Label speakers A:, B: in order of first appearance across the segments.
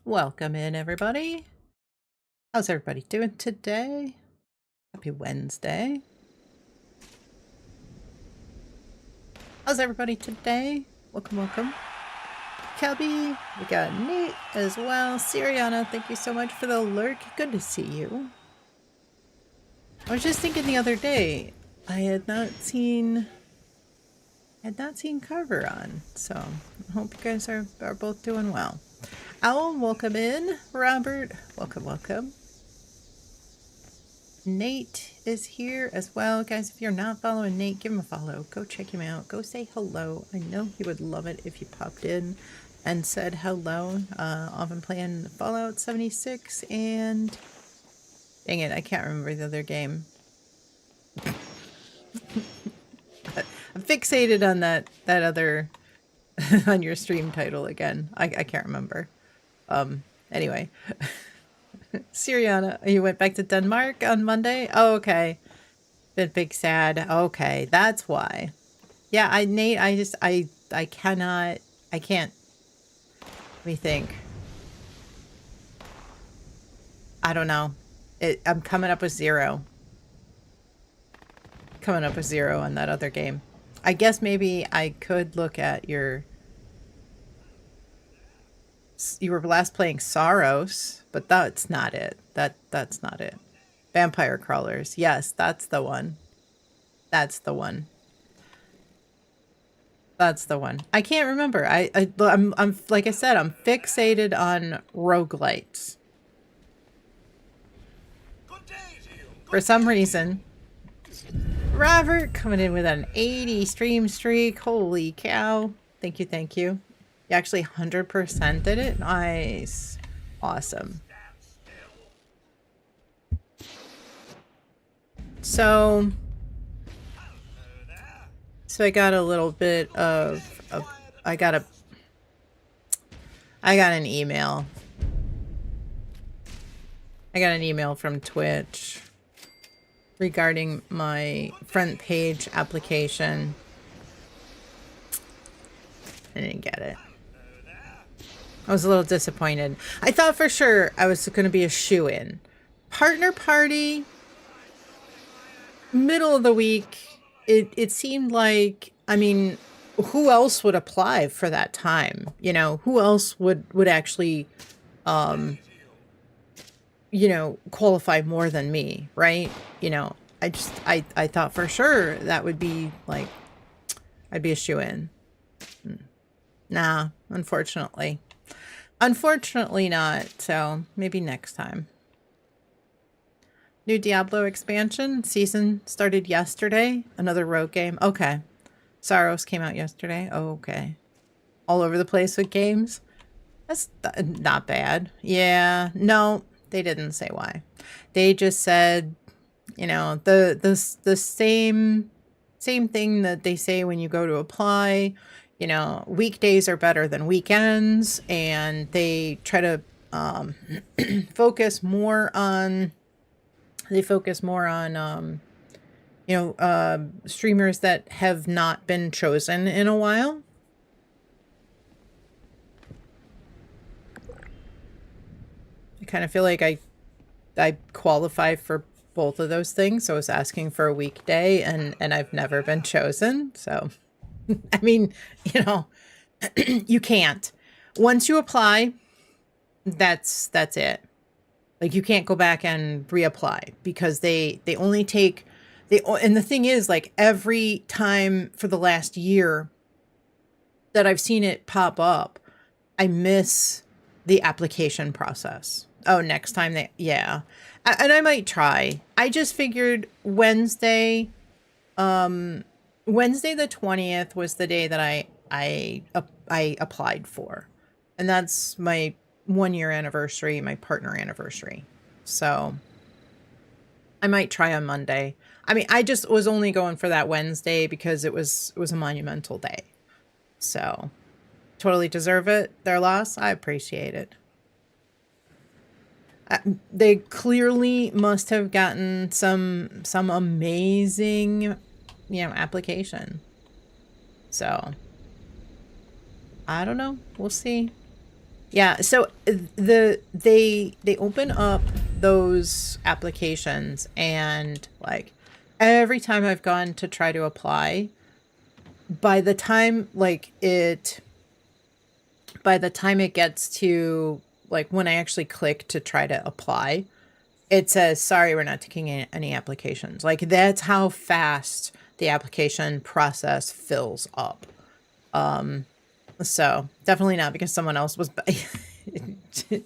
A: Welcome in, everybody. How's everybody doing today? Happy Wednesday. How's everybody today? Welcome, welcome. Kelby, we got Nate as well. Siriana, thank you so much for the lurk. Good to see you. I was just thinking the other day, I had not seen Carver on, so I hope you guys are both doing well. Owl, welcome in. Robert, welcome, welcome. Nate is here as well. Guys, if you're not following Nate, give him a follow. Go check him out. Go say hello. I know he would love it if you popped in and said hello. I've been playing Fallout 76 and... Dang it, I can't remember the other game. I'm fixated on that other... on your stream title again. I can't remember. Anyway. Siriana, you went back to Denmark on Monday? Oh, okay. Been big sad. Okay, that's why. Yeah, Nate, I can't. Let me think. I don't know. I'm coming up with 0. Coming up with 0 on that other game. I guess maybe I could look at your... You were last playing Saros, but that's not it. That's not it. Vampire Crawlers. Yes, that's the one. That's the one. That's the one. I can't remember. I'm like I said, I'm fixated on roguelites. For some reason. Robert coming in with an 80 stream streak. Holy cow. Thank you, thank you. You actually 100% did it? Nice. Awesome. So I got a little bit of I got an email. I got an email from Twitch regarding my front page application. I didn't get it. I was a little disappointed. I thought for sure I was going to be a shoo-in. Partner party, middle of the week, it seemed like, I mean, who else would apply for that time? You know, who else would actually, you know, qualify more than me, right? You know, I thought for sure that would be like, I'd be a shoo-in. Nah, unfortunately. Unfortunately not, so maybe next time. New Diablo expansion. Season started yesterday. Another rogue game. Okay. Saros came out yesterday. Okay. All over the place with games. That's not bad. Yeah. No, they didn't say why. They just said, you know, the same thing that they say when you go to apply. You know, weekdays are better than weekends, and they try to focus more on you know, streamers that have not been chosen in a while. I kind of feel like I qualify for both of those things. So I was asking for a weekday, and I've never been chosen, so... I mean, you know, you can't. Once you apply, that's it. Like, you can't go back and reapply because they only take... And the thing is, like, every time for the last year that I've seen it pop up, I miss the application process. Oh, next time they... Yeah. And I might try. I just figured Wednesday... Wednesday the 20th was the day that I applied for. And that's my 1-year anniversary, my partner anniversary. So I might try on Monday. I mean, I just was only going for that Wednesday because it was a monumental day. So totally deserve it. Their loss, I appreciate it. They clearly must have gotten some amazing, you know, application. So I don't know. We'll see. Yeah, so they open up those applications, and like every time I've gone to try to apply, by the time by the time it gets to like when I actually click to try to apply, it says, sorry, we're not taking any applications. Like that's how fast the application process fills up. So definitely not because someone else was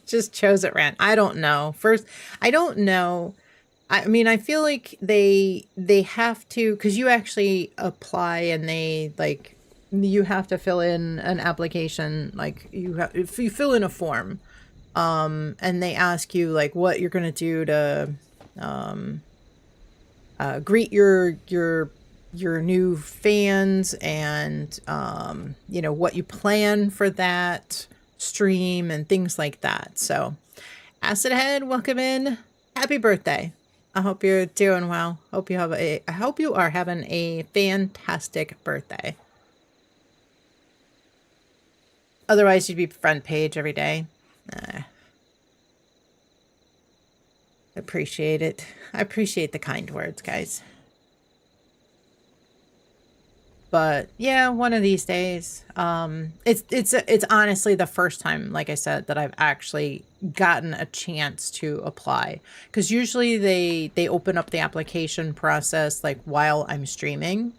A: just chose it ran. I don't know. First, I don't know. I mean, I feel like they have to, because you actually apply and they like you have to fill in an application. Like you have, if you fill in a form, and they ask you like what you're gonna do to greet your new fans, and you know what you plan for that stream and things like that. So Acid Head, welcome in. Happy birthday. I hope you're doing well. I hope you are having a fantastic birthday. Otherwise you'd be front page every day. Appreciate it. I appreciate the kind words, guys. But yeah, one of these days. It's honestly the first time, like I said, that I've actually gotten a chance to apply. Because usually they open up the application process like while I'm streaming,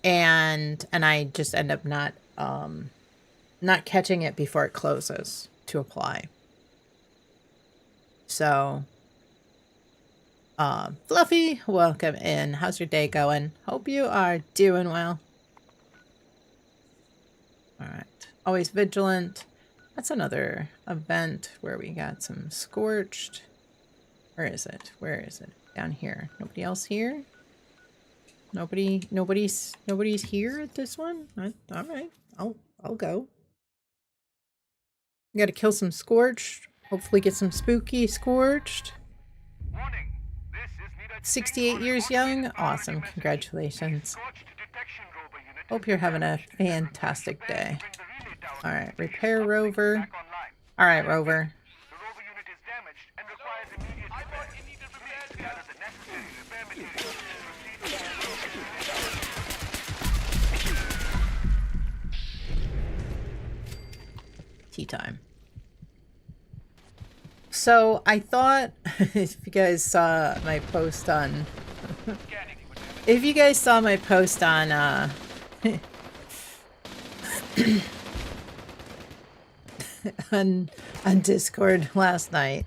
A: and I just end up not catching it before it closes to apply. So Fluffy, welcome in. How's your day going? Hope you are doing well. All right. Always vigilant. That's another event where we got some scorched. Where is it? Where is it? Down here. Nobody else here? Nobody's here at this one? All right. I'll go. Got to kill some scorched. Hopefully get some spooky scorched. 68 years young. Awesome. Congratulations. Hope you're having a fantastic day. All right, repair rover. All right, rover. Tea time. So I thought, if you guys saw my post on, on Discord last night,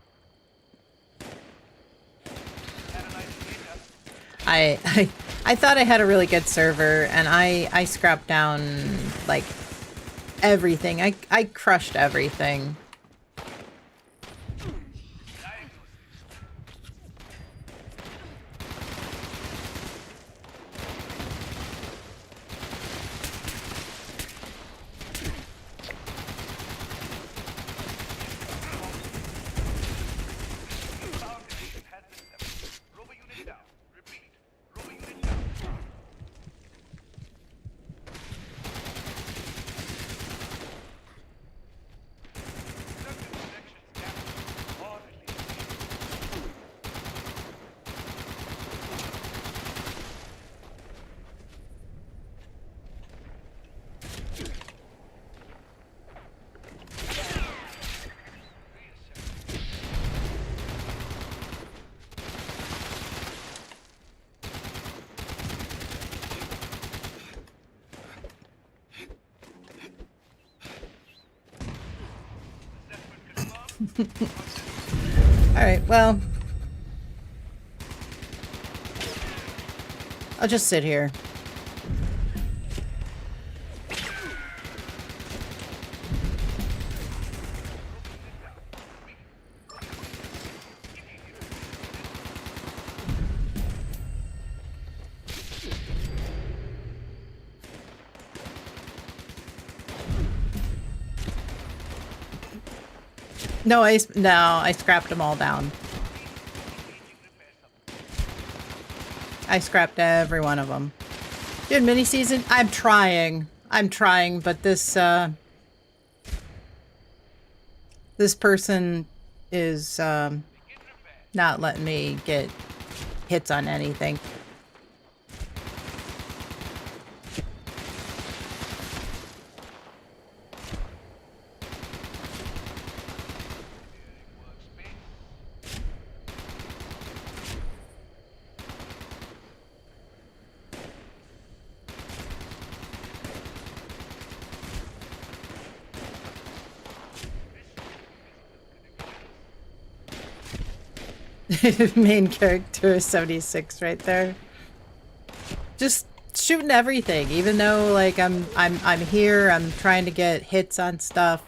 A: I thought I had a really good server, and I scrapped down like everything. I crushed everything. Alright, well, I'll just sit here. No, I scrapped them all down. I scrapped every one of them. Dude, mini season? I'm trying, but this, This person is not letting me get hits on anything. Main character is 76 right there. Just shooting everything, even though like I'm here, I'm trying to get hits on stuff.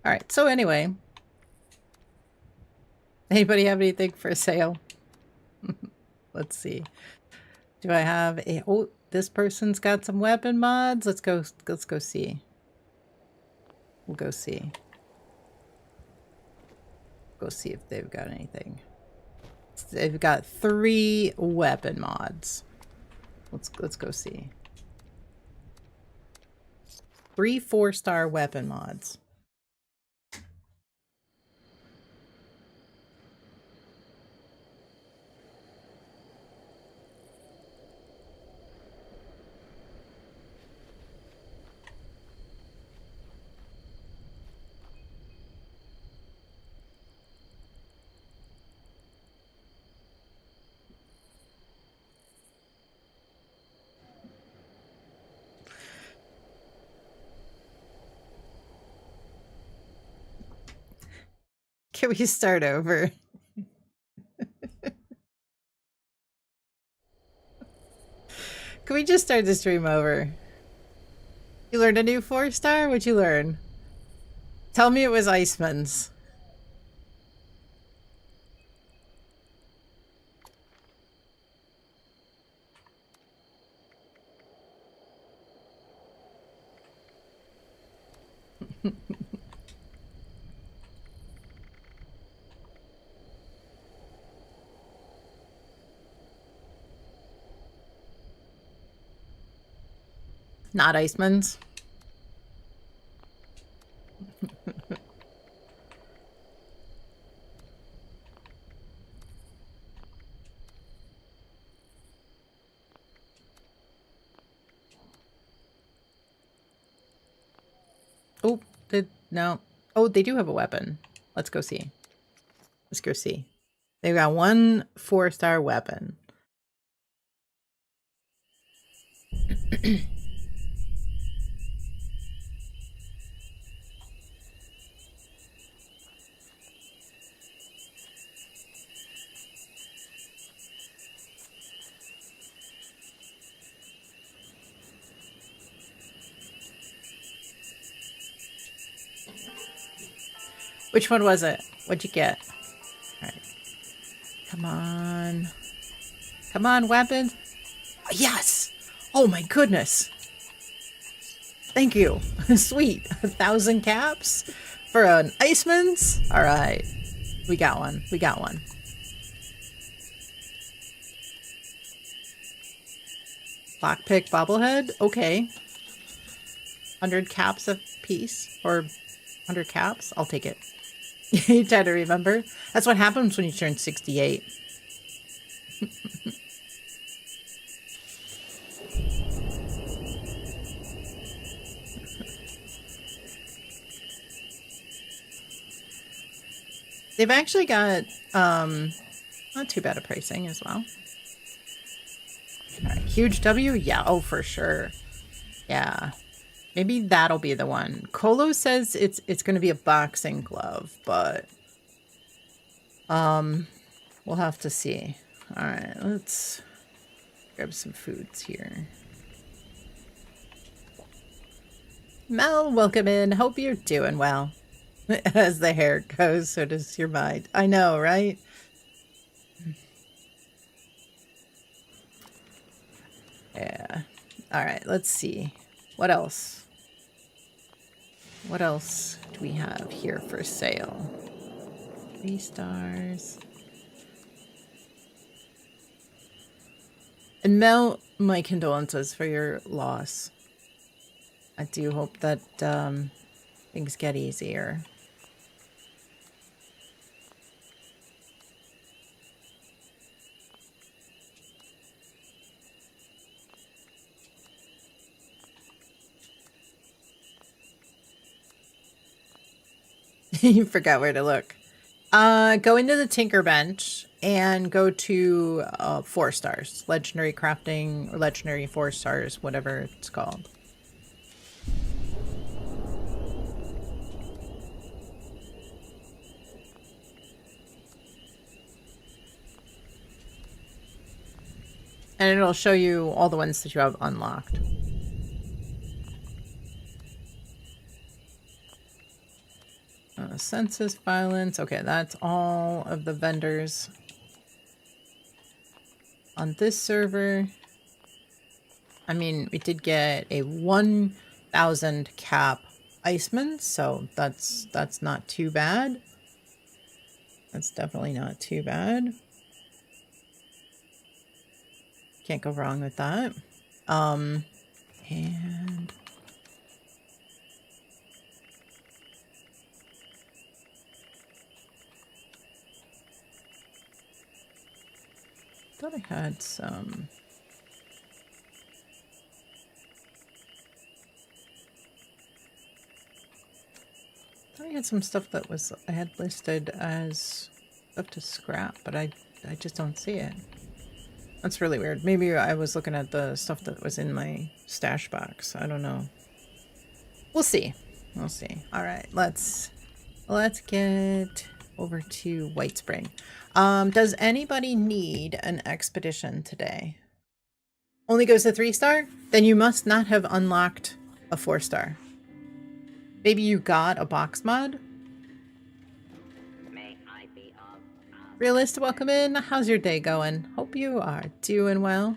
A: All right, so anyway, anybody have anything for sale? Let's see. Do I have a... Oh, this person's got some weapon mods. Let's go see. We'll go see. Go see if they've got anything. They've got 3 weapon mods. Let's go see. 3 4-star weapon mods. Can we start over? Can we just start the stream over? You learned a new 4-star? What'd you learn? Tell me it was Iceman's. Not Iceman's. Oh, no. Oh, they do have a weapon. Let's go see. Let's go see. They've got 1 4-star weapon. Which one was it? What'd you get? All right. Come on. Come on, weapons. Yes! Oh my goodness! Thank you. Sweet. 1,000 caps for an Iceman's. All right. We got one. We got one. Lockpick bobblehead. Okay. 100 caps a piece. Or 100 caps. I'll take it. You try to remember. That's what happens when you turn 68. They've actually got not too bad a pricing as well. All right, huge W? Yeah, oh for sure. Yeah. Maybe that'll be the one. Colo says it's going to be a boxing glove, but we'll have to see. All right, let's grab some foods here. Mel, welcome in. Hope you're doing well. As the hair goes, so does your mind. I know, right? Yeah. All right, let's see. What else? What else do we have here for sale? 3 stars. And Mel, my condolences for your loss. I do hope that things get easier. You forgot where to look. Go into the Tinker Bench and go to 4 stars. Legendary crafting or legendary 4 stars, whatever it's called. And it'll show you all the ones that you have unlocked. Census violence. Okay, that's all of the vendors on this server. I mean, we did get a 1,000 cap Iceman, so that's not too bad. That's definitely not too bad. Can't go wrong with that. And I thought I had some. I thought I had some stuff that was I had listed as stuff to scrap, but I just don't see it. That's really weird. Maybe I was looking at the stuff that was in my stash box. I don't know. We'll see. We'll see. All right, let's get over to White Spring. Does anybody need an expedition today? Only goes to 3 star? Then you must not have unlocked a 4 star. Maybe you got a box mod? Realist, welcome in. How's your day going? Hope you are doing well.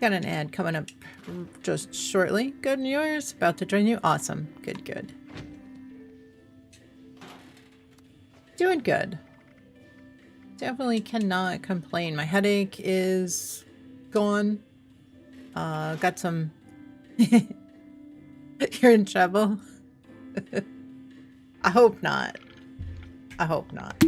A: Got an ad coming up just shortly. Good, and yours? About to join you? Awesome. Good, good. Doing good. Definitely cannot complain. My headache is gone. Got some... You're in trouble? I hope not. I hope not.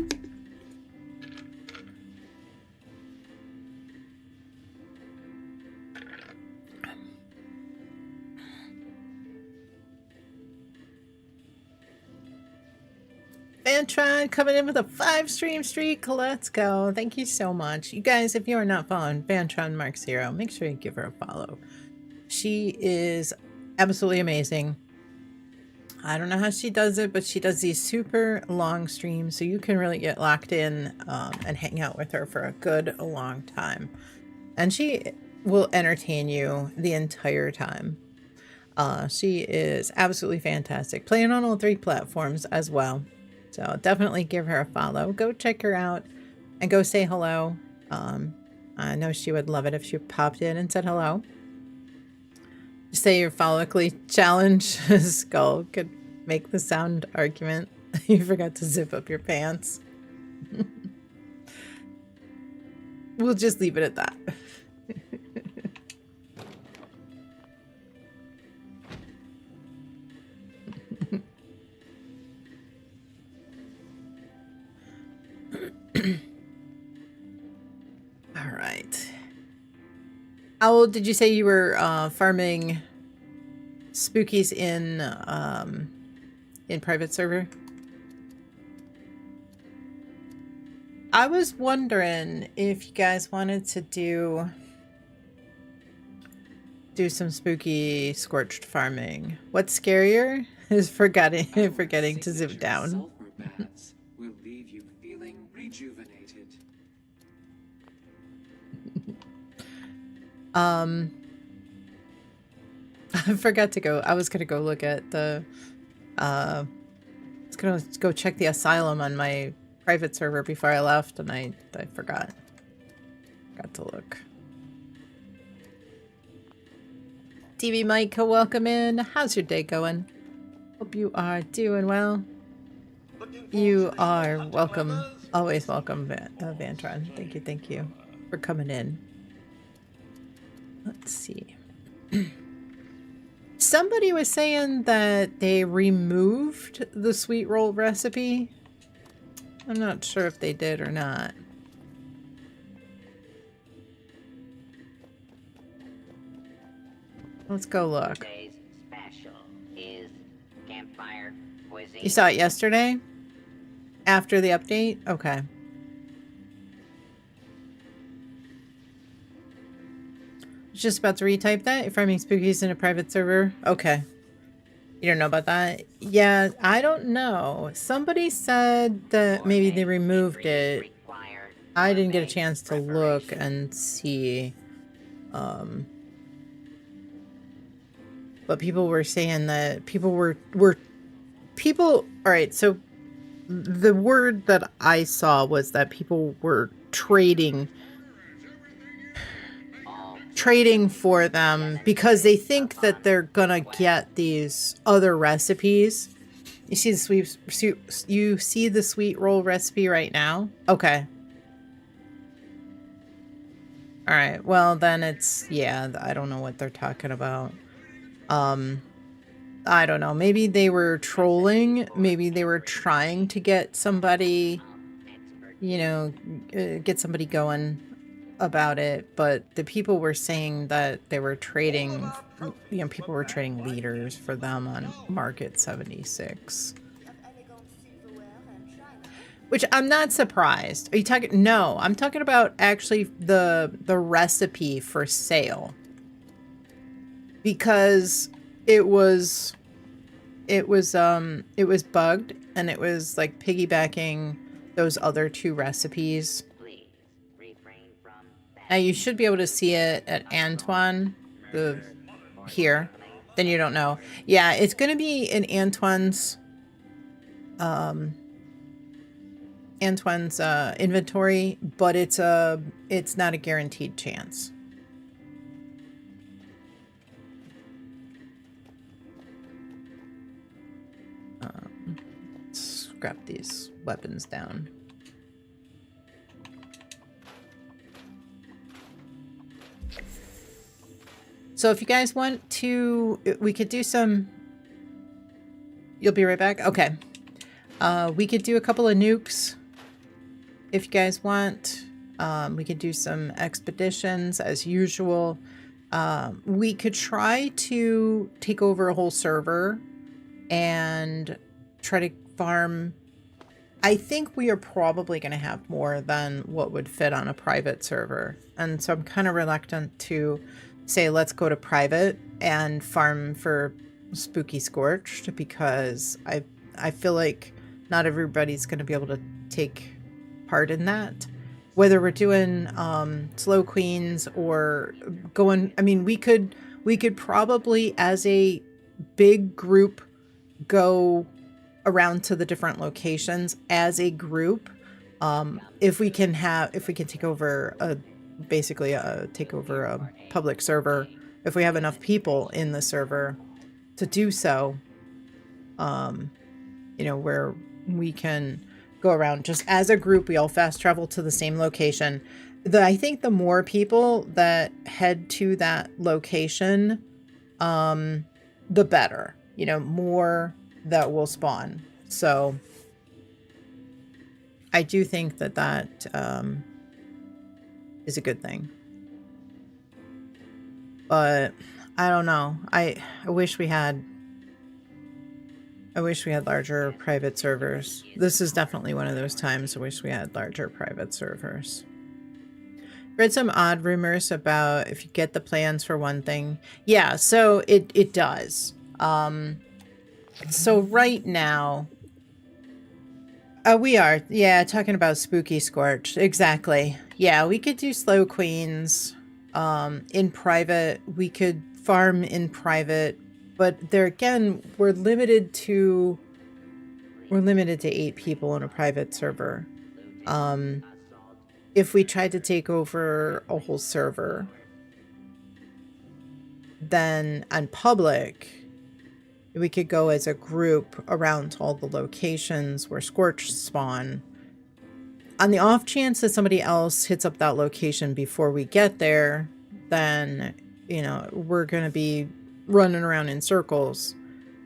A: Vantron coming in with a 5-stream streak. Let's go. Thank you so much. You guys, if you are not following Vantron Mark Zero, make sure you give her a follow. She is absolutely amazing. I don't know how she does it, but she does these super long streams, so you can really get locked in and hang out with her for a good long time. And she will entertain you the entire time. She is absolutely fantastic. Playing on all 3 platforms as well. So definitely give her a follow. Go check her out and go say hello. I know she would love it if she popped in and said hello. Say your follically challenge. Skull could make the sound argument. You forgot to zip up your pants. We'll just leave it at that. All right. Owl, did you say you were farming spookies in private server? I was wondering if you guys wanted to do some spooky scorched farming. What's scarier is forgetting to zip down.
B: Will leave you feeling rejuvenated.
A: I forgot to go. I was gonna go look at the I was gonna go check the asylum on my private server before I left, and I forgot. Got to look. TV Mike, welcome in. How's your day going? Hope you are doing well. You are welcome. Always welcome, Vantron. Thank you for coming in. Let's see. Somebody was saying that they removed the sweet roll recipe. I'm not sure if they did or not. Let's go look.
C: Today's special is campfire cuisine.
A: You saw it yesterday? After the update? Okay. Just about to retype that. You're farming spookies in a private server. Okay. You don't know about that? Yeah, I don't know. Somebody said that maybe they removed it. I didn't get a chance to look and see. But people were saying that people were all right, so the word that I saw was that people were trading for them because they think that they're gonna get these other recipes. You see the sweet roll recipe right now? Okay. All right. Well, then it's, yeah, I don't know what they're talking about. I don't know. Maybe they were trolling. Maybe they were trying to get somebody, you know, get somebody going about it. But the people were saying that they were trading, you know, people were trading leaders for them on Market 76. Which I'm not surprised. Are you talking? No, I'm talking about actually the recipe for sale. Because it was bugged and it was like piggybacking those other 2 recipes. Now you should be able to see it at Antoine here. Then you don't know. Yeah, it's gonna be in Antoine's inventory, but it's not a guaranteed chance. Scrap these weapons down. So if you guys want to, we could do some, you'll be right back? Okay. We could do a couple of nukes if you guys want. We could do some expeditions as usual. We could try to take over a whole server and try to farm. I think we are probably going to have more than what would fit on a private server. And so I'm kind of reluctant to say, let's go to private and farm for Spooky Scorched, because I feel like not everybody's going to be able to take part in that. whether we're doing slow queens or going, I mean, we could probably as a big group go around to the different locations as a group. If we can take over take over a public server, if we have enough people in the server to do so, where we can go around just as a group, we all fast travel to the same location. I think the more people that head to that location, the better, more that will spawn. So I do think that is a good thing. But I don't know. I wish we had larger private servers. This is definitely one of those times I wish we had larger private servers. Read some odd rumors about if you get the plans for one thing. Yeah, so it does. So right now, we are, talking about Spooky Scorched. Exactly. Yeah, we could do slow queens in private. We could farm in private, but there again, we're limited to 8 people in a private server. If we tried to take over a whole server, then on public, we could go as a group around to all the locations where Scorch spawn. On the off chance that somebody else hits up that location before we get there, then, we're going to be running around in circles.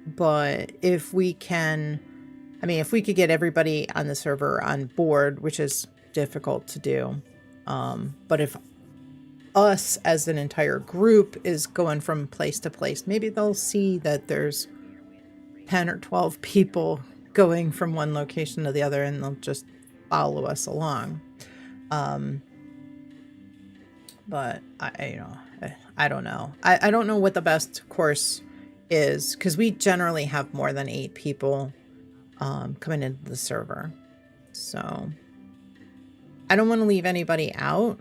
A: But if we could get everybody on the server on board, which is difficult to do. But if us as an entire group is going from place to place, maybe they'll see that there's 10 or 12 people going from one location to the other, and they'll just follow us along. But I don't know. I don't know what the best course is, because we generally have more than 8 people coming into the server. So I don't want to leave anybody out,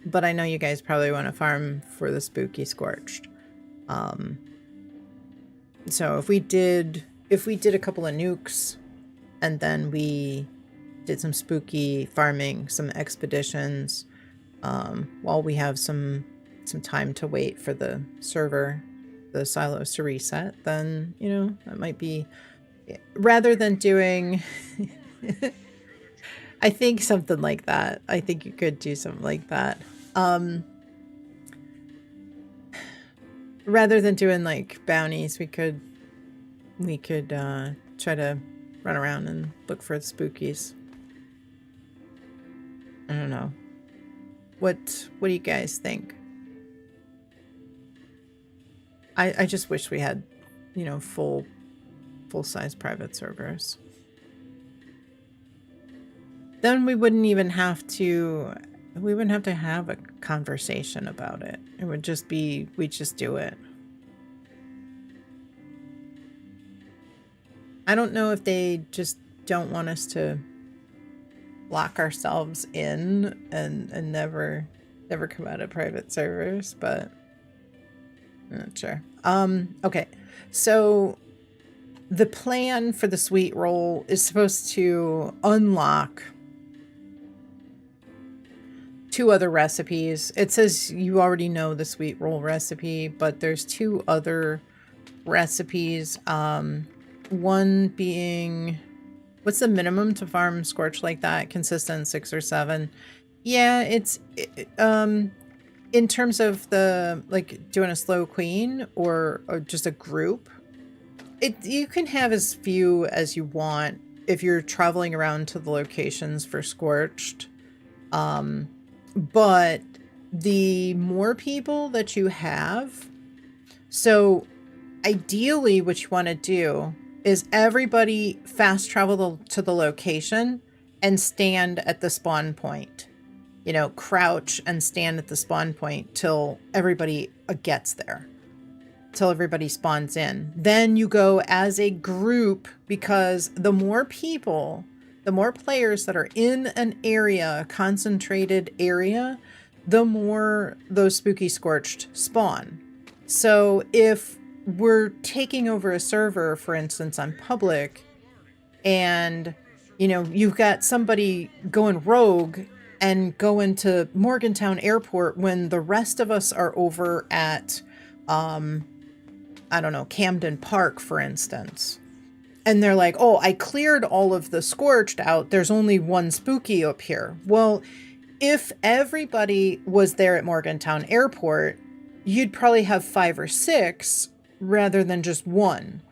A: but I know you guys probably want to farm for the Spooky Scorched. So if we did a couple of nukes, and then we did some spooky farming, some expeditions, while we have some time to wait for the server, the silos to reset, then, that might be, rather than doing, I think something like that. I think you could do something like that. Rather than doing like bounties, we could try to run around and look for the spookies. I don't know. What do you guys think? I just wish we had, full-size private servers. Then we wouldn't have to have a conversation about it. It would just be, we'd just do it. I don't know if they just don't want us to lock ourselves in and never come out of private servers, but I'm not sure. Okay, so the plan for the sweet roll is supposed to unlock 2 other recipes. It says you already know the sweet roll recipe, but there's 2 other recipes. One being, what's the minimum to farm Scorch like that? Consistent 6 or 7. Yeah, it's in terms of the, like, doing a slow queen or just a group, you can have as few as you want if you're traveling around to the locations for Scorched. But the more people that you have, so ideally what you want to do is everybody fast travel to the location and stand at the spawn point. Crouch and stand at the spawn point till everybody gets there, till everybody spawns in. Then you go as a group, because the more people The more players that are in an area, a concentrated area, the more those spooky scorched spawn. So if we're taking over a server, for instance, on public, and you know, you've got somebody going rogue and going to Morgantown Airport when the rest of us are over at, I don't know, Camden Park, for instance. And they're like, oh, I cleared all of the scorched out. There's only one spooky up here. Well, if everybody was there at Morgantown Airport, you'd probably have 5 or 6 rather than just one.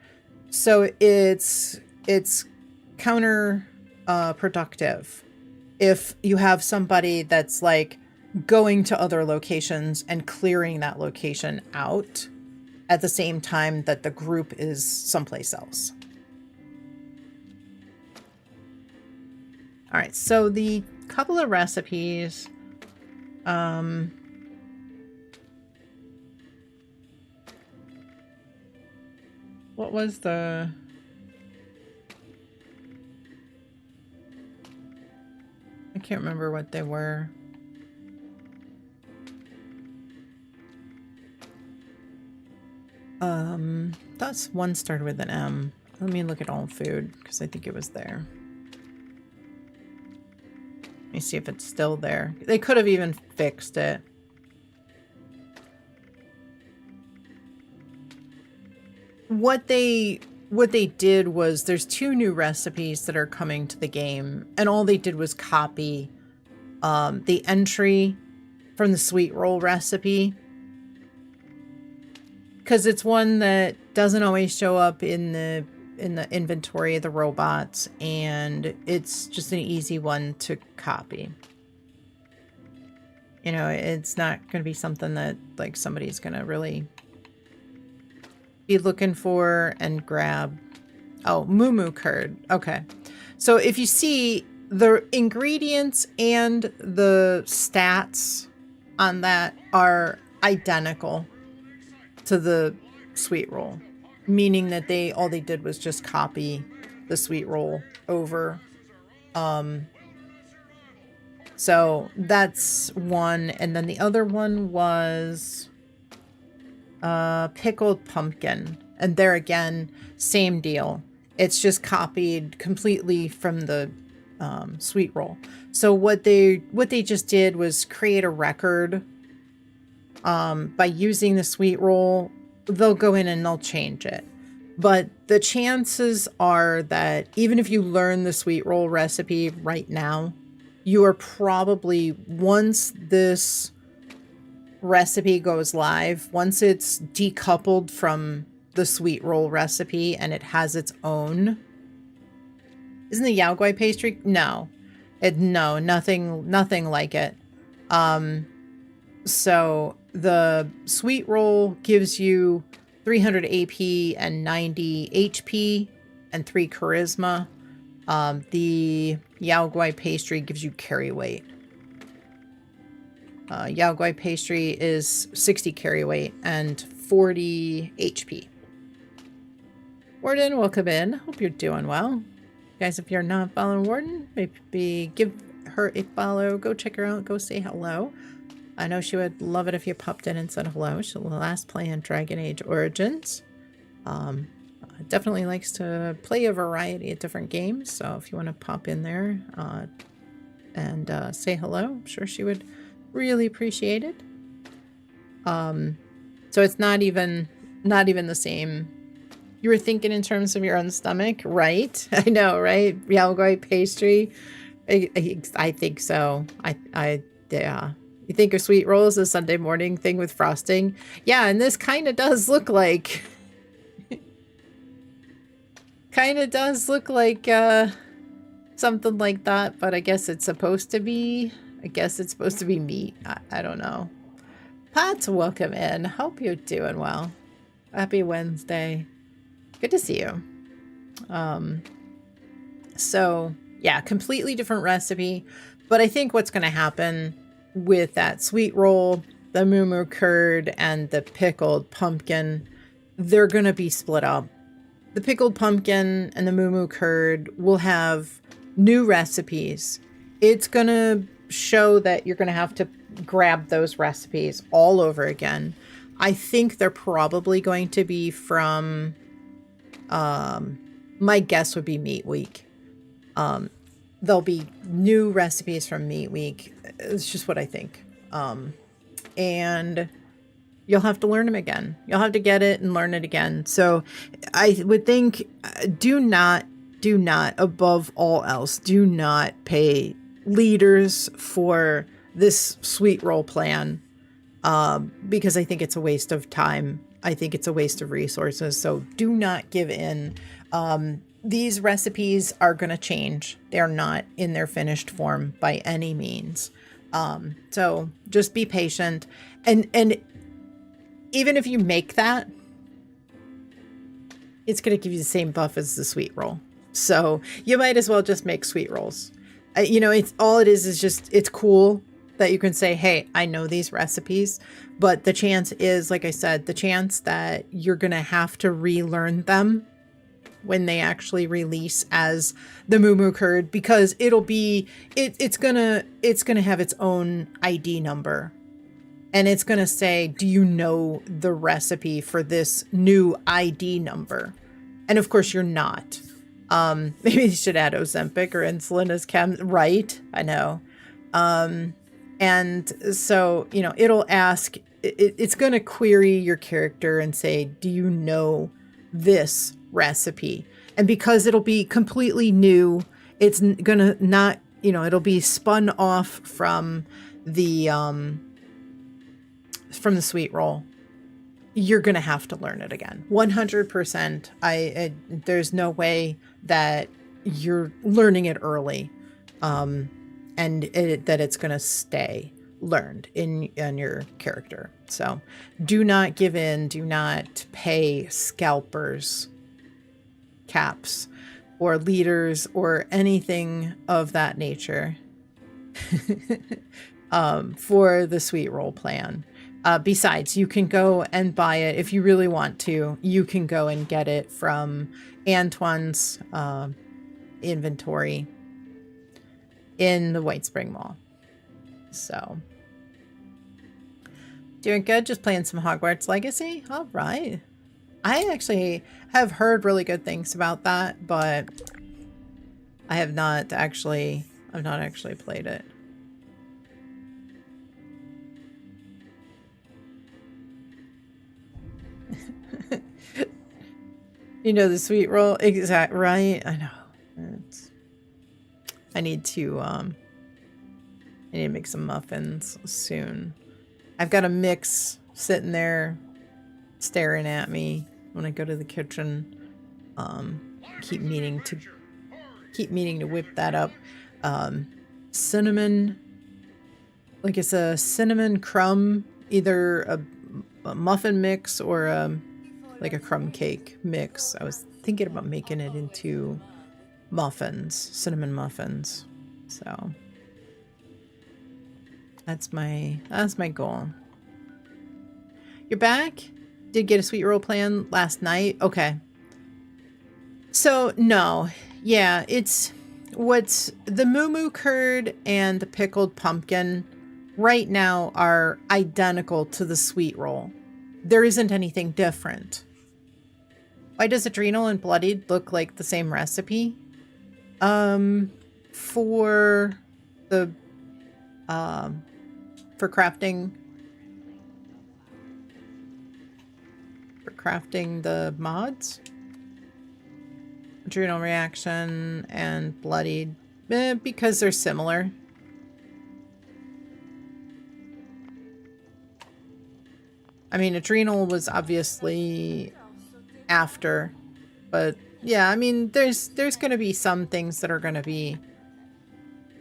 A: So it's counter productive if you have somebody that's like going to other locations and clearing that location out at the same time that the group is someplace else. All right, so the couple of recipes, what was the... I can't remember what they were. That's one started with an M. Let me look at all food because I think it was there. Let me see if it's still there. They could have even fixed it. What they did was there's 2 new recipes that are coming to the game, and all they did was copy the entry from the sweet roll recipe, because it's one that doesn't always show up in the inventory of the robots, and it's just an easy one to copy. You know, it's not going to be something that like somebody's going to really be looking for and grab. Oh, moo curd. Okay. So if you see, the ingredients and the stats on that are identical to the sweet roll, meaning that all they did was just copy the sweet roll over. So that's one. And then the other one was pickled pumpkin. And there again, same deal. It's just copied completely from the sweet roll. So what they just did was create a record by using the sweet roll. They'll go in and they'll change it. But the chances are that even if you learn the sweet roll recipe right now, you are probably, once this recipe goes live, once it's decoupled from the sweet roll recipe and it has its own. Isn't the Yao Guai pastry? No. No, nothing like it. So the sweet roll gives you 300 AP and 90 HP and 3 charisma. The Yao Guai pastry gives you carry weight. Yao Guai pastry is 60 carry weight and 40 HP. Warden, welcome in. Hope you're doing well. Guys, if you're not following Warden, maybe give her a follow. Go check her out. Go say hello. I know she would love it if you popped in and said hello. She's the last play in Dragon Age Origins. Definitely likes to play a variety of different games. So if you want to pop in there and say hello, I'm sure she would really appreciate it. So it's not even the same. You were thinking in terms of your own stomach, right? I know, right? Yao Guai pastry. I think so. Yeah. You think of sweet rolls as a Sunday morning thing with frosting? Yeah, and this kind of does look like something like that, but I guess it's supposed to be meat. I don't know. Pat, welcome in. Hope you're doing well. Happy Wednesday. Good to see you. So yeah, completely different recipe, but I think what's going to happen with that sweet roll, the moo curd, and the pickled pumpkin, they're going to be split up. The pickled pumpkin and the moo curd will have new recipes, it's going to show that you're going to have to grab those recipes all over again. I think they're probably going to be from, my guess would be Meat Week. There'll be new recipes from Meat Week. It's just what I think. And you'll have to learn them again. You'll have to get it and learn it again. So I would think, do not, above all else, do not pay leaders for this sweet roll plan, because I think it's a waste of time. I think it's a waste of resources. So do not give in. These recipes are going to change. They're not in their finished form by any means. So just be patient. And even if you make that, it's going to give you the same buff as the sweet roll. So you might as well just make sweet rolls. It's all it is just, it's cool that you can say, hey, I know these recipes, but the chance is, like I said, the chance that you're going to have to relearn them when they actually release as the Moo Curd, because it'll be, it's gonna have its own ID number. And it's going to say, do you know the recipe for this new ID number? And of course you're not. Maybe you should add Ozempic or insulin as chem, right? I know. And so, it'll ask, it's going to query your character and say, do you know this recipe? And because it'll be completely new, it's going to not, it'll be spun off from the sweet roll. You're going to have to learn it again. 100%. There's no way that you're learning it early. That it's going to stay learned in your character. So do not give in. Do not pay scalpers, caps, or leaders, or anything of that nature for the sweet roll plan. Besides, you can go and buy it if you really want to. You can go and get it from Antoine's inventory in the White Spring Mall. So, doing good. Just playing some Hogwarts Legacy. All right. I actually have heard really good things about that, but I have not actually. I've not actually played it. The sweet roll, exact right? I know. I need to make some muffins soon. I've got a mix sitting there staring at me when I go to the kitchen. Keep meaning to whip that up. Cinnamon, like it's a cinnamon crumb, either a muffin mix or like a crumb cake mix. I was thinking about making it into muffins, cinnamon muffins. So that's my goal. You're back? Did get a sweet roll plan last night? Okay. So no, yeah, it's what's the Moo Curd and the pickled pumpkin right now are identical to the sweet roll. There isn't anything different. Why does Adrenal and Bloodied look like the same recipe? For the for crafting the mods. Adrenal Reaction and Bloodied, because they're similar. I mean, Adrenal was obviously after, but yeah, I mean, there's going to be some things that are going to be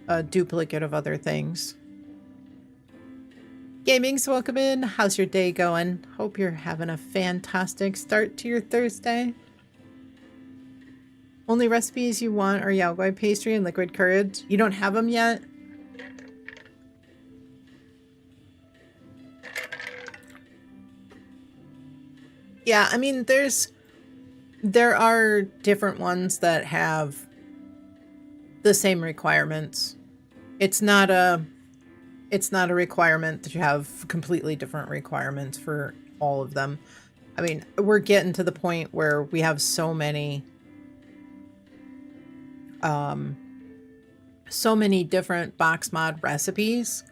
A: a duplicate of other things. Gaming's welcome in. How's your day going? Hope you're having a fantastic start to your Thursday. Only recipes you want are Yao Guai pastry and liquid courage. You don't have them yet? Yeah, I mean, there are different ones that have the same requirements. It's not a requirement that you have completely different requirements for all of them. I mean, we're getting to the point where we have so many different box mod recipes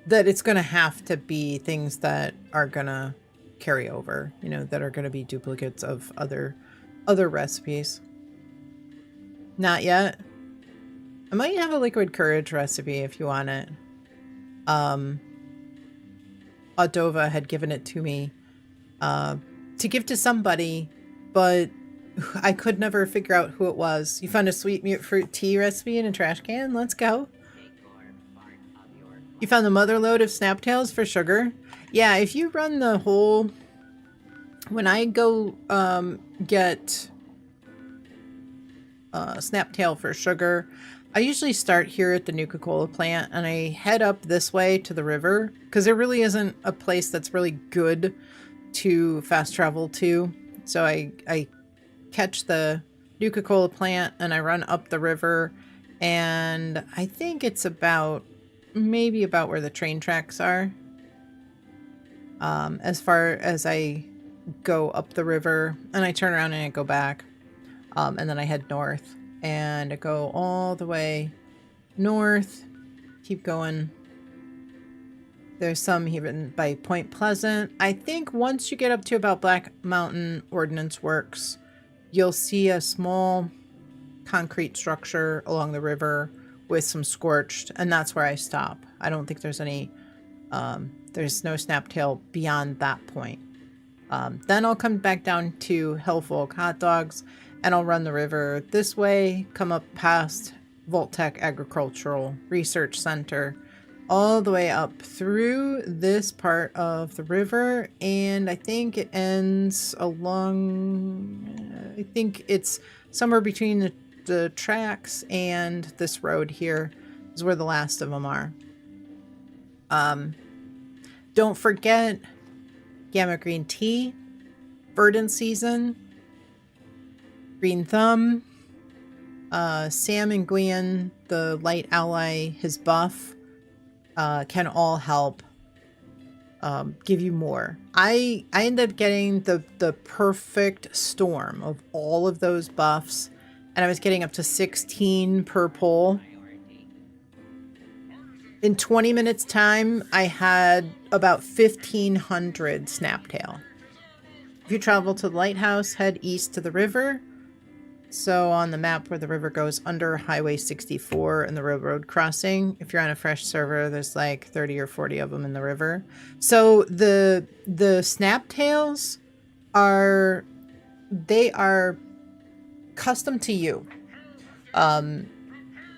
A: that it's going to have to be things that are going to carry over, you know, that are going to be duplicates of other recipes. Not yet. I might have a liquid courage recipe if you want it. Adova had given it to me to give to somebody, but I could never figure out who it was. You found a sweet mute fruit tea recipe in a trash can? Let's go. You found the mother lode of snaptails for sugar? Yeah, if you run the whole... When I go get snaptail for sugar, I usually start here at the Nuka-Cola plant and I head up this way to the river because there really isn't a place that's really good to fast travel to. So I catch the Nuka-Cola plant and I run up the river, and I think it's maybe about where the train tracks are. As far as I go up the river, and I turn around and I go back, and then I head north and I go all the way north, keep going. There's some even by Point Pleasant. I think once you get up to about Black Mountain Ordnance Works, you'll see a small concrete structure along the river with some scorched, and that's where I stop. I don't think there's any, there's no snaptail beyond that point. Then I'll come back down to Hellfolk Hot Dogs, and I'll run the river this way, come up past Voltech Agricultural Research Center, all the way up through this part of the river, and I think it ends along, I think it's somewhere between the tracks and this road here is where the last of them are. Don't forget Gamma Green Tea, Verdant Season, Green Thumb, Sam and Gwen, the Light Ally, his buff, can all help give you more. I ended up getting the perfect storm of all of those buffs, and I was getting up to 16 per pull. In 20 minutes time, I had about 1,500 snaptail. If you travel to the lighthouse, head east to the river. So on the map where the river goes under Highway 64 and the railroad crossing, if you're on a fresh server, there's like 30 or 40 of them in the river. So the snaptails are custom to you.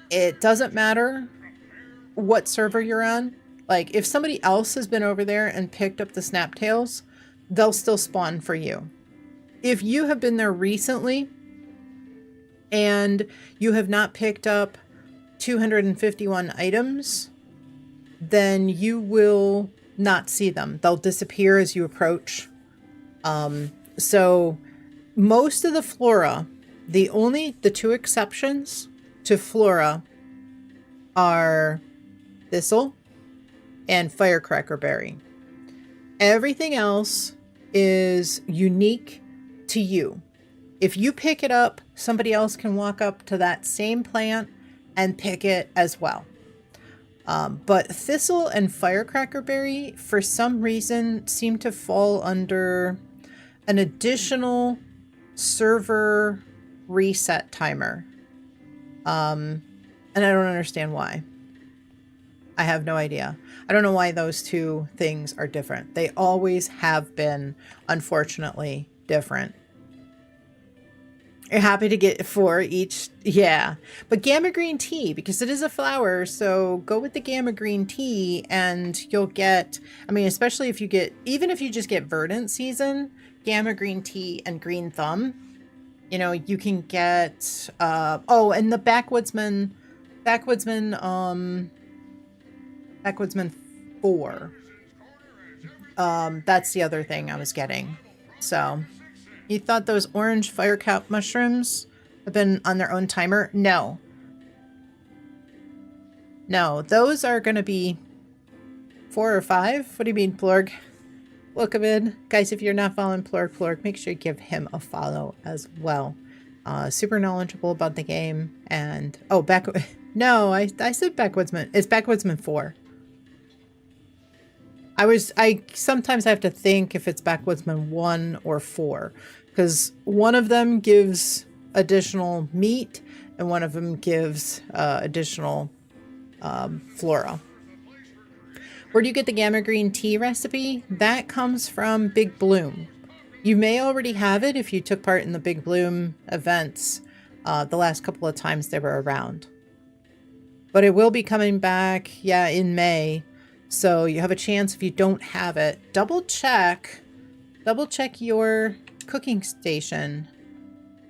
A: It doesn't matter what server you're on. Like if somebody else has been over there and picked up the snaptails, they'll still spawn for you. If you have been there recently and you have not picked up 251 items, then you will not see them. They'll disappear as you approach. So most of the flora, the two exceptions to flora are thistle and firecracker berry. Everything else is unique to you. If you pick it up, somebody else can walk up to that same plant and pick it as well. But thistle and firecracker berry, for some reason, seem to fall under an additional server reset timer. And I don't understand why. I have no idea. I don't know why those two things are different. They always have been, unfortunately, different. You're happy to get 4 each. Yeah. But gamma green tea, because it is a flower, so go with the gamma green tea and you'll get, I mean, especially if you get, even if you just get verdant season, gamma green tea and green thumb, you know, you can get, oh, and the backwoodsman 4. That's the other thing I was getting. So you thought those orange firecap mushrooms have been on their own timer? No. No, those are going to be 4 or 5. What do you mean, Plurg? Welcome in. Guys, if you're not following Plurg, make sure you give him a follow as well. Super knowledgeable about the game. And, oh, no, I said Backwoodsman. It's Backwoodsman 4. I sometimes have to think if it's Backwoodsman 1 or 4. Because one of them gives additional meat and one of them gives additional flora. Where do you get the gamma green tea recipe? That comes from Big Bloom. You may already have it if you took part in the Big Bloom events the last couple of times they were around. But it will be coming back, yeah, in May. So you have a chance if you don't have it. Double check your cooking station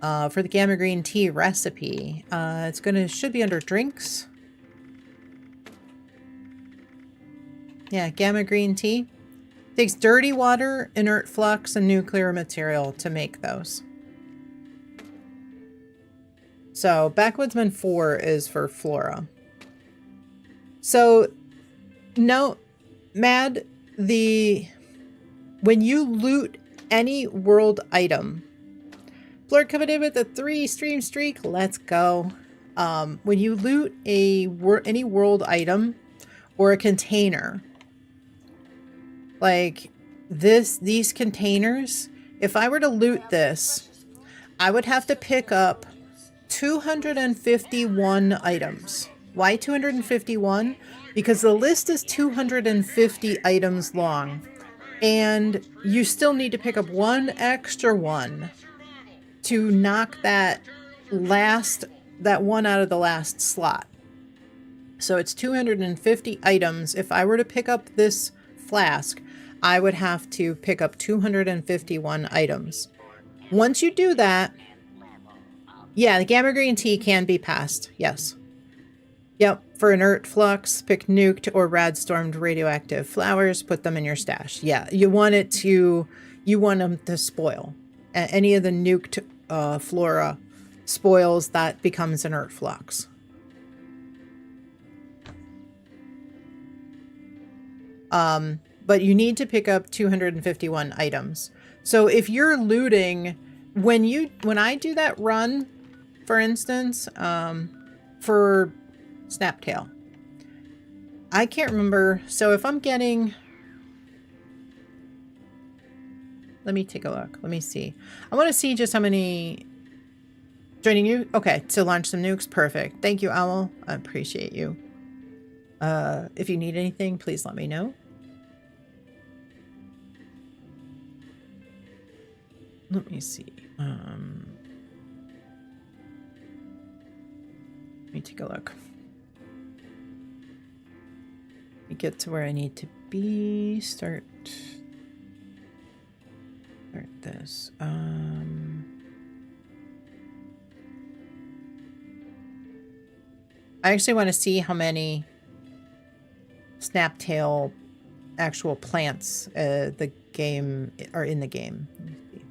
A: for the gamma green tea recipe. Should be under drinks. Yeah, gamma green tea. Takes dirty water, inert flux, and nuclear material to make those. So Backwoodsman 4 is for flora. So no, Mad, when you loot any world item, Blurred coming in with a 3-stream streak. Let's go. When you loot any world item or a container, like these containers, if I were to loot this, I would have to pick up 251 items. Why 251? Because the list is 250 items long, and you still need to pick up one extra one to knock that one out of the last slot. So it's 250 items. If I were to pick up this flask, I would have to pick up 251 items. Once you do that, yeah, the gamma green tea can be passed. Yes. Yep. For inert flux, pick nuked or rad-stormed radioactive flowers, put them in your stash. Yeah, you want them to spoil. Any of the nuked flora spoils, that becomes inert flux. But you need to pick up 251 items. So if you're looting, when I do that run, for instance, for Snaptail, I can't remember. So if I'm getting, let me take a look. Let me see. I want to see just how many joining you. Okay, to launch some nukes. Perfect. Thank you, Owl. I appreciate you. If you need anything, please let me know. Let me see. Let me take a look. Let me get to where I need to be. Start this. I actually want to see how many Snaptail actual plants the game are in the game. Let me see.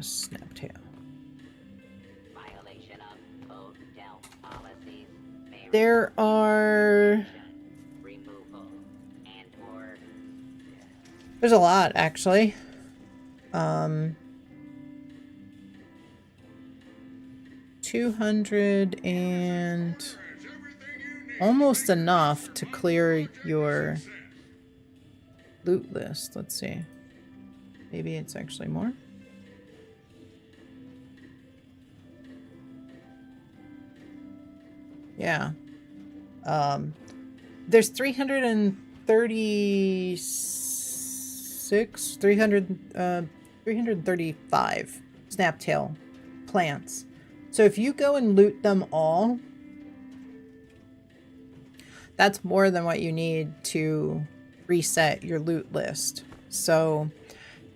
A: Snaptail.
C: Violation of hotel policies.
A: There are...
C: Removal and or...
A: There's a lot, actually. 200 and... almost enough to clear your loot list. Let's see. Maybe it's actually more. Yeah. There's 335 Snaptail plants. So if you go and loot them all, that's more than what you need to reset your loot list. So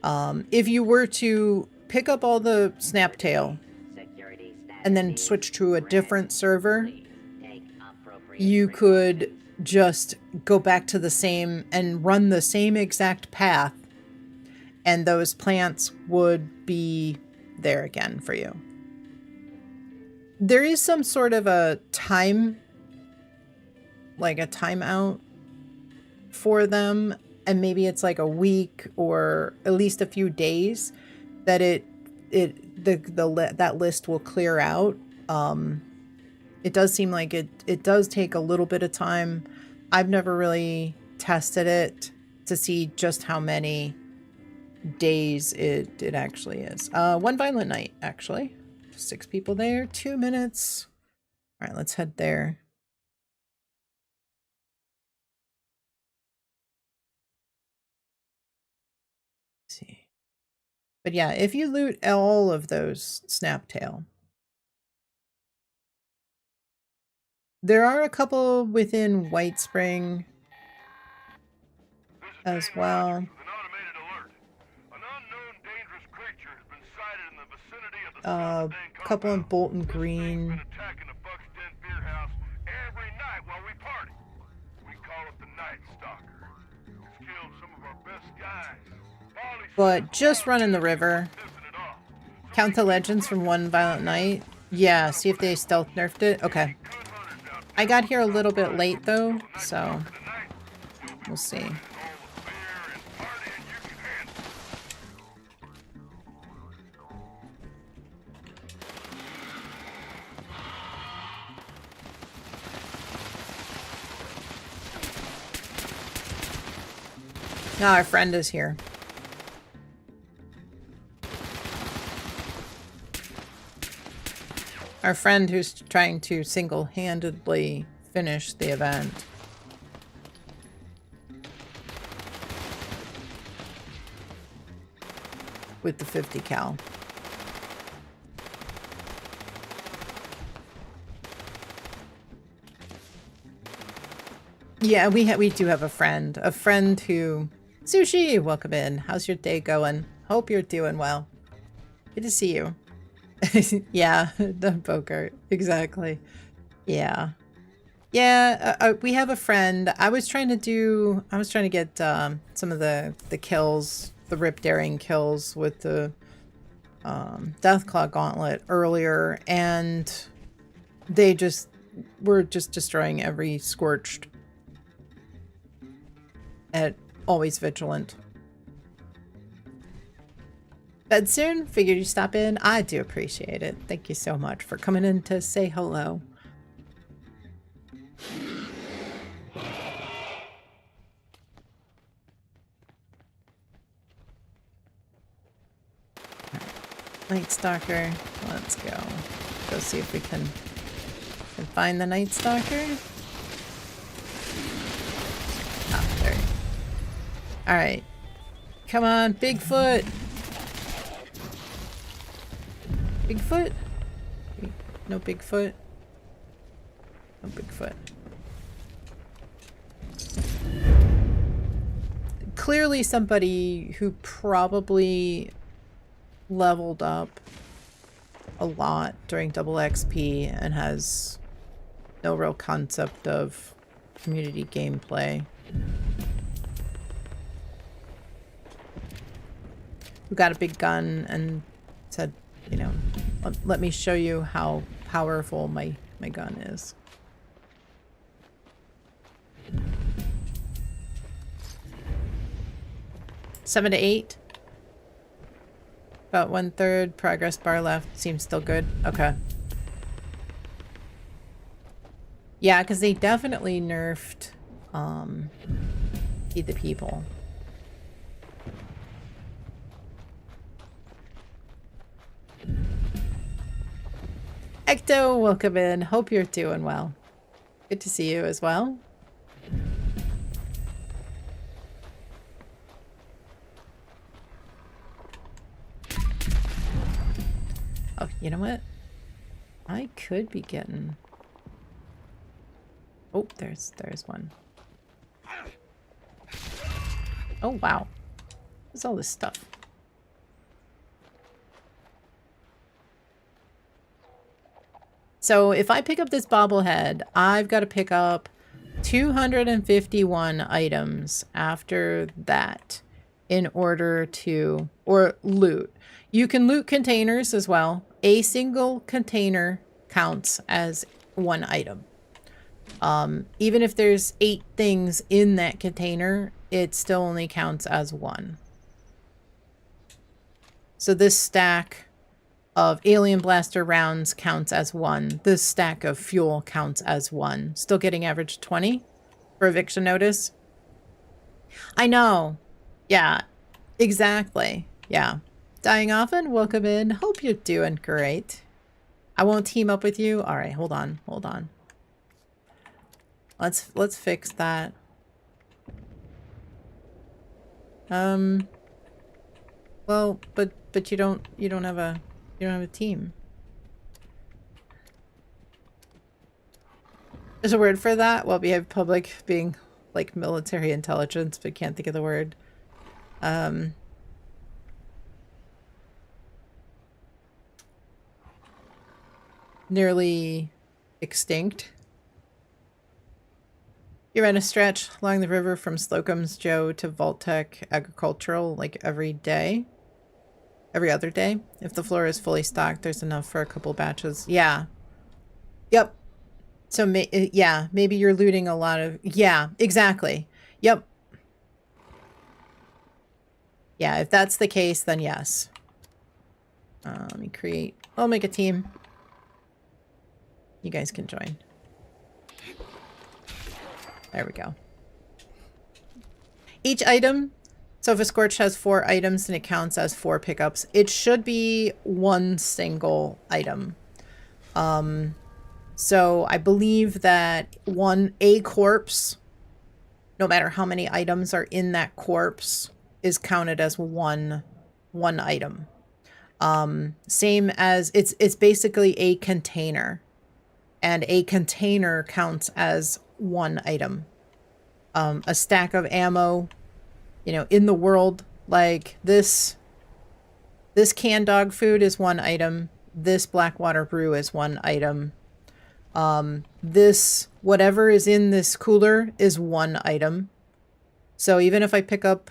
A: if you were to pick up all the snaptail
C: Security
A: and then
C: status
A: switch to a different server,
C: please take appropriate
A: you could
C: precautions.
A: just go back to the same and run the same exact path, and those plants would be there again for you. There is some sort of a time, like a timeout for them, and maybe it's like a week or at least a few days that that list will clear out. It does seem like it does take a little bit of time. I've never really tested it to see just how many days it actually is. One violent night, actually. 6 people there, 2 minutes. All right, let's head there. Let's see. But yeah, if you loot all of those snaptail, there are a couple within White Spring as well.
D: An automated alert. An unknown dangerous creature has been sighted in the vicinity of the
A: A
D: South
A: couple in
D: compound.
A: Bolton
D: This thing's
A: Green.
D: been attacking the Buck's Den beer house every night while we party. We call it the Night Stalker. It's killed some of our best guys. Barley
A: But just run in the river. Count the legends from One Violent Night. Yeah, see if they stealth nerfed it. Okay. I got here a little bit late though, so we'll see. Now our friend is here. Our friend who's trying to single-handedly finish the event. With the 50 cal. Yeah, we do have a friend who... Sushi, welcome in. How's your day going? Hope you're doing well. Good to see you. Yeah, the Bogart. Exactly. Yeah. Yeah, we have a friend. I was trying to get some of the kills, the Rip Daring kills with the Deathclaw Gauntlet earlier, and they were just destroying every Scorched at Always Vigilant. But soon, figured you'd stop in. I do appreciate it. Thank you so much for coming in to say hello. Night Stalker. Let's go. Go see if we can find the Night Stalker. Oh, there. Alright. Come on, Bigfoot! Bigfoot? No Bigfoot? No Bigfoot. Clearly somebody who probably leveled up a lot during double XP and has no real concept of community gameplay. Who got a big gun and said, you know, let me show you how powerful my gun is. Seven to 8. About 1/3 progress bar left. Seems still good. Okay. Yeah, because they definitely nerfed Feed the People. Ecto, welcome in. Hope you're doing well. Good to see you as well. Oh, you know what? I could be getting... Oh, there's one. Oh, wow. What's all this stuff? So if I pick up this bobblehead, I've got to pick up 251 items after that in order to, or loot. You can loot containers as well. A single container counts as one item. Even if there's 8 things in that container, it still only counts as one. So this stack of alien blaster rounds counts as one. This stack of fuel counts as one. Still getting average 20 for eviction notice. I know. Yeah, exactly. Yeah. Dying often? Welcome in. Hope you're doing great. I won't team up with you. All right, hold on. Hold on. Let's fix that. Well, but you don't have a team. There's a word for that? Well, behave public being like military intelligence, but can't think of the word. Nearly extinct. You ran a stretch along the river from Slocum's Joe to Vault-Tec Agricultural like every day. Every other day. If the floor is fully stocked, there's enough for a couple batches. Yeah. Yep. So, yeah, maybe you're looting a lot of... Yeah, exactly. Yep. Yeah, if that's the case, then yes. Let me create... I'll make a team. You guys can join. There we go. Each item, so if a Scorch has 4 items and it counts as 4 pickups, it should be one single item. So I believe that a corpse, no matter how many items are in that corpse, is counted as one item. Same as it's basically a container, and a container counts as one item. A stack of ammo, in the world, like this canned dog food is one item. This Blackwater brew is one item. This, whatever is in this cooler is one item. So even if I pick up,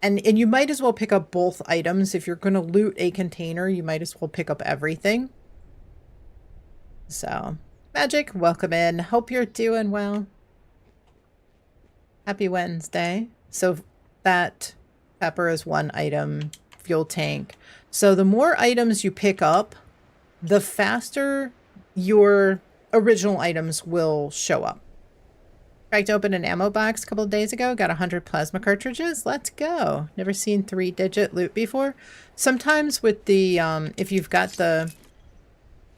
A: and you might as well pick up both items. If you're going to loot a container, you might as well pick up everything. So, Magic, welcome in. Hope you're doing well. Happy Wednesday. So that pepper is one item, fuel tank. So the more items you pick up, the faster your original items will show up. Tried to open an ammo box a couple of days ago. Got 100 plasma cartridges. Let's go. Never seen 3-digit loot before. Sometimes with the, if you've got the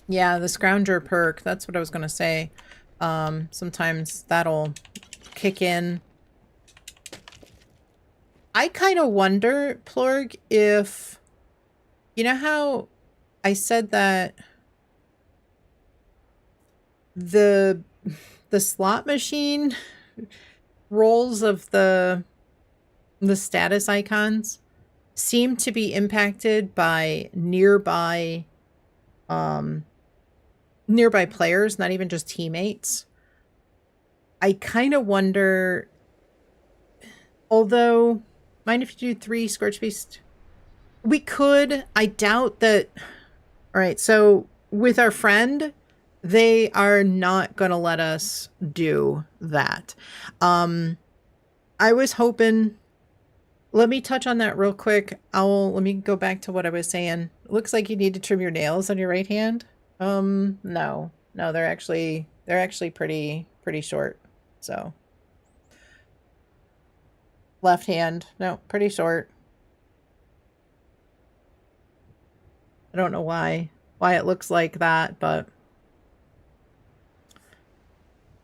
A: Scrounger perk, that's what I was going to say. Sometimes that'll kick in. I kind of wonder, Plorg, if, you know how I said that the slot machine rolls of the status icons seem to be impacted by nearby players, not even just teammates. I kind of wonder, although, mind if you do 3 Scorch Beast? We could. I doubt that. All right, so with our friend, they are not going to let us do that. I was hoping, let me touch on that real quick. Let me go back to what I was saying. It looks like you need to trim your nails on your right hand. No, they're actually pretty short. So left hand, no, pretty short. I don't know why it looks like that, but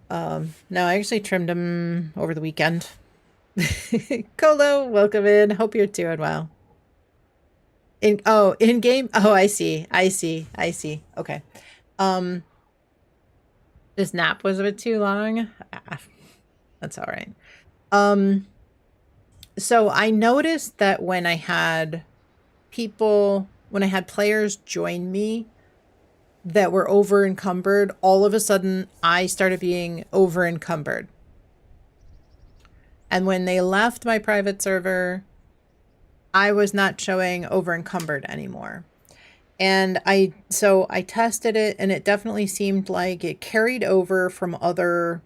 A: no, I actually trimmed them over the weekend. Colo, welcome in. Hope you're doing well. In game. Oh, I see. Okay. This nap was a bit too long. That's all right. So I noticed that when I had players join me, that were over encumbered, all of a sudden I started being over encumbered. And when they left my private server, I was not showing over encumbered anymore. And I tested it, and it definitely seemed like it carried over from other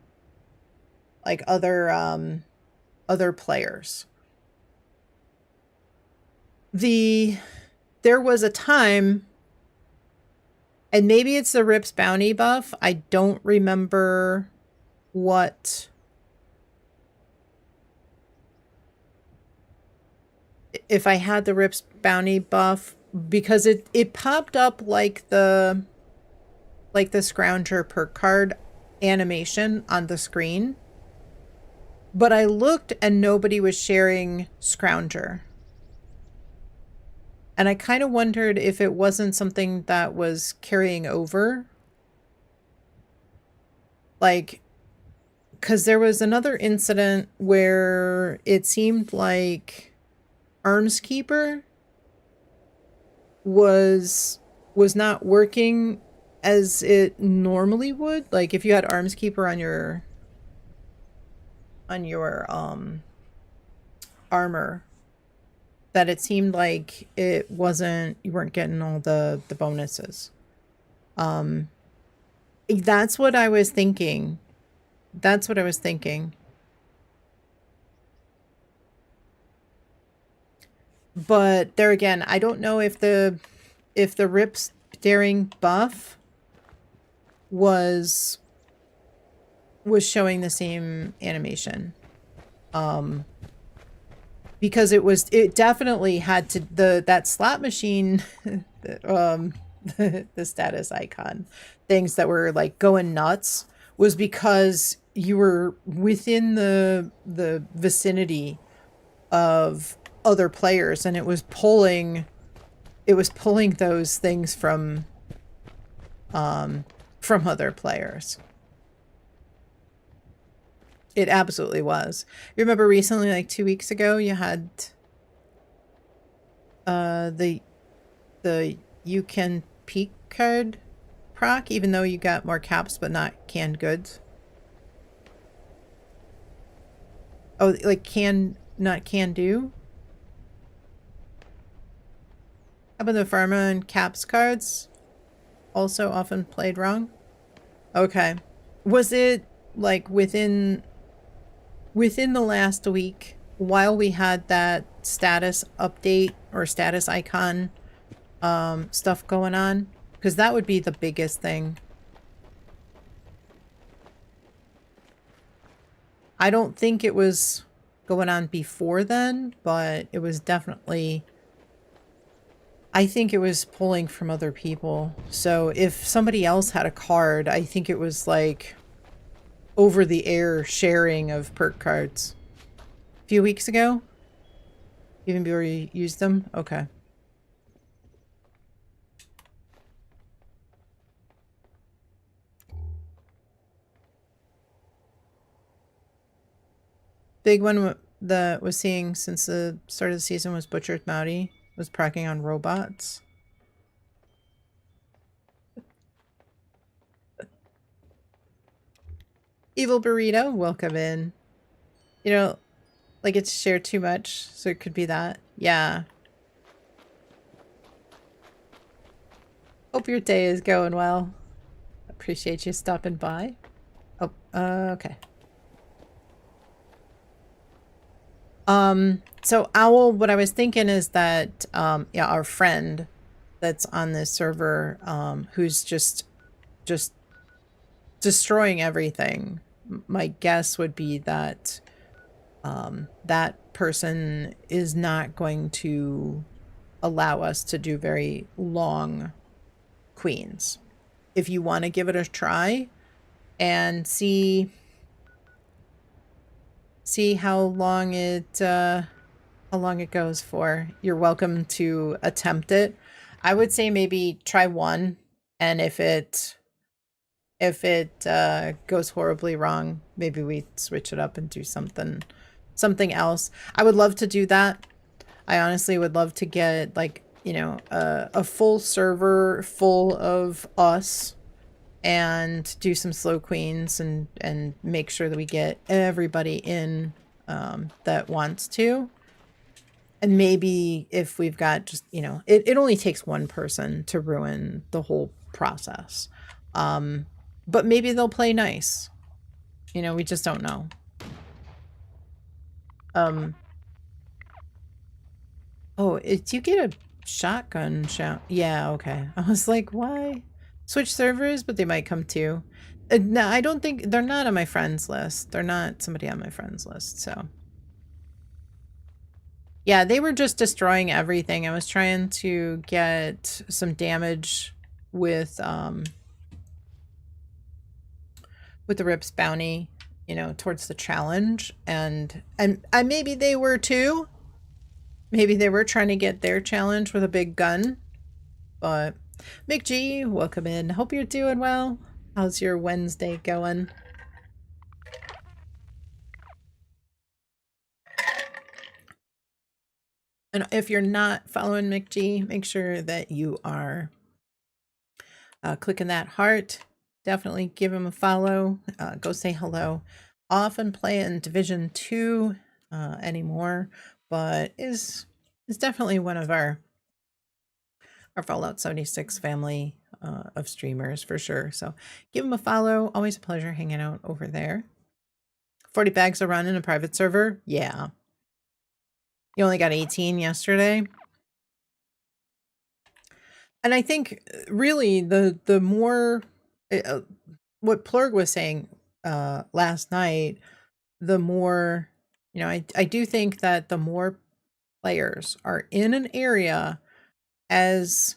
A: players. There was a time, and maybe it's the Rips bounty buff. I don't remember what. If I had the Rips bounty buff, because it popped up like the Scrounger perk card animation on the screen. But I looked and nobody was sharing Scrounger. And I kind of wondered if it wasn't something that was carrying over. Like, because there was another incident where it seemed like Armskeeper was not working as it normally would. Like, if you had Armskeeper on your armor, that it seemed like you weren't getting all the bonuses. That's what I was thinking. But there again, I don't know if the Rips Daring buff was showing the same animation. Because it definitely had to, that slot machine, the status icon things that were like going nuts was because you were within the vicinity of other players, and it was pulling those things from other players. It absolutely was. You remember recently, like 2 weeks ago, you had the you can peak card proc, even though you got more caps but not canned goods. Oh, like not can do? How about the pharma and caps cards? Also often played wrong? Okay. Was it like within the last week, while we had that status update or status icon stuff going on? Because that would be the biggest thing. I don't think it was going on before then, but it was definitely... I think it was pulling from other people. So if somebody else had a card, I think it was like over the air sharing of perk cards. A few weeks ago? Even before you used them? Okay. Big one that was seeing since the start of the season was Butchered Mouty. Was procking on robots. Evil Burrito, welcome in. You know, like it's shared too much, so it could be that. Yeah. Hope your day is going well. Appreciate you stopping by. Oh, okay. So Owl, what I was thinking is that, yeah, our friend that's on this server, who's just destroying everything. My guess would be that, that person is not going to allow us to do very long queens. If you want to give it a try and see how long it goes for, you're welcome to attempt it. I would say maybe try one, and if it goes horribly wrong, maybe we switch it up and do something else. I would love to do that. I honestly would love to get like you know, a full server full of us and do some slow queens and make sure that we get everybody in that wants to. And maybe if we've got just, you know, it only takes one person to ruin the whole process. But maybe they'll play nice. You know, we just don't know. Oh, do you get a shotgun shout? Yeah, okay. I was like, why? Switch servers, but they might come too. No, I don't think they're not on my friends list. They're not somebody on my friends list, so. Yeah, they were just destroying everything. I was trying to get some damage with the Rips bounty, you know, towards the challenge, and maybe they were too. Maybe they were trying to get their challenge with a big gun. But Mick G, welcome in. Hope you're doing well. How's your Wednesday going? And if you're not following Mick G, make sure that you are clicking that heart. Definitely give him a follow. Go say hello. Often play in Division 2 anymore, but is definitely one of our Fallout 76 family of streamers for sure. So give him a follow. Always a pleasure hanging out over there. 40 bags a run in a private server? Yeah. You only got 18 yesterday. And I think really the more what Plurg was saying last night, the more, you know, I do think that the more players are in an area as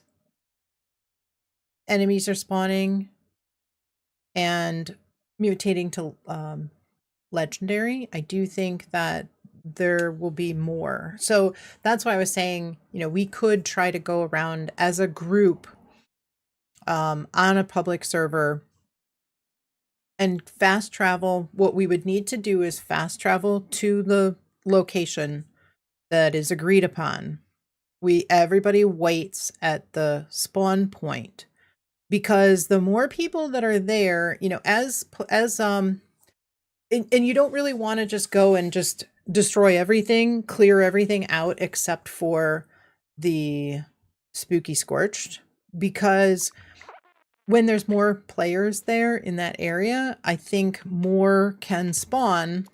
A: enemies are spawning and mutating to legendary, I do think that there will be more. So that's why I was saying, you know, we could try to go around as a group on a public server and fast travel. What we would need to do is fast travel to the location that is agreed upon. Everybody waits at the spawn point, because the more people that are there, you know, and you don't really want to just go and just destroy everything, clear everything out except for the spooky scorched, because when there's more players there in that area, I think more can spawn.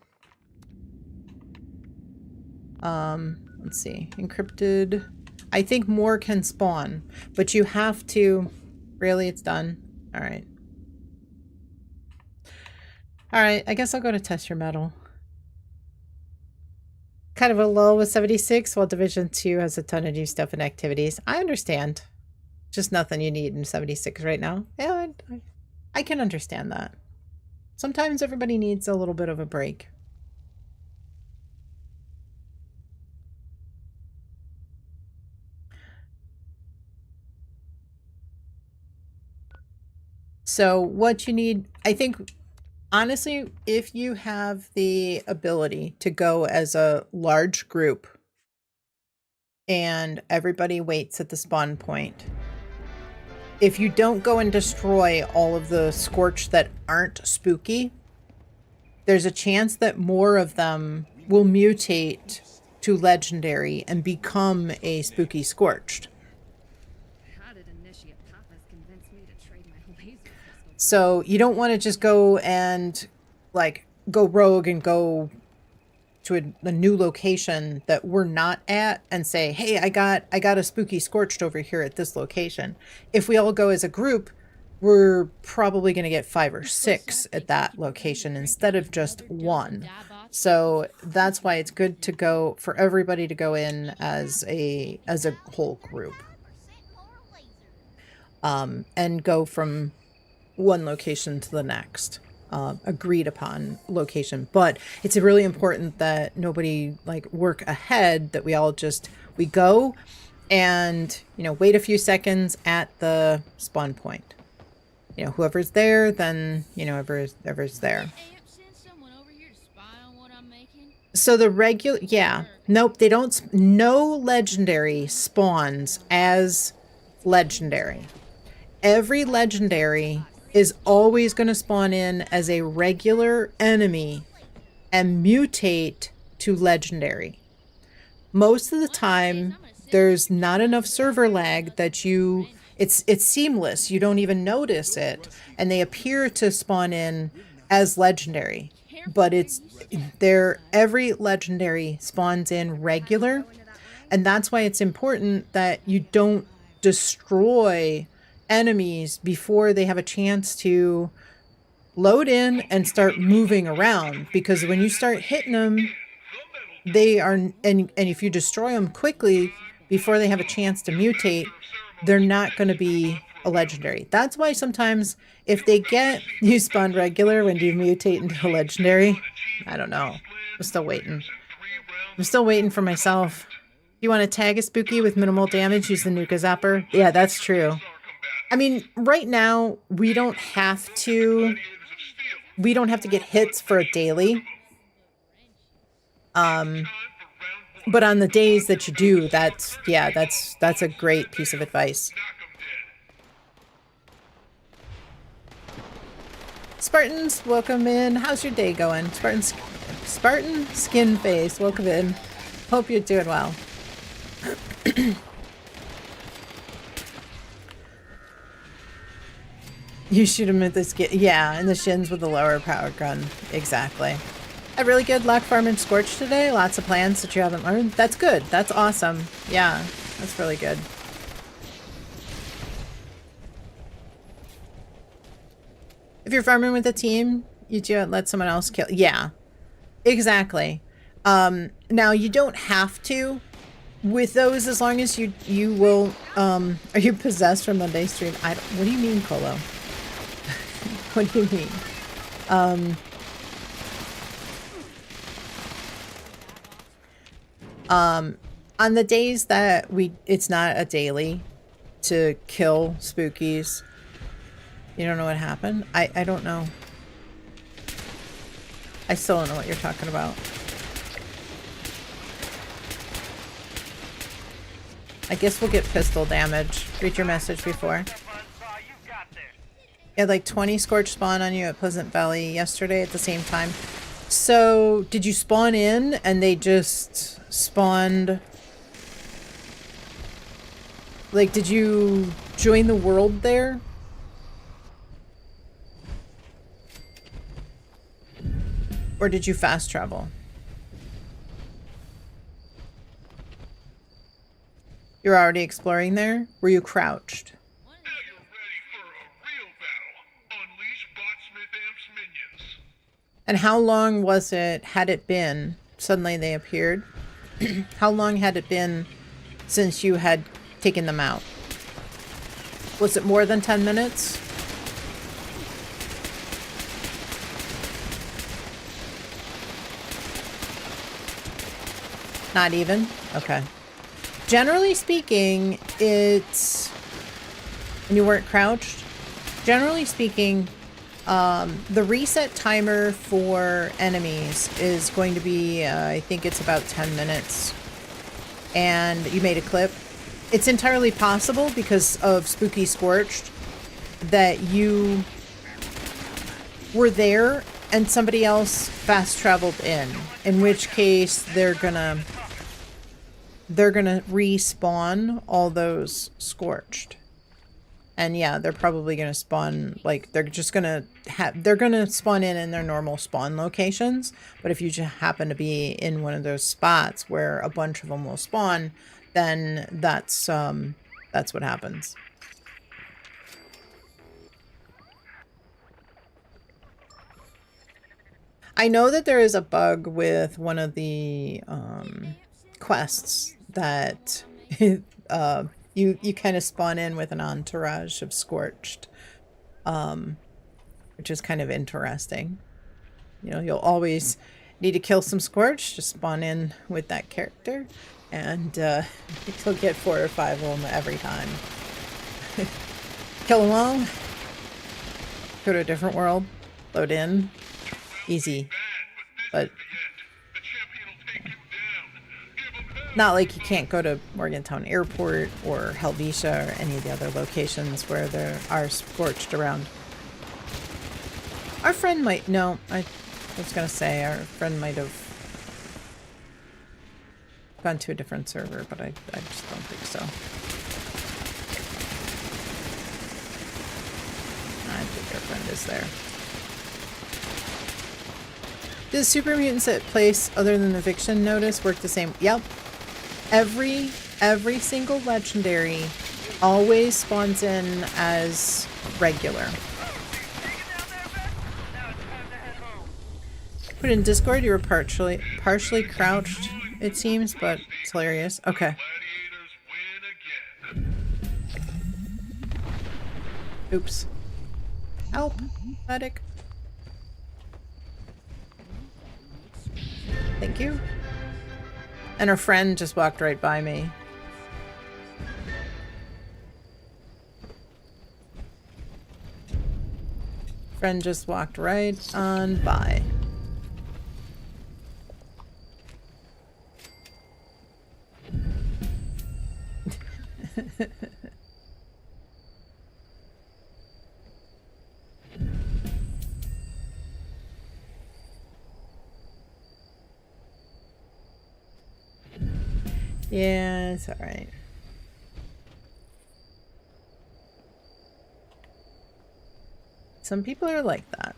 A: Let's see, encrypted. I think more can spawn, but you have to, really, it's done. All right. All right, I guess I'll go to test your metal. Kind of a lull with 76, while Division 2 has a ton of new stuff and activities. I understand. Just nothing you need in 76 right now. Yeah, I can understand that. Sometimes everybody needs a little bit of a break. So what you need, I think, honestly, if you have the ability to go as a large group and everybody waits at the spawn point, if you don't go and destroy all of the scorch that aren't spooky, there's a chance that more of them will mutate to legendary and become a spooky scorched. So you don't want to just go and like go rogue and go to a new location that we're not at and say, hey, I got a spooky scorched over here at this location. If we all go as a group, we're probably going to get 5 or 6 at that location instead of just 1. So that's why it's good to go for everybody to go in as a whole group. And go from one location to the next, agreed upon location. But it's really important that nobody like work ahead, that we all just, we go and, you know, wait a few seconds at the spawn point. You know, whoever's there, then, you know, whoever's there. So the regular, yeah, Nope, they don't. No legendary spawns as legendary. Every legendary is always going to spawn in as a regular enemy and mutate to legendary. Most of the time, there's not enough server lag that it's seamless. You don't even notice it, and they appear to spawn in as legendary. But every legendary spawns in regular, and that's why it's important that you don't destroy enemies before they have a chance to load in and start moving around, because when you start hitting them, they are, and if you destroy them quickly before they have a chance to mutate, they're not going to be a legendary. That's why sometimes if they get you spawn regular when you mutate into a legendary, I don't know. I'm still waiting. I'm still waiting for myself. You want to tag a spooky with minimal damage, use the Nuka Zapper? Yeah, that's true. I mean, right now, we don't have to get hits for a daily. But on the days that you do, that's a great piece of advice. Spartans, welcome in. How's your day going? Spartan Skin Face, welcome in. Hope you're doing well. You shoot him at the skin. Yeah, in the shins with the lower power gun. Exactly. A really good luck farming Scorch today. Lots of plans that you haven't learned. That's good. That's awesome. Yeah, that's really good. If you're farming with a team, you do let someone else kill. Yeah, exactly. Now you don't have to with those, as long as you will. Are you possessed from Monday stream? What do you mean, Colo? What do you mean? On the days that it's not a daily to kill spookies. You don't know what happened? I don't know. I still don't know what you're talking about. I guess we'll get pistol damage. Read your message before. You had like 20 Scorch spawn on you at Pleasant Valley yesterday at the same time. So, did you spawn in and they just spawned? Like, did you join the world there? Or did you fast travel? You're already exploring there? Were you crouched?
D: Now you're ready for a real battle. Unleash Botsmith Amp's minions.
A: And how long was it, had it been, suddenly they appeared? How long had it been since you had taken them out? Was it more than 10 minutes? Not even? Okay. Generally speaking, it's... And you weren't crouched? Generally speaking, the reset timer for enemies is going to be, I think it's about 10 minutes. And you made a clip. It's entirely possible, because of Spooky Scorched, that you were there and somebody else fast traveled in which case they're gonna respawn all those Scorched. And yeah, they're probably gonna spawn, like, they're gonna spawn in their normal spawn locations. But if you just happen to be in one of those spots where a bunch of them will spawn, then that's what happens. I know that there is a bug with one of the quests that you kind of spawn in with an entourage of Scorched, which is kind of interesting. You know, you'll always need to kill some Scorched, just spawn in with that character, and you'll get 4 or 5 of them every time. Kill them all, go to a different world, load in, easy, but...
D: The champion will take you down.
A: Not like you can't go to Morgantown Airport or Helvetia or any of the other locations where there are scorched around. Our friend might... No, I was gonna say our friend might have gone to a different server, but I just don't think so. I think our friend is there. Does super mutants at place other than eviction notice work the same? Yep. Every single legendary always spawns in as regular. Put in Discord, you were partially crouched, it seems, but it's hilarious. Okay. Oops. Help, medic. Thank you. And her friend just walked right by me. Friend just walked right on by. Yeah, it's alright. Some people are like that.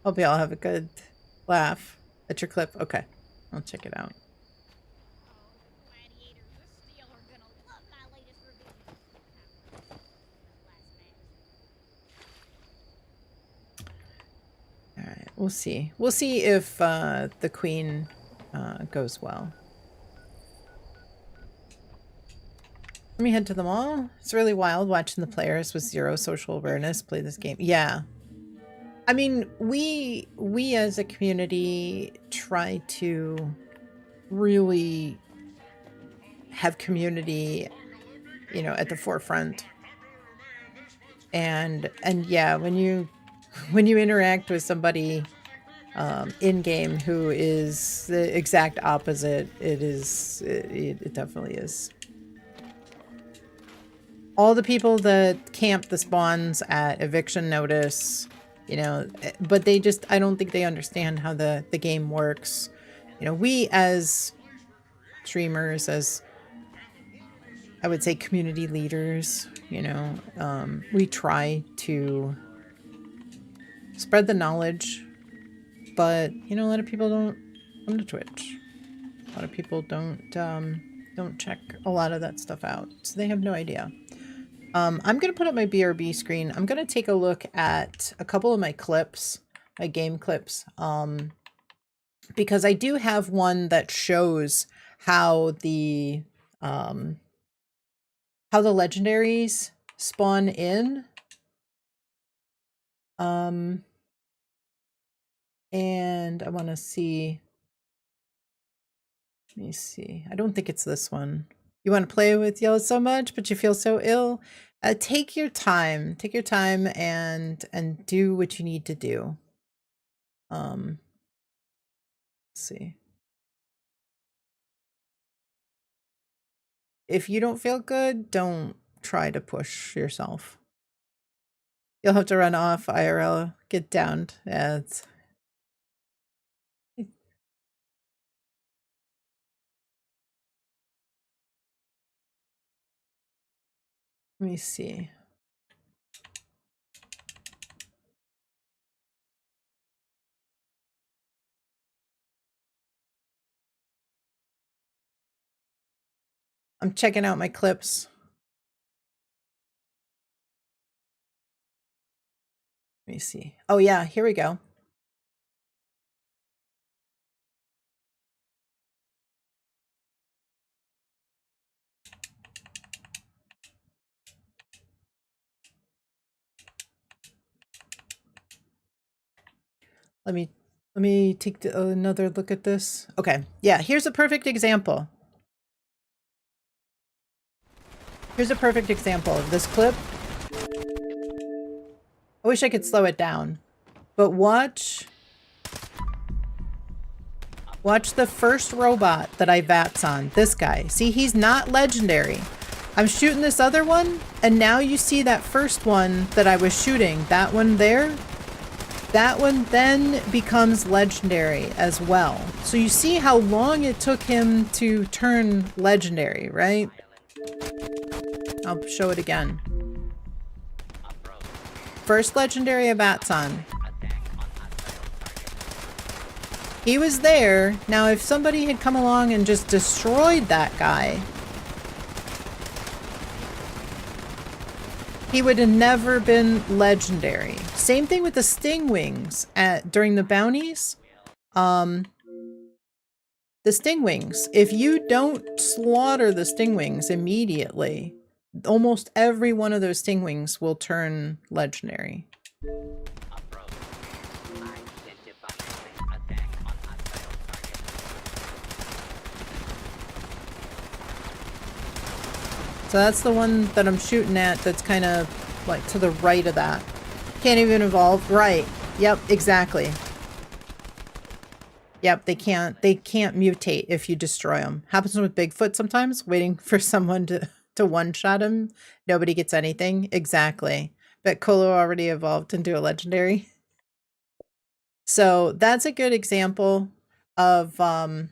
A: Hope y'all have a good laugh at your clip. Okay, I'll check it out. Alright, we'll see. We'll see if the queen goes well. Let me head to the mall. It's really wild watching the players with zero social awareness play this game. Yeah. I mean, we as a community try to really have community, you know, at the forefront. And yeah, when you interact with somebody in game who is the exact opposite, it definitely is. All the people that camp the spawns at eviction notice, you know, but they just, I don't think they understand how the game works. You know, we as streamers, as I would say community leaders, you know, we try to spread the knowledge, but, you know, a lot of people don't come to Twitch. A lot of people don't check a lot of that stuff out, so they have no idea. I'm going to put up my BRB screen. I'm going to take a look at a couple of my clips, my game clips, because I do have one that shows how the legendaries spawn in. And I want to see. Let me see. I don't think it's this one. You want to play with Yellow so much, but you feel so ill. Take your time. Take your time and do what you need to do. Let's see. If you don't feel good, don't try to push yourself. You'll have to run off IRL. Get down. Yeah, it's... Let me see. I'm checking out my clips. Let me see. Oh yeah, here we go. Let me take another look at this. Okay, yeah, here's a perfect example. Here's a perfect example of this clip. I wish I could slow it down, but watch. Watch the first robot that I VATS on. This guy. See, he's not legendary. I'm shooting this other one, and now you see that first one that I was shooting. That one there. That one then becomes legendary as well. So you see how long it took him to turn legendary, right? I'll show it again. First legendary of Vatsan. He was there. Now if somebody had come along and just destroyed that guy, he would have never been legendary. Same thing with the sting wings during the bounties. The sting wings. If you don't slaughter the sting wings immediately, almost every one of those sting wings will turn legendary. So that's the one that I'm shooting at that's kind of like to the right of that. Can't even evolve. Right. Yep, exactly. Yep, they can't mutate if you destroy them. Happens with Bigfoot sometimes, waiting for someone to one-shot him. Nobody gets anything. Exactly. But Kolo already evolved into a legendary. So that's a good example of one.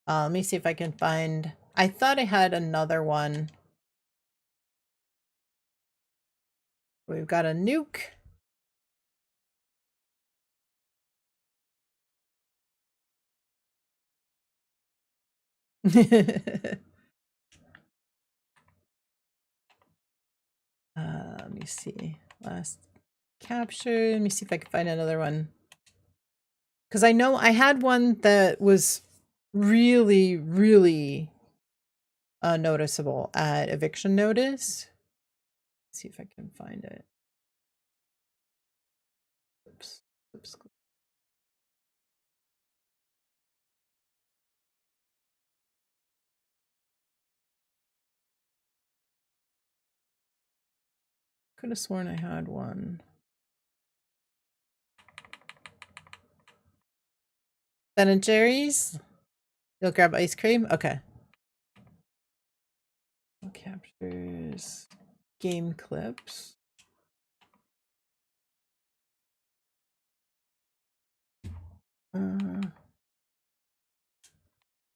A: Let me see if I can find... I thought I had another one. We've got a nuke. Let me see. Last capture. Let me see if I can find another one. Because I know I had one that was really, really noticeable at eviction notice. Let's see if I can find it. Oops. Oops. Could have sworn I had one. Ben and Jerry's? You'll grab ice cream? Okay. Captures. Game clips.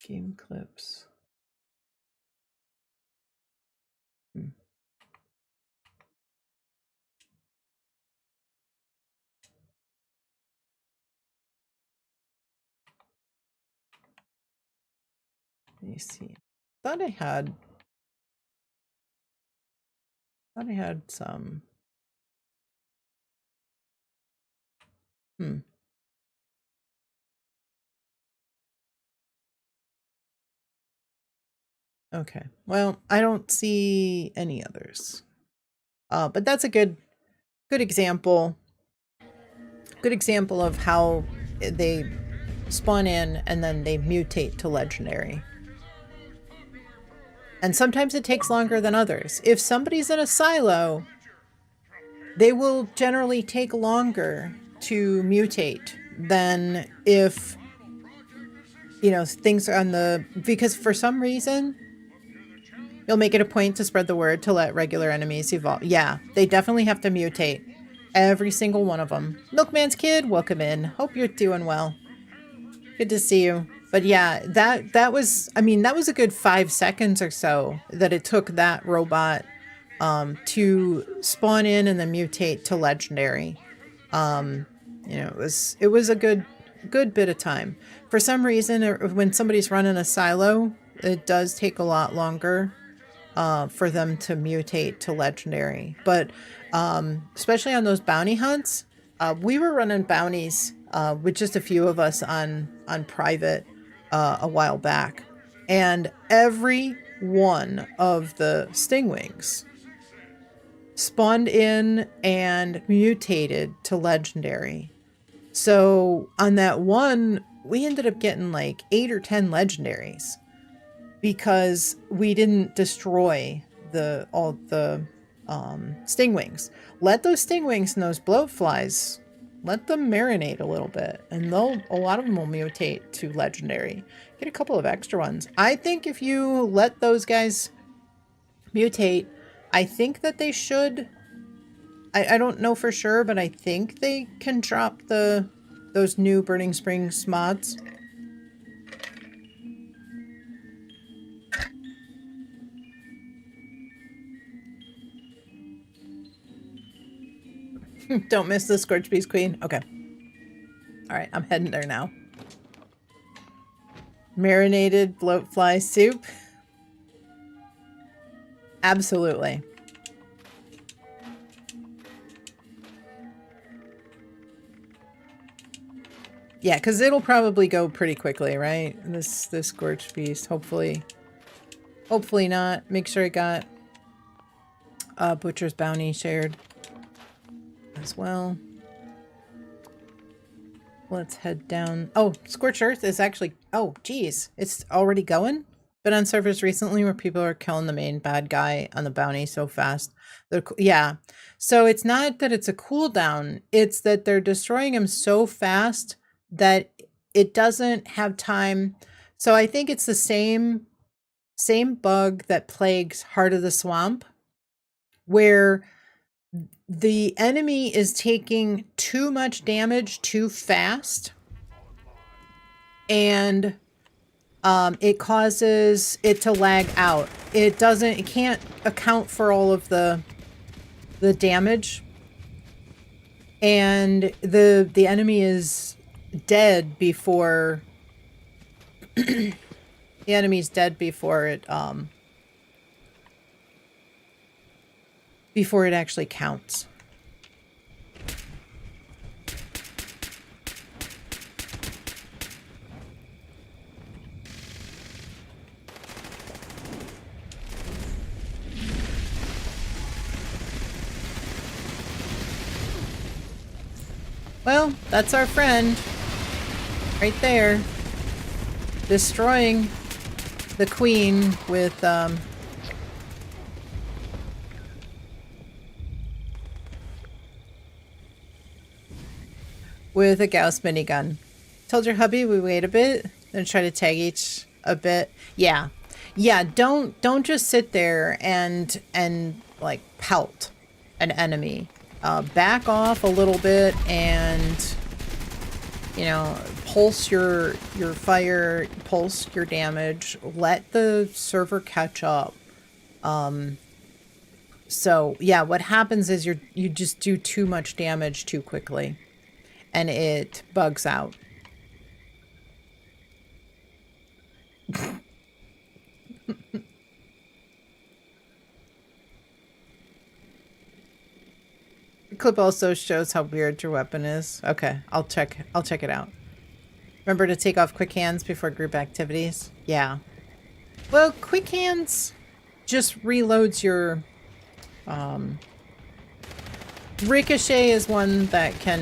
A: Game clips. Let me see. Thought I had some. Okay. Well, I don't see any others. But that's a good example. Good example of how they spawn in and then they mutate to legendary. And sometimes it takes longer than others. If somebody's in a silo, they will generally take longer to mutate than if, you know, things are on the... Because for some reason, you'll make it a point to spread the word to let regular enemies evolve. Yeah, they definitely have to mutate. Every single one of them. Milkman's kid, welcome in. Hope you're doing well. Good to see you. But yeah, that was, I mean, that was a good 5 seconds or so that it took that robot to spawn in and then mutate to legendary. You know, it was a good bit of time. For some reason, when somebody's running a silo, it does take a lot longer for them to mutate to legendary. But especially on those bounty hunts, we were running bounties with just a few of us on private a while back, and every one of the stingwings spawned in and mutated to legendary. So on that one, we ended up getting like 8 or 10 legendaries because we didn't destroy all the stingwings. Let those stingwings and those bloatflies let them marinate a little bit, and a lot of them will mutate to legendary. Get a couple of extra ones. I think if you let those guys mutate, I think that they should. I don't know for sure, but I think they can drop those new Burning Springs mods. Don't miss the Scorch Beast Queen. Okay. Alright, I'm heading there now. Marinated bloatfly soup. Absolutely. Yeah, because it'll probably go pretty quickly, right? This Scorch Beast, hopefully. Hopefully not. Make sure I got Butcher's Bounty shared as well. Let's head down. Oh, Scorched Earth is actually... Oh, geez. It's already going? Been on servers recently where people are killing the main bad guy on the bounty so fast. Yeah. So it's not that it's a cooldown. It's that they're destroying him so fast that it doesn't have time. So I think it's the same bug that plagues Heart of the Swamp, where the enemy is taking too much damage too fast, and it causes it to lag out. It can't account for all of the damage, and the enemy is dead before the enemy's dead before it actually counts. Well, that's our friend. Right there. Destroying the queen with, with a Gauss minigun. Told your hubby we wait a bit, then try to tag each a bit. Yeah. Yeah, don't just sit there and like pelt an enemy. Back off a little bit and, you know, pulse your fire, pulse your damage, let the server catch up. So yeah, what happens is you just do too much damage too quickly and it bugs out. The clip also shows how weird your weapon is. Okay, I'll check it out. Remember to take off quick hands before group activities. Yeah. Well, quick hands just reloads your ricochet is one that can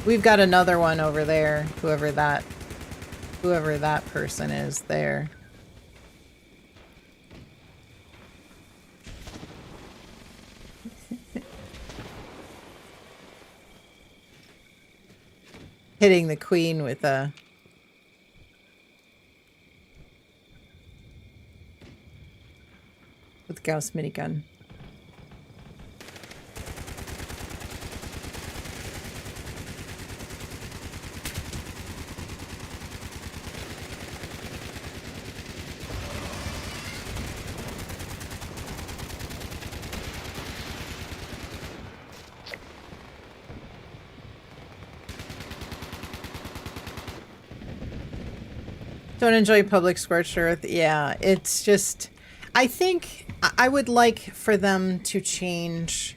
A: We've got another one over there, whoever that person is there. Hitting the queen with a Gauss minigun. Don't enjoy public scorched earth. Yeah, it's just, I think I would like for them to change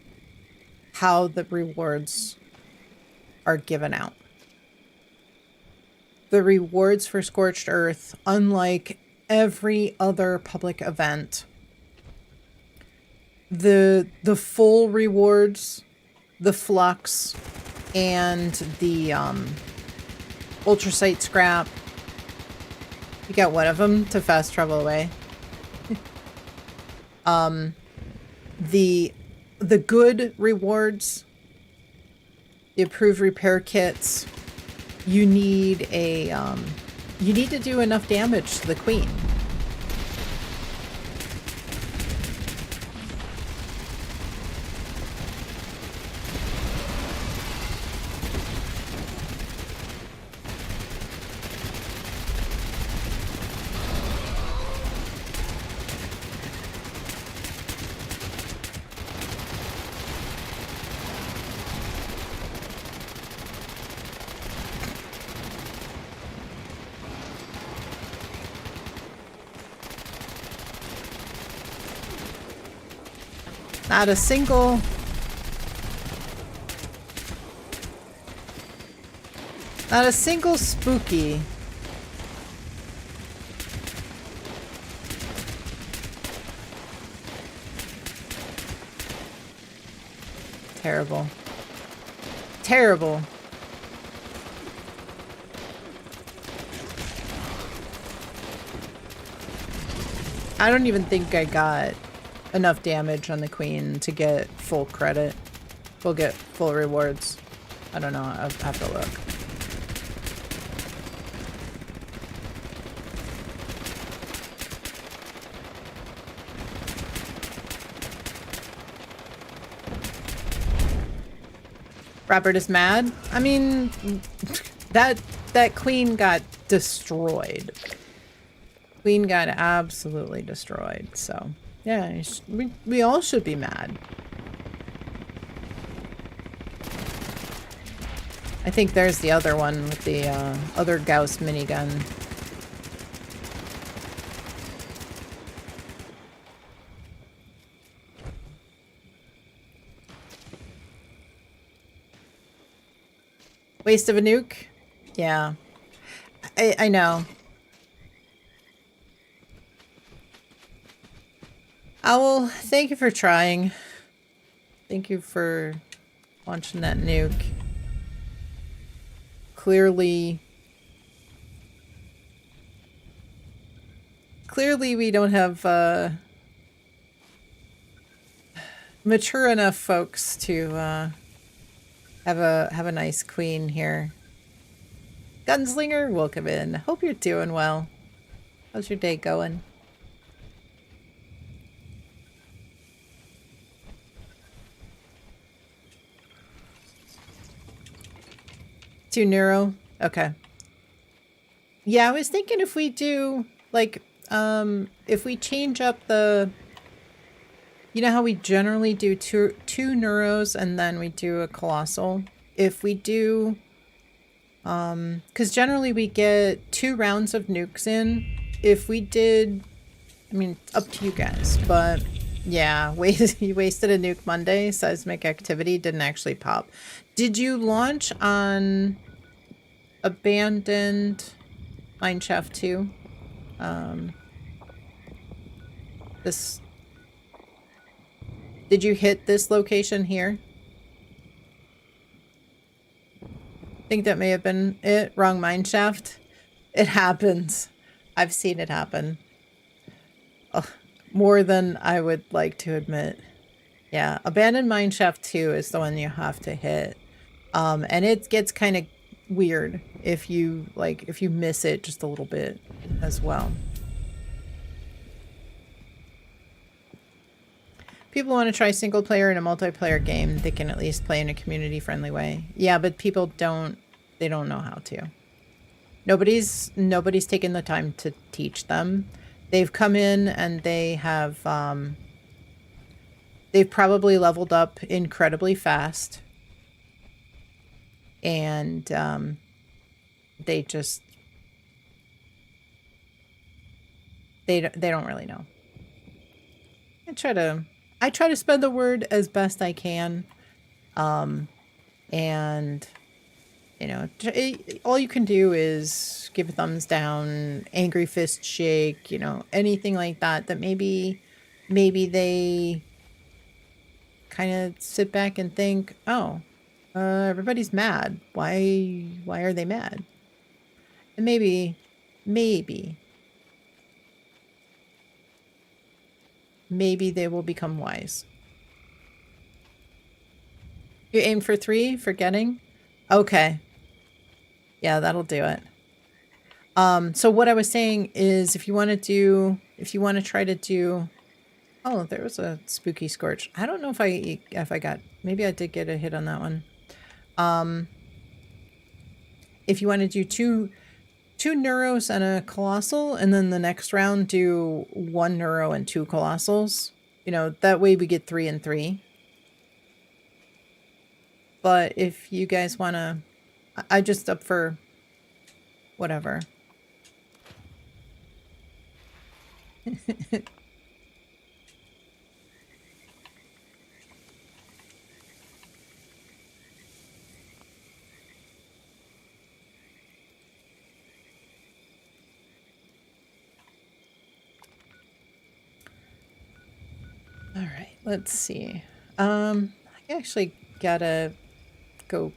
A: how the rewards are given out. The rewards for Scorched Earth, unlike every other public event, the full rewards, the flux, and the ultrasite scrap, You got one of them to fast travel away. The good rewards, the approved repair kits, you need to do enough damage to the queen. Not a single... Not a single spooky. Terrible. Terrible. I don't even think I got enough damage on the queen to get full credit. We'll get full rewards. I don't know. I'll have to look. Robert is mad. I mean, that queen got destroyed. Queen got absolutely destroyed. So, yeah, we all should be mad. I think there's the other one with the other Gauss minigun. Waste of a nuke? Yeah. I know. Owl, thank you for trying. Thank you for launching that nuke. Clearly we don't have mature enough folks to have a nice queen here. Gunslinger, welcome in. Hope you're doing well. How's your day going? Two neuro? Okay. Yeah, I was thinking if we do, like, if we change up the... You know how we generally do two neuros and then we do a colossal? If we do... because generally we get 2 rounds of nukes in. If we did... I mean, up to you guys, but... Yeah, you wasted a nuke Monday. Seismic activity didn't actually pop. Did you launch on abandoned mineshaft 2? This... Did you hit this location here? I think that may have been it. Wrong mineshaft. It happens. I've seen it happen. Ugh, more than I would like to admit. Yeah, abandoned mineshaft 2 is the one you have to hit. And it gets kind of weird if you miss it just a little bit as well. People want to try single player in a multiplayer game, they can at least play in a community friendly way. Yeah, but people don't know how to. Nobody's taken the time to teach them. They've come in and they have they've probably leveled up incredibly fast. And they don't really know. I try to spread the word as best I can. And you know, all you can do is give a thumbs down, angry fist shake, you know, anything like that, that maybe they kind of sit back and think, oh, everybody's mad. Why are they mad? And maybe maybe they will become wise. You aim for 3 for getting? Okay. Yeah, that'll do it. So what I was saying is if you want to try to do, oh, there was a spooky scorch. I don't know if I got, maybe I did get a hit on that one. If you want to do two neuros and a colossal, and then the next round do 1 neuro and 2 colossals, you know, that way we get 3 and 3. But if you guys want to, I just up for whatever. All right, let's see. I actually gotta go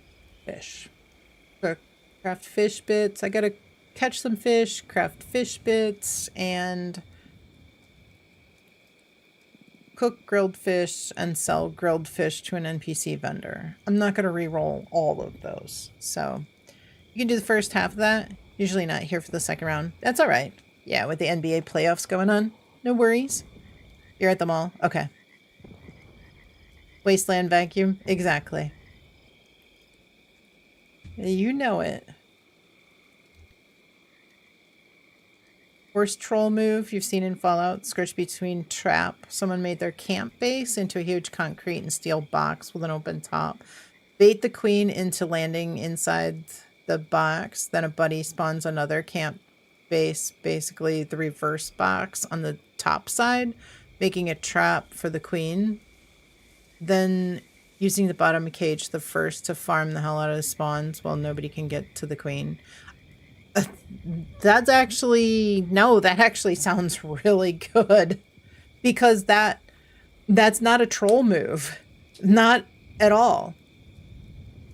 A: fish. Craft fish bits. I gotta catch some fish, craft fish bits, and cook grilled fish and sell grilled fish to an NPC vendor. I'm not gonna re-roll all of those. So you can do the first half of that. Usually not here for the second round. That's all right. Yeah, with the NBA playoffs going on. No worries. You're at the mall? Okay. Wasteland vacuum? Exactly. You know it. Worst troll move you've seen in Fallout. Scorch between trap. Someone made their camp base into a huge concrete and steel box with an open top. Bait the queen into landing inside the box. Then a buddy spawns another camp base, basically the reverse box on the top side, making a trap for the queen. Then using the bottom cage the first to farm the hell out of the spawns while nobody can get to the queen. That's actually, no, that actually sounds really good, because that's not a troll move. Not at all.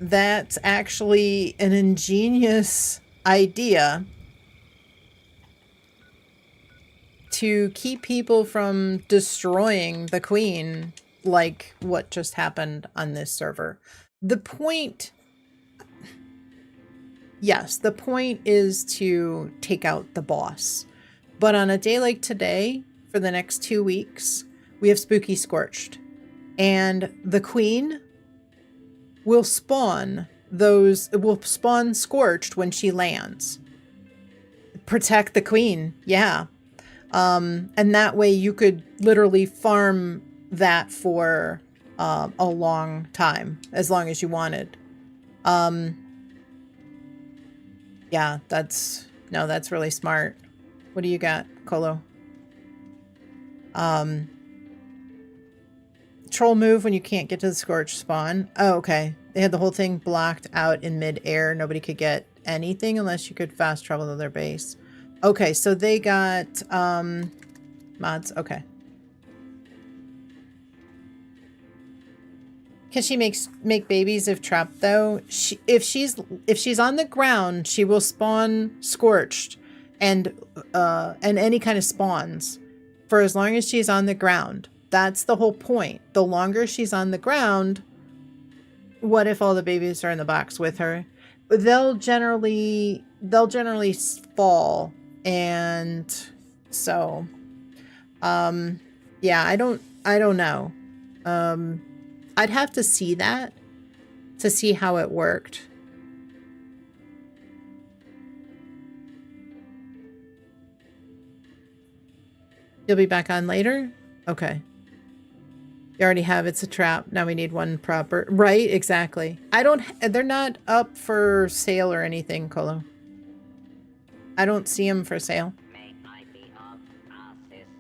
A: That's actually an ingenious idea to keep people from destroying the queen, like what just happened on this server. The point, yes, the point is to take out the boss. But on a day like today, for the next 2 weeks, we have Spooky Scorched. And the queen will spawn Scorched when she lands. Protect the queen, yeah. And that way you could literally farm that for a long time, as long as you wanted. Yeah, that's really smart. What do you got, Colo? Troll move when you can't get to the Scorch spawn. Oh, okay. They had the whole thing blocked out in mid-air. Nobody could get anything unless you could fast travel to their base. Okay, so they got mods. Okay. Can she make babies if trapped though? If she's on the ground, she will spawn Scorched and any kind of spawns for as long as she's on the ground. That's the whole point. The longer she's on the ground, what if all the babies are in the box with her? They'll generally fall, and so yeah, I don't know. I'd have to see that to see how it worked. You'll be back on later? Okay. You already have It's a Trap. Now we need one proper. Right, exactly. They're not up for sale or anything, Colo. I don't see them for sale.
C: May I be of assistance?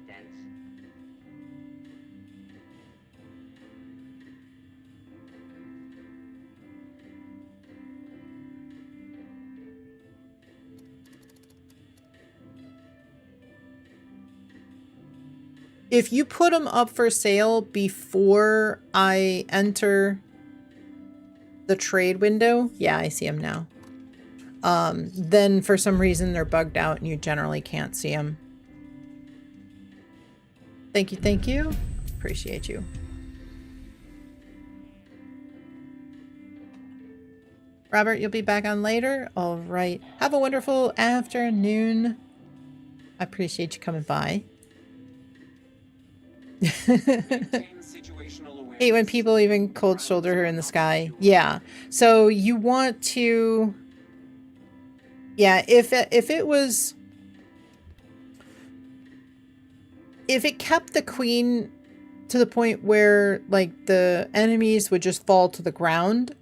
A: If you put them up for sale before I enter the trade window, yeah, I see them now. Then for some reason they're bugged out and you generally can't see them. Thank you, thank you. Appreciate you. Robert, you'll be back on later? All right. Have a wonderful afternoon. I appreciate you coming by. Hate when people even cold shoulder her in the sky. Yeah. So you want to... Yeah, if it was... If it kept the queen to the point where, like, the enemies would just fall to the ground,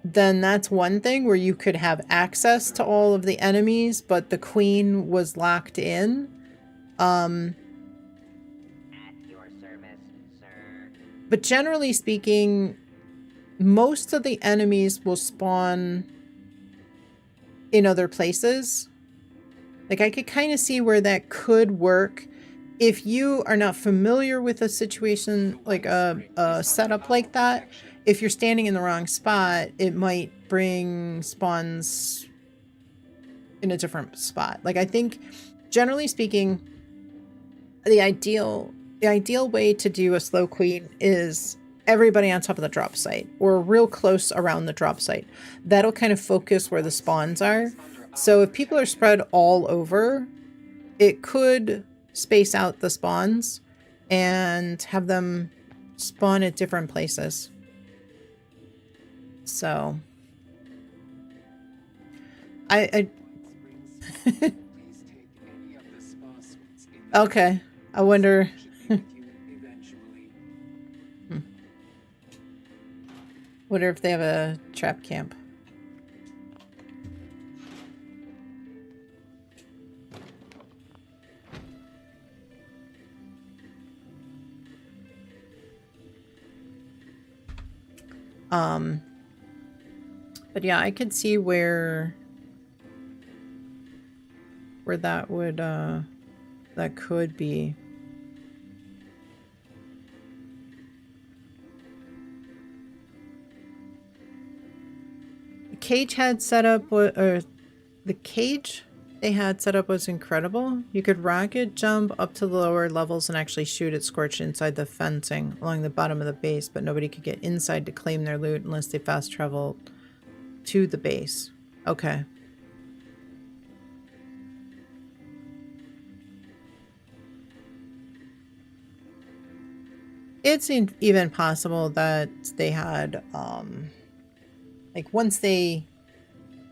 A: then that's one thing where you could have access to all of the enemies, but the queen was locked in.
C: At your service, sir.
A: But generally speaking, most of the enemies will spawn in other places. Like, I could kind of see where that could work. If you are not familiar with a situation, like a setup like that, if you're standing in the wrong spot, it might bring spawns in a different spot. Like, I think, generally speaking, the ideal way to do a slow queen is everybody on top of the drop site or real close around the drop site. That'll kind of focus where the spawns are. So if people are spread all over, it could space out the spawns and have them spawn at different places. So I okay. I wonder. Wonder if they have a trap camp. But yeah, I could see where that would that could be. The cage had set up, or the cage they had set up was incredible. You could rocket jump up to the lower levels and actually shoot at Scorch inside the fencing along the bottom of the base, but nobody could get inside to claim their loot unless they fast traveled to the base. Okay. It's even possible that they had, like once maybe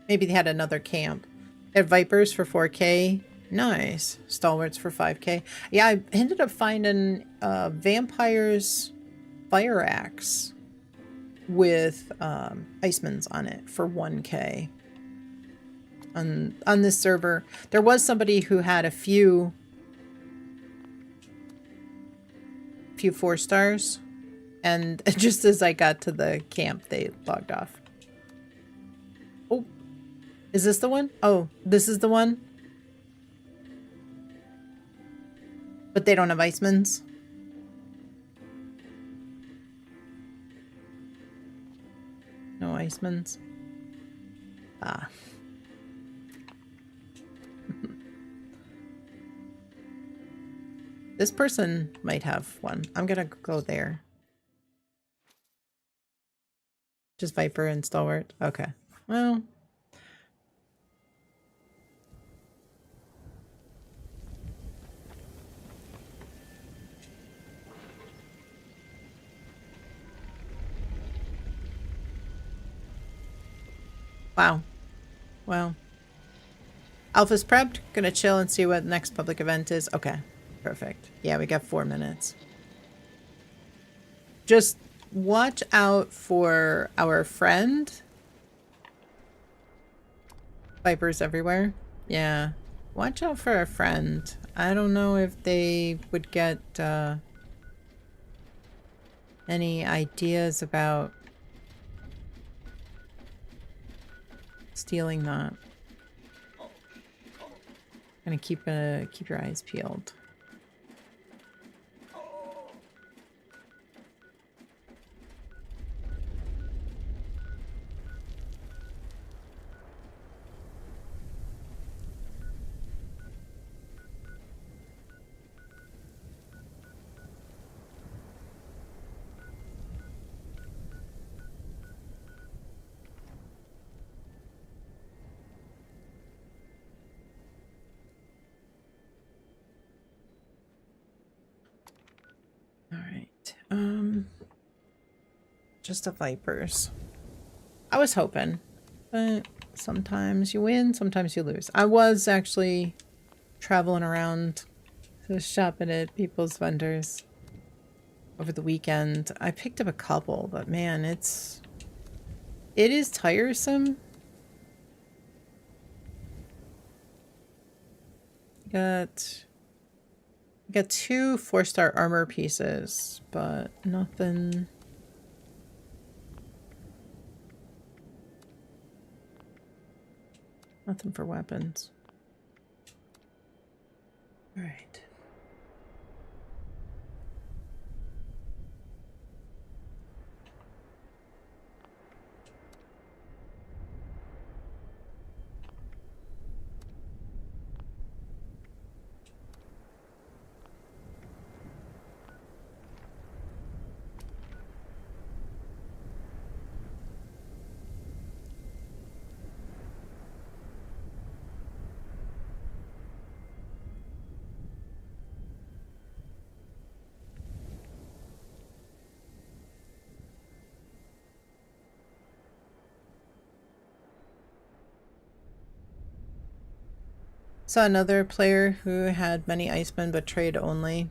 A: they had another camp. They had Vipers for 4K. Nice. Stalwarts for 5K. Yeah, I ended up finding Vampire's Fire Axe with Icemans on it for 1K. On this server. There was somebody who had a few 4 stars, and just as I got to the camp, they logged off. Oh, is this the one? Oh, this is the one? But they don't have Icemans? No Icemans? Ah. This person might have one. I'm gonna go there. Just Viper and Stalwart? Okay. Well. Wow. Well. Alpha's prepped. Gonna chill and see what the next public event is. Okay. Perfect. Yeah, we got 4 minutes. Just watch out for our friend. Vipers everywhere. Yeah. Watch out for our friend. I don't know if they would get any ideas about stealing that. Gonna keep your eyes peeled. Just a Vipers. I was hoping, but sometimes you win, sometimes you lose. I was actually traveling around to shopping at people's vendors over the weekend. I picked up a couple, but man, it is tiresome. Got 2 4-star armor pieces, but nothing. Nothing for weapons. All right. Saw another player who had many icemen but trade only.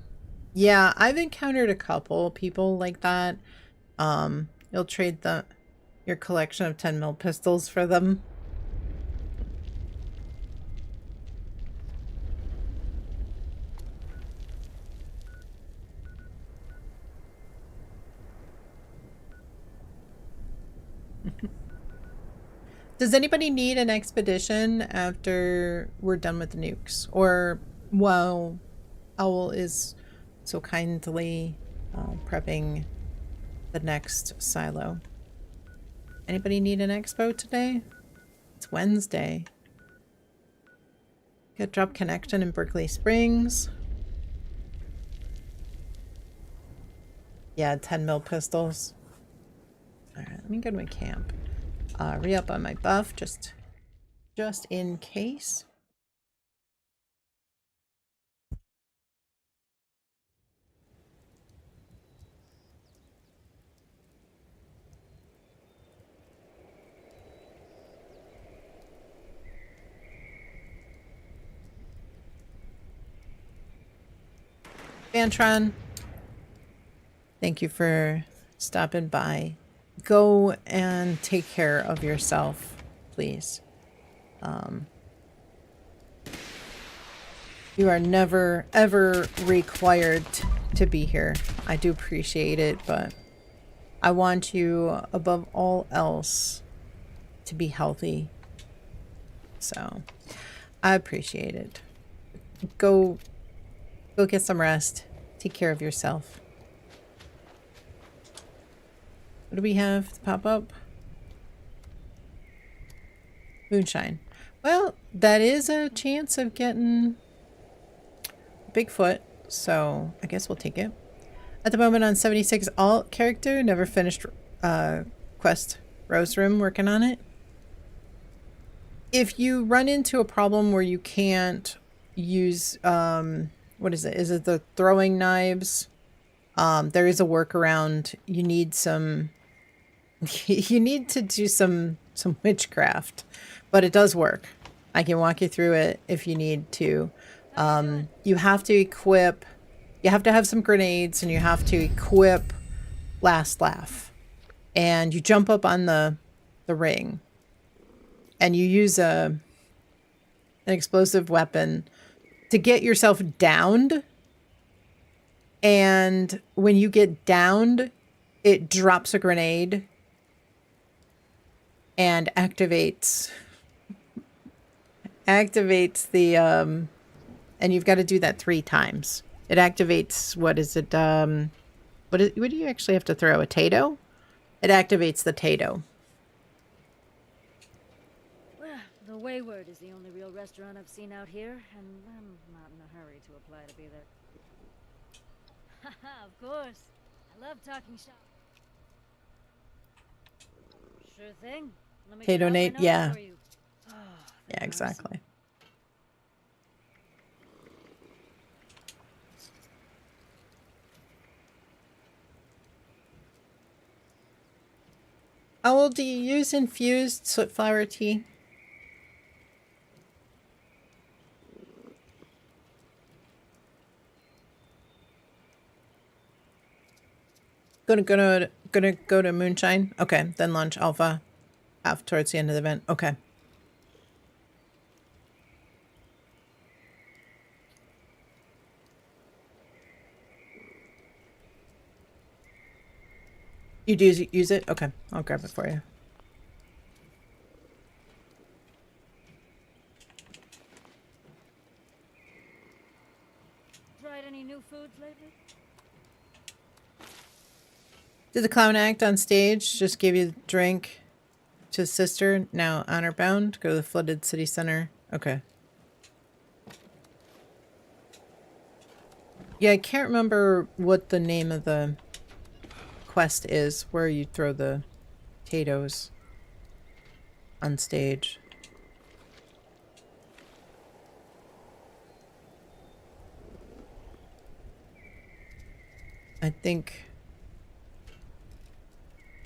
A: Yeah, I've encountered a couple people like that. You'll trade your collection of 10 mil pistols for them. Does anybody need an expedition after we're done with the nukes? Or while Owl is so kindly prepping the next silo? Anybody need an expo today? It's Wednesday. Get drop connection in Berkeley Springs. Yeah, 10 mil pistols. Alright, let me go to my camp. Re-up on my buff just in case. Bantron, thank you for stopping by. Go and take care of yourself, please. You are never, ever required to be here. I do appreciate it, but I want you, above all else, to be healthy. So, I appreciate it. Go get some rest. Take care of yourself. What do we have to pop up? Moonshine. Well, that is a chance of getting Bigfoot, so I guess we'll take it. At the moment on 76 alt character, never finished quest Rose Room, working on it. If you run into a problem where you can't use, what is it? Is it the throwing knives? There is a workaround. You need some, you need to do some witchcraft, but it does work. I can walk you through it if you need to. You have to equip, you have to have some grenades, and you have to equip Last Laugh. And you jump up on the ring. And you use an explosive weapon to get yourself downed. And when you get downed, it drops a grenade and activates the and you've got to do that 3 times. It activates, what is it? What do you actually have to throw? A Tato? It activates the Tato.
E: Well, the Wayward is the only real restaurant I've seen out here, and I'm not in a hurry to apply to be there. Haha, of course. I love talking shop. Sure thing. Let me
A: Tato Nate, yeah.
E: for you. Oh,
A: Yeah, exactly. Owl, do you use infused soot flower tea? Gonna go to Moonshine? Okay, then lunch Alpha. Half towards the end of the event. Okay. You do use it? Okay, I'll grab it for you.
E: Tried any new foods lately?
A: Did the clown act on stage? Just give you a drink to his sister? Now honor bound? Go to the flooded city center? Okay. Yeah, I can't remember what the name of the quest is where you throw the potatoes on stage. I think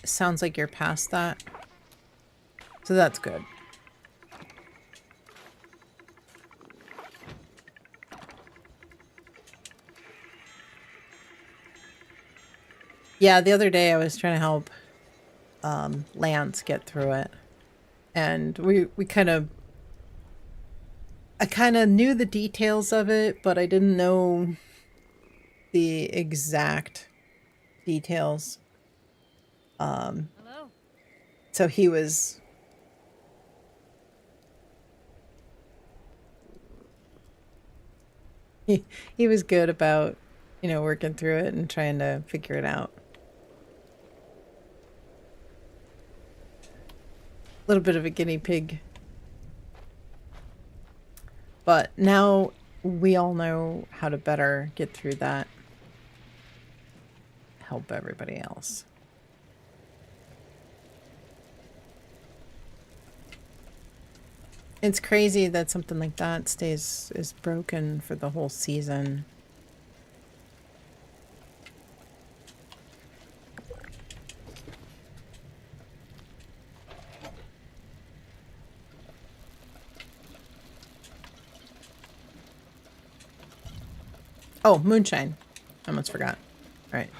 A: it sounds like you're past that. So that's good. Yeah, the other day I was trying to help Lance get through it. And we kind of... I kind of knew the details of it, but I didn't know the exact details.
E: Hello?
A: So he was... He was good about, you know, working through it and trying to figure it out. A little bit of a guinea pig. But now we all know how to better get through that. Help everybody else. It's crazy that something like that is broken for the whole season. Oh, Moonshine. I almost forgot. All right.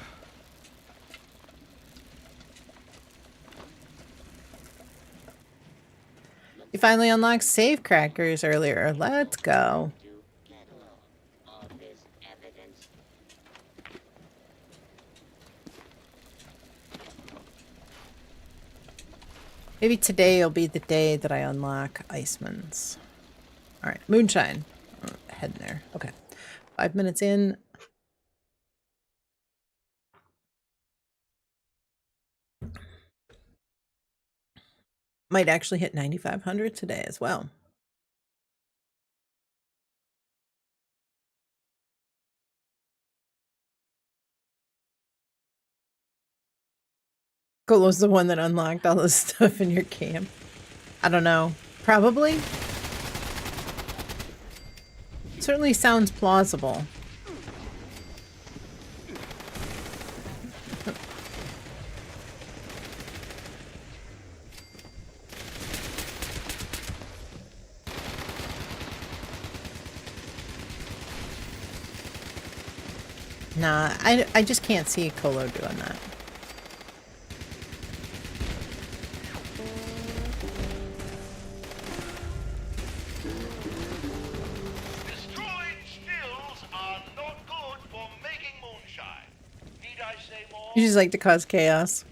A: You finally unlocked save crackers earlier. Let's go. Maybe today will be the day that I unlock Icemans. All right, Moonshine. Heading there. Okay. 5 minutes in. Might actually hit 9,500 today as well. Colo's the one that unlocked all the stuff in your camp. I don't know. Probably. Certainly sounds plausible. Nah, I just can't see Colo doing that.
D: Destroyed stills are not good for making moonshine. Need I say more?
A: You just like to cause chaos.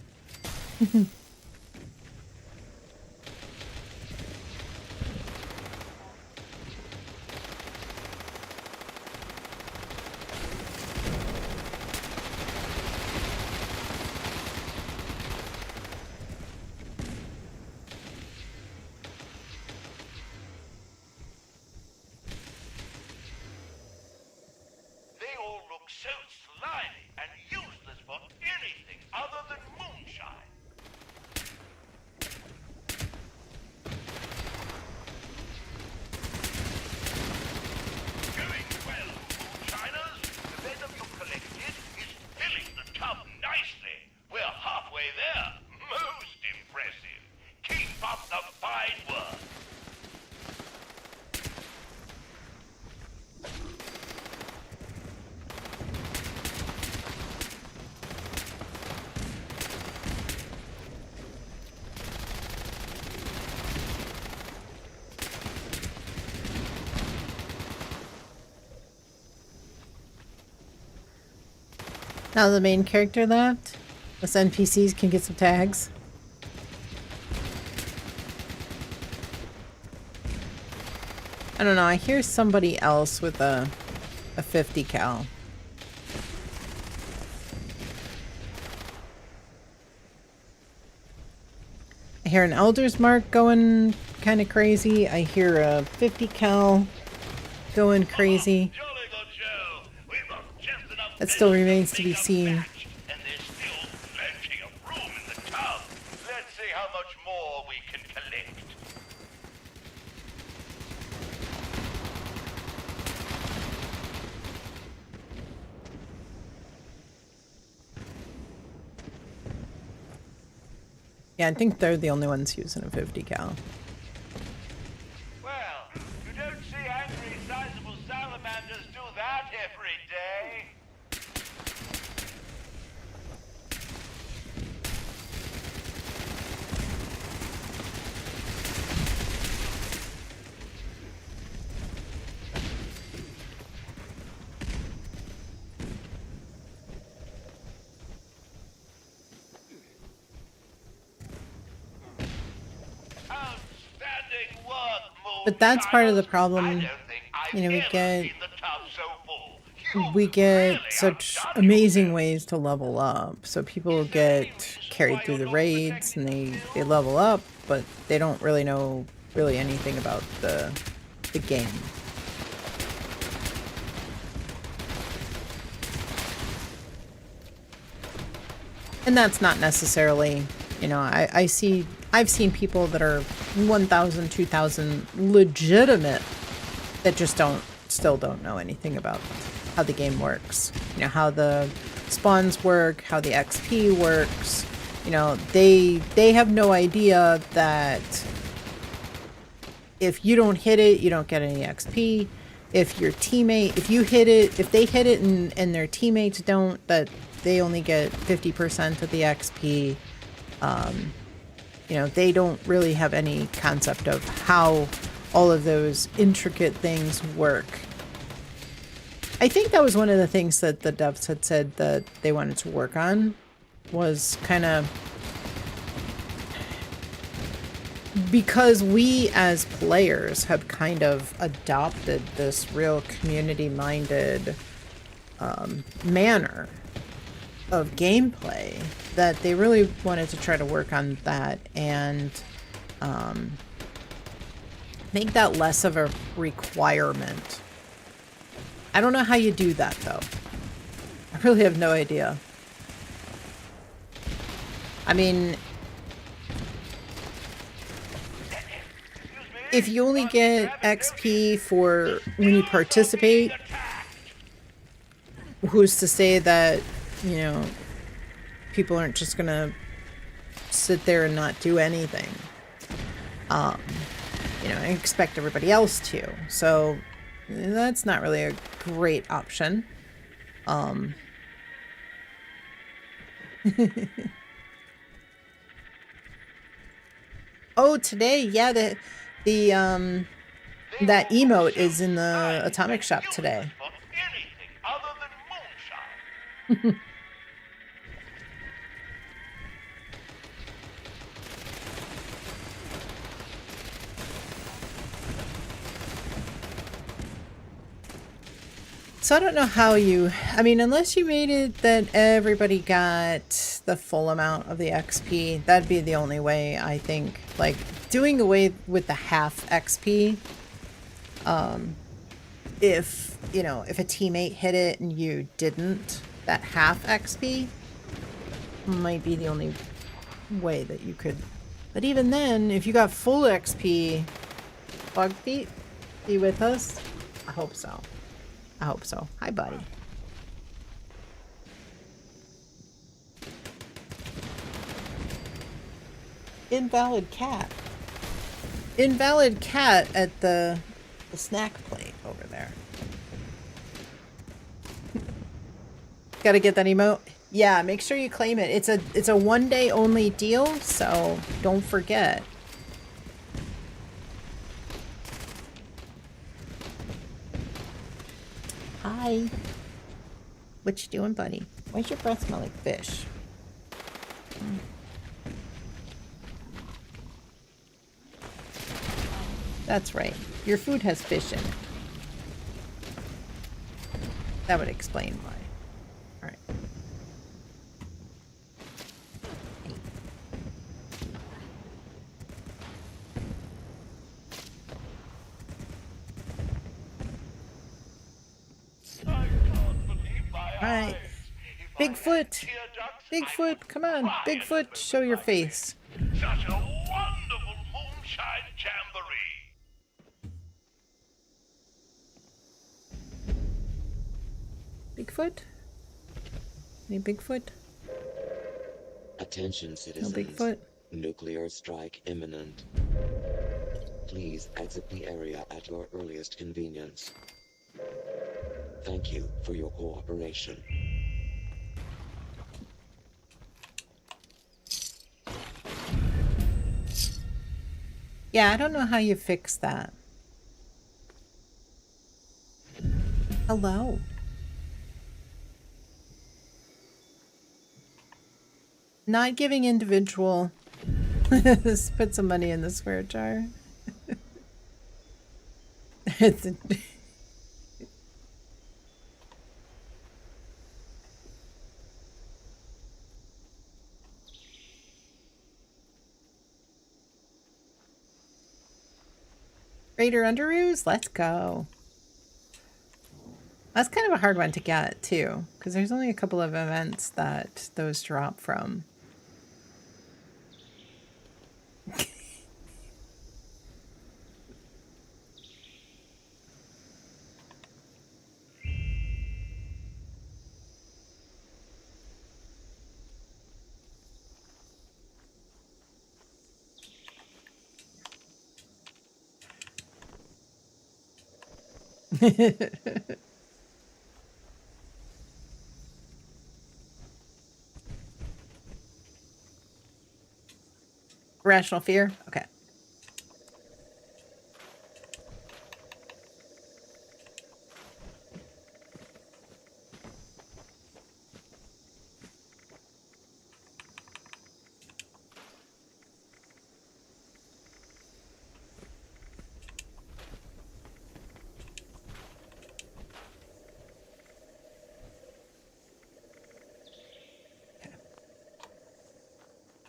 D: They all look so slimy and useless for anything other than moonshine.
A: Now the main character left. Us NPCs can get some tags. I don't know, I hear somebody else with a 50 cal. I hear an Elder's Mark going kind of crazy. I hear a 50 cal going crazy. That still remains to be seen.
D: And there's still plenty of room in the tub. Let's see how much more we can collect.
A: Yeah, I think they're the only ones using a 50 cal.
D: Well, you don't see angry, sizable salamanders do that every day. Outstanding work,
A: But that's part of the problem.
D: I don't think I've
A: You know, we
D: ever
A: get
D: seen the tub so full.
A: we
D: You've
A: get
D: really
A: such
D: outdone
A: amazing ways to level up. So people get carried through the raids and they level up, but they don't really know anything about the game. And that's not necessarily, you know, I've seen people that are 1,000, 2,000 legitimate that just still don't know anything about how the game works. You know, how the spawns work, how the XP works. You know, they have no idea that if you don't hit it, you don't get any XP. If your teammate, if they hit it and their teammates don't, that they only get 50% of the XP. You know, they don't really have any concept of how all of those intricate things work. I think that was one of the things that the devs had said that they wanted to work on, was kind of because we as players have kind of adopted this real community-minded manner of gameplay, that they really wanted to try to work on that and make that less of a requirement. I don't know how you do that though. I really have no idea. I mean, if you only get XP for when you participate, who's to say that, you know, people aren't just gonna sit there and not do anything? You know, and expect everybody else to. So that's not really a great option. Oh, today, yeah, that emote is in the atomic shop today.
D: Anything other than moonshine.
A: So I don't know how I mean, unless you made it that everybody got the full amount of the XP, that'd be the only way, I think. Like, doing away with the half XP, if, you know, if a teammate hit it and you didn't, that half XP might be the only way that you could. But even then, if you got full XP, Bugbeat, be with us? I hope so. I hope so. Hi, buddy. Invalid cat. Invalid cat at the snack plate over there. Gotta get that emote. Yeah, make sure you claim it. It's a one-day only deal, so don't forget. Hi. What you doing, buddy? Why's your breath smell like fish? That's right. Your food has fish in it. That would explain why. Alright. Alright. Bigfoot! Bigfoot, come on. Bigfoot, show your face.
D: Such a wonderful moonshine jamboree.
A: Bigfoot? Any Bigfoot?
F: Attention
A: No
F: citizens.
A: Bigfoot?
F: Nuclear strike imminent. Please exit the area at your earliest convenience. Thank you for your cooperation.
A: Yeah, I don't know how you fix that. Hello. Not giving individual. Let's put some money in the swear jar. It's a Raider Underoos? Let's go. That's kind of a hard one to get, too, because there's only a couple of events that those drop from. Rational fear? Okay.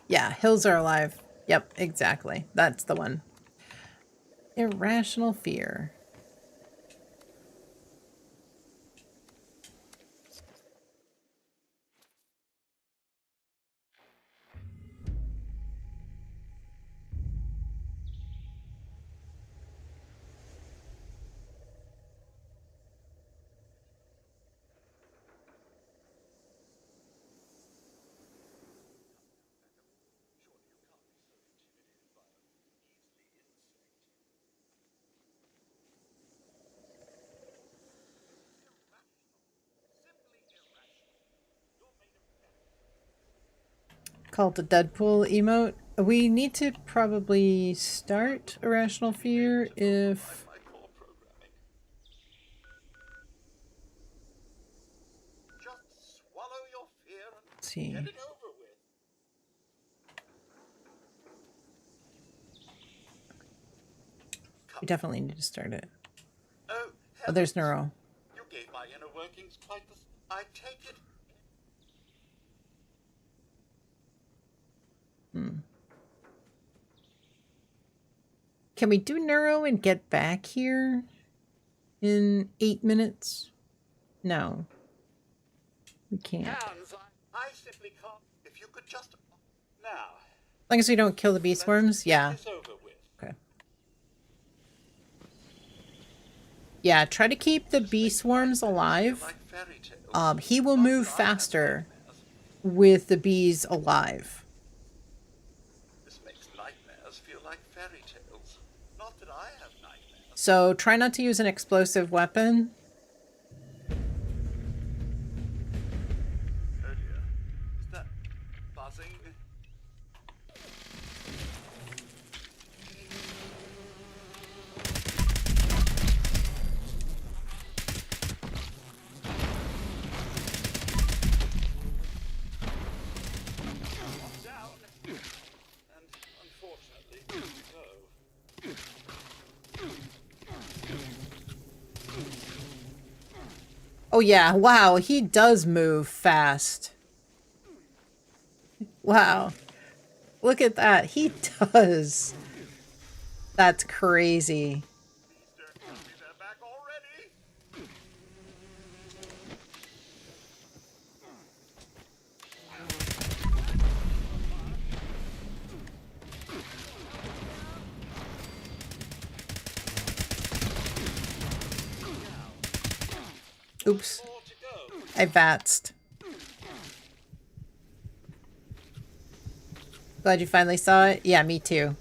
A: Yeah, hills are alive. Yep, exactly. That's the one. Irrational fear. Called the Deadpool emote. We need to probably start Irrational Fear if...
D: My core programming. Just swallow your fear and
A: Let's see.
D: get it over with.
A: We definitely need to start it.
D: Oh,
A: Oh, there's
D: heavens.
A: Neuro.
D: You gave my inner workings quite the... I take it.
A: Can we do Neuro and get back here in 8 minutes? No. We can't. As
D: I simply can't. If you could just... Now.
A: long as we don't kill the bee swarms? Yeah.
D: It's over with.
A: Okay. Yeah, try to keep the bee swarms alive.
D: Like fairy tales.
A: He will move faster with the bees alive.
D: This makes nightmares feel like fairy tales. Not that I have nightmares.
A: So try not to use an explosive weapon.
D: Oh dear. Is that buzzing?
A: Oh yeah, wow, he does move fast. Wow. Look at that. He does. That's crazy.
D: Is that back already?
A: Oops.
D: More to go.
A: I vatsed. Glad you finally saw it. Yeah, me too.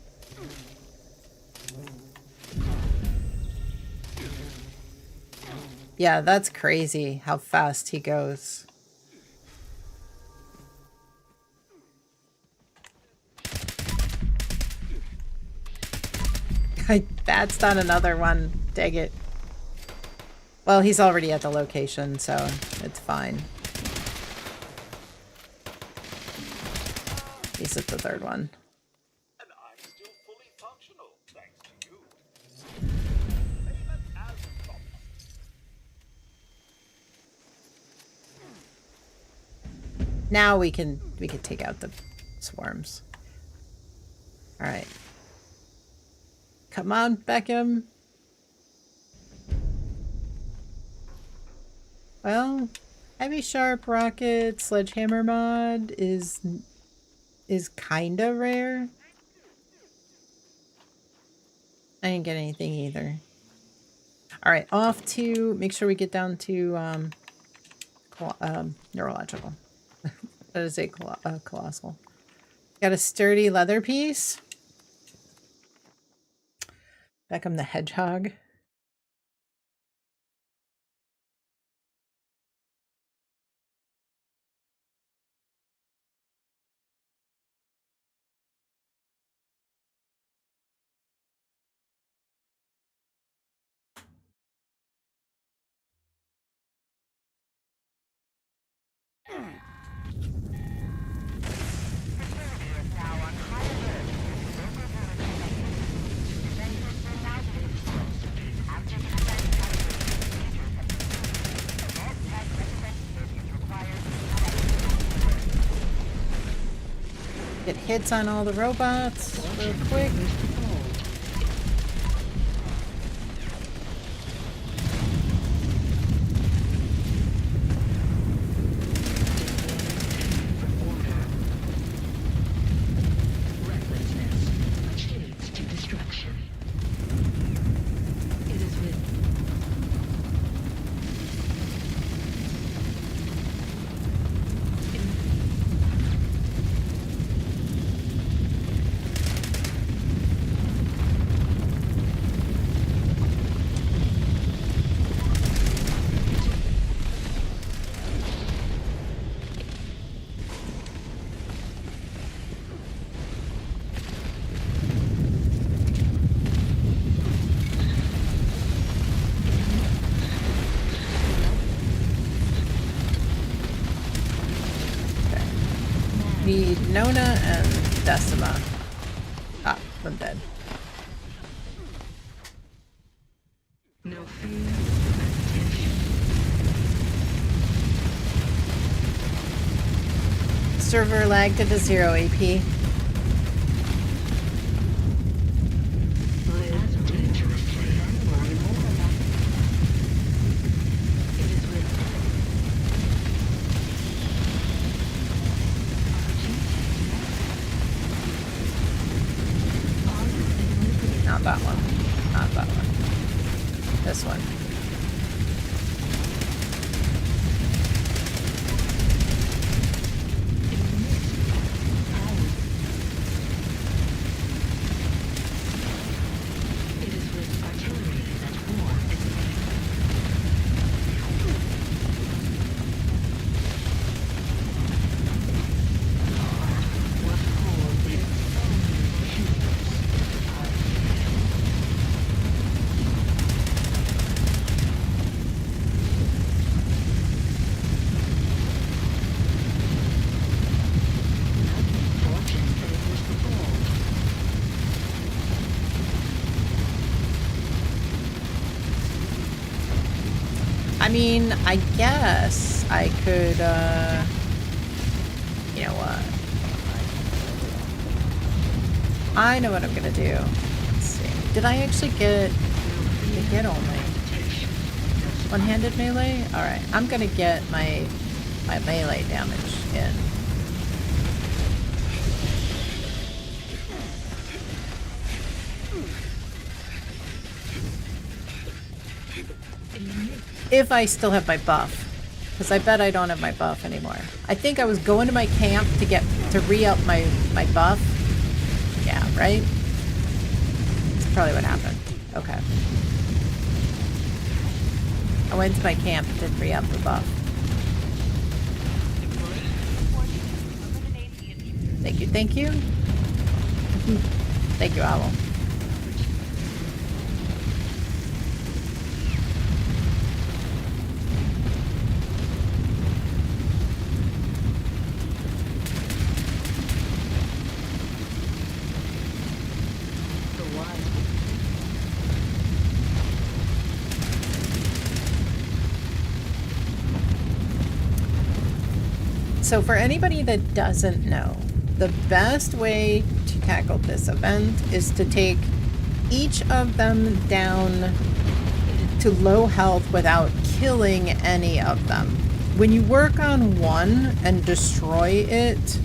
A: Yeah, that's crazy how fast he goes. That's not another one. Dang it. Well, he's already at the location, so it's fine. He's at the third one.
D: And I'm still fully functional, thanks to you. Payment as promised.
A: Now we can take out the swarms. All right. Come on, Beckham. Well, heavy sharp rocket sledgehammer mod is kinda rare. I didn't get anything either. All right, off to make sure we get down to neurological. That is a colossal. Got a sturdy leather piece. Beckham the Hedgehog. Get hits on all the robots real quick. Need Nona and Decima. Ah, I'm dead.
G: No fear,
A: Server lagged to 0 AP.
G: live dangerously and learn more about it is with
A: Not that one. Not that one. This one.
G: it is with artillery that war is made. What holds its own humans are
A: mean, I guess I could, you know what? I know what I'm gonna do. Let's see. Did I actually get, did I get only one-handed melee? Alright, I'm gonna get my melee damage in. If I still have my buff. Because I bet I don't have my buff anymore. I think I was going to my camp to re-up my buff. Yeah, right? That's probably what happened. Okay. I went to my camp to re-up the buff. Thank you, thank you. Thank you, Owl. So for anybody that doesn't know, the best way to tackle this event is to take each of them down to low health without killing any of them. When you work on one and destroy it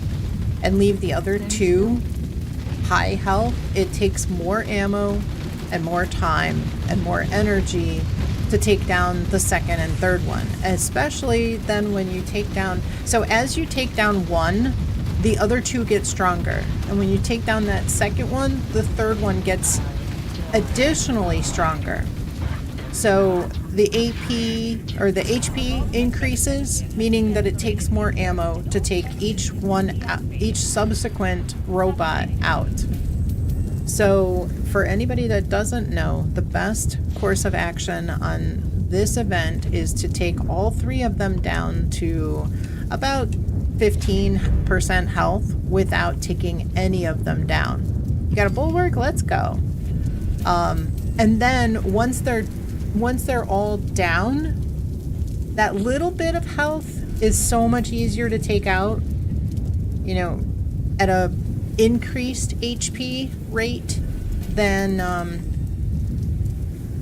A: and leave the other two high health, it takes more ammo and more time and more energy to take down the second and third one, especially then when you take down, so as you take down one, the other two get stronger, and when you take down that second one, the third one gets additionally stronger. So the AP or the HP increases, meaning that it takes more ammo to take each subsequent robot out. So for anybody that doesn't know, the best course of action on this event is to take all three of them down to about 15% health without taking any of them down. You got a bulwark? Let's go. And then once they're all down, that little bit of health is so much easier to take out, you know, at a increased HP rate than,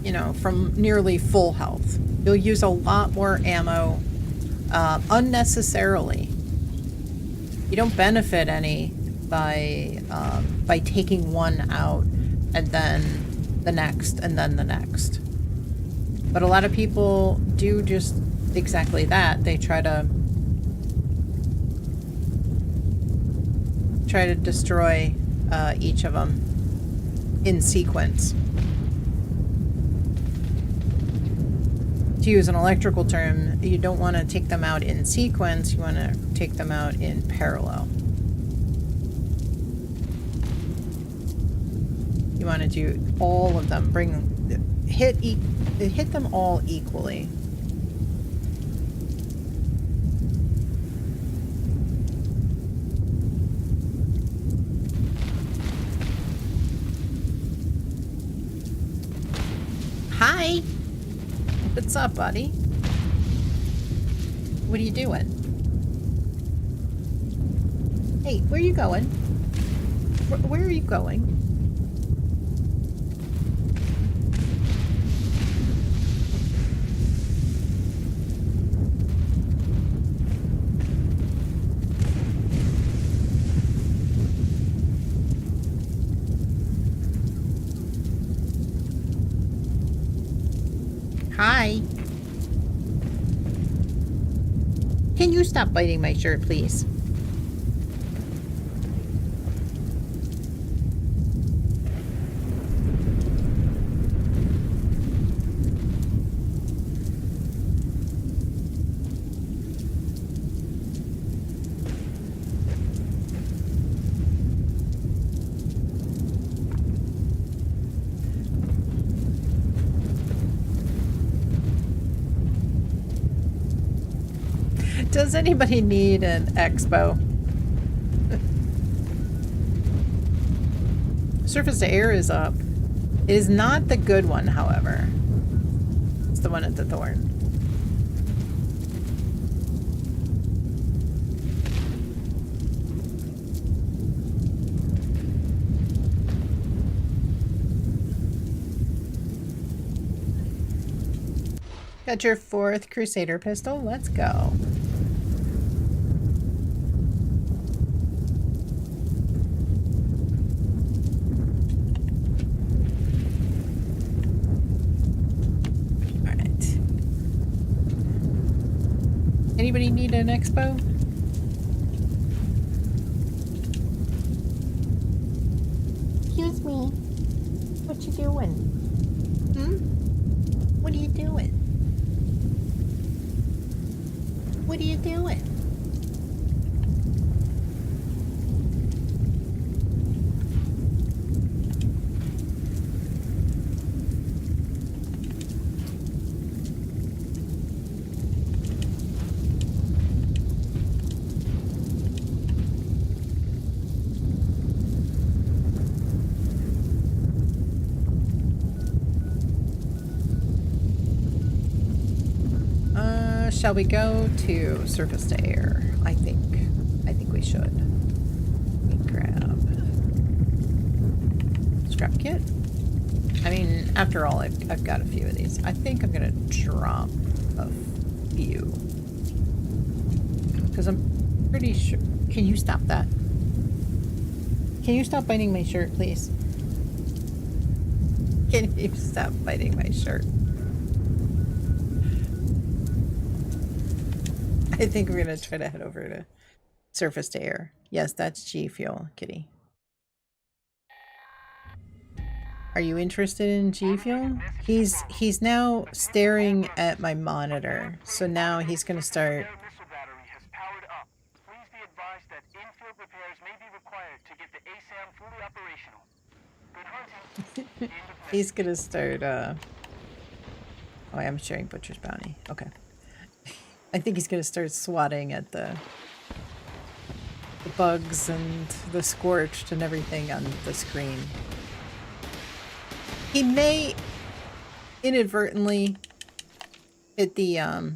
A: you know, from nearly full health. You'll use a lot more ammo unnecessarily. You don't benefit any by taking one out and then the next and then the next. But a lot of people do just exactly that. They try to destroy each of them in sequence. To use an electrical term, you don't want to take them out in sequence, you want to take them out in parallel. You want to do all of them, hit them all equally. Hi! What's up, buddy? What are you doing? Hey, where are you going? Where are you going? Hi. Can you stop biting my shirt, please? Does anybody need an expo? Surface to air is up. It is not the good one, however. It's the one at the thorn. Got your 4th Crusader pistol. Let's go. Alright. Anybody need an expo? Excuse me. What you doing? Hmm? What are you doing? What are you doing? Shall we go to surface to air? I think we should. Let me grab scrap kit. I mean, after all, I've got a few of these. I think I'm gonna drop a few because I'm pretty sure. Can you stop that? Can you stop biting my shirt, please? Can you stop biting my shirt? I think we're gonna try to head over to surface to air. Yes, that's G Fuel, Kitty. Are you interested in G Fuel? He's now staring at my monitor, so now he's gonna start.
D: Missile battery has powered up. Please be advised that infield repairs may be required to get the ASAM fully operational. Good hunting.
A: He's gonna start. Oh, I am sharing Butcher's Bounty. Okay. I think he's gonna start swatting at the bugs and the scorched and everything on the screen. He may inadvertently hit the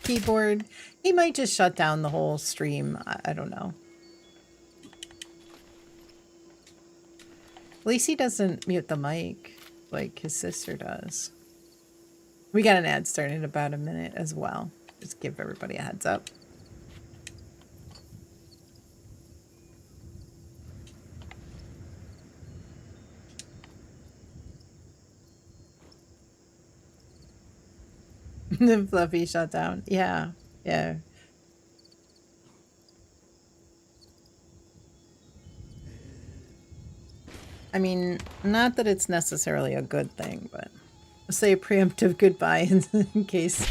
A: keyboard. He might just shut down the whole stream. I don't know. At least he doesn't mute the mic like his sister does. We got an ad starting in about a minute as well. Just give everybody a heads up. The Fluffy shut down. Yeah, yeah. I mean, not that it's necessarily a good thing, but I'll say a preemptive goodbye in case.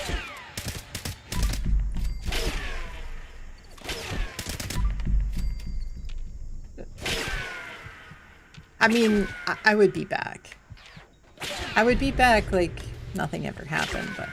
A: I mean, I would be back. I would be back like nothing ever happened, but.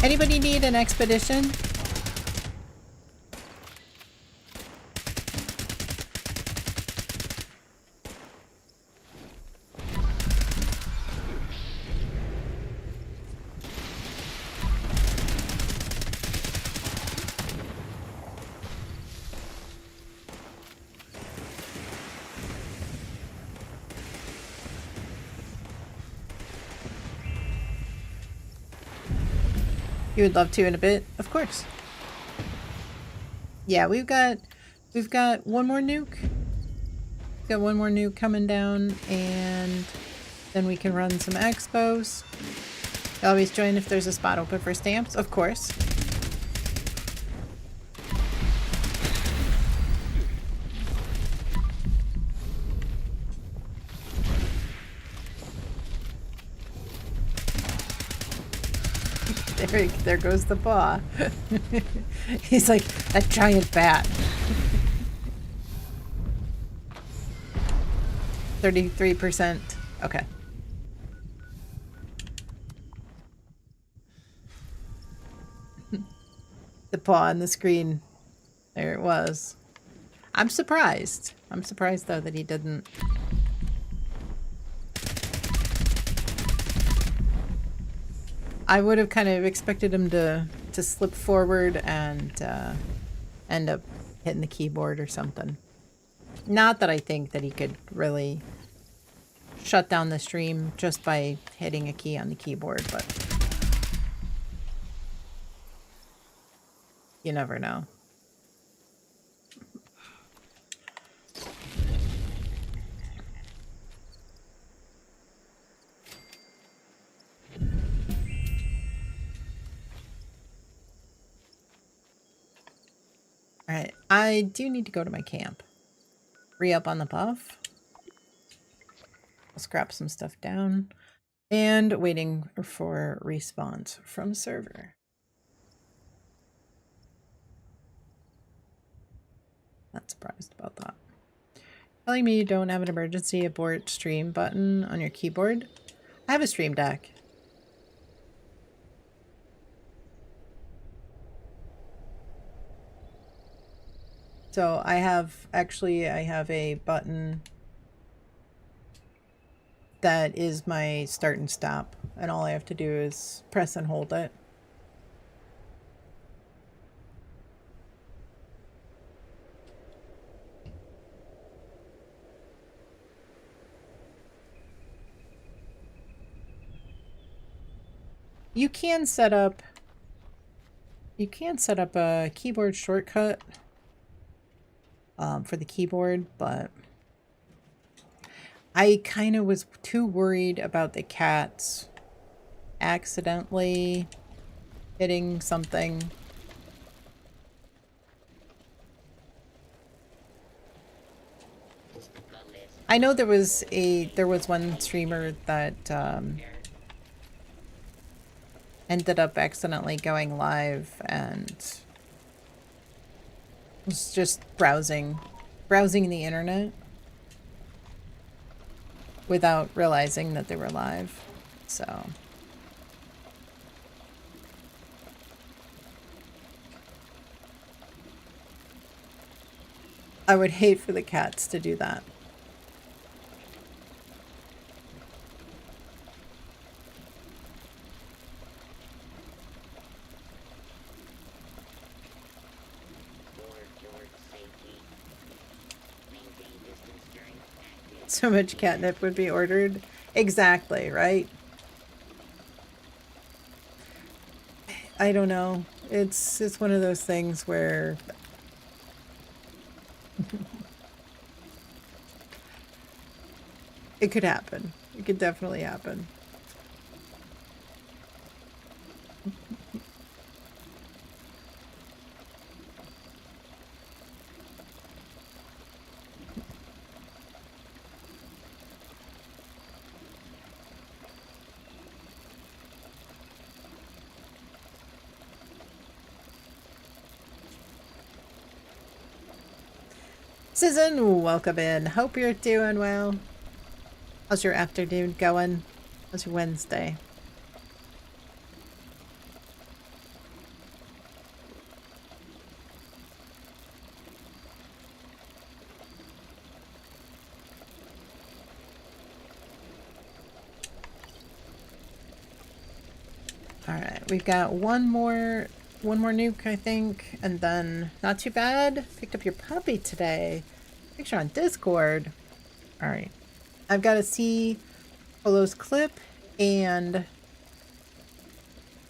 A: Anybody need an expedition? You would love to in a bit, of course. Yeah, we've got one more nuke. We've got one more nuke coming down, and then we can run some expos. Always join if there's a spot open for stamps, of course. There goes the paw. He's like, that giant bat. 33%. Okay. The paw on the screen. There it was. I'm surprised. I'm surprised, though, that he didn't. I would have kind of expected him to slip forward and end up hitting the keyboard or something. Not that I think that he could really shut down the stream just by hitting a key on the keyboard, but you never know. Alright, I do need to go to my camp. Re-up on the buff. I'll scrap some stuff down. And waiting for response from server. Not surprised about that. Telling me you don't have an emergency abort stream button on your keyboard? I have a stream deck. So I have a button that is my start and stop, and all I have to do is press and hold it. You can set up a keyboard shortcut for the keyboard, but I kind of was too worried about the cats accidentally hitting something. I know there was one streamer that ended up accidentally going live and was just browsing the internet without realizing that they were live. So I would hate for the cats to do that. So much catnip would be ordered. Exactly, right? I don't know. It's one of those things where it could happen. It could definitely happen. Susan, welcome in. Hope you're doing well. How's your afternoon going? How's your Wednesday? Alright, we've got one more nuke, I think, and then not too bad. Picked up your puppy today. Picture on Discord. Alright. I've got to see Polo's clip and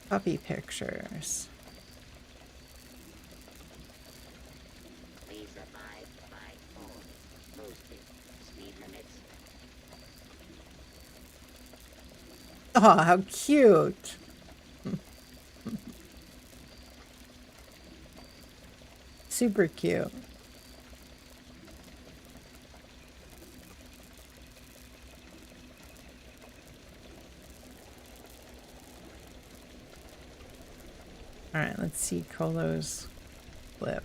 A: puppy pictures.
C: Please abide by all posted speed limits.
A: Oh, how cute. Super cute. Alright, let's see Colo's flip.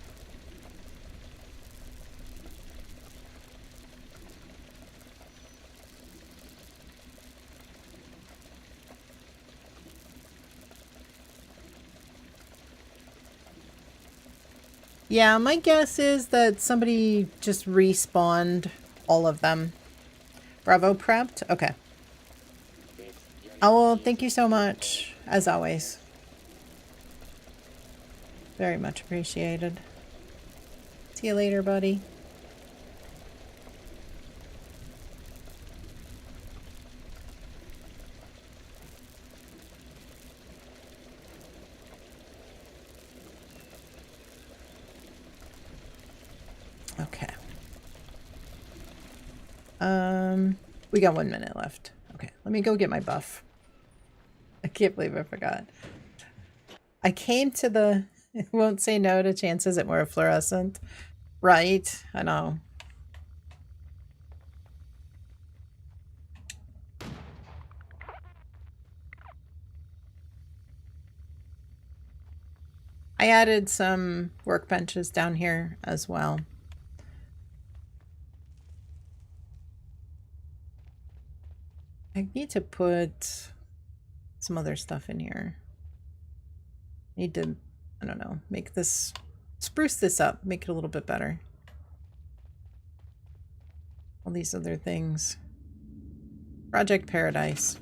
A: Yeah, my guess is that somebody just respawned all of them. Bravo prepped? Okay. Oh, well, thank you so much, as always. Very much appreciated. See you later, buddy. Okay. We got 1 minute left. Okay, let me go get my buff. I can't believe I forgot. I came to the won't say no to chances at more fluorescent. Right, I know. I added some workbenches down here as well. I need to put some other stuff in here. I need to, I don't know, make this, spruce this up, make it a little bit better. All these other things. Project Paradise.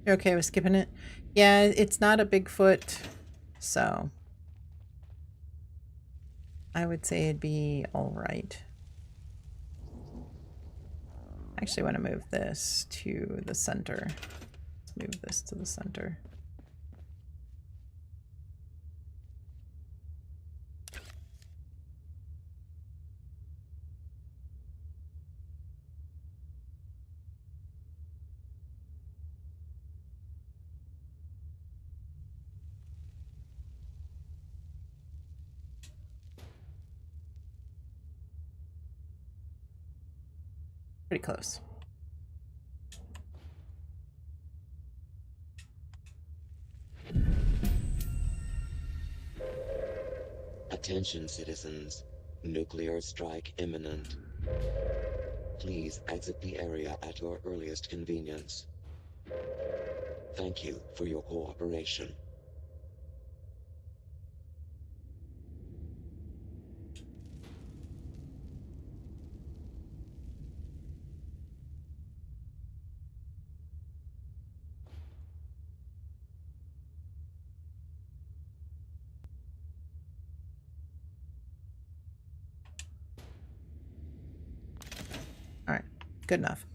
A: You're okay with skipping it? Yeah, it's not a Bigfoot, so I would say it'd be all right. I actually want to move this to the center. Let's move this to the center. Pretty close.
F: Attention citizens. Nuclear strike imminent. Please exit the area at your earliest convenience. Thank you for your cooperation.
A: Alright, good enough.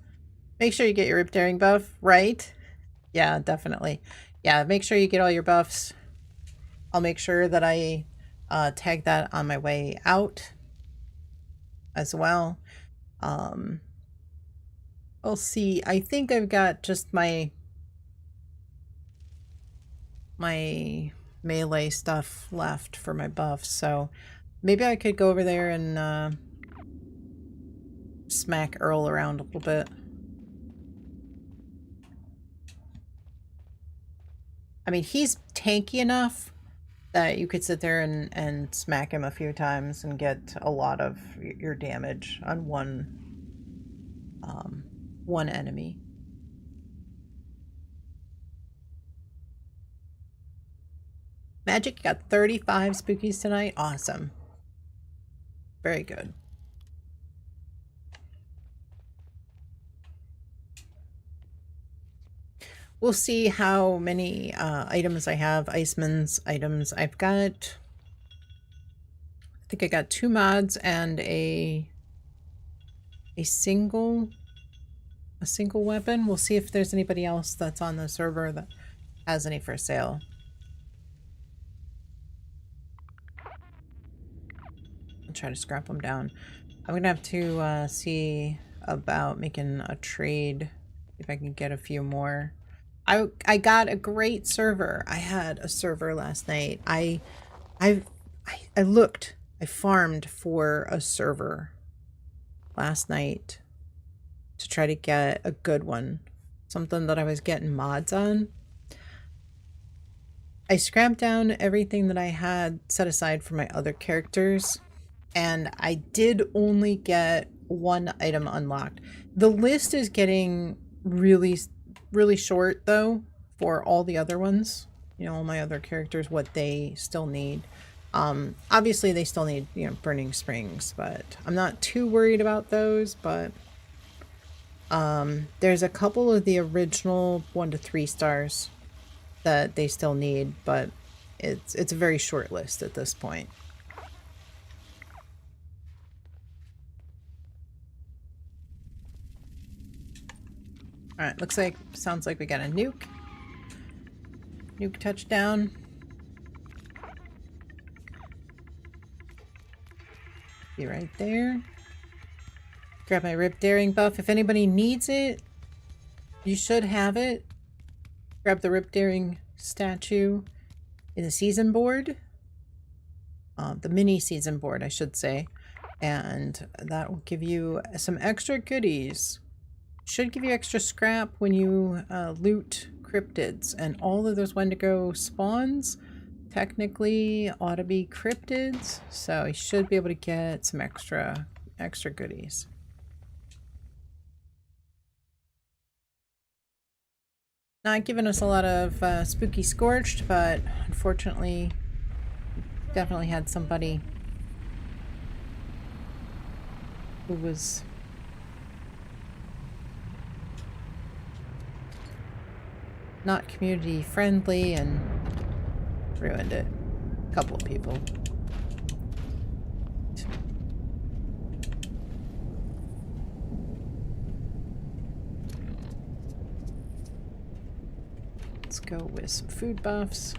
A: Make sure you get your Rip Daring buff, right? Yeah, definitely. Yeah, make sure you get all your buffs. I'll make sure that I tag that on my way out as well. We'll see. I think I've got just my melee stuff left for my buffs, so maybe I could go over there and smack Earl around a little bit. I mean, he's tanky enough that you could sit there and smack him a few times and get a lot of your damage on one enemy. Magic got 35 spookies tonight. Awesome. Very good. We'll see how many items I have. Iceman's items. I've got, I think I got 2 mods and a single weapon. We'll see if there's anybody else that's on the server that has any for sale. I'll try to scrap them down. I'm gonna have to see about making a trade if I can get a few more. I got a great server. I had a server last night. I looked, I farmed for a server last night to try to get a good one. Something that I was getting mods on. I scrapped down everything that I had set aside for my other characters, and I did only get one item unlocked. The list is getting really, really short though for all the other ones. You know, all my other characters, what they still need. Obviously they still need, you know, Burning Springs, but I'm not too worried about those, but there's a couple of the original 1 to 3 stars that they still need, but it's a very short list at this point. Alright, sounds like we got a nuke. Nuke touchdown. Be right there. Grab my Rip Daring buff. If anybody needs it, you should have it. Grab the Rip Daring statue in the season board. The mini season board, I should say. And that will give you some extra goodies. Should give you extra scrap when you loot cryptids. And all of those Wendigo spawns technically ought to be cryptids. So you should be able to get some extra goodies. Not giving us a lot of spooky scorched, but unfortunately definitely had somebody who was not community friendly and ruined it. A couple of people. Let's go with some food buffs.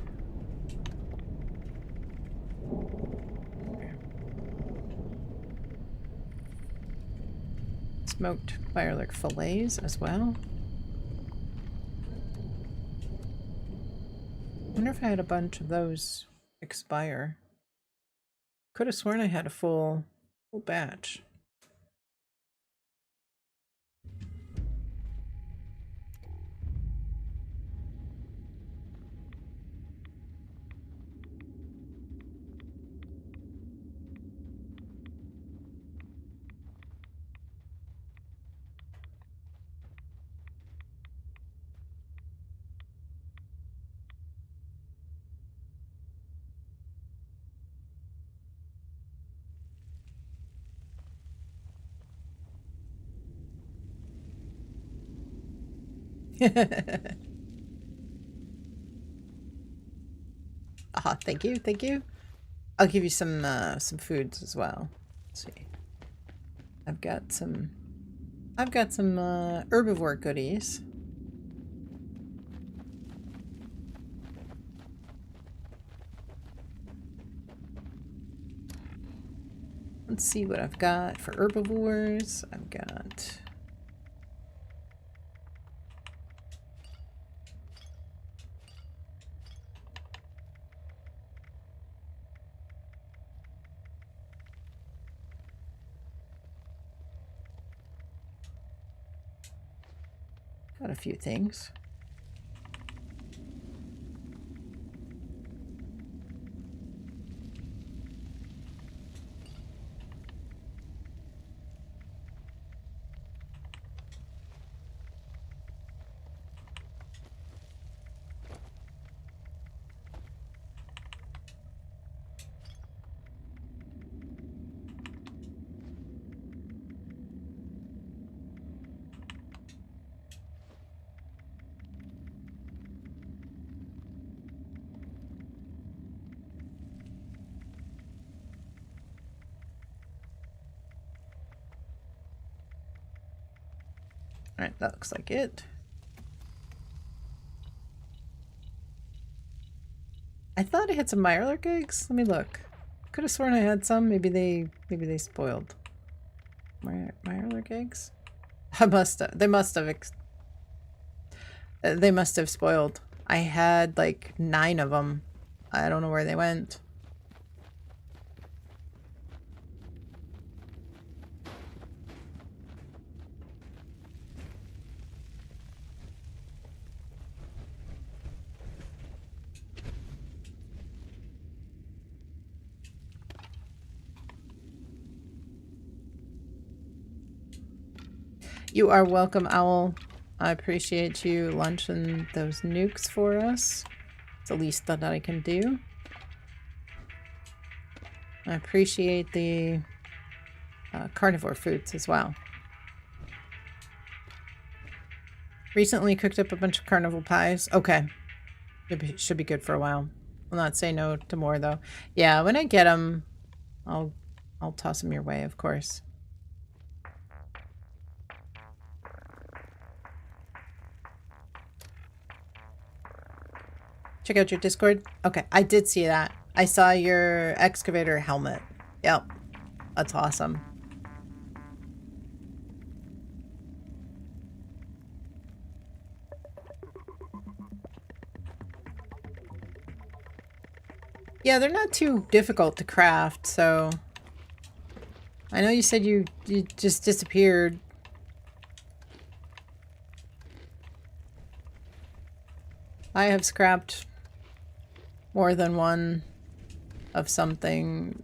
A: Smoked firelurk fillets as well. I wonder if I had a bunch of those expire. Could have sworn I had a full batch. Thank you, thank you. I'll give you some foods as well. Let's see. I've got some herbivore goodies. Let's see what I've got for herbivores. I've got a few things. Alright, that looks like it. I thought I had some Mirelurk eggs. Let me look. Could have sworn I had some. Maybe they spoiled. Mirelurk eggs? They must have spoiled. I had like 9 of them. I don't know where they went. You are welcome, Owl. I appreciate you launching those nukes for us. It's the least that I can do. I appreciate the carnivore foods as well. Recently cooked up a bunch of carnival pies. Okay. Should be good for a while. I'll not say no to more though. Yeah, when I get them, I'll toss them your way, of course. Check out your Discord. Okay, I did see that. I saw your excavator helmet. Yep. That's awesome. Yeah, they're not too difficult to craft, so... I know you said you just disappeared. I have scrapped more than one of something.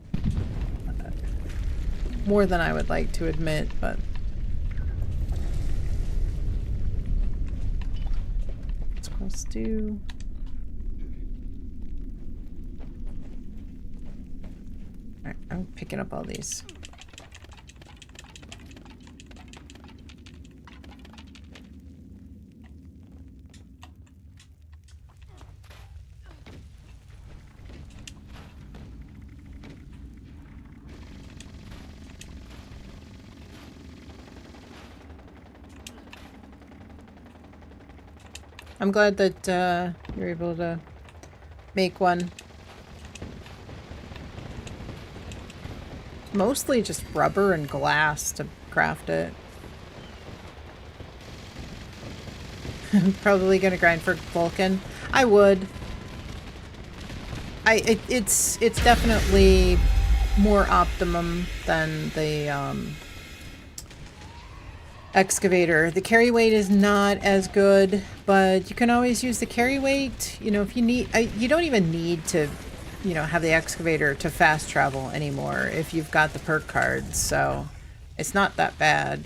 A: More than I would like to admit, but... Let's do... Alright, I'm picking up all these. I'm glad that you're able to make one. Mostly just rubber and glass to craft it. Probably gonna grind for Vulcan. I would. It's definitely more optimum than the excavator. The carry weight is not as good, but you can always use the carry weight. You know, if you need, you don't even need to, you know, have the excavator to fast travel anymore if you've got the perk cards, so it's not that bad.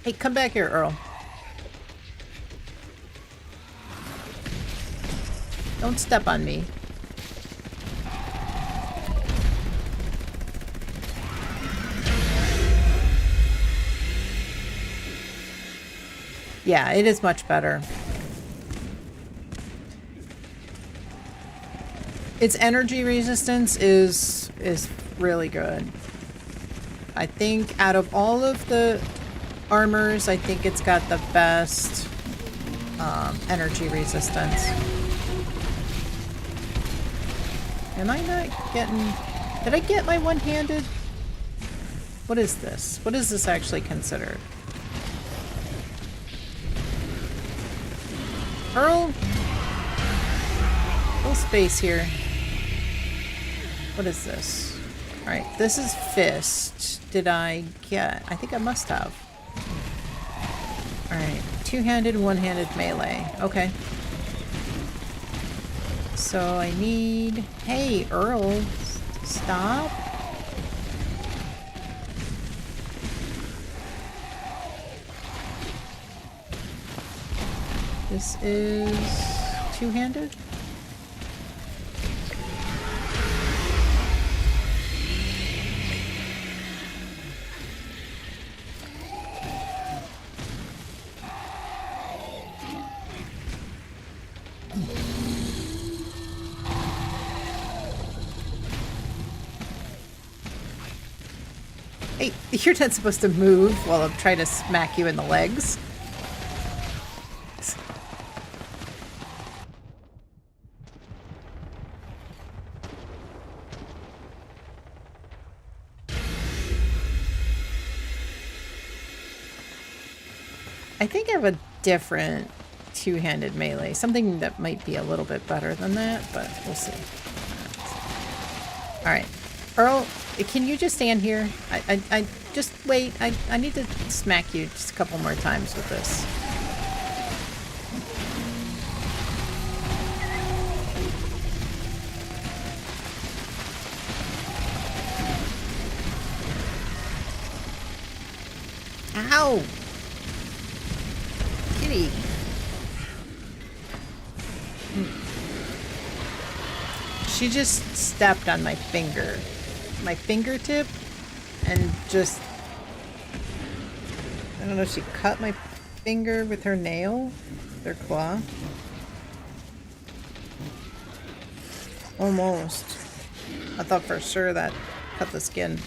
A: Hey, come back here, Earl. Don't step on me. Yeah, it is much better. Its energy resistance is really good. I think out of all of the armors, I think it's got the best energy resistance. Am I not getting... Did I get my one-handed? What is this? What is this actually considered? Earl? Little space here. What is this? Alright, this is fist. Did I get... I think I must have. Alright, two-handed, one-handed melee. Okay. So I need... Hey, Earl, stop. This is two-handed? Hey, you're not supposed to move while I'm trying to smack you in the legs. I think I have a different two-handed melee. Something that might be a little bit better than that, but we'll see. Alright. Earl, can you just stand here? I just wait. I need to smack you just a couple more times with this. Ow! Kitty. She just stepped on my finger. My fingertip. And just... I don't know, she cut my finger with her nail? With her claw? Almost. I thought for sure that cut the skin.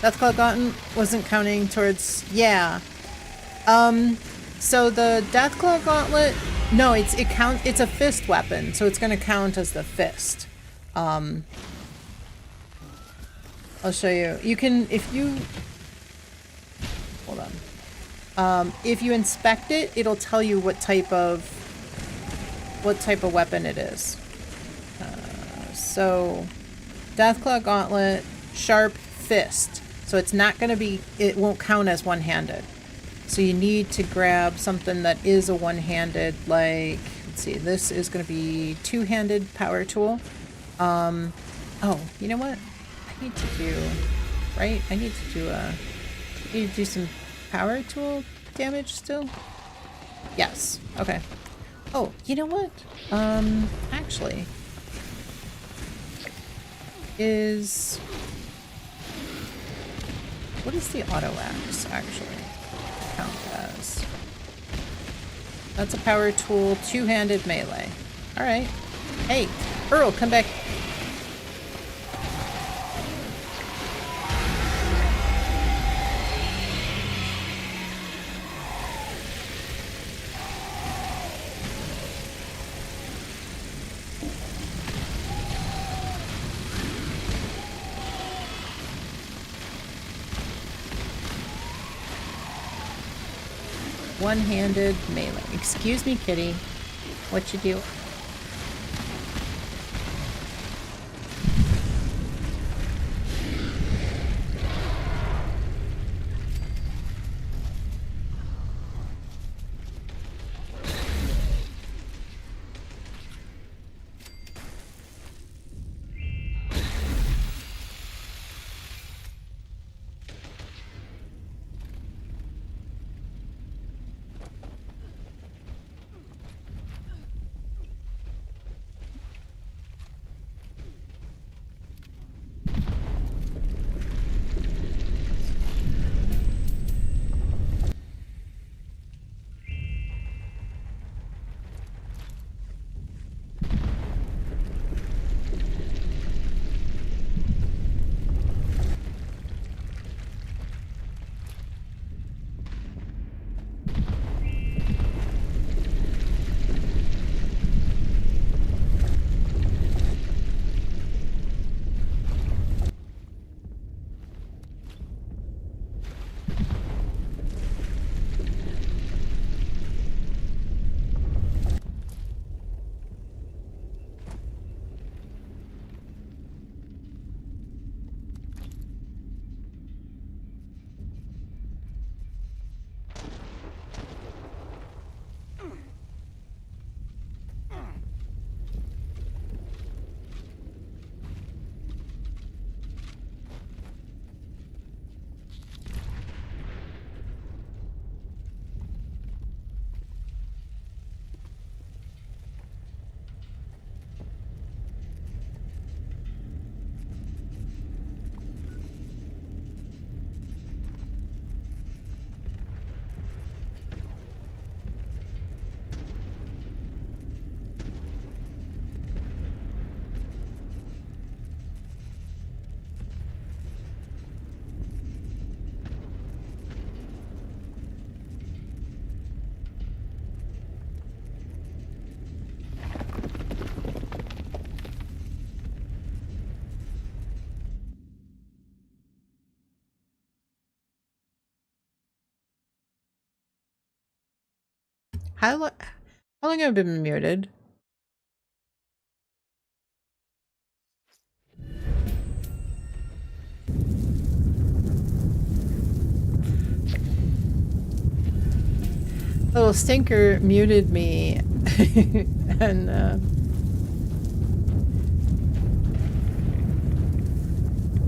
A: Deathclaw Gauntlet wasn't counting towards... Yeah. So the Deathclaw Gauntlet... No, it's a fist weapon, so it's gonna count as the fist. I'll show you. You can... If you... Hold on. If you inspect it, it'll tell you what type of weapon it is. So, Deathclaw Gauntlet, sharp fist. So it's not going to be, it won't count as one-handed. So you need to grab something that is a one-handed, like, let's see, this is going to be two-handed power tool. Oh, you know what? I need to do, right? I need to do some power tool damage still? Yes. Okay. Oh, you know what? Actually... What is the auto axe actually count as? That's a power tool, two-handed melee. Alright. Hey, Earl, come back. One-handed melee. Excuse me, kitty. What you do? How long have I been muted? Little stinker muted me and I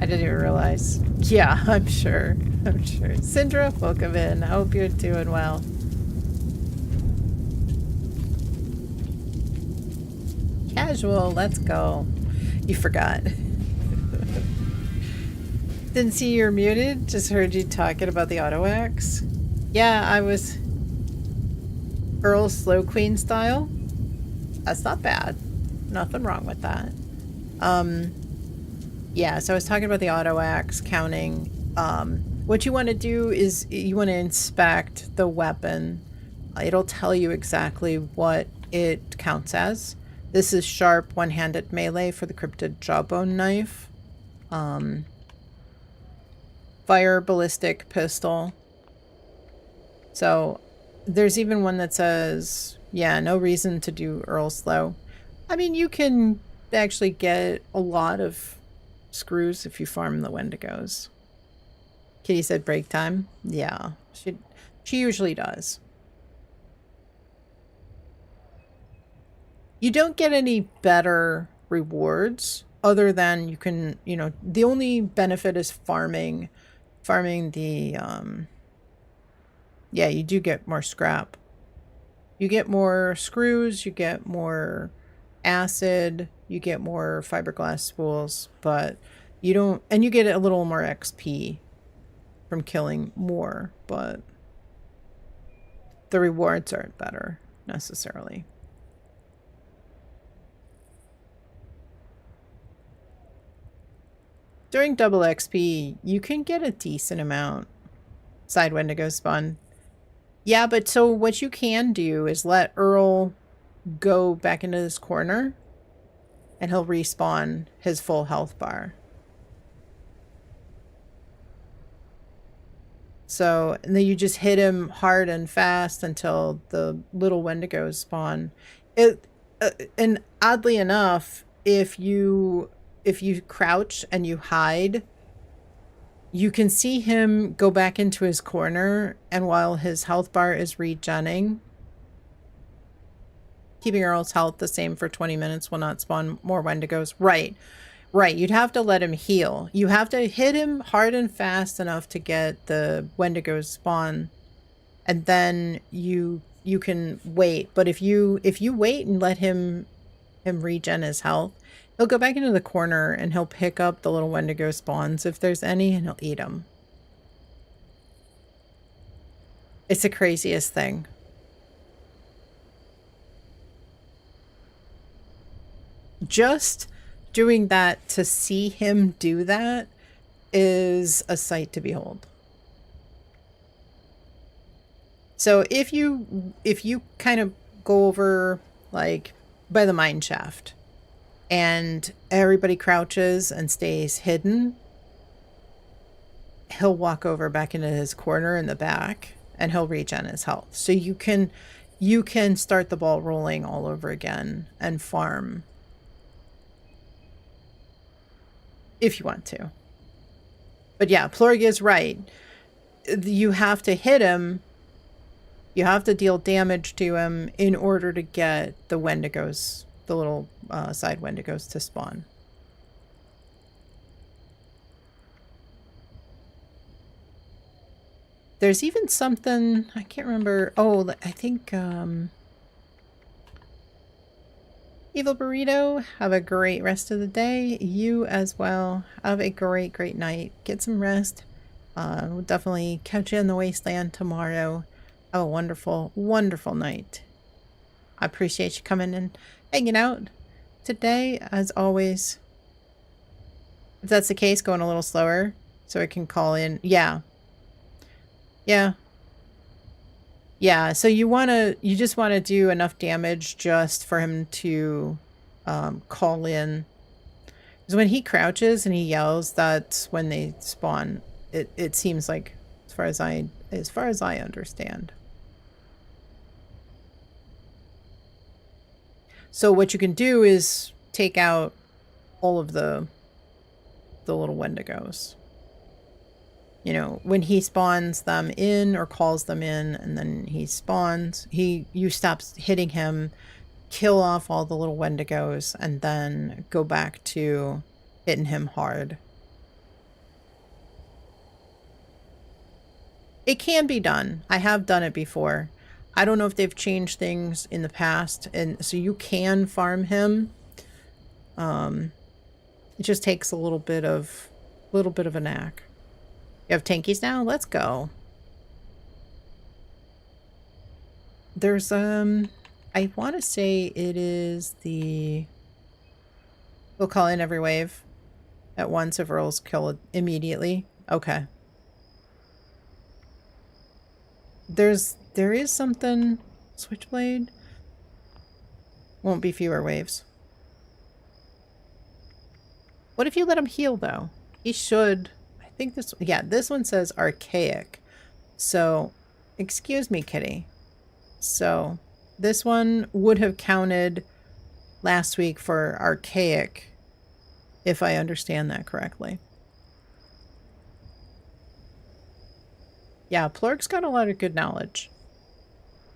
A: didn't even realize. Yeah, I'm sure. I'm sure. Syndra, welcome in. I hope you're doing well. Casual, let's go. You forgot. Didn't see you're muted, just heard you talking about the auto axe. Yeah, I was Earl Slow Queen style. That's not bad. Nothing wrong with that. Yeah, so I was talking about the auto axe counting. What you want to do is you want to inspect the weapon. It'll tell you exactly what it counts as. This is sharp one-handed melee for the cryptid jawbone knife. Fire ballistic pistol. So there's even one that says, yeah, no reason to do Earl Slow. I mean, you can actually get a lot of screws if you farm the Wendigos. Kitty said break time. Yeah, she usually does. You don't get any better rewards other than you can, you know, the only benefit is farming the, yeah, you do get more scrap. You get more screws, you get more acid, you get more fiberglass spools, but you don't, and you get a little more XP from killing more, but the rewards aren't better necessarily. During double XP, you can get a decent amount. Side Wendigo spawn. Yeah, but so what you can do is let Earl go back into this corner and he'll respawn his full health bar. So, and then you just hit him hard and fast until the little Wendigos spawn. And oddly enough, if you crouch and you hide, you can see him go back into his corner, and while his health bar is regenning, keeping Earl's health the same for 20 minutes will not spawn more Wendigos. Right. You'd have to let him heal. You have to hit him hard and fast enough to get the Wendigos spawn, and then you can wait. But if you wait and let him regen his health, he'll go back into the corner and he'll pick up the little Wendigo spawns if there's any, and he'll eat them. It's the craziest thing. Just doing that to see him do that is a sight to behold. So if you kind of go over like by the mine shaft and everybody crouches and stays hidden, he'll walk over back into his corner in the back and he'll regen his health. So you can start the ball rolling all over again and farm if you want to. But yeah, Plorg is right. You have to hit him. You have to deal damage to him in order to get the Wendigos, the little side Wendigos, to spawn. There's even something, I can't remember. Oh, I think Evil Burrito, have a great rest of the day. You as well. Have a great night. Get some rest. We'll definitely catch you in the wasteland tomorrow. Have a wonderful night. I appreciate you coming and hanging out today, as always. If that's the case, going a little slower so I can call in. Yeah, so you just want to do enough damage just for him to call in. Because when he crouches and he yells, that's when they spawn. It seems like, as far as I understand. So what you can do is take out all of the little Wendigos. You know, when he spawns them in or calls them in, and then he spawns, you stop hitting him, kill off all the little Wendigos, and then go back to hitting him hard. It can be done. I have done it before. I don't know if they've changed things in the past, and so you can farm him. It just takes a little bit of a knack. You have tankies now? Let's go. There's I want to say it is the we'll call in every wave at once if rolls kill it immediately. Okay. There is something switchblade. Won't be fewer waves. What if you let him heal though? He should. I think this yeah, this one says archaic. So, excuse me, kitty. So, this one would have counted last week for archaic, if I understand that correctly. Yeah, Plurk's got a lot of good knowledge.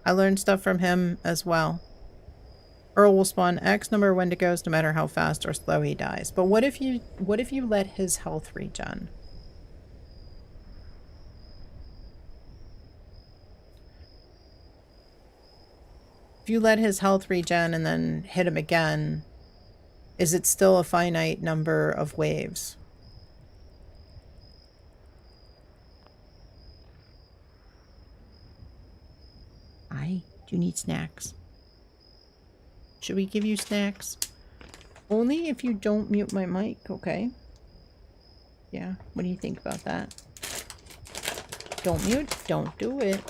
A: I learned stuff from him as well. Earl will spawn X number of Wendigos no matter how fast or slow he dies. But what if you let his health regen? If you let his health regen and then hit him again, is it still a finite number of waves? I do need snacks. Should we give you snacks? Only if you don't mute my mic, okay? Yeah, what do you think about that? Don't mute, don't do it.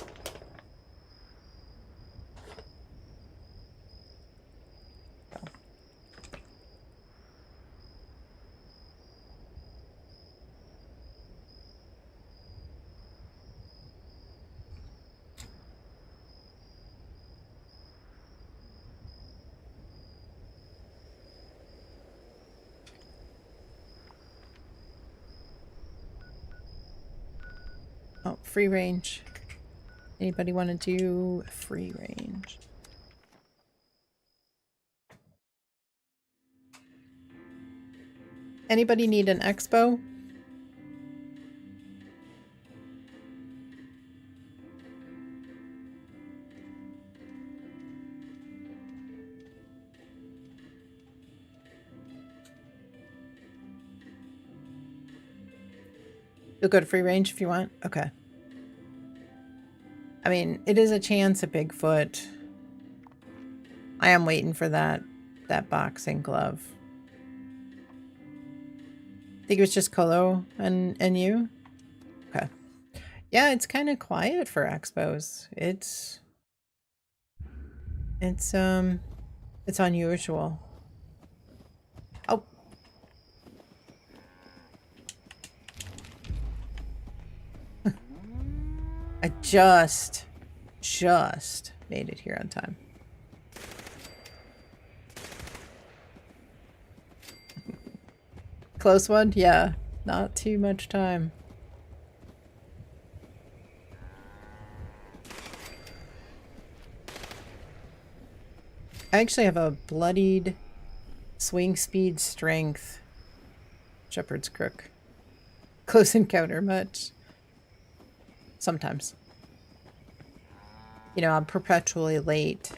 A: Oh, free range. Anybody want to do free range? Anybody need an expo? You'll go to free range if you want? Okay. I mean, it is a chance at Bigfoot. I am waiting for that boxing glove. I think it was just Colo and you? Okay. Yeah, it's kind of quiet for expos. It's unusual. Oh. I just made it here on time. Close one? Yeah, not too much time. I actually have a bloodied swing speed strength shepherd's crook. Close encounter much. Sometimes. You know, I'm perpetually late.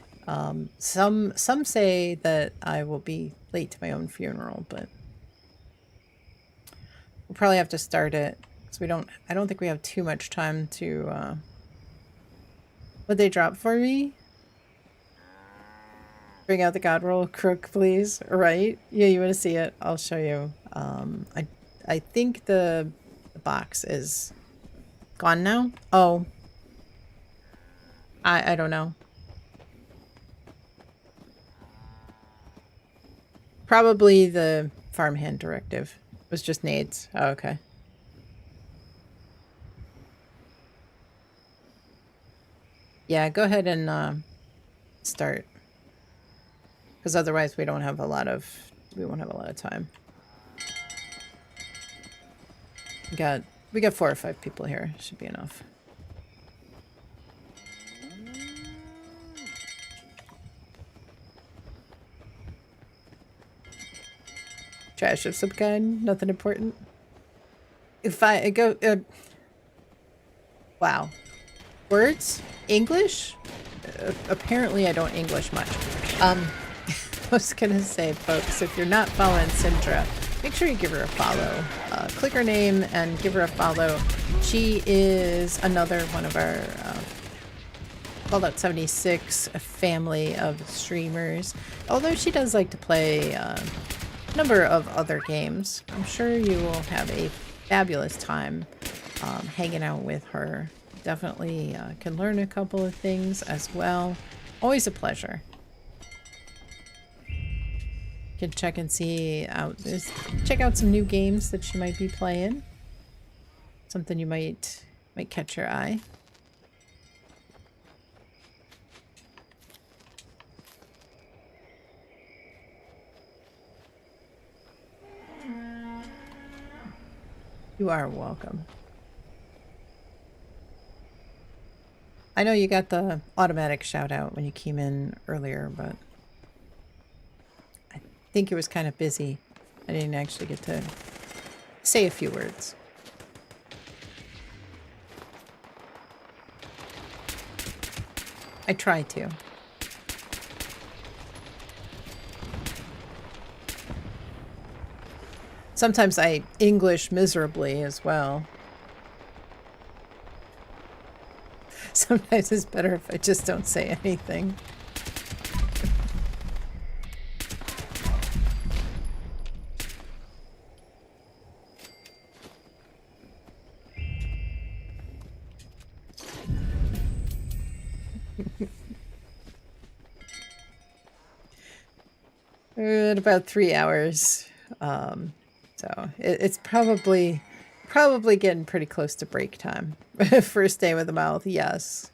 A: Some say that I will be late to my own funeral, but we'll probably have to start it because I don't think we have too much time to would they drop for me? Bring out the God roll crook, please. Right? Yeah, you want to see it? I'll show you. I think the box is gone now? Oh. I don't know. Probably the farmhand directive. It was just nades. Oh, okay. Yeah, go ahead and start. Because otherwise we won't have a lot of time. We got 4 or 5 people here. Should be enough. Trash of some kind, nothing important. If I go Wow. Words? English? Apparently I don't English much. I was gonna say, folks, if you're not following Syndra, make sure you give her a follow. Click her name and give her a follow. She is another one of our Fallout 76 family of streamers. Although she does like to play a number of other games. I'm sure you will have a fabulous time hanging out with her. Definitely can learn a couple of things as well. Always a pleasure. You can check and see out check out some new games that she might be playing. Something you might catch your eye. You are welcome. I know you got the automatic shout out when you came in earlier, but I think it was kind of busy. I didn't actually get to say a few words. I try to. Sometimes I English miserably as well. Sometimes it's better if I just don't say anything. In about 3 hours. So it's probably getting pretty close to break time. First day with the mouth, yes.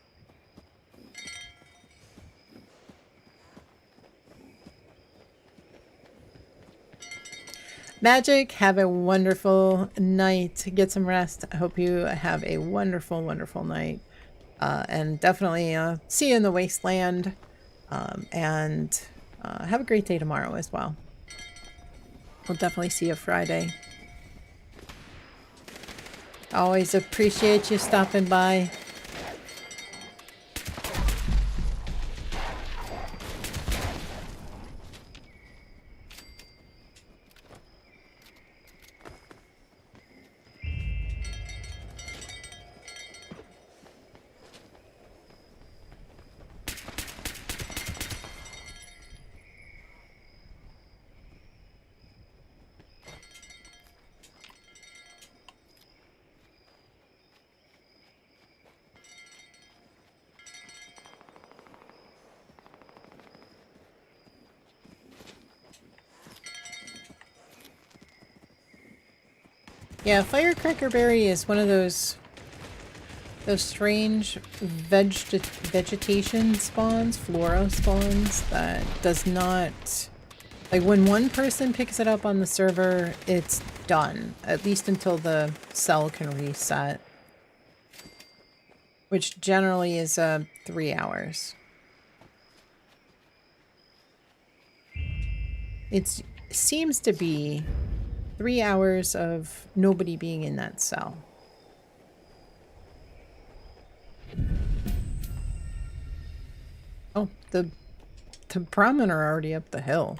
A: Magic, have a wonderful night. Get some rest. I hope you have a wonderful, wonderful night. And definitely see you in the wasteland. And have a great day tomorrow as well. We'll definitely see you Friday. Always appreciate you stopping by. Yeah, firecracker berry is one of those strange vegetation spawns, flora spawns that does not, like, when one person picks it up on the server, it's done, at least until the cell can reset, which generally is 3 hours. It seems to be 3 hours of nobody being in that cell. Oh, the Brahmin are already up the hill.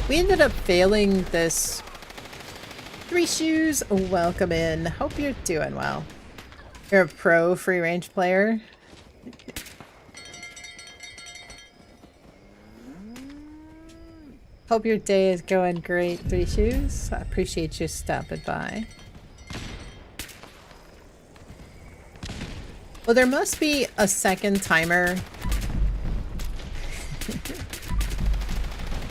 A: We ended up failing this. Three Shoes, welcome in. Hope you're doing well. You're a pro free range player. Hope your day is going great, Three Shoes. I appreciate you stopping by. Well, there must be a second timer.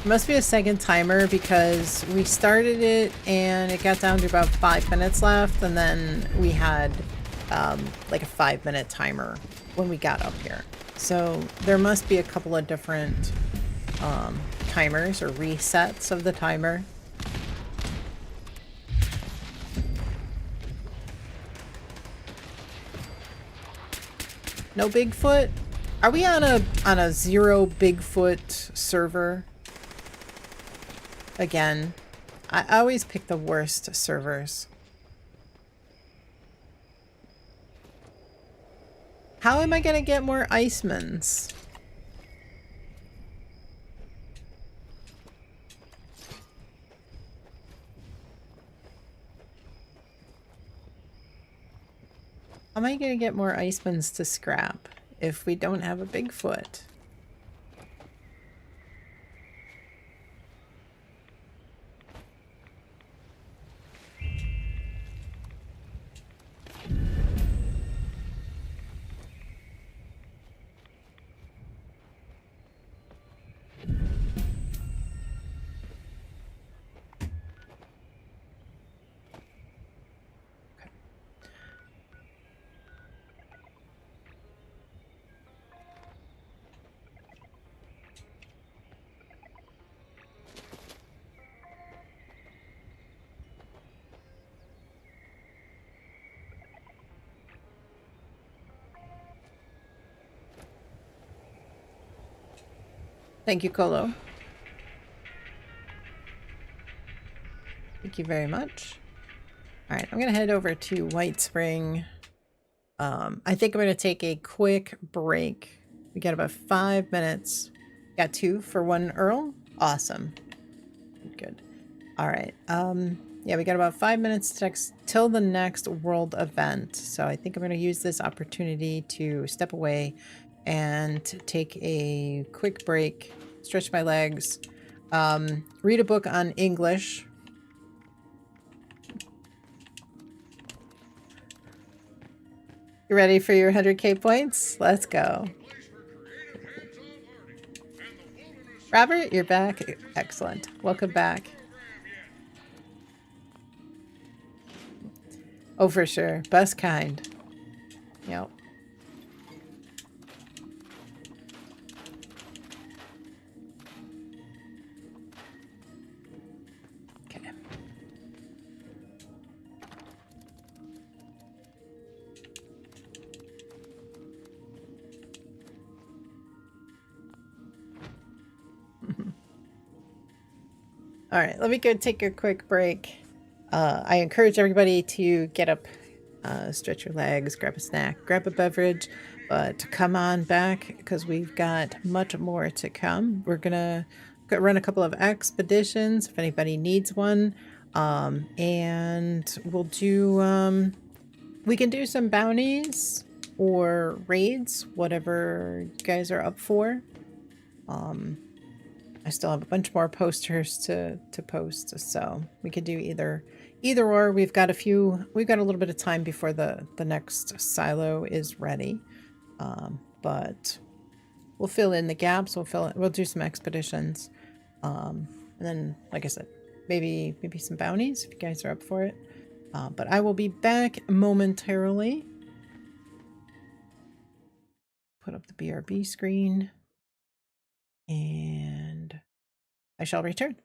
A: Must be a second timer because we started it and it got down to about 5 minutes left, and then we had like a 5-minute timer when we got up here. So there must be a couple of different timers or resets of the timer. No Bigfoot? Are we on a zero Bigfoot server? Again. I always pick the worst servers. How am I gonna get more Icemans? How am I gonna get more Icemans to scrap if we don't have a Bigfoot? Thank you, Colo. Thank you very much. All right, I'm gonna head over to White Spring. I think I'm gonna take a quick break. We got about 5 minutes. Got 2 for 1 Earl. Awesome. Good. All right. Yeah, we got about 5 minutes till the next world event. So I think I'm gonna use this opportunity to step away and take a quick break, stretch my legs, read a book on English. You ready for your 100k points? Let's go. Robert, you're back. Excellent. Welcome back. Oh, for sure. Best kind. Yep. Okay. All right, let me go take a quick break. I encourage everybody to get up, stretch your legs, grab a snack, grab a beverage, but come on back because we've got much more to come. We're gonna run a couple of expeditions if anybody needs one, and we'll do. We can do some bounties or raids, whatever you guys are up for. I still have a bunch more posters to post, so we could do either or. We've got a little bit of time before the next silo is ready, but we'll fill in the gaps. We'll do some expeditions, and then, like I said, maybe some bounties if you guys are up for it. But I will be back momentarily. Put up the BRB screen, and I shall return.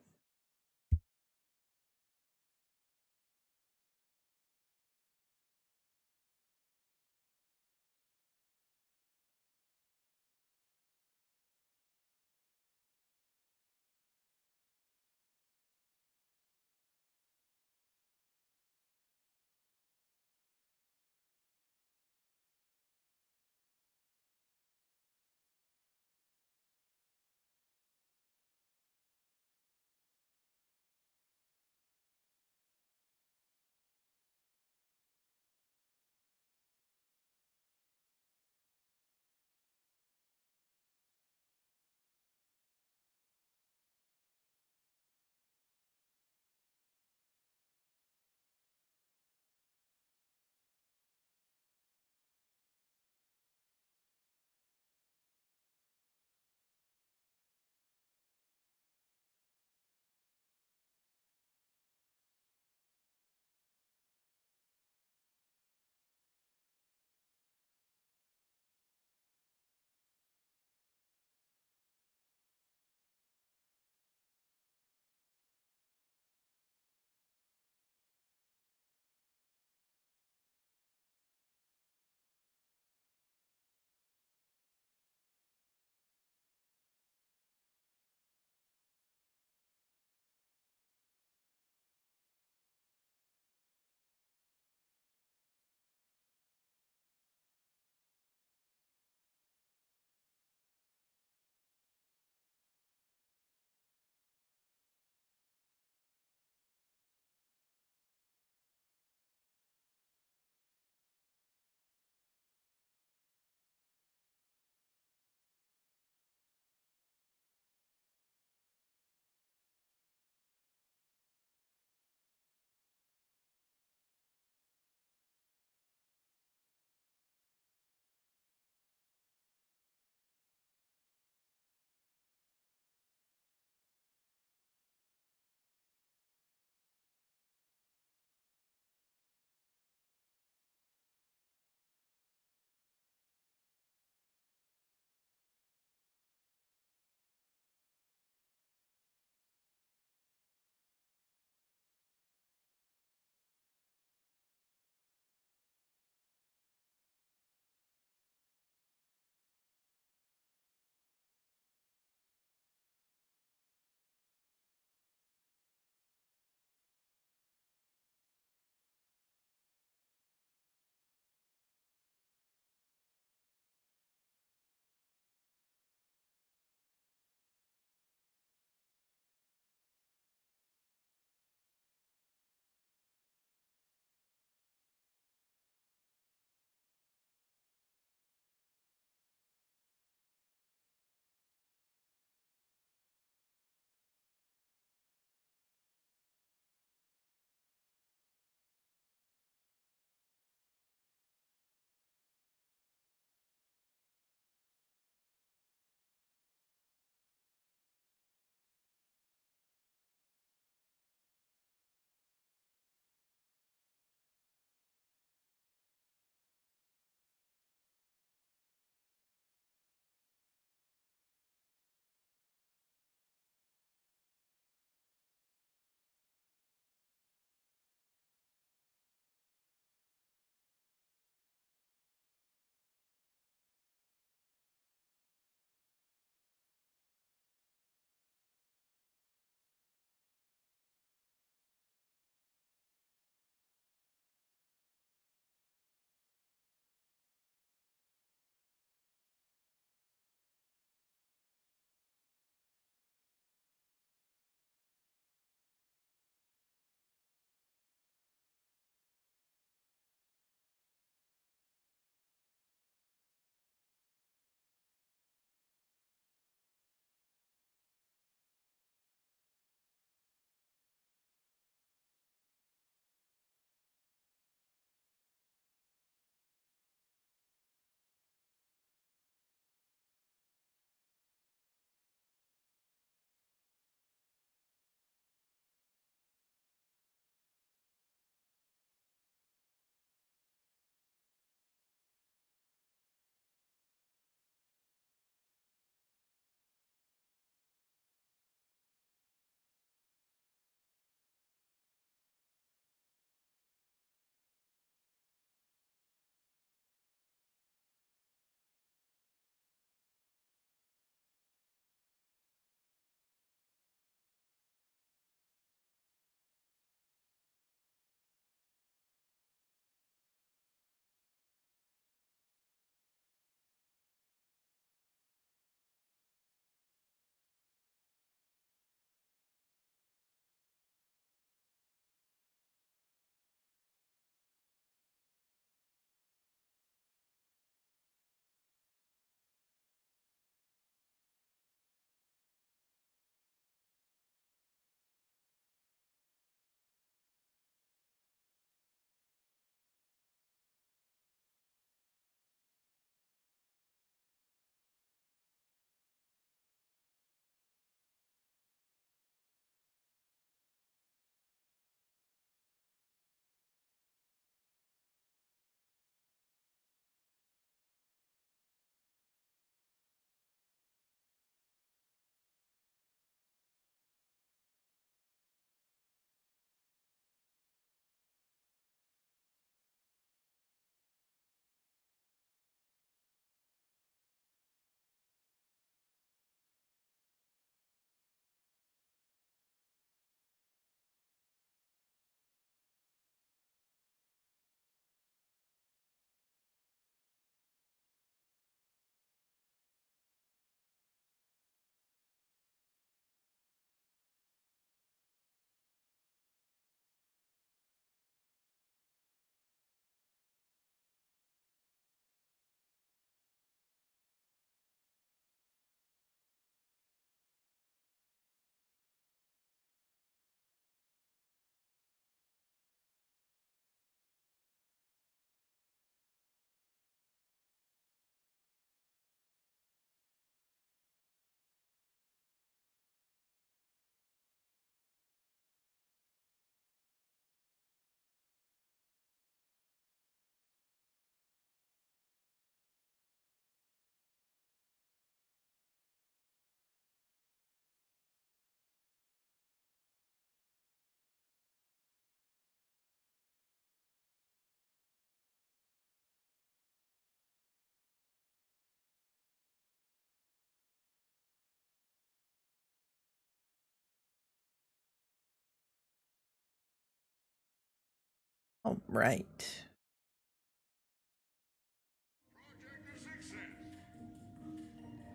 A: All right.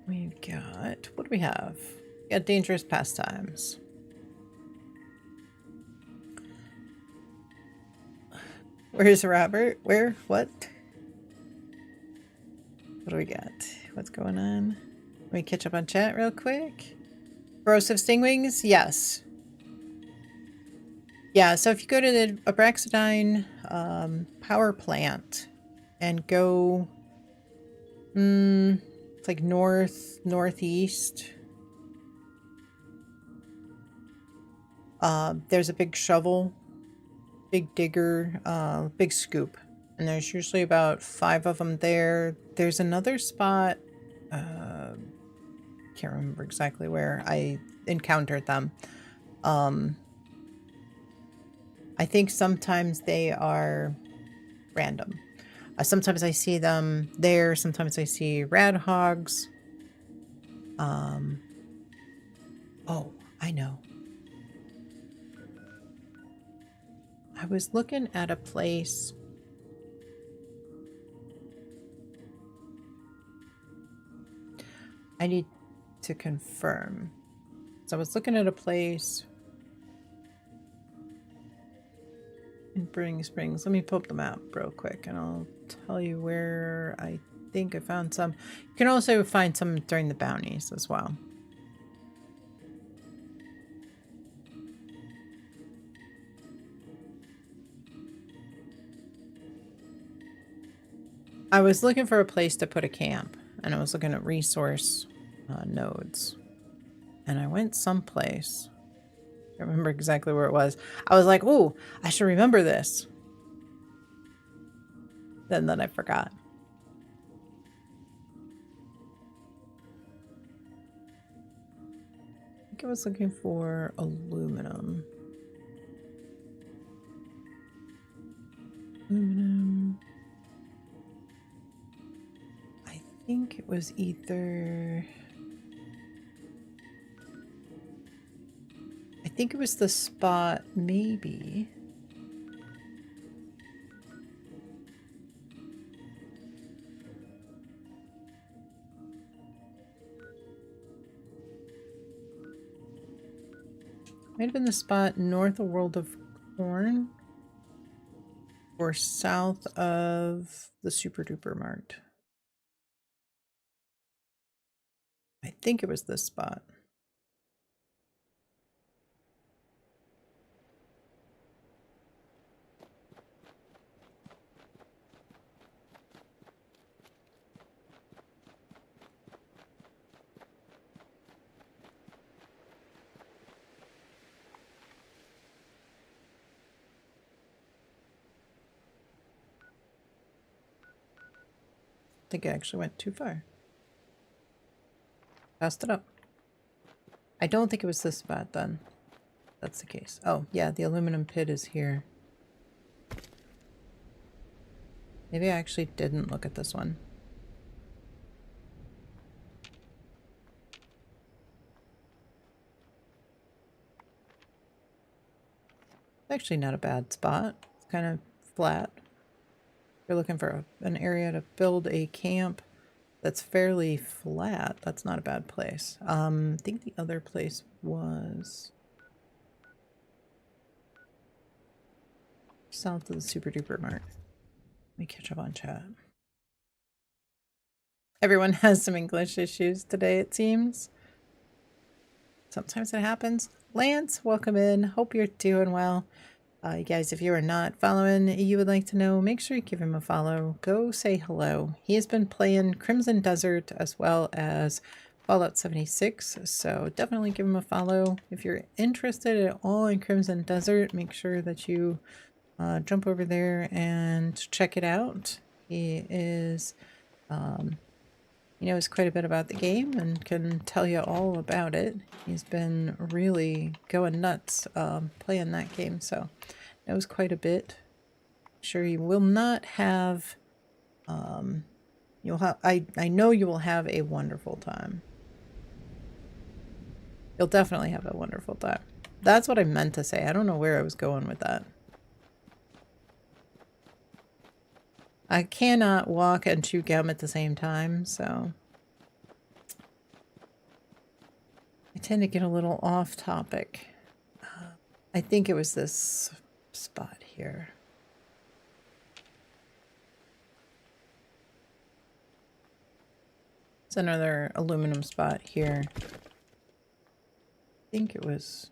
A: We've got, what do we have? We got dangerous pastimes. Where's Robert? Where? What? What do we got? What's going on? Let me catch up on chat real quick. Corrosive stingwings? Yes. Yeah, so if you go to the Abraxadine power plant and go, it's like northeast. There's a big shovel, big digger, big scoop. And there's usually about 5 of them there. There's another spot, can't remember exactly where I encountered them. I think sometimes they are random. Sometimes I see them there. Sometimes I see rad hogs. Oh, I know. I was looking at a place. I need to confirm. So I was looking at a place in Burning Springs. Let me pull up the map real quick and I'll tell you where I think I found some. You can also find some during the bounties as well. I was looking for a place to put a camp and I was looking at resource nodes and I went someplace. I don't remember exactly where it was. I was like, "Ooh, I should remember this." Then I forgot. I think I was looking for aluminum. Aluminum. I think it was either... I think it was the spot, maybe. Might have been the spot north of World of Corn or south of the Super Duper Mart. I think it was this spot. I think I actually went too far. Passed it up. I don't think it was this spot then. That's the case. Oh, yeah, the aluminum pit is here. Maybe I actually didn't look at this one. It's actually not a bad spot. It's kind of flat. If you're looking for an area to build a camp that's fairly flat, that's not a bad place. I think the other place was south of the Super Duper Mart. Let me catch up on chat. Everyone has some English issues today, it seems. Sometimes it happens. Lance, welcome in. Hope you're doing well. You guys, if you are not following, you would like to know, make sure you give him a follow. Go say hello. He has been playing Crimson Desert as well as Fallout 76, so definitely give him a follow. If you're interested at all in Crimson Desert, make sure that you jump over there and check it out. He is, he knows quite a bit about the game and can tell you all about it. He's been really going nuts playing that game, so knows quite a bit. Sure, you will not have, you'll have, I know you will have a wonderful time. You'll definitely have a wonderful time. That's what I meant to say. I don't know where I was going with that. I cannot walk and chew gum at the same time, so I tend to get a little off topic. I think it was this spot here. It's another aluminum spot here. I think it was...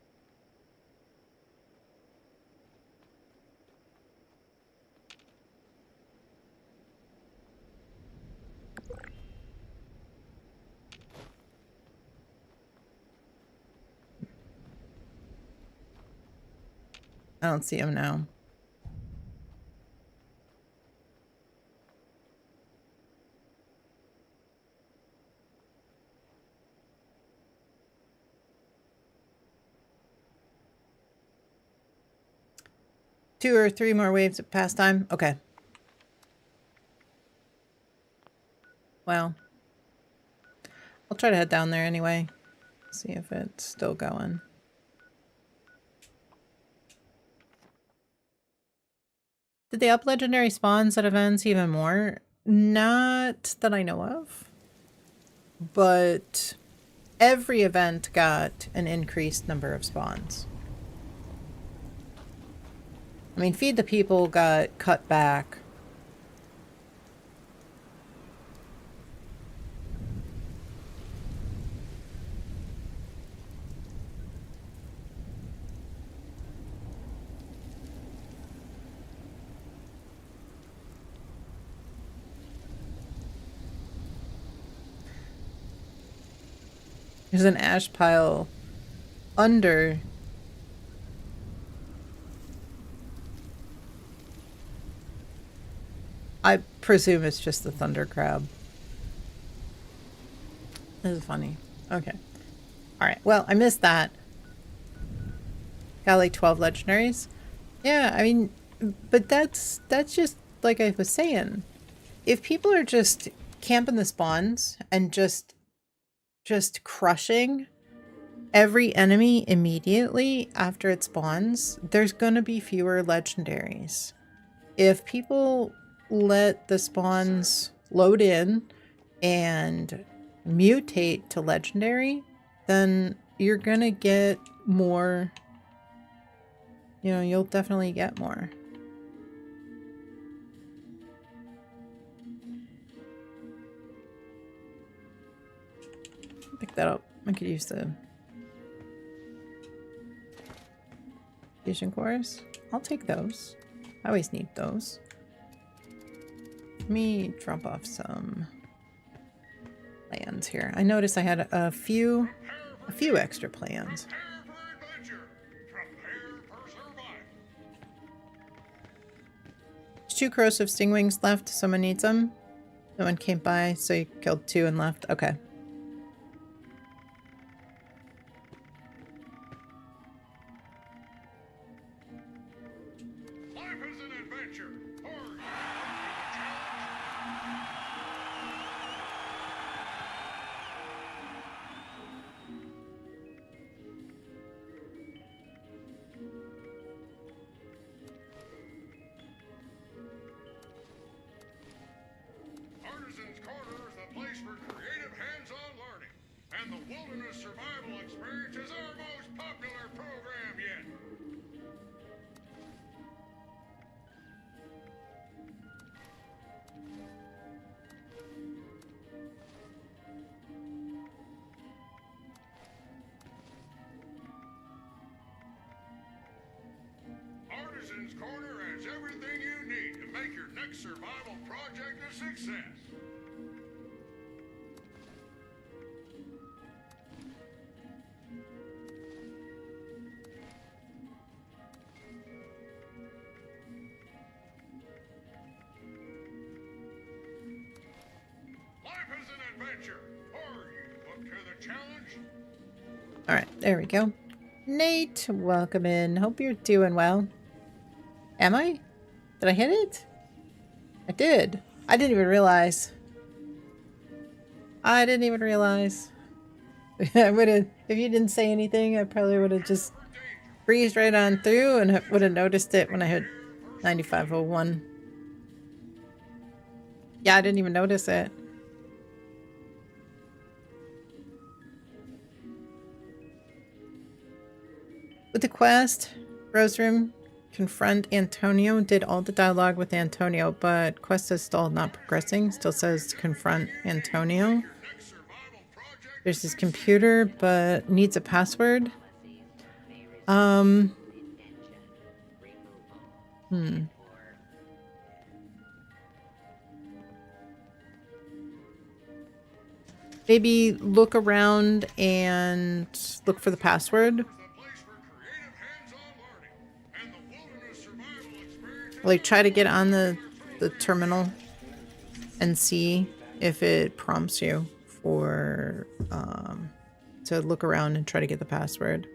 A: I don't see him now. Two or three more waves of pastime? Okay. Well, I'll try to head down there anyway. See if it's still going. Did they up legendary spawns at events even more? Not that I know of. But every event got an increased number of spawns. I mean, Feed the People got cut back. There's an ash pile under. I presume it's just the thunder crab. This is funny. Okay. Alright, well, I missed that. Got like 12 legendaries. Yeah, I mean, but that's just like I was saying. If people are just camping the spawns and just crushing every enemy immediately after it spawns, there's gonna be fewer legendaries. If people let the spawns load in and mutate to legendary, then you're gonna get more. You know, you'll definitely get more. Pick that up. I could use the fusion cores. I'll take those. I always need those. Let me drop off some plans here. I noticed I had a few extra plans. There's 2 corrosive stingwings left. Someone needs them. No one came by, so you killed 2 and left. Okay.
D: Corner has everything you need to make your next survival project a success. Life is an adventure. Are you up to the challenge?
A: All right, there we go. Nate, welcome in. Hope you're doing well. Am I? Did I hit it? I did. I didn't even realize. I didn't even realize. I would have, if you didn't say anything, I probably would have just breezed right on through and would have noticed it when I hit 9501. Yeah, I didn't even notice it. With the quest, Rose Room, confront Antonio. Did all the dialogue with Antonio, but quest is still not progressing. Still says to confront Antonio. There's his computer, but needs a password. Maybe look around and look for the password. Like try to get on the terminal and see if it prompts you for to look around and try to get the password.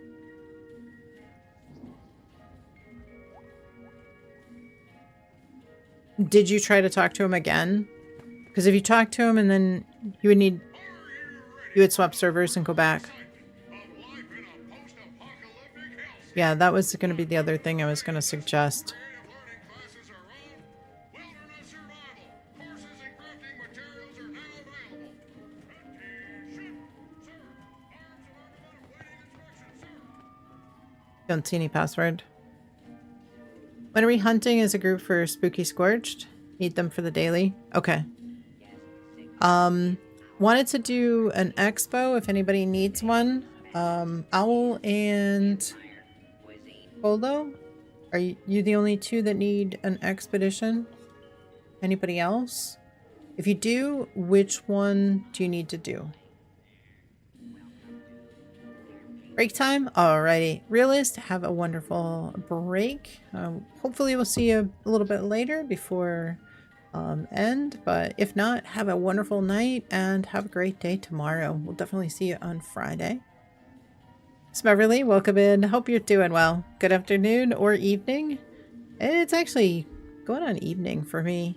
A: Did you try to talk to him again? Because if you talk to him and then you would swap servers and go back. Yeah, that was going to be the other thing I was going to suggest. Don't see any password. When are we hunting as a group for Spooky Scorched? Need them for the daily? Okay. Wanted to do an expo if anybody needs one. Owl and Polo? Are you the only two that need an expedition? Anybody else? If you do, which one do you need to do? Break time? Alrighty. Realist, have a wonderful break. Hopefully we'll see you a little bit later before end, but if not, have a wonderful night and have a great day tomorrow. We'll definitely see you on Friday. Smeverly, welcome in. Hope you're doing well. Good afternoon or evening. It's actually going on evening for me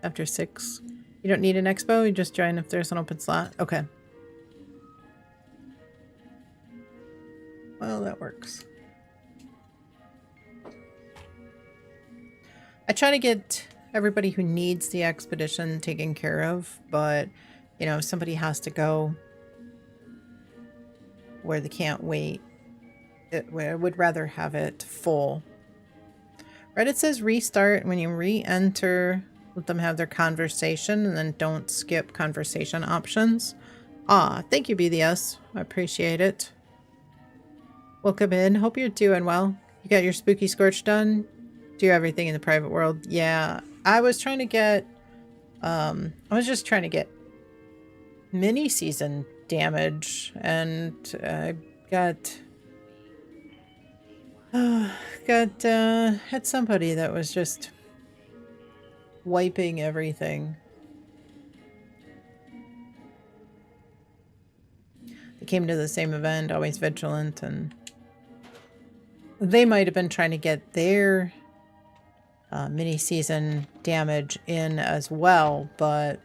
A: after 6. You don't need an expo, you just join if there's an open slot. Okay. Well, that works. I try to get everybody who needs the expedition taken care of, but, you know, somebody has to go where they can't wait. I would rather have it full. Reddit says restart when you re-enter. Let them have their conversation and then don't skip conversation options. Ah, thank you, BDS. I appreciate it. Welcome in. Hope you're doing well. You got your Spooky Scorch done? Do everything in the private world. Yeah, I was trying to get I was just trying to get mini season damage, and I got had somebody that was just wiping everything. They came to the same event, always vigilant, and they might have been trying to get their mini season damage in as well, but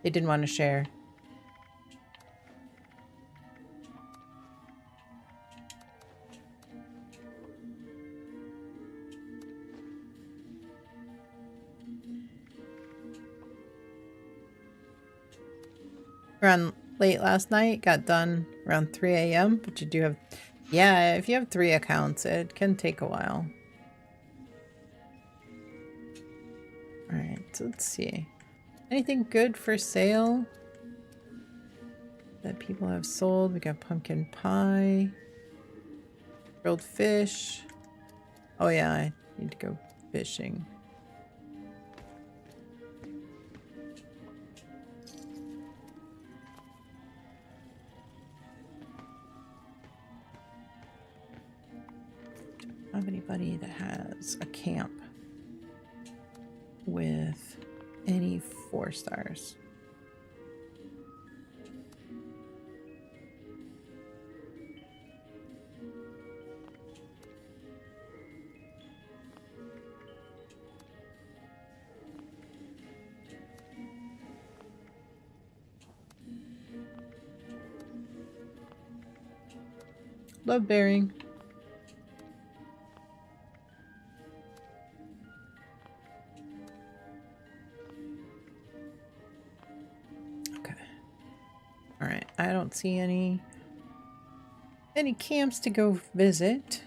A: they didn't want to share. Around late last night, got done around 3 a.m. But you do have, yeah, if you have 3 accounts, it can take a while. Alright, so let's see. Anything good for sale that people have sold? We got pumpkin pie, grilled fish. Oh yeah, I need to go fishing. Don't have anybody that has a camp with any 4 stars. Love bearing. All right, I don't see any camps to go visit.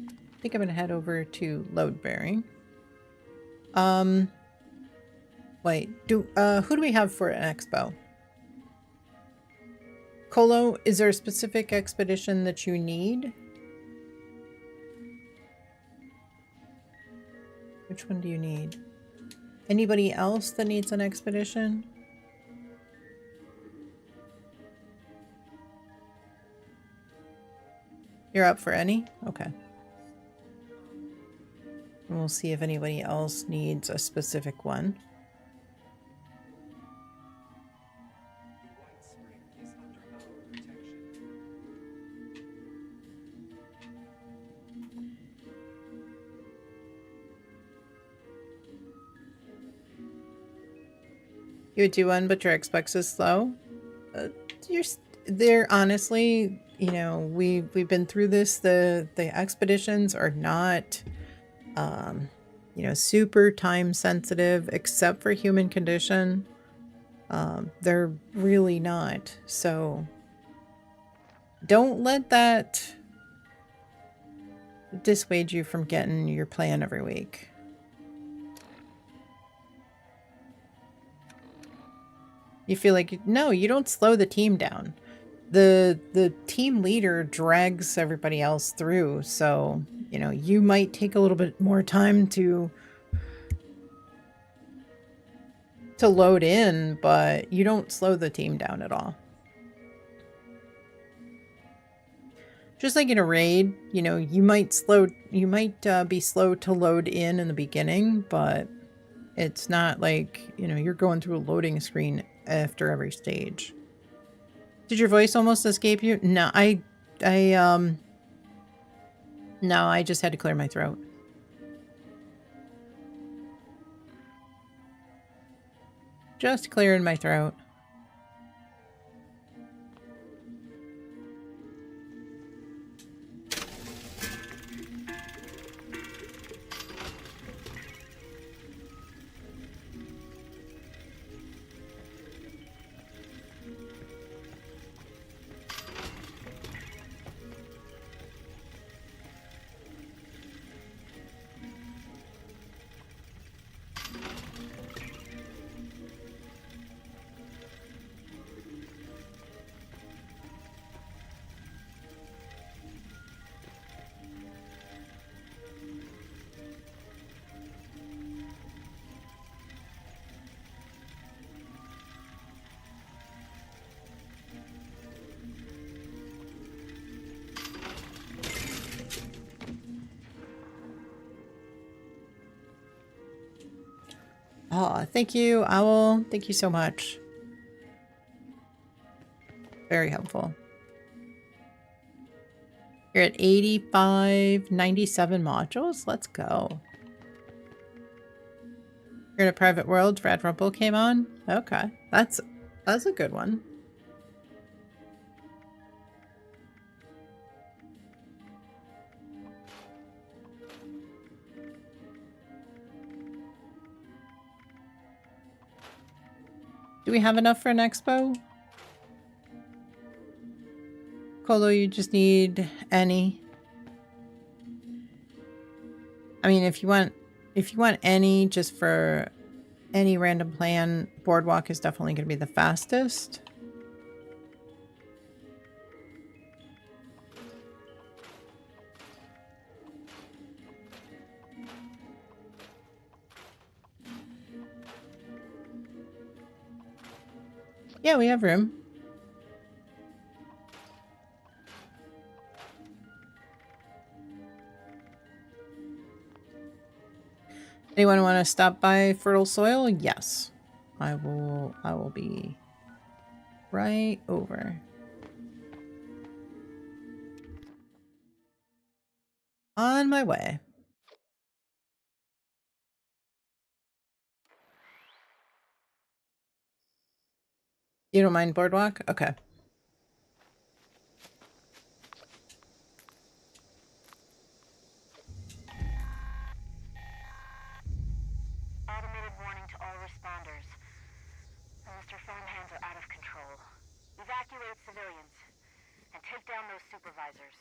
A: I think I'm gonna head over to load bearing. Wait, who do we have for an expo? Colo, is there a specific expedition that you need? Which one do you need? Anybody else that needs an expedition? You're up for any? Okay. And we'll see if anybody else needs a specific one.
B: The White Spring is under our protection.
A: You would do one, but your Xbox is slow. They're honestly, you know, we've been through this. The expeditions are not, you know, super time sensitive, except for human condition. They're really not. So don't let that dissuade you from getting your plan every week. You feel like, no, you don't slow the team down. The team leader drags everybody else through. So, you know, you might take a little bit more time to load in, but you don't slow the team down at all. Just like in a raid, you know, you might be slow to load in the beginning, but it's not like, you know, you're going through a loading screen after every stage. Did your voice almost escape you? No, no, I just had to clear my throat. Just clearing my throat. Oh, thank you, Owl. Thank you so much. Very helpful. You're at 8597 modules. Let's go. You're in a private world. Brad Rumple came on. Okay, that's a good one. Do we have enough for an expo? Colo, you just need any. I mean, if you want any just for any random plan, Boardwalk is definitely going to be the fastest. Yeah, we have room. Anyone want to stop by Fertile Soil? Yes. I will be right over. On my way. You don't mind Boardwalk? Okay.
D: Automated warning
H: to all responders. The Mr. Farmhands are out of control. Evacuate civilians and take down those supervisors.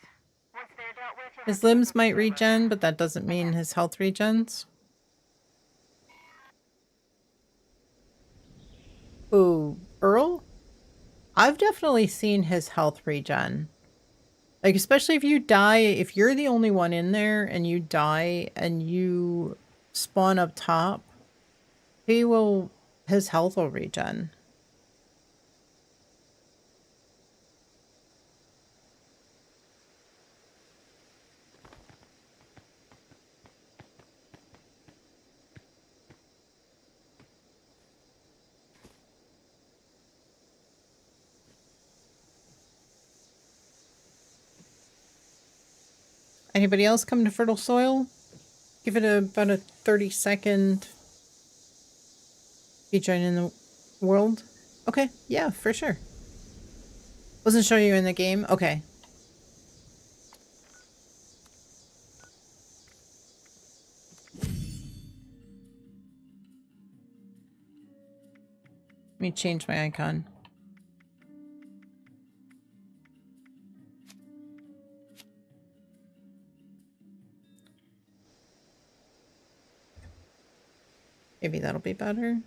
H: Once they're dealt with, you'll
A: His
H: have
A: limbs might
H: control over.
A: regen, but that doesn't mean his health regens. Ooh, Earl? I've definitely seen his health regen. Like, especially if you die, if you're the only one in there and you die and you spawn up top, his health will regen. Anybody else come to fertile soil? Give it about a 30-second regen in the world. Okay, yeah, for sure. Wasn't showing you in the game? Okay. Let me change my icon. Maybe that'll be better.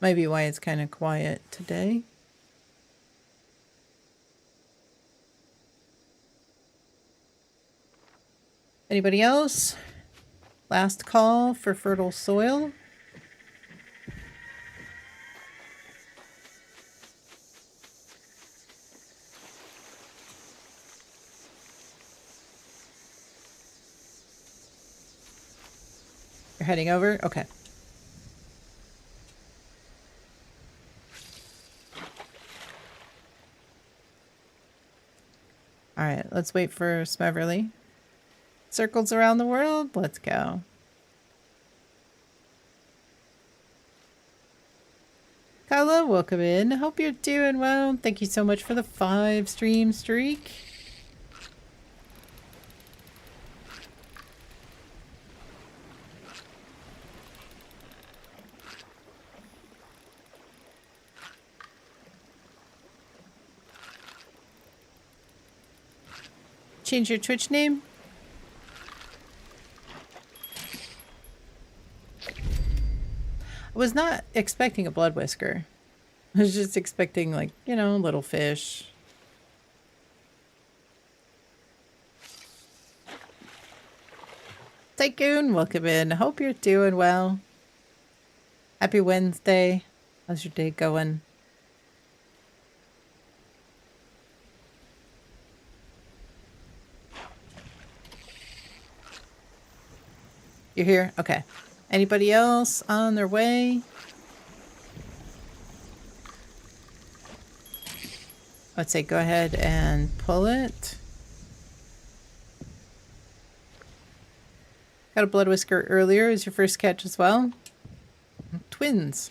A: Might be why it's kind of quiet today. Anybody else? Last call for fertile soil. You're heading over? Okay. Alright, let's wait for Smeverly. Circles around the world? Let's go. Kyla, welcome in. Hope you're doing well. Thank you so much for the 5 stream streak. Change your Twitch name? I was not expecting a blood whisker. I was just expecting, like, you know, little fish. Tycoon, welcome in. Hope you're doing well. Happy Wednesday. How's your day going? You're here? Okay. Anybody else on their way? I'd say go ahead and pull it. Got a blood whisker earlier. Is your first catch as well? Twins.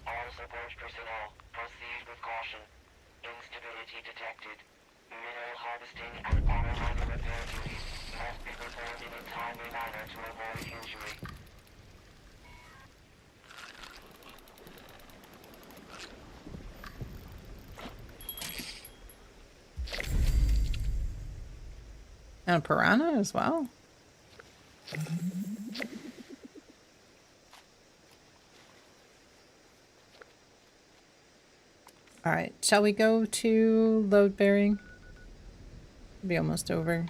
C: All support personnel, proceed with caution. Instability detected. Mineral harvesting and auto miner repair duties must be performed in a timely manner to avoid injury.
A: And a piranha as well. All right, shall we go to load bearing? Be almost over.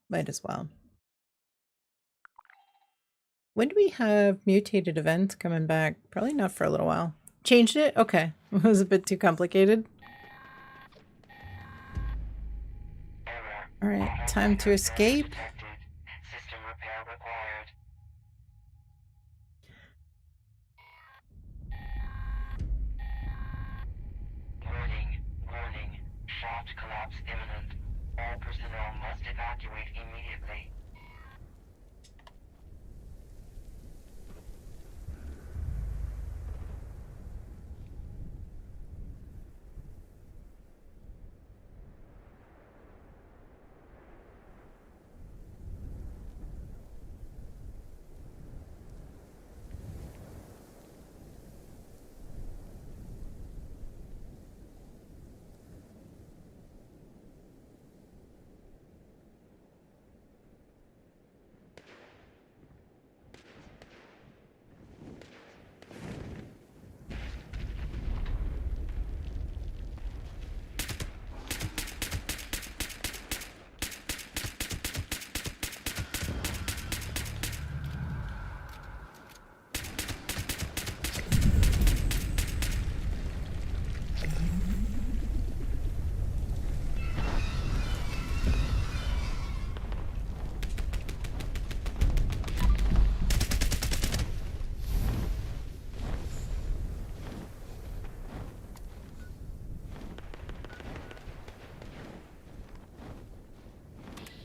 A: Might as well. When do we have mutated events coming back? Probably not for a little while. Changed it? Okay. It was a bit too complicated. Alright, time to escape.
C: System repair required. Warning. Shaft collapse imminent. All personnel must evacuate immediately.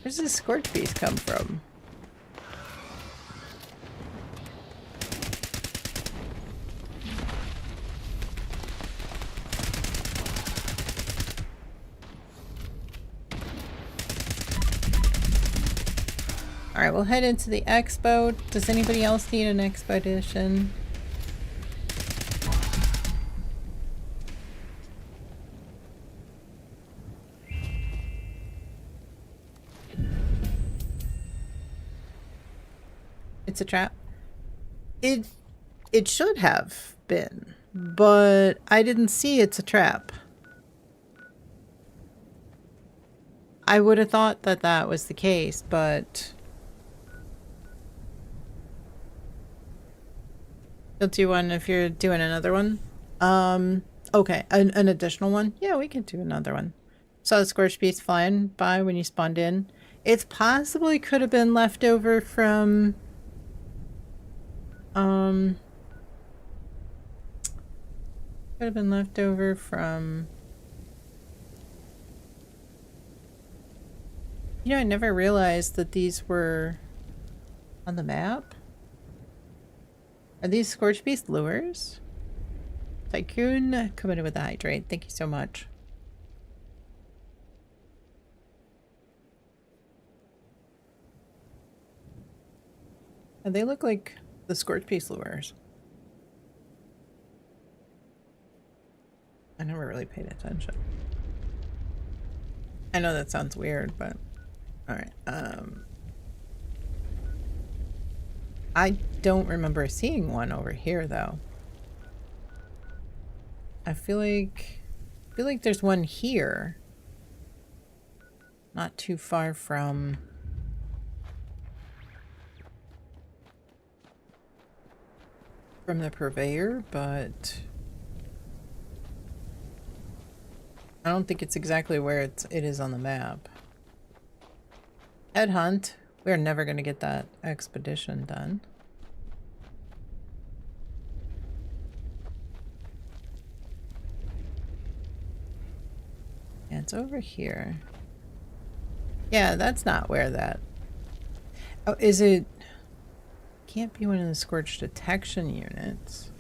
A: Where's this scorch beast come from? Alright, we'll head into the expo. Does anybody else need an expedition? It's a trap. It should have been, but I didn't see it's a trap. I would have thought that that was the case, but you'll do one if you're doing another one. Okay, an additional one. Yeah, we can do another one. Saw the scorch beast flying by when you spawned in. It's possibly could have been left over from could have been left over from, you know, I never realized that these were on the map. Are these scorch beast lures? Tycoon coming in with the hydrate. Thank you so much. And they look like the scorch beast lures. I never really paid attention. I know that sounds weird, but alright. I don't remember seeing one over here though. I feel like there's one here. Not too far from the purveyor, but I don't think it's exactly where it is on the map. Headhunt. We're never going to get that expedition done. Yeah, it's over here. Yeah, that's not where that... Oh, is it... Can't be one of the scorch detection units.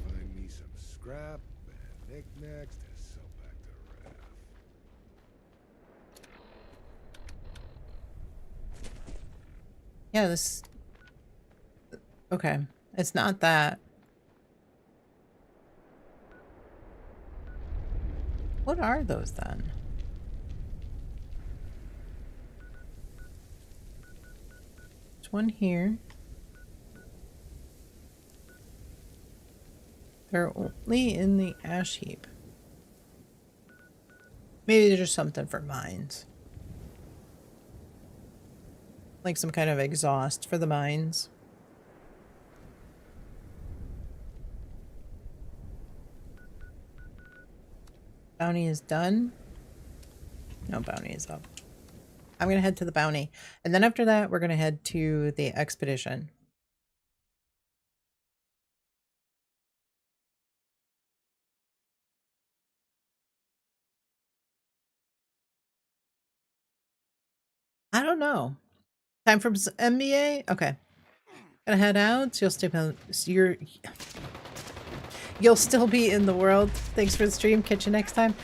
B: Find me some scrap and knickknacks to sell back to Raph.
A: Yeah, this... Okay, it's not that. What are those then? There's one here. They're only in the ash heap. Maybe they're just something for mines. Like some kind of exhaust for the mines. Bounty is done. No, bounty is up. I'm gonna head to the bounty. And then after that, we're gonna head to the expedition. I don't know. Time for MBA? Okay. Gonna head out. You'll still be in the world. Thanks for the stream. Catch you next time.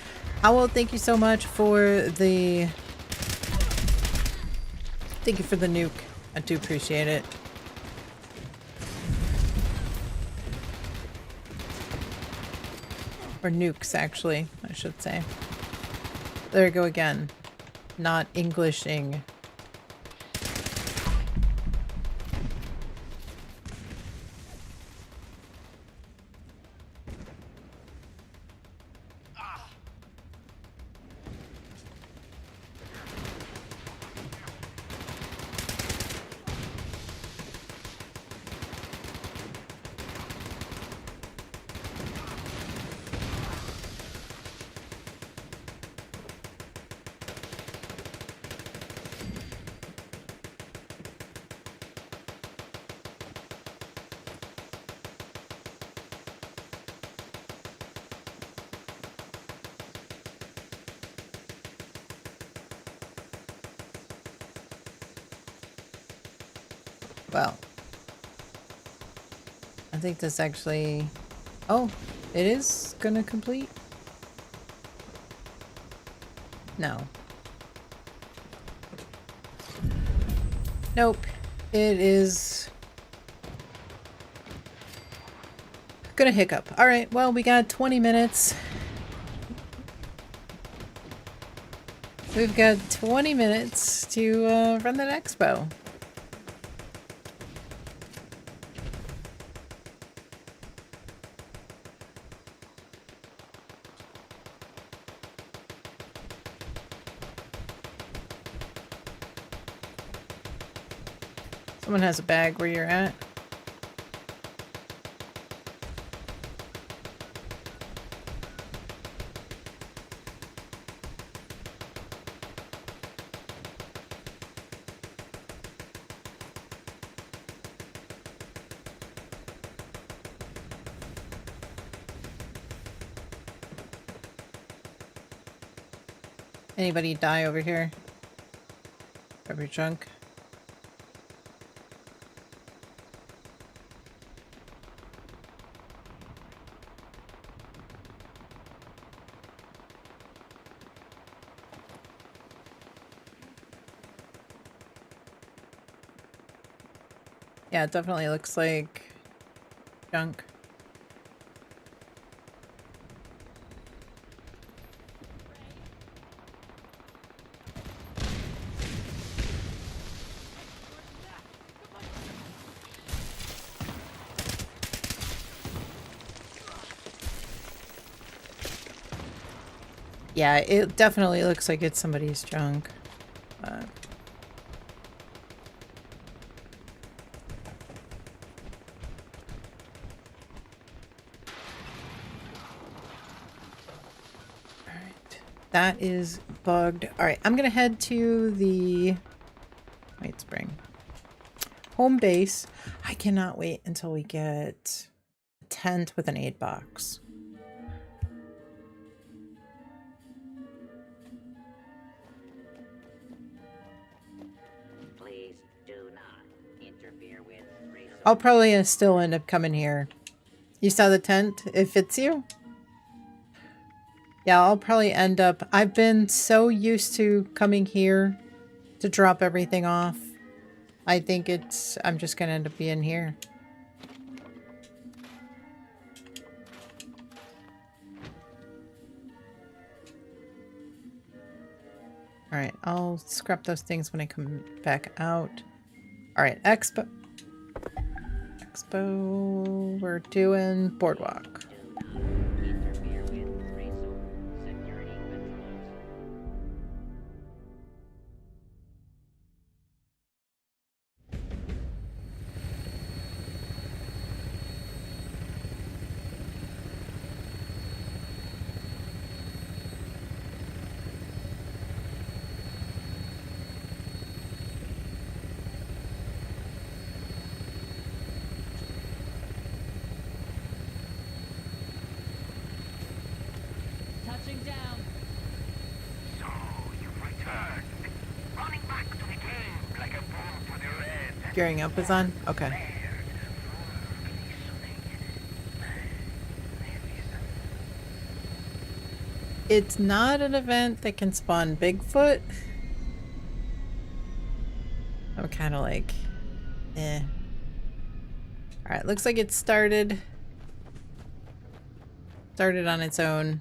A: Owl, thank you so much for the... Thank you for the nuke. I do appreciate it. Or nukes, actually, I should say. There we go again. Not Englishing. Well, I think this actually... Oh, it is gonna complete? No. Nope. It is... gonna hiccup. Alright, well, we got 20 minutes. We've got 20 minutes to run that expo. Someone has a bag where you're at. Anybody die over here? Grab your junk. Yeah, it definitely looks like junk. Yeah, it definitely looks like it's somebody's junk. Alright. That is bugged. Alright, I'm gonna head to the White Spring home base. I cannot wait until we get a tent with an aid box.
C: Please do not interfere with resource.
A: I'll probably still end up coming here. You saw the tent? It fits you? Yeah, I'll probably end up... I've been so used to coming here to drop everything off. I think it's... I'm just gonna end up being here. Alright, I'll scrap those things when I come back out. Alright, Expo... Expo... We're doing Boardwalk.
C: Do not interfere with resource security controls.
E: Touching down.
D: So, you've returned. Running back to the game like a bull to the red.
A: Gearing up is on? Okay. It's not an event that can spawn Bigfoot. I'm kind of like, eh. Alright, looks like it started. Started on its own.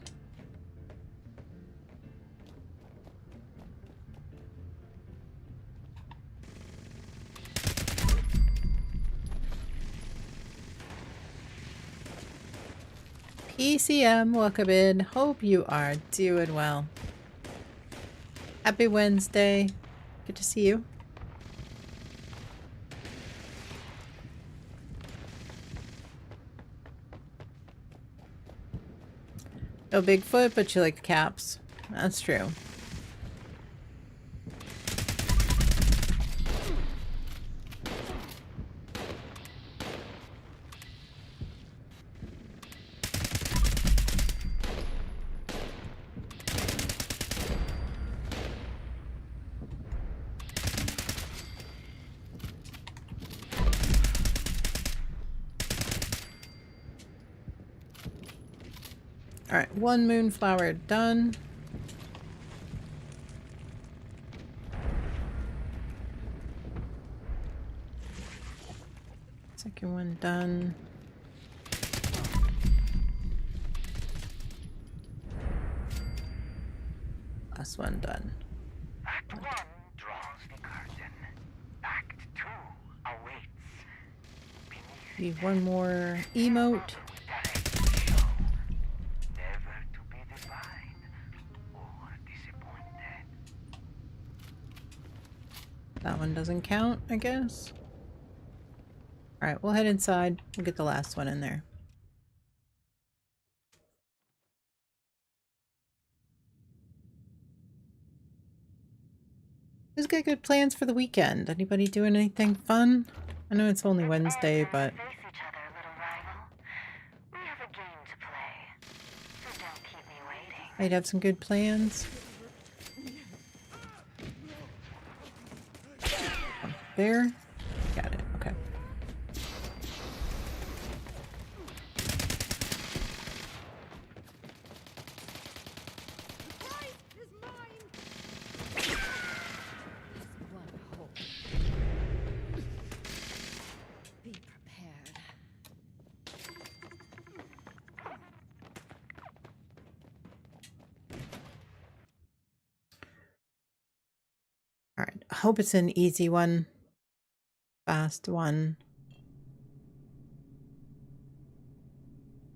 A: PCM, welcome in. Hope you are doing well. Happy Wednesday. Good to see you. No Bigfoot, but you like the caps. That's true. Alright, one moonflower done. Second one done. Last one done.
C: Act 1 draws the curtain. Act 2 awaits.
A: Need one more emote.
C: Never to be defined or disappointed.
A: That one doesn't count, I guess. Alright, we'll head inside. We'll get the last one in there. Who's got good plans for the weekend? Anybody doing anything fun? I know it's only Wednesday, but...
H: Face each other, little rival. We have a game to play, so don't keep me waiting.
A: I'd have some good plans. There. Got it. Okay.
E: One hope. Be prepared.
A: All right. I hope it's an easy one. Fast one.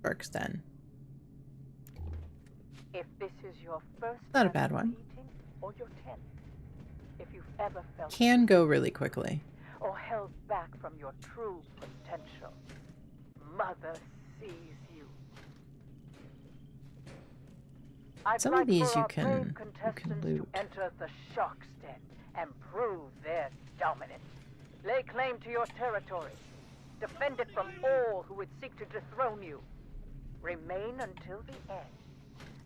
A: Works then.
I: If this is your first
A: Not a
I: ever
A: bad one.
I: meeting or your 10th, if you've ever felt
A: Can go really quickly.
I: or held back from your true potential, Mother sees you. I'd
A: Some of
I: like
A: these
I: for
A: you
I: our
A: can-
I: brave
A: you can
I: contestants
A: loot.
I: to enter the Shark's Den and prove their dominance. Lay claim to your territory. Defend it from all who would seek to dethrone you. Remain until the end,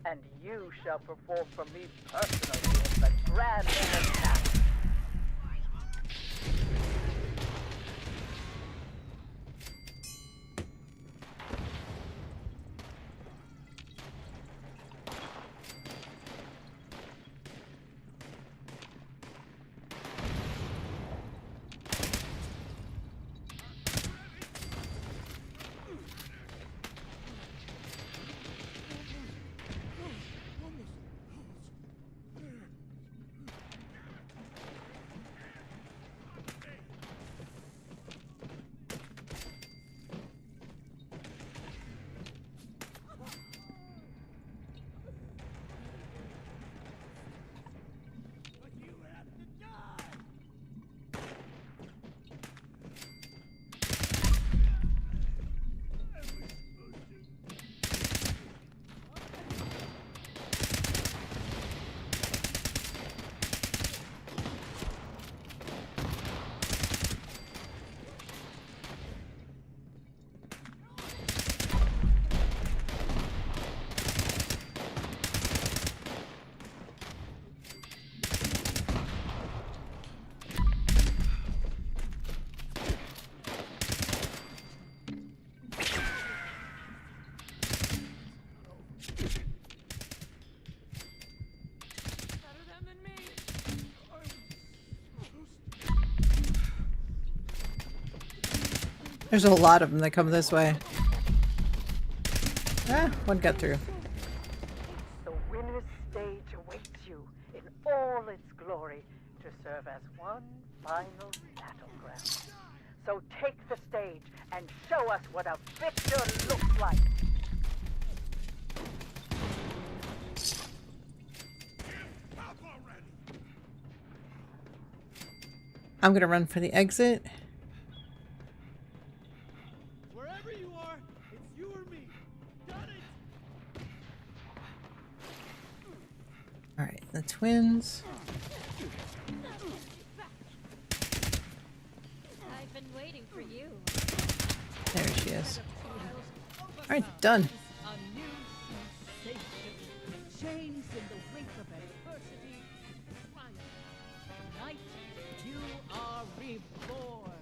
I: and you shall perform for me personally as the Grand Attack.
A: There's a lot of them that come this way. Ah, one got through.
I: The winner's stage awaits you in all its glory to serve as one final battleground. So take the stage and show us what a victor looks like.
A: I'm gonna run for the exit.
J: Wherever you are, it's you or me. Got it?
A: Alright, the twins.
E: I've been waiting for you.
A: There she is. Alright, done.
J: A new sensation. Chains in the wake of adversity. Triumph. Tonight, you are reborn.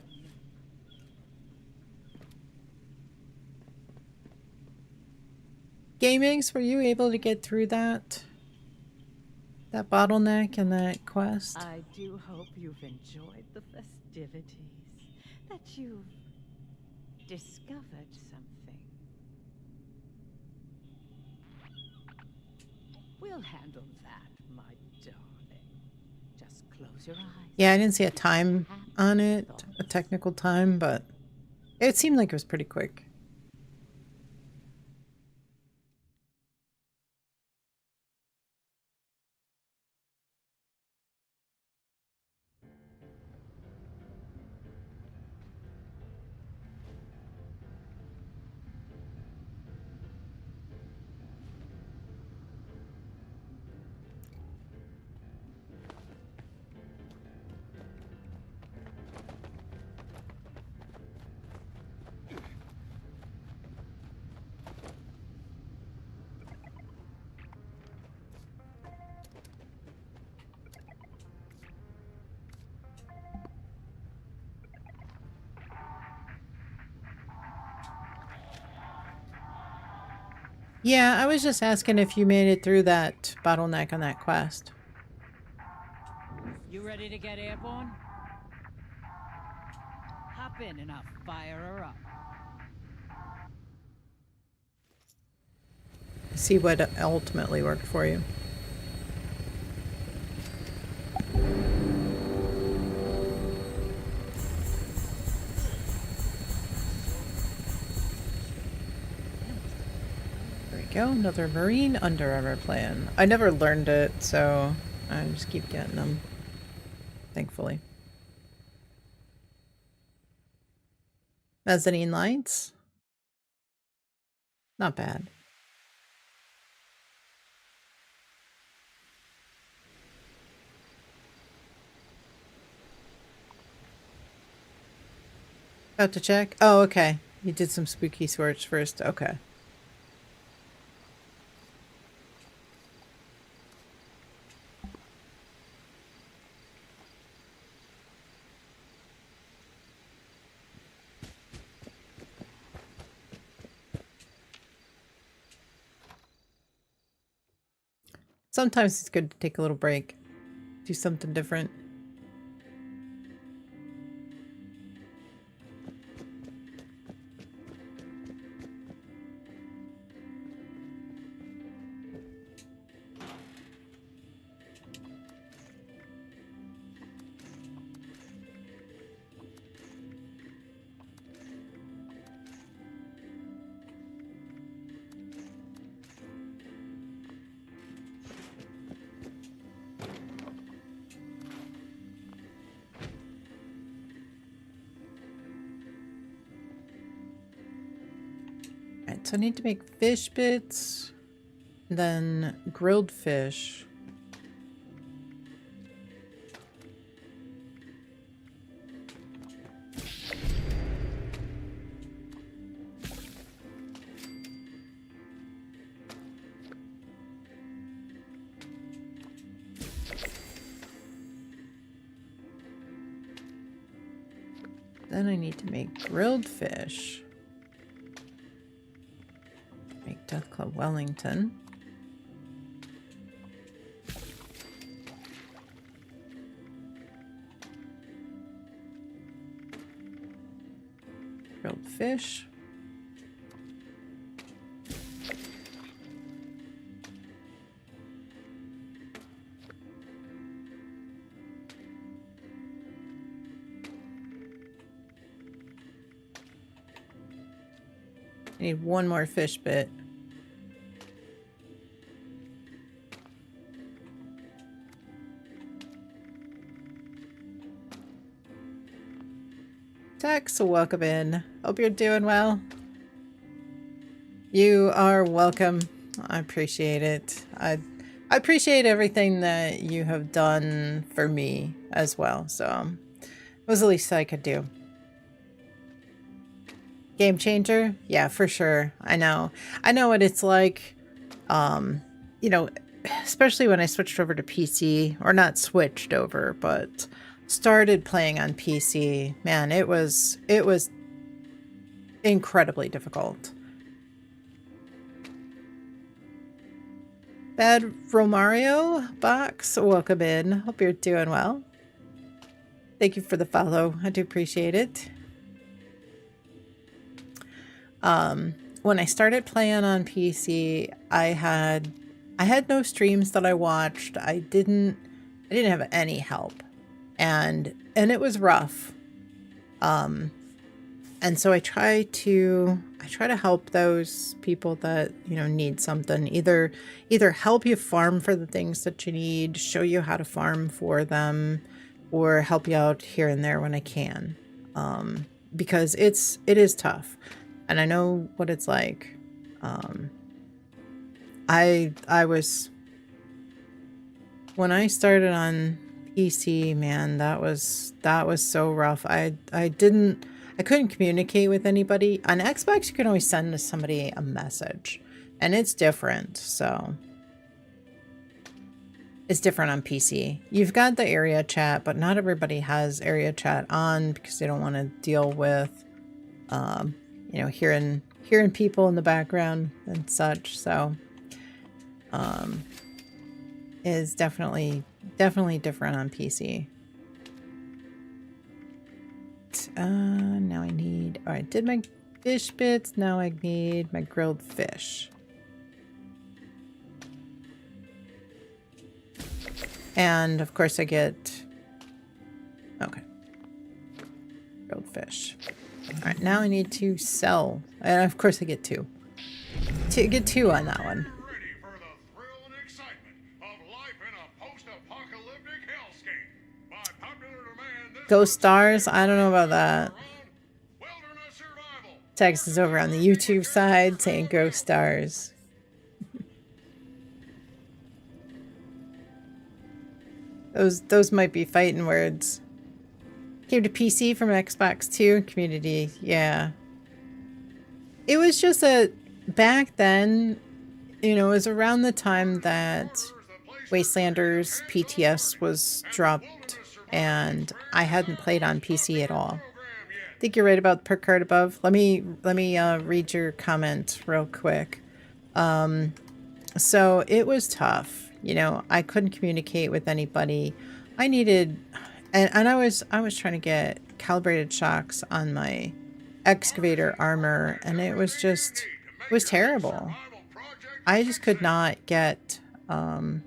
A: Gamings, were you able to get through that bottleneck and that quest?
G: I do hope you've enjoyed the festivities, that you've discovered something. We'll handle that, my darling. Just close your eyes.
A: Yeah, I didn't see a time on it, a technical time, but it seemed like it was pretty quick. Yeah, I was just asking if you made it through that bottleneck on that quest.
J: You ready to get airborne? Hop in and I'll fire her up.
A: See what ultimately worked for you. There we go, another Marine Underarmor plan. I never learned it, so I just keep getting them, thankfully. Mezzanine lights? Not bad. About to check? Oh, okay. You did some spooky search first. Okay. Sometimes it's good to take a little break. Do something different. So I need to make fish bits, then grilled fish. Then I need to make grilled fish. Make Death Club Wellington. Grilled fish. I need one more fish bit. Tex, welcome in. Hope you're doing well. You are welcome. I appreciate it. I appreciate everything that you have done for me as well. So it was the least I could do. Game changer? Yeah, for sure. I know what it's like. You know, especially when I switched over to PC, or not switched over, but started playing on PC. Man, it was incredibly difficult. Bad Romario box, welcome in. Hope you're doing well. Thank you for the follow. I do appreciate it. When I started playing on PC, I had no streams that I watched. I didn't have any help. And it was rough. And so I try to help those people that, you know, need something. Either help you farm for the things that you need, show you how to farm for them, or help you out here and there when I can. Because it is tough. And I know what it's like. I was, when I started on PC, man, that was so rough. I couldn't communicate with anybody. On Xbox, you can always send somebody a message, and it's different. So it's different on PC. You've got the area chat, but not everybody has area chat on because they don't want to deal with, you know, hearing people in the background and such. So, is definitely different on PC. Now I need, all right, did my fish bits. Now I need my grilled fish. And of course I get, okay, grilled fish. All right, now I need to sell. And of course I get two. Get two on that one.
D: Ready for the thrill and excitement of life in a post-apocalyptic hellscape. By popular demand, this
A: Ghost Stars? I don't know about that.
D: wilderness survival.
A: Text is over on the YouTube side saying Ghost Stars. Those might be fighting words. Came to PC from Xbox 2 community. Yeah. It was just back then, you know, it was around the time that Wastelanders PTS was dropped, and I hadn't played on PC at all. I think you're right about the perk card above. Let me read your comment real quick. So it was tough. You know, I couldn't communicate with anybody. I needed, and I was trying to get calibrated shocks on my excavator armor, and it was terrible. I just could not get, I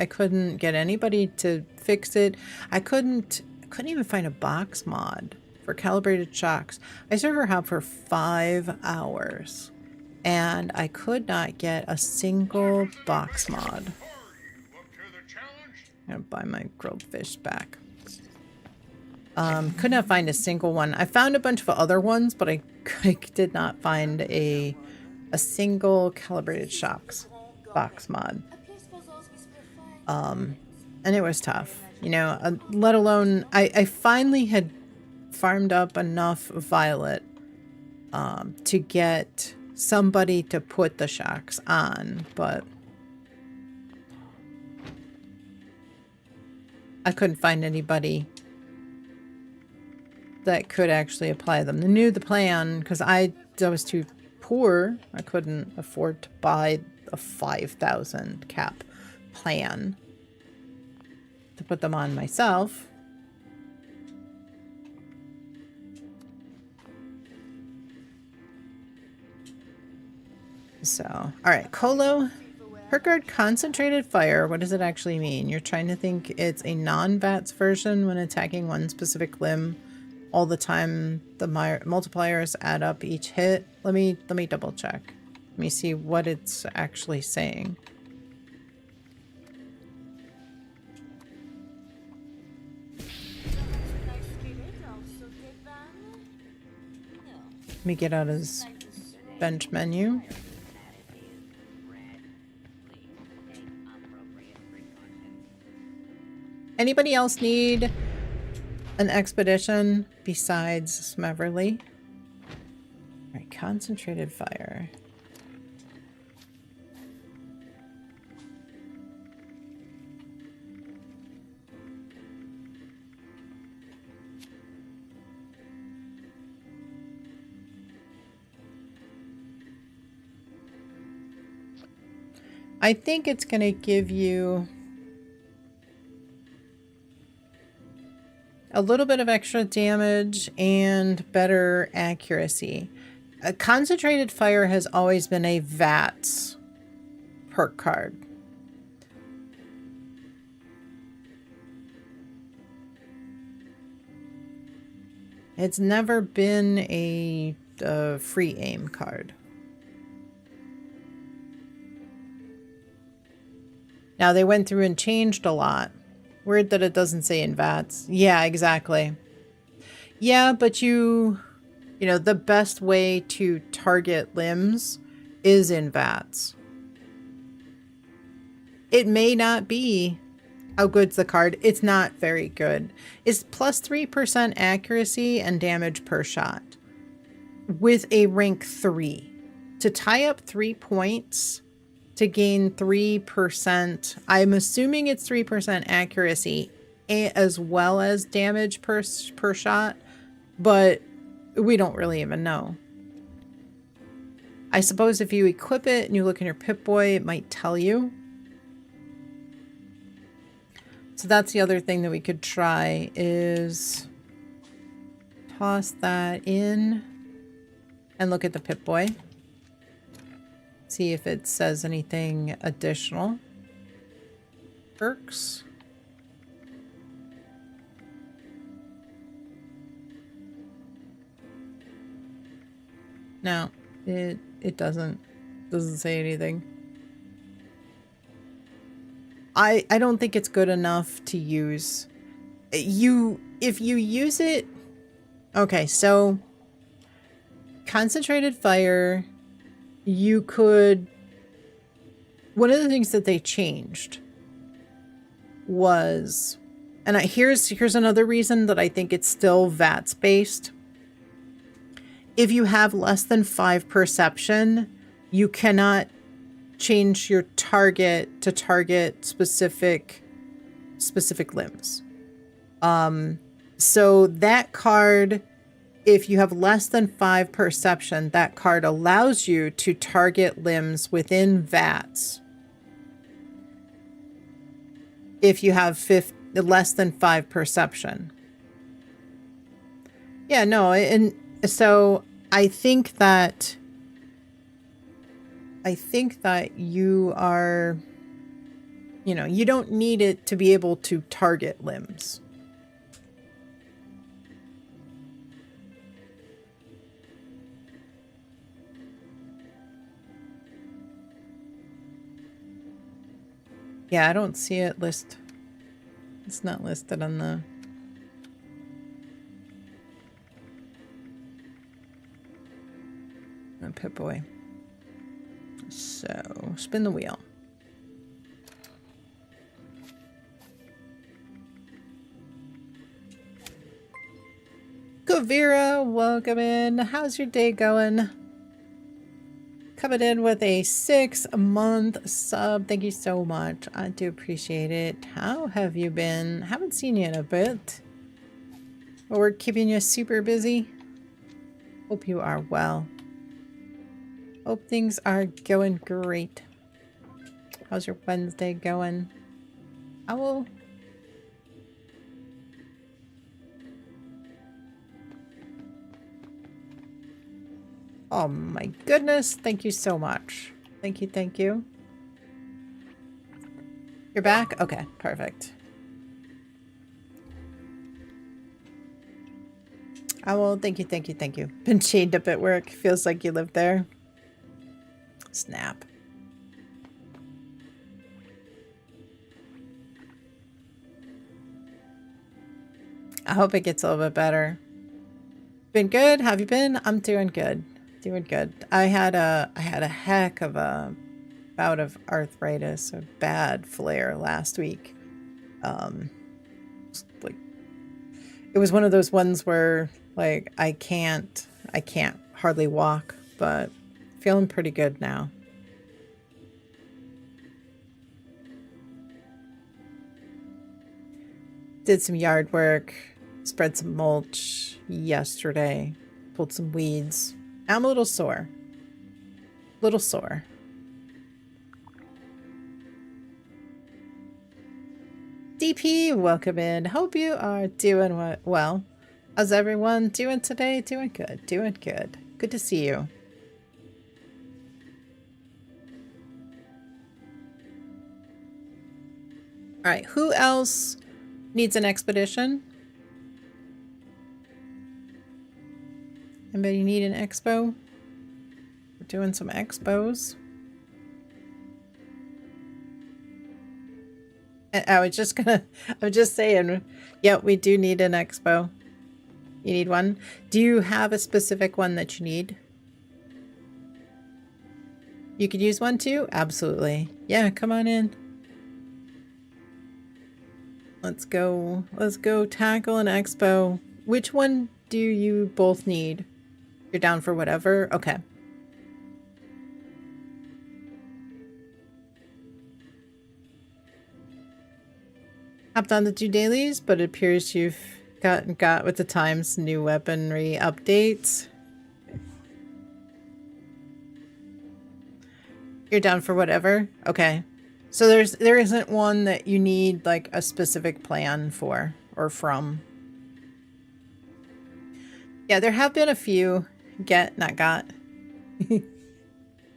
A: couldn't get anybody to fix it. I couldn't even find a box mod for calibrated shocks. I server hopped for 5 hours. And I could not get a single box mod. I'm gonna buy my grilled fish back. Could not find a single one. I found a bunch of other ones, but I did not find a single calibrated shocks box mod. And it was tough, you know. Let alone I finally had farmed up enough violet to get somebody to put the shocks on, but I couldn't find anybody that could actually apply them. They knew the plan because I was too poor. I couldn't afford to buy a 5,000 cap plan to put them on myself. So, all right, Colo, Perkard Concentrated Fire. What does it actually mean? You're trying to think it's a non-VATS version when attacking one specific limb all the time. The multipliers add up each hit. Let me double check. Let me see what it's actually saying. Let me get out his bench menu. Anybody else need an expedition besides Smeverly? All right, concentrated fire. I think it's going to give you a little bit of extra damage and better accuracy. A concentrated fire has always been a VATS perk card. It's never been a free aim card. Now they went through and changed a lot. Weird that it doesn't say in VATS. Yeah, exactly. Yeah, but you know, the best way to target limbs is in VATS. It may not be how good's the card. It's not very good. It's plus 3% accuracy and damage per shot with a rank 3. To tie up 3 points to gain 3%, I'm assuming it's 3% accuracy as well as damage per shot, but we don't really even know. I suppose if you equip it and you look in your Pip-Boy, it might tell you. So that's the other thing that we could try is toss that in and look at the Pip-Boy. See if it says anything additional. Perks. No, it doesn't say anything. I don't think it's good enough to use. If you use it, okay, so concentrated fire, you could, one of the things that they changed was, and here's another reason that I think it's still VATS based. If you have less than 5 perception, you cannot change your target to target specific limbs. So that card, if you have less than 5 perception, that card allows you to target limbs within VATS. If you have less than 5 perception. Yeah, no, and so I think that you are, you know, you don't need it to be able to target limbs. Yeah, I don't see it list. It's not listed on the... Pip-Boy. So, spin the wheel. Kavira, welcome in. How's your day going? Coming in with a 6-month sub. Thank you so much. I do appreciate it. How have you been? Haven't seen you in a bit. But we're keeping you super busy. Hope you are well. Hope things are going great. How's your Wednesday going? I will... Oh my goodness. Thank you so much. Thank you, thank you. You're back? Okay, perfect. I will. Thank you, thank you, thank you. Been chained up at work. Feels like you live there. Snap. I hope it gets a little bit better. Been good? Have you been? I'm doing good. Doing good. I had a heck of a bout of arthritis, a bad flare last week. Like it was one of those ones where like I can't hardly walk, but feeling pretty good now. Did some yard work, spread some mulch yesterday, pulled some weeds. I'm a little sore. DP, welcome in. Hope you are doing well. How's everyone doing today? Doing good. Doing good. Good to see you. All right, who else needs an expedition? Anybody need an expo? We're doing some expos. I was just saying, yeah, we do need an expo. You need one? Do you have a specific one that you need? You could use one too? Absolutely. Yeah, come on in. Let's go tackle an expo. Which one do you both need? You're down for whatever? Okay. Hopped on the 2 dailies, but it appears you've got with the times new weaponry updates. You're down for whatever? Okay. So there isn't one that you need like a specific plan for or from. Yeah, there have been a few. Get, not got.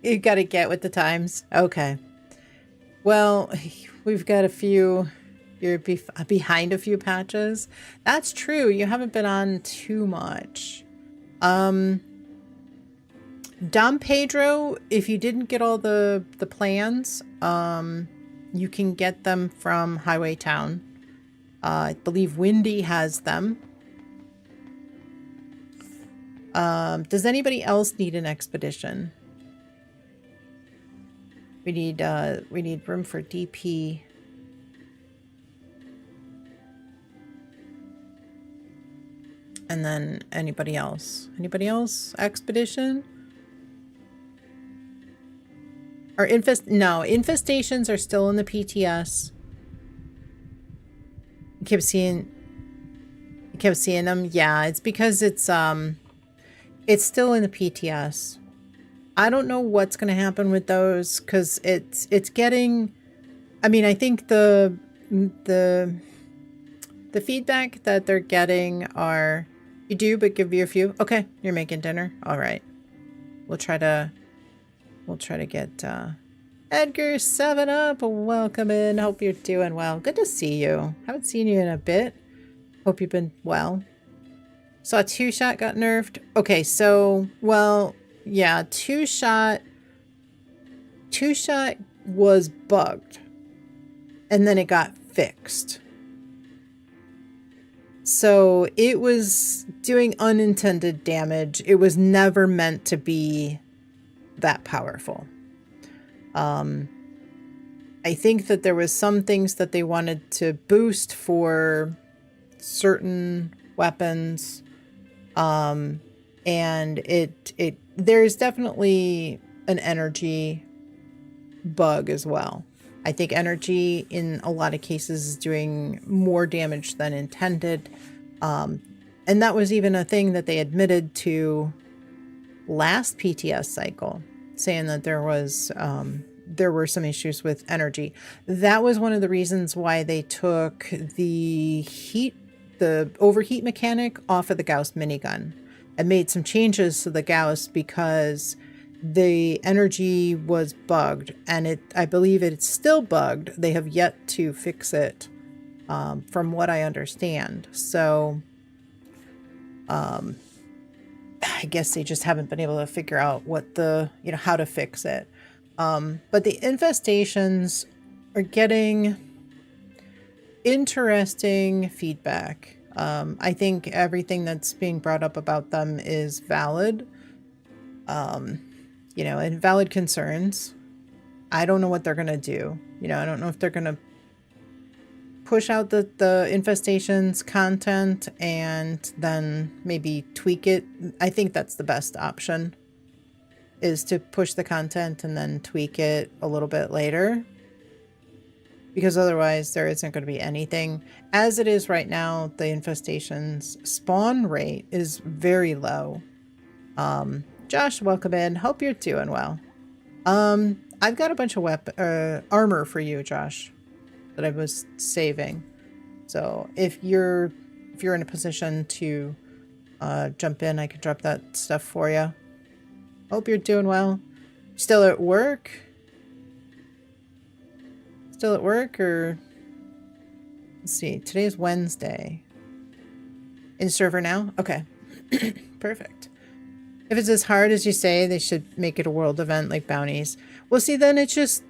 A: You gotta get with the times. Okay. Well, we've got a few. You're behind a few patches. That's true. You haven't been on too much. Dom Pedro, if you didn't get all the plans, you can get them from Highway Town. I believe Windy has them. Does anybody else need an expedition? We need room for DP. And then anybody else? Anybody else? Expedition? Or no, infestations are still in the PTS. You kept seeing them? Yeah, it's because it's still in the PTS. I don't know what's gonna happen with those because it's getting, I mean, I think the feedback that they're getting are, you do, but give you a few. Okay, you're making dinner. All right. We'll try to get Edgar 7 up. Welcome in. Hope you're doing well. Good to see you. Haven't seen you in a bit. Hope you've been well. Saw 2-shot got nerfed. Okay, so, well, yeah, 2-shot was bugged. And then it got fixed. So it was doing unintended damage. It was never meant to be that powerful. I think that there was some things that they wanted to boost for certain weapons. And there's definitely an energy bug as well. I think energy in a lot of cases is doing more damage than intended. And that was even a thing that they admitted to last PTS cycle, saying that there were some issues with energy. That was one of the reasons why they took the overheat mechanic off of the Gauss minigun and made some changes to the Gauss because the energy was bugged, and I believe it's still bugged. They have yet to fix it, from what I understand. So, I guess they just haven't been able to figure out how to fix it. But the infestations are getting interesting feedback. I think everything that's being brought up about them is valid. And valid concerns. I don't know what they're going to do. I don't know if they're going to push out the infestations content and then maybe tweak it. I think that's the best option, is to push the content and then tweak it a little bit later. Because otherwise there isn't going to be anything. As it is right now, the infestations spawn rate is very low. Josh, welcome in. Hope you're doing well. I've got a bunch of armor for you, Josh, that I was saving. So if you're in a position to jump in, I could drop that stuff for you. Hope you're doing well. Still at work? Still at work, or let's see. Today's Wednesday. In server now? Okay. Perfect. If it's as hard as you say, they should make it a world event like bounties. Well, see, then it's just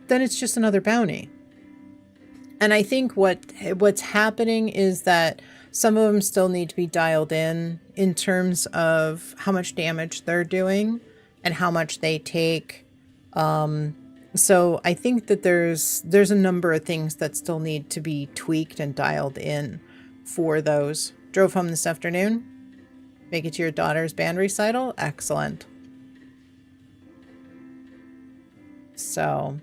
A: another bounty. And I think what's happening is that some of them still need to be dialed in terms of how much damage they're doing and how much they take. So I think that there's a number of things that still need to be tweaked and dialed in for those. Drove home this afternoon. Make it to your daughter's band recital. Excellent. So,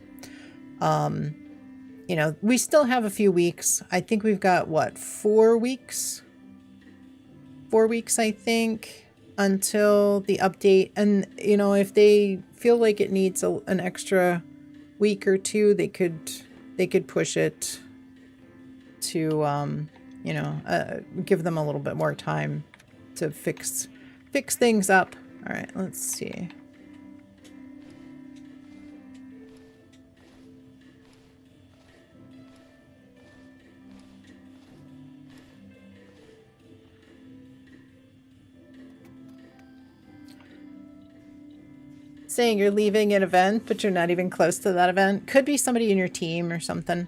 A: you know, we still have a few weeks. I think we've got, what, 4 weeks? 4 weeks, I think, until the update. And, you know, if they feel like it needs an extra week or two, they could push it to, you know, give them a little bit more time to fix things up. All right, let's see. Saying you're leaving an event, but you're not even close to that event. Could be somebody in your team or something.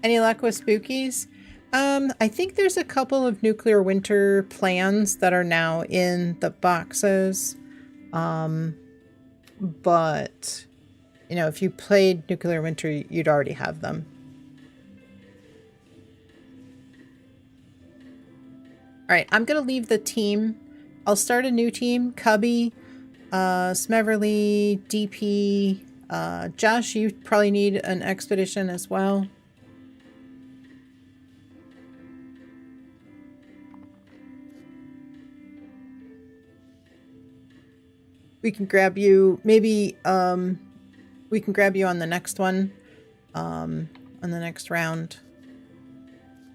A: Any luck with spookies? I think there's a couple of Nuclear Winter plans that are now in the boxes. But, you know, if you played Nuclear Winter, you'd already have them. All right, I'm going to leave the team. I'll start a new team. Cubby, Smeverly, DP, Josh, you probably need an expedition as well. We can grab you, maybe, we can grab you on the next one, on the next round.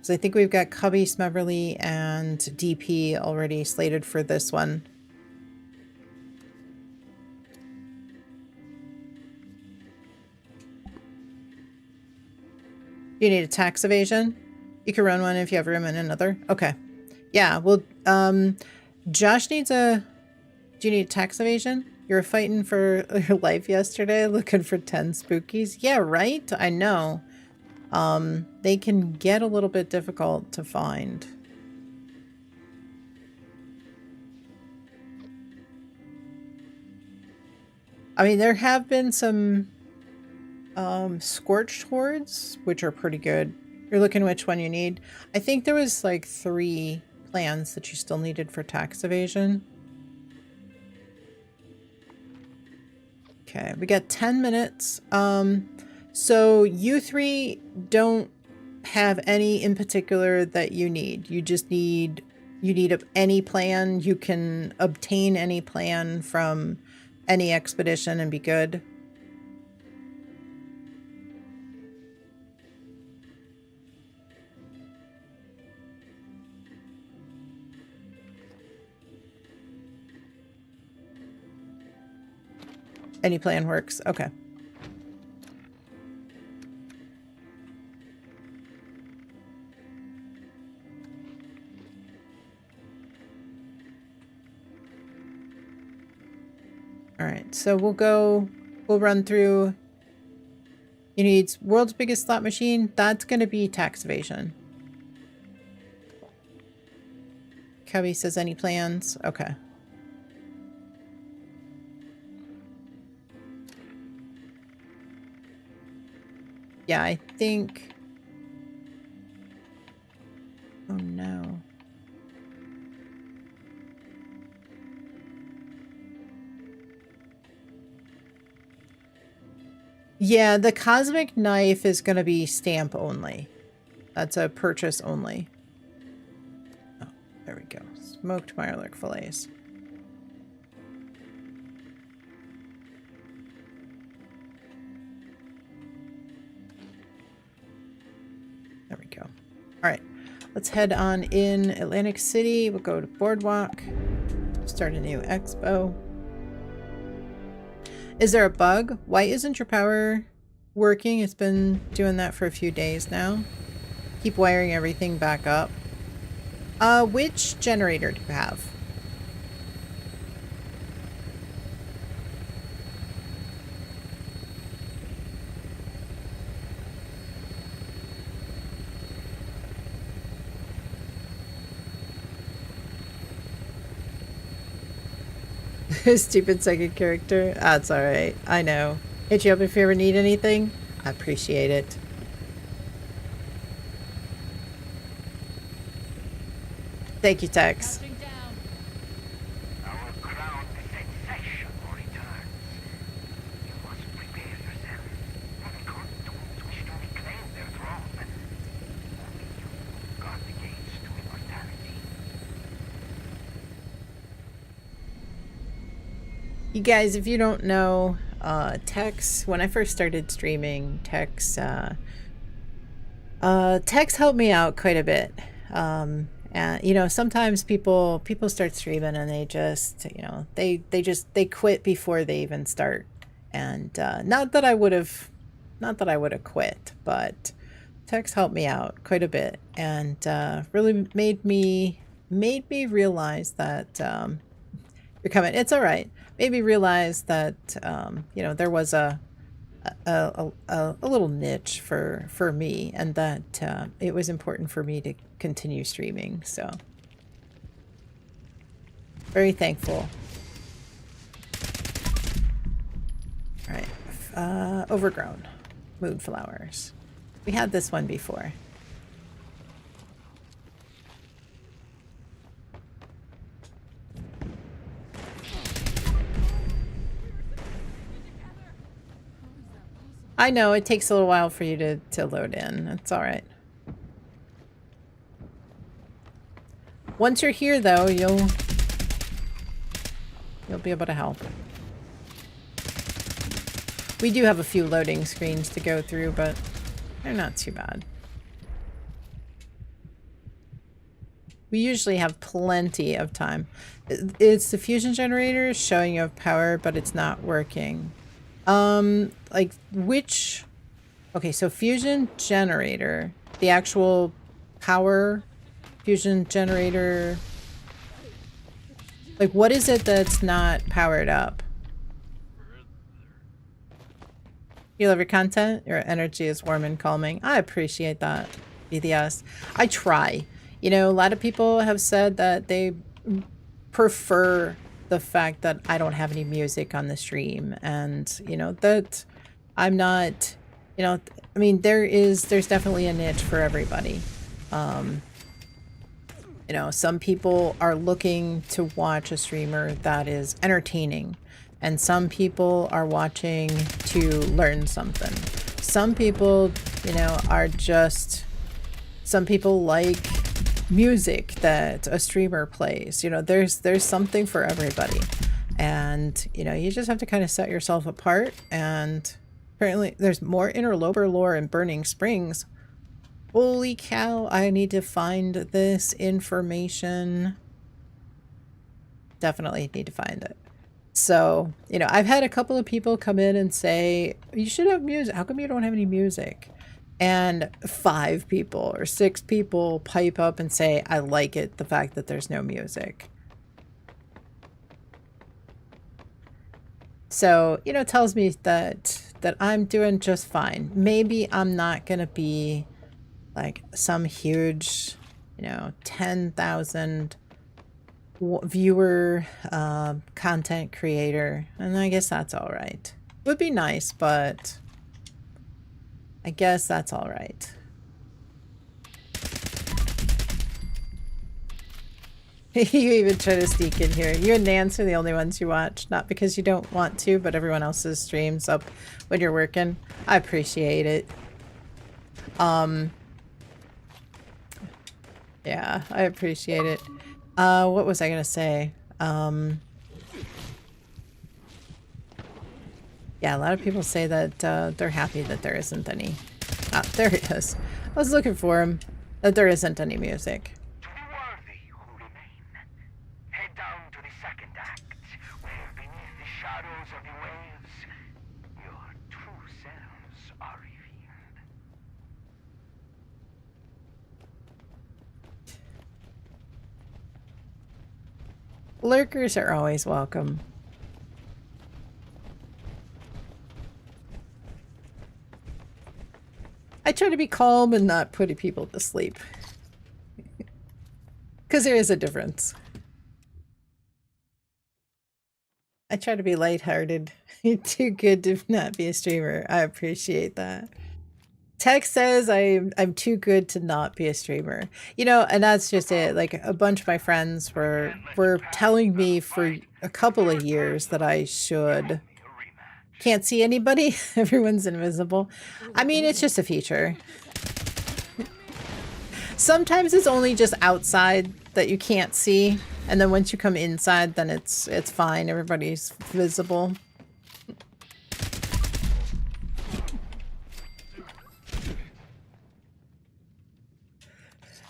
A: So I think we've got Cubby, Smeverly, and DP already slated for this one. You need a tax evasion? You can run one if you have room in another. Okay. Yeah, well, Josh needs a... Do you need tax evasion? You were fighting for your life yesterday, looking for 10 spookies. Yeah, right? I know. They can get a little bit difficult to find. I mean, there have been some scorched hordes, which are pretty good. You're looking which one you need. I think there was like 3 plans that you still needed for tax evasion. Okay, we got 10 minutes. So you 3 don't have any in particular that you need. You just need, any plan. You can obtain any plan from any expedition and be good. Any plan works. Okay. All right, so we'll run through. You need world's biggest slot machine. That's going to be tax evasion. Cubby says any plans? Okay. Yeah, I think... Oh no. Yeah, the cosmic knife is going to be stamp only. That's a purchase only. Oh, there we go. Smoked Mirelurk fillets. There we go. All right. let's head on in Atlantic City. We'll go to Boardwalk. Start a new expo. Is there a bug? Why isn't your power working? It's been doing that for a few days now. Keep wiring everything back up. Which generator do you have? Stupid second character. That's alright. I know. Hit you up if you ever need anything. I appreciate it. Thank you, Tex.
J: Touching down.
D: Our crown sensation returns. You must prepare yourself. The cartoons wish to reclaim their throne. Only you guard the gates to immortality.
A: You guys, if you don't know, Tex, when I first started streaming, Tex helped me out quite a bit. And you know, sometimes people start streaming and they just, you know, they quit before they even start. And not that I would have quit, but Tex helped me out quite a bit and really made me realize that you're coming. It's all right. Made me realize that you know, there was a little niche for me, and that it was important for me to continue streaming. So very thankful. All right, overgrown moonflowers. We had this one before. I know it takes a little while for you to load in. It's all right. Once you're here, though, you'll be able to help. We do have a few loading screens to go through, but they're not too bad. We usually have plenty of time. It's the fusion generator showing you have power, but it's not working. Like which... Okay, so fusion generator, the actual power fusion generator, like what is it that's not powered up? You love your content? Your energy is warm and calming. I appreciate that, BDS. I try. You know, a lot of people have said that they prefer the fact that I don't have any music on the stream, and you know that I'm not, you know, I mean there's definitely a niche for everybody. You know, some people are looking to watch a streamer that is entertaining, and some people are watching to learn something. Some people, you know, are just, some people like music that a streamer plays. You know, there's something for everybody, and you know, you just have to kind of set yourself apart. And apparently there's more interloper lore in Burning Springs. Holy cow, I need to find this information. Definitely need to find it. So, you know, I've had a couple of people come in and say, you should have music. How come you don't have any music? And 5 people or 6 people pipe up and say, I like it, the fact that there's no music. So, you know, it tells me that I'm doing just fine. Maybe I'm not going to be like some huge, you know, 10,000 viewer content creator. And I guess that's all right. Would be nice, but I guess that's all right. You even try to sneak in here. You and Nance are the only ones you watch. Not because you don't want to, but everyone else's streams up when you're working. I appreciate it. Yeah, I appreciate it. What was I gonna say? Yeah, a lot of people say that they're happy that there isn't any. Ah, there he is. I was looking for him. There isn't any music.
D: To the worthy who remain, head down to the second act, where beneath the shadows of the waves, your true selves are revealed.
A: Lurkers are always welcome. I try to be calm and not putting people to sleep. Because there is a difference. I try to be lighthearted. You're too good to not be a streamer. I appreciate that. Tex says I'm too good to not be a streamer. You know, and that's just it. Like, a bunch of my friends were telling me for a couple of years that I should. Can't see anybody. Everyone's invisible. I mean, it's just a feature. Sometimes it's only just outside that you can't see, and then once you come inside, then it's fine. Everybody's visible.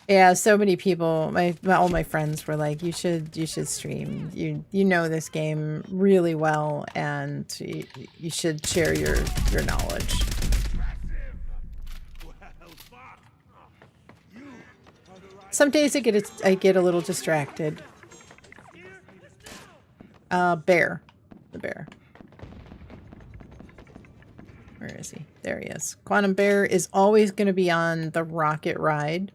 A: Yeah, so many people, all my friends were like, you should stream. You know this game really well, and you should share your knowledge. Some days I get a little distracted. Bear. The bear. Where is he? There he is. Quantum Bear is always going to be on the rocket ride.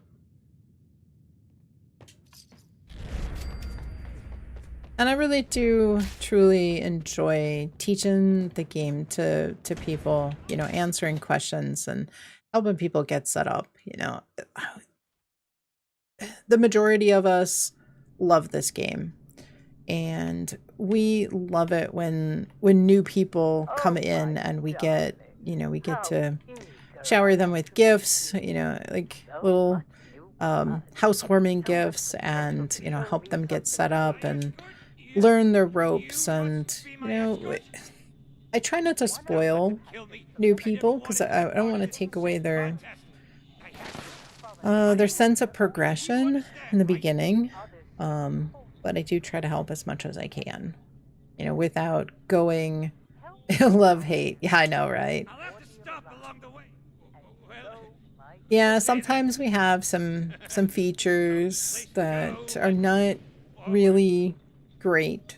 A: And I really do truly enjoy teaching the game to people, you know, answering questions and helping people get set up, you know. The majority of us love this game, and we love it when new people come in and we get, you know, we get to shower them with gifts, you know, like little housewarming gifts, and, you know, help them get set up and learn their ropes. And, you know, I try not to spoil new people because I don't want to take away their sense of progression in the beginning, but I do try to help as much as I can, you know, without going love-hate. Yeah, I know, right? Yeah, sometimes we have some features that are not really great,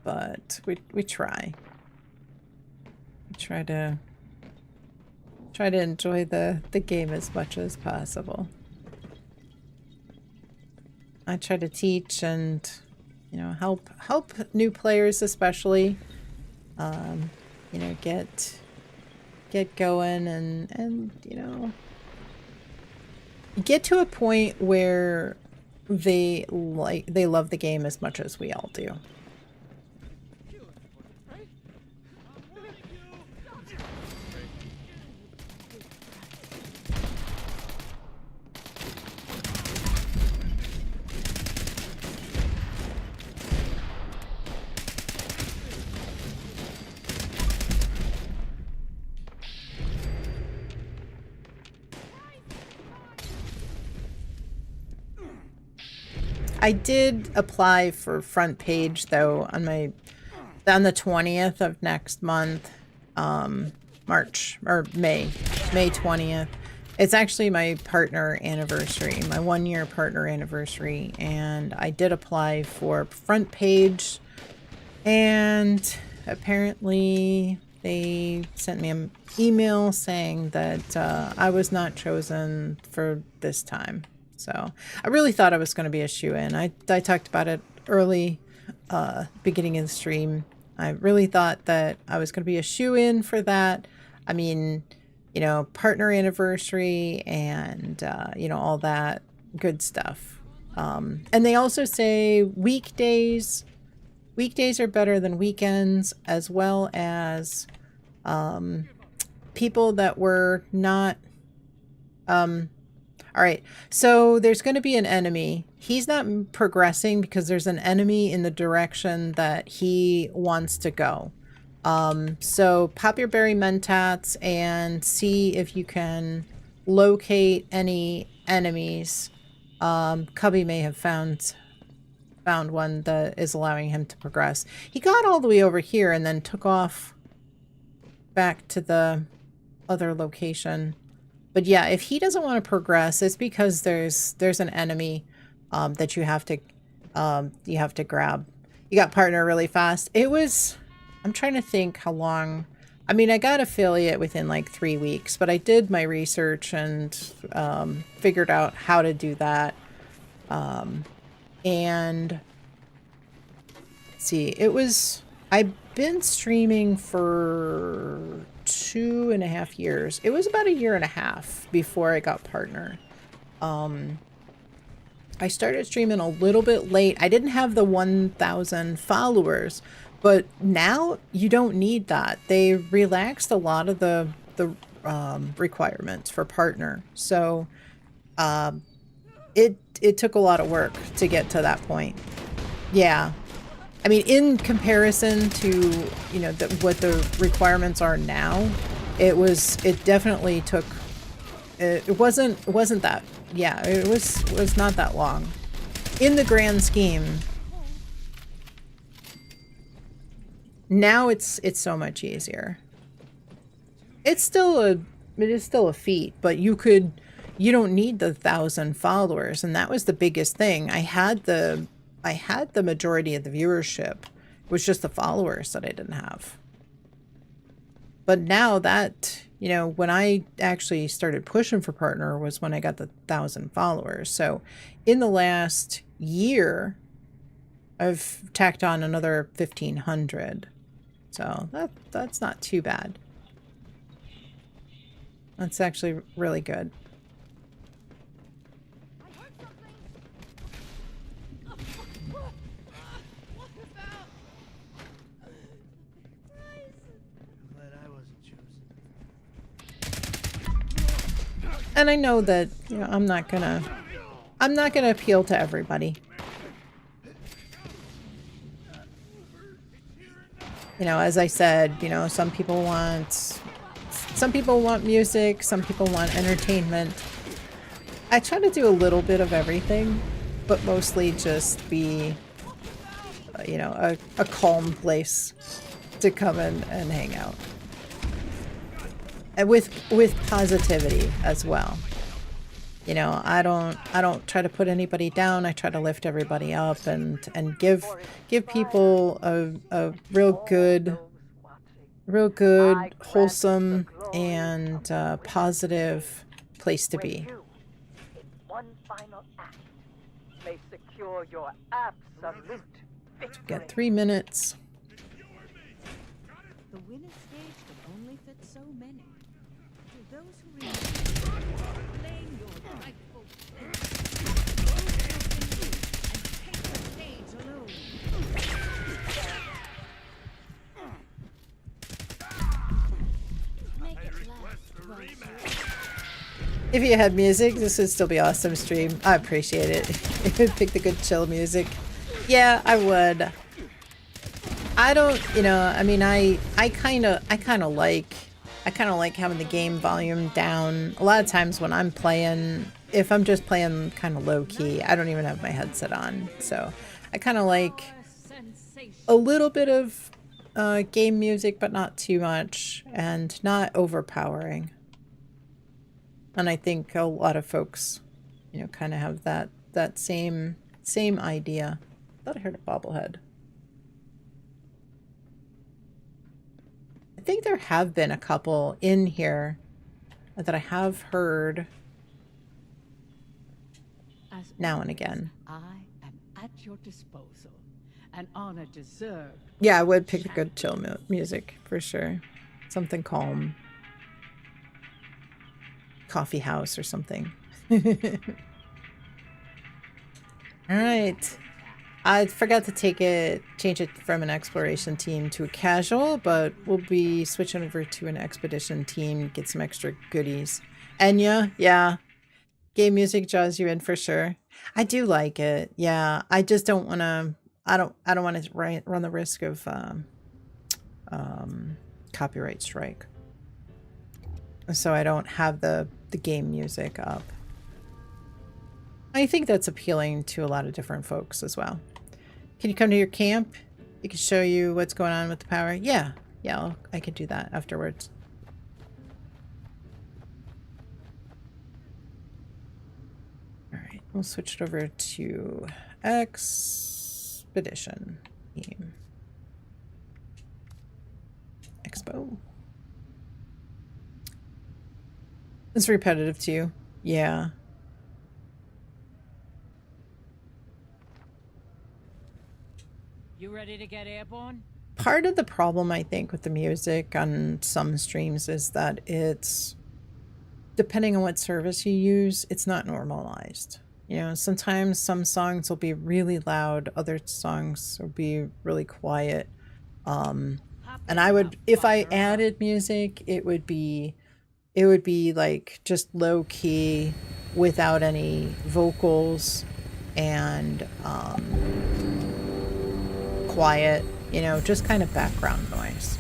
A: but we try. We try to enjoy the game as much as possible. I try to teach and, you know, help new players, especially, you know, get going and you know, get to a point where they love the game as much as we all do. I did apply for front page though on the 20th of next month, March or May 20th. It's actually my partner anniversary, my 1-year partner anniversary, and I did apply for front page, and apparently they sent me an email saying that I was not chosen for this time. So I really thought I was going to be a shoo-in. I talked about it early, beginning of the stream. I really thought that I was going to be a shoo-in for that. I mean, you know, partner anniversary and, you know, all that good stuff. And they also say weekdays are better than weekends, as well as people that were not... All right, so there's going to be an enemy. He's not progressing because there's an enemy in the direction that he wants to go. So pop your berry mentats and see if you can locate any enemies. Cubby may have found one that is allowing him to progress. He got all the way over here and then took off back to the other location. But yeah, if he doesn't want to progress, it's because there's an enemy that you have to grab. You got partner really fast. It was, I'm trying to think how long. I mean, I got affiliate within like 3 weeks, but I did my research and figured out how to do that. And let's see, I've been streaming for 2.5 years. It was about 1.5 years before I got partner. I started streaming a little bit late. I didn't have the 1,000 followers, but now you don't need that. They relaxed a lot of the requirements for partner. So it took a lot of work to get to that point. Yeah. I mean, in comparison to, you know, what the requirements are now, it definitely took, it wasn't that, yeah, it was not that long. In the grand scheme, now it's so much easier. It is still a feat, but you don't need the 1,000 followers, and that was the biggest thing. I had the majority of the viewership. It was just the followers that I didn't have. But now that, you know, when I actually started pushing for partner was when I got the 1,000 followers. So in the last year, I've tacked on another 1,500. So that's not too bad. That's actually really good. And I know that, you know, I'm not gonna appeal to everybody. You know, as I said, you know, some people want music, some people want entertainment. I try to do a little bit of everything, but mostly just be, you know, a calm place to come in and hang out. And with positivity as well. You know, I don't try to put anybody down. I try to lift everybody up and give people a real good, wholesome and positive place to be.
I: One final act may secure your absolute victory.
A: Got 3 minutes.
G: The winner's stage can only fit so many. To those who remain, claim your rightful and take the stage alone.
E: Make it last, won't you?
A: If you had music, this would still be awesome stream. I appreciate it. If you pick the good chill music. Yeah, I would. I don't, you know, I mean, I kind of like having the game volume down. A lot of times when I'm playing, if I'm just playing kind of low key, I don't even have my headset on. So I kind of like a little bit of game music, but not too much and not overpowering. And I think a lot of folks, you know, kind of have that same idea. I thought I heard a bobblehead. I think there have been a couple in here that I have heard now and again.
G: I am at your disposal. An honor deserved.
A: Yeah, I would pick the good chill music for sure. Something calm. Coffee house or something. All right. I forgot to change it from an exploration team to a casual, but we'll be switching over to an expedition team, get some extra goodies. Enya, yeah. Game music draws you in for sure. I do like it. Yeah. I just don't want to, I don't want to run the risk of copyright strike. So I don't have the the game music up. I think that's appealing to a lot of different folks as well. Can you come to your camp? It can show you what's going on with the power. Yeah, I could do that afterwards. All right, we'll switch it over to Expedition team. Expo. It's repetitive to you. Yeah.
J: You ready to get airborne?
A: Part of the problem, I think, with the music on some streams is that it's, depending on what service you use, it's not normalized. You know, sometimes some songs will be really loud, other songs will be really quiet. And I would, if I added music, it would be like just low key without any vocals and quiet, you know, just kind of background noise,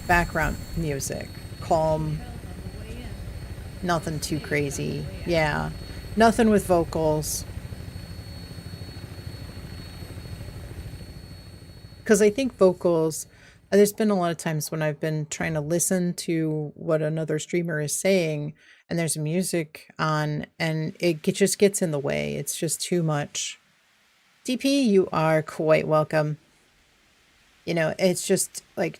A: background music, calm, nothing too crazy. Yeah, nothing with vocals. Because I think vocals, there's been a lot of times when I've been trying to listen to what another streamer is saying and there's music on and it just gets in the way. It's just too much. DP, you are quite welcome. You know, it's just like,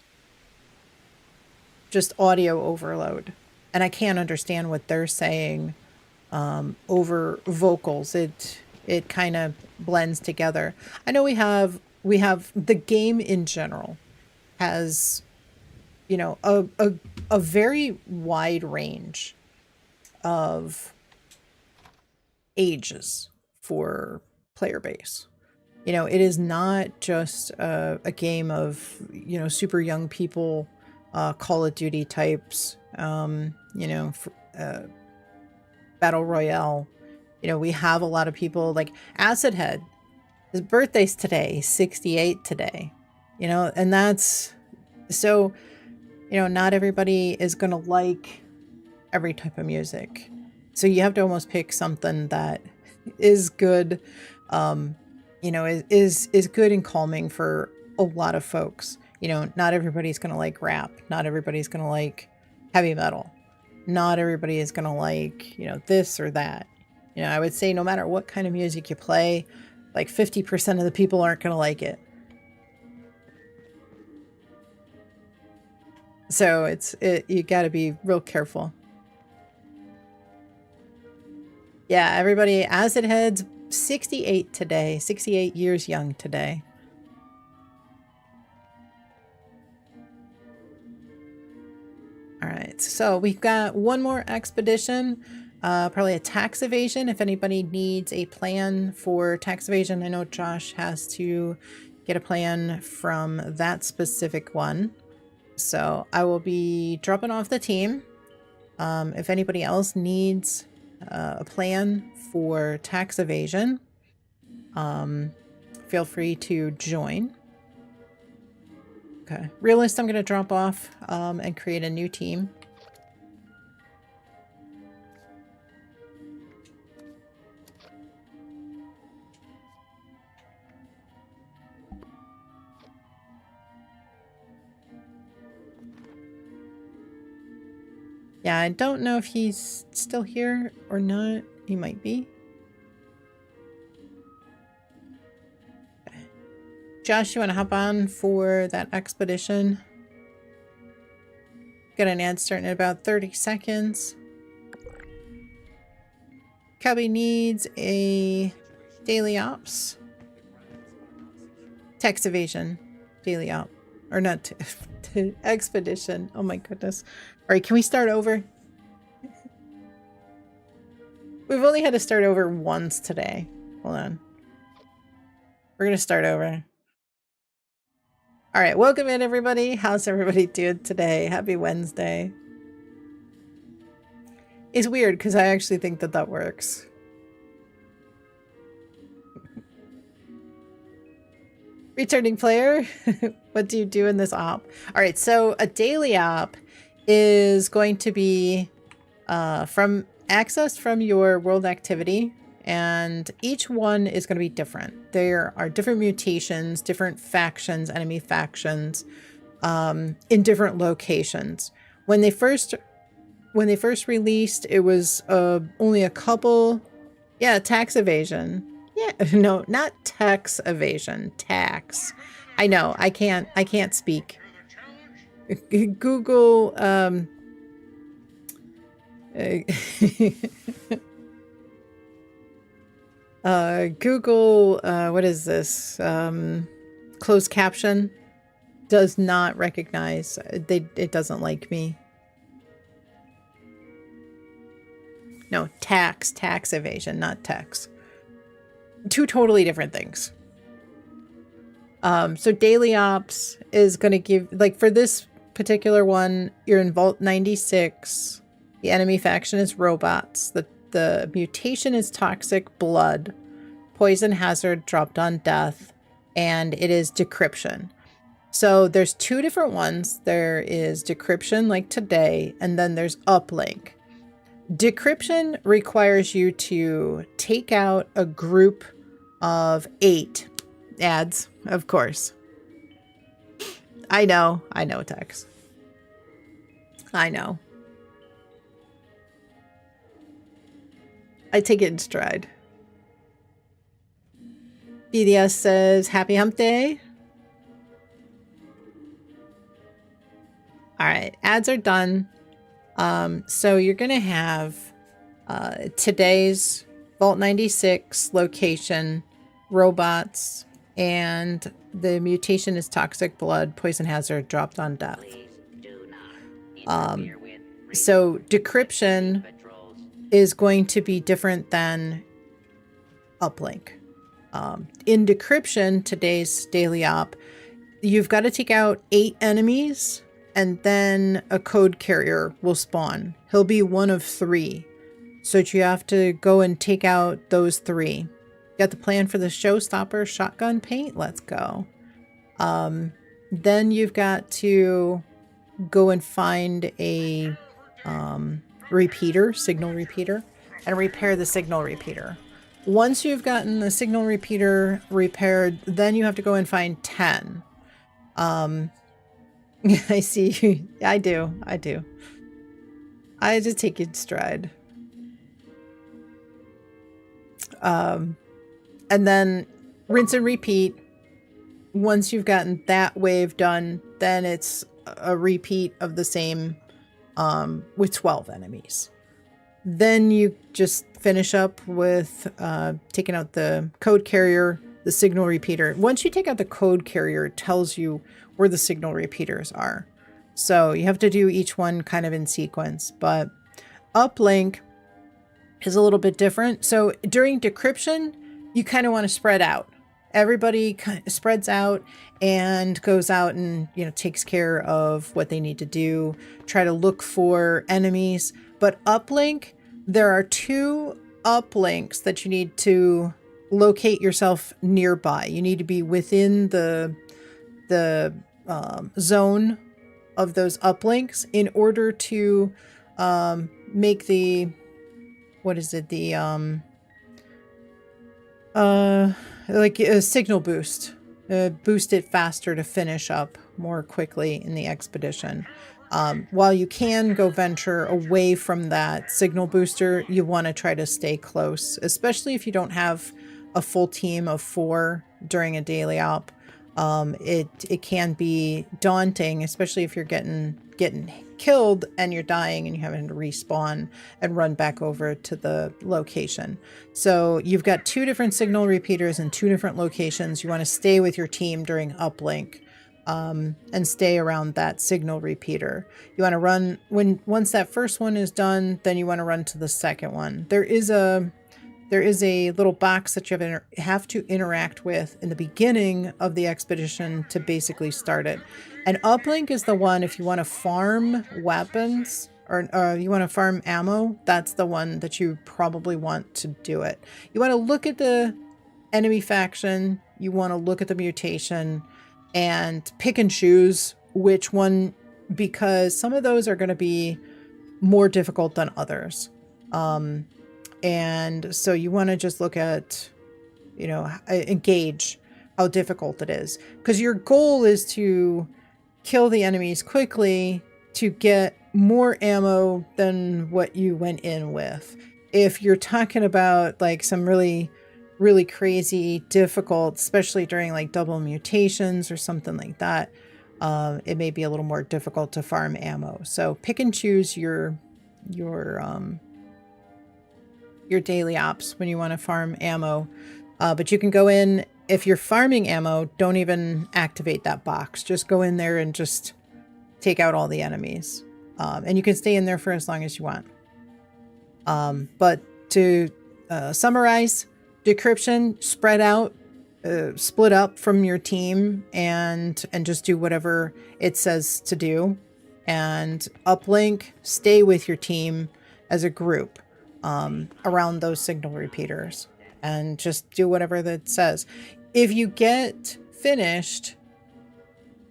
A: just audio overload. And I can't understand what they're saying over vocals. It kind of blends together. I know we have the game in general has, you know, a very wide range of ages for player base. You know, it is not just a game of, you know, super young people, Call of Duty types, you know, Battle Royale. You know, we have a lot of people like Acid Head. His birthday's today, 68 today. You know, and that's, so, you know, not everybody is going to like every type of music. So you have to almost pick something that is good, you know, is good and calming for a lot of folks. You know, not everybody's going to like rap. Not everybody's going to like heavy metal. Not everybody is going to like, you know, this or that. You know, I would say no matter what kind of music you play, like 50% of the people aren't going to like it. So you got to be real careful. Yeah, everybody, Acid Head's 68 today, 68 years young today. All right, so we've got one more expedition, probably a tax evasion. If anybody needs a plan for tax evasion, I know Josh has to get a plan from that specific one. So I will be dropping off the team. If anybody else needs a plan for tax evasion, feel free to join. Okay, Realist, I'm going to drop off and create a new team. Yeah, I don't know if he's still here or not. He might be. Okay. Josh, you want to hop on for that expedition? Got an ad starting in about 30 seconds. Cubby needs a daily ops. Tax evasion. Daily op. Or not expedition. Oh my goodness. All right, can we start over? We've only had to start over once today. Hold on. We're going to start over. All right, welcome in everybody. How's everybody doing today? Happy Wednesday. It's weird because I actually think that that works. Returning player, what do you do in this op? All right, so a daily op is going to be from access from your world activity, and each one is going to be different. There are different mutations, different factions, enemy factions, in different locations. When they first released, it was only a couple. Yeah, tax evasion. Yeah, no, not tax evasion. Tax. I know. I can't speak. Google. Google. What is this? Closed caption does not recognize. It doesn't like me. No, tax evasion, not tax. Two totally different things. So daily ops is going to give, like for this particular one, you're in Vault 96. The enemy faction is robots. The mutation is toxic blood. Poison hazard dropped on death. And it is decryption. So there's two different ones. There is decryption like today, and then there's uplink. Decryption requires you to take out a group of 8 ads, of course. I know, Tex. I know. I take it in stride. BDS says, happy hump day. All right, ads are done. So you're going to have today's Vault 96 location, robots, and the mutation is toxic blood, poison hazard, dropped on death. So decryption is going to be different than uplink. In decryption, today's daily op, you've got to take out 8 enemies, and then a code carrier will spawn. He'll be one of 3. So you have to go and take out those 3. Got the plan for the showstopper shotgun paint? Let's go. Then you've got to go and find a repeater, signal repeater, and repair the signal repeater. Once you've gotten the signal repeater repaired, then you have to go and find 10. I see you. I do. I just take it in stride. And then rinse and repeat. Once you've gotten that wave done, then it's a repeat of the same with 12 enemies. Then you just finish up with taking out the code carrier, the signal repeater. Once you take out the code carrier, it tells you where the signal repeaters are. So you have to do each one kind of in sequence, but uplink is a little bit different. So during decryption, you kind of want to spread out. Everybody kind of spreads out and goes out and, takes care of what they need to do, try to look for enemies. But uplink, there are 2 uplinks that you need to locate yourself nearby. You need to be within the zone of those uplinks in order to make the, what is it, the like a signal boost, boost it faster to finish up more quickly in the expedition. While you can go venture away from that signal booster, you want to try to stay close, especially if you don't have a full team of 4 during a daily op. It can be daunting, especially if you're getting killed and you're dying and you're having to respawn and run back over to the location. So you've got 2 different signal repeaters in 2 different locations. You want to stay with your team during uplink, and stay around that signal repeater. You want to run once that first one is done, then you want to run to the second one. There is a little box that you have to interact with in the beginning of the expedition to basically start it. And uplink is the one, if you want to farm weapons or you want to farm ammo, that's the one that you probably want to do it. You want to look at the enemy faction, you want to look at the mutation, and pick and choose which one, because some of those are going to be more difficult than others. And so you want to just look at, you know, engage how difficult it is, because your goal is to kill the enemies quickly to get more ammo than what you went in with. If you're talking about like some really crazy difficult, especially during like double mutations or something like that, it may be a little more difficult to farm ammo. So pick and choose your daily ops when you want to farm ammo. But you can go in, if you're farming ammo, don't even activate that box. Just go in there and just take out all the enemies. And you can stay in there for as long as you want. But to summarize, decryption, spread out, split up from your team and just do whatever it says to do. And uplink, stay with your team as a group around those signal repeaters. And just do whatever that says. If you get finished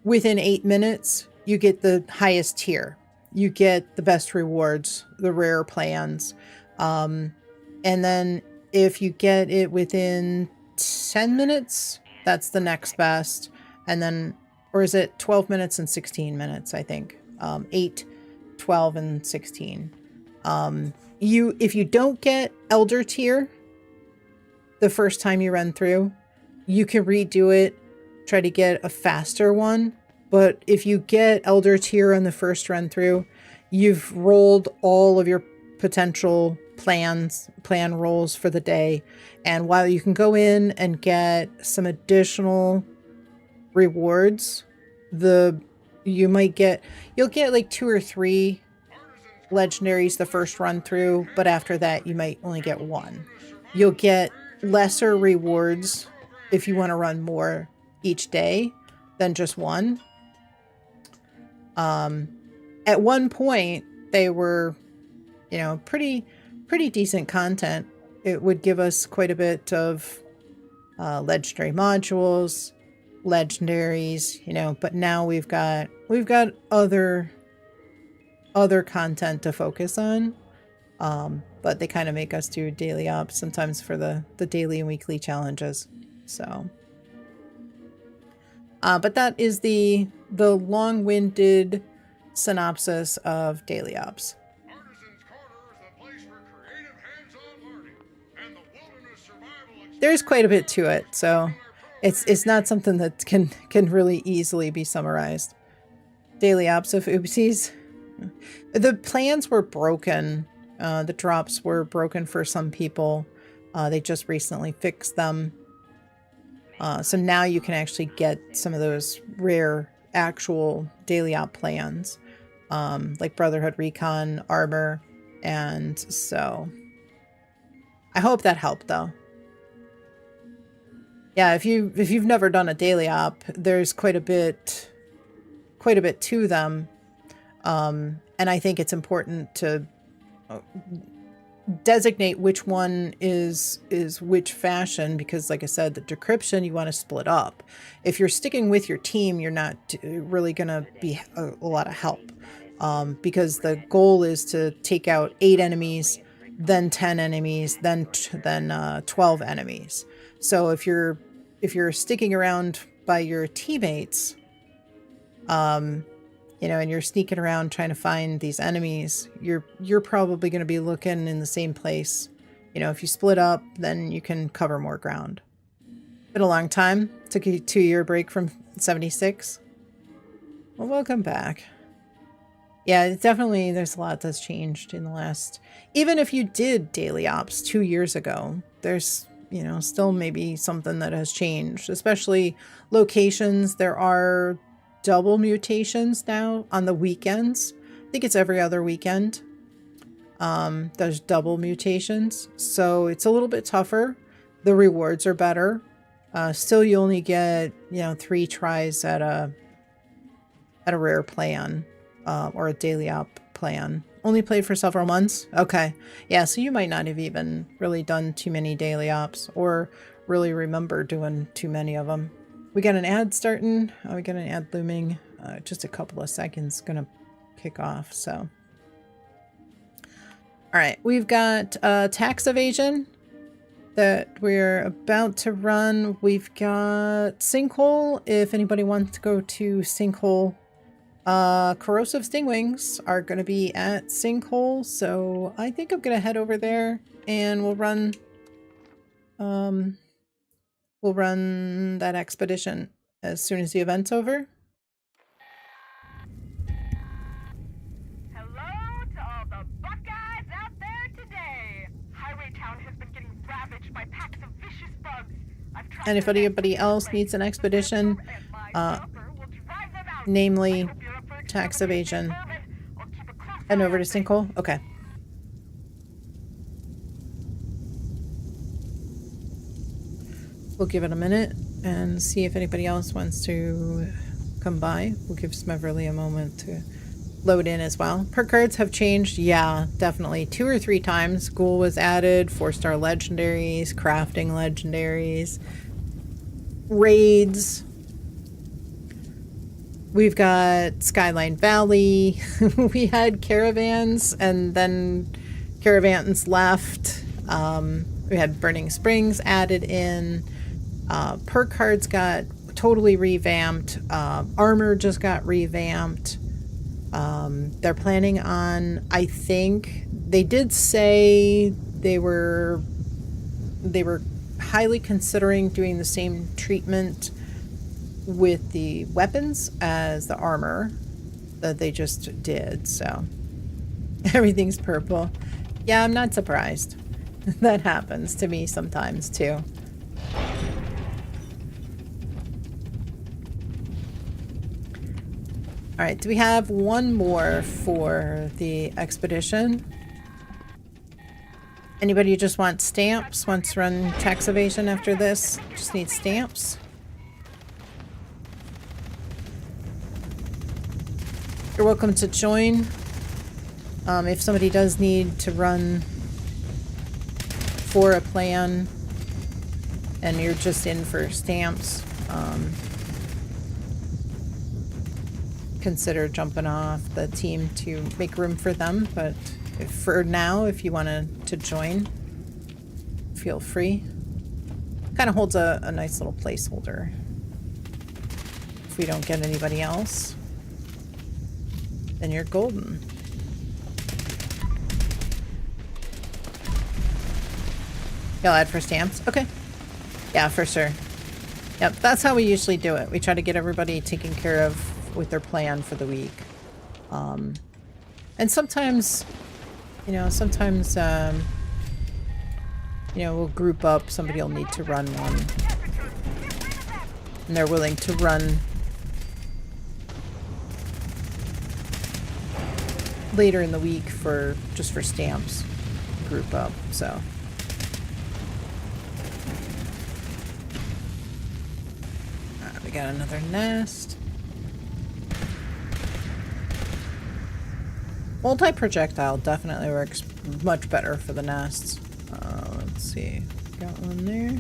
A: within 8 minutes, you get the highest tier. You get the best rewards, the rare plans. And then if you get it within 10 minutes, that's the next best. And then, or is it 12 minutes and 16 minutes, I think. 8, 12, and 16. If you don't get Elder tier the first time you run through, you can redo it, try to get a faster one. But if you get Elder tier on the first run through, you've rolled all of your potential plan rolls for the day. And while you can go in and get some additional rewards, you'll get like 2 or 3 legendaries the first run through, but after that you might only get 1. You'll get lesser rewards if you want to run more each day than just 1. At one point they were, you know, pretty decent content. It would give us quite a bit of legendary modules, legendaries, you know, but now we've got other content to focus on. But they kind of make us do daily ops sometimes for the daily and weekly challenges. So, but that is the long-winded synopsis of daily ops. There's quite a bit to it, so it's not something that can really easily be summarized. Daily ops of oopsies. The plans were broken. The drops were broken for some people. They just recently fixed them. So now you can actually get some of those rare actual daily op plans, like Brotherhood Recon, Armor, and so I hope that helped though. Yeah, if you've never done a daily op, there's quite a bit to them. And I think it's important to designate which one is which fashion, because like I said, the decryption, you want to split up. If you're sticking with your team, you're not really going to be a lot of help, because the goal is to take out 8 enemies, then 10 enemies, then 12 enemies. So if you're sticking around by your teammates, you know, and you're sneaking around trying to find these enemies, you're probably going to be looking in the same place. You know, if you split up, then you can cover more ground. Been a long time. Took a 2-year break from 76. Well, welcome back. Yeah, definitely there's a lot that's changed in the last... Even if you did daily ops 2 years ago, there's, you know, still maybe something that has changed, especially locations. There are double mutations now on the weekends. I think it's every other weekend. There's double mutations, so it's a little bit tougher. The rewards are better. Still, you only get, you know, 3 tries at a rare plan, or a daily op plan. Only played for several months. Okay, yeah, so you might not have even really done too many daily ops, or really remember doing too many of them. We got an ad starting. Oh, we got an ad looming. Just a couple of seconds, gonna kick off. So All right, we've got tax evasion that we're about to run. We've got Sinkhole. If anybody wants to go to Sinkhole, corrosive stingwings are going to be at Sinkhole, so I think I'm going to head over there and we'll run that expedition as soon as the event's over.
H: Hello to all the Buckeyes out there today. Highway Town has been getting ravaged by packs of vicious bugs.
A: And if anybody else needs an expedition, namely tax evasion, head over to Sinkhole. Okay. We'll give it a minute and see if anybody else wants to come by. We'll give Smeverly a moment to load in as well. Perk cards have changed. Yeah, definitely. 2 or 3 times. Ghoul was added, 4-star legendaries, crafting legendaries, raids. We've got Skyline Valley. We had caravans and then caravans left. We had Burning Springs added in. Perk cards got totally revamped. Armor just got revamped. They're planning on, I think, they did say they were highly considering doing the same treatment with the weapons as the armor that they just did, so everything's purple. Yeah, I'm not surprised. That happens to me sometimes too. All right, do we have one more for the expedition? Anybody who just wants stamps, wants to run tax evasion after this? Just need stamps? You're welcome to join. If somebody does need to run for a plan and you're just in for stamps, consider jumping off the team to make room for them, but for now, if you wanted to join, feel free. Kind of holds a nice little placeholder if we don't get anybody else, then you're golden. You'll add for stamps? Okay. Yeah, for sure. Yep, that's how we usually do it. We try to get everybody taken care of with their plan for the week. And sometimes, we'll group up. Somebody will need to run one. And they're willing to run later in the week just for stamps. Group up, so. We got another nest. Multi-projectile definitely works much better for the nests. Let's see. Got one there.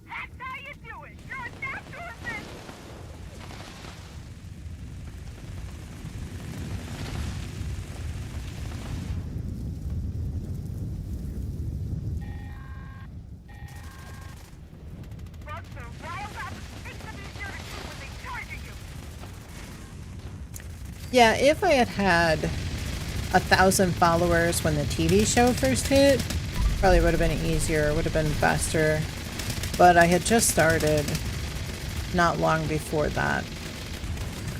H: That's how you do it. You're a natural at this. Bugs are riled up. Makes them easier to shoot when they charge at you.
A: Yeah, if I had had 1,000 followers when the TV show first hit, probably would have been easier, would have been faster. But I had just started not long before that,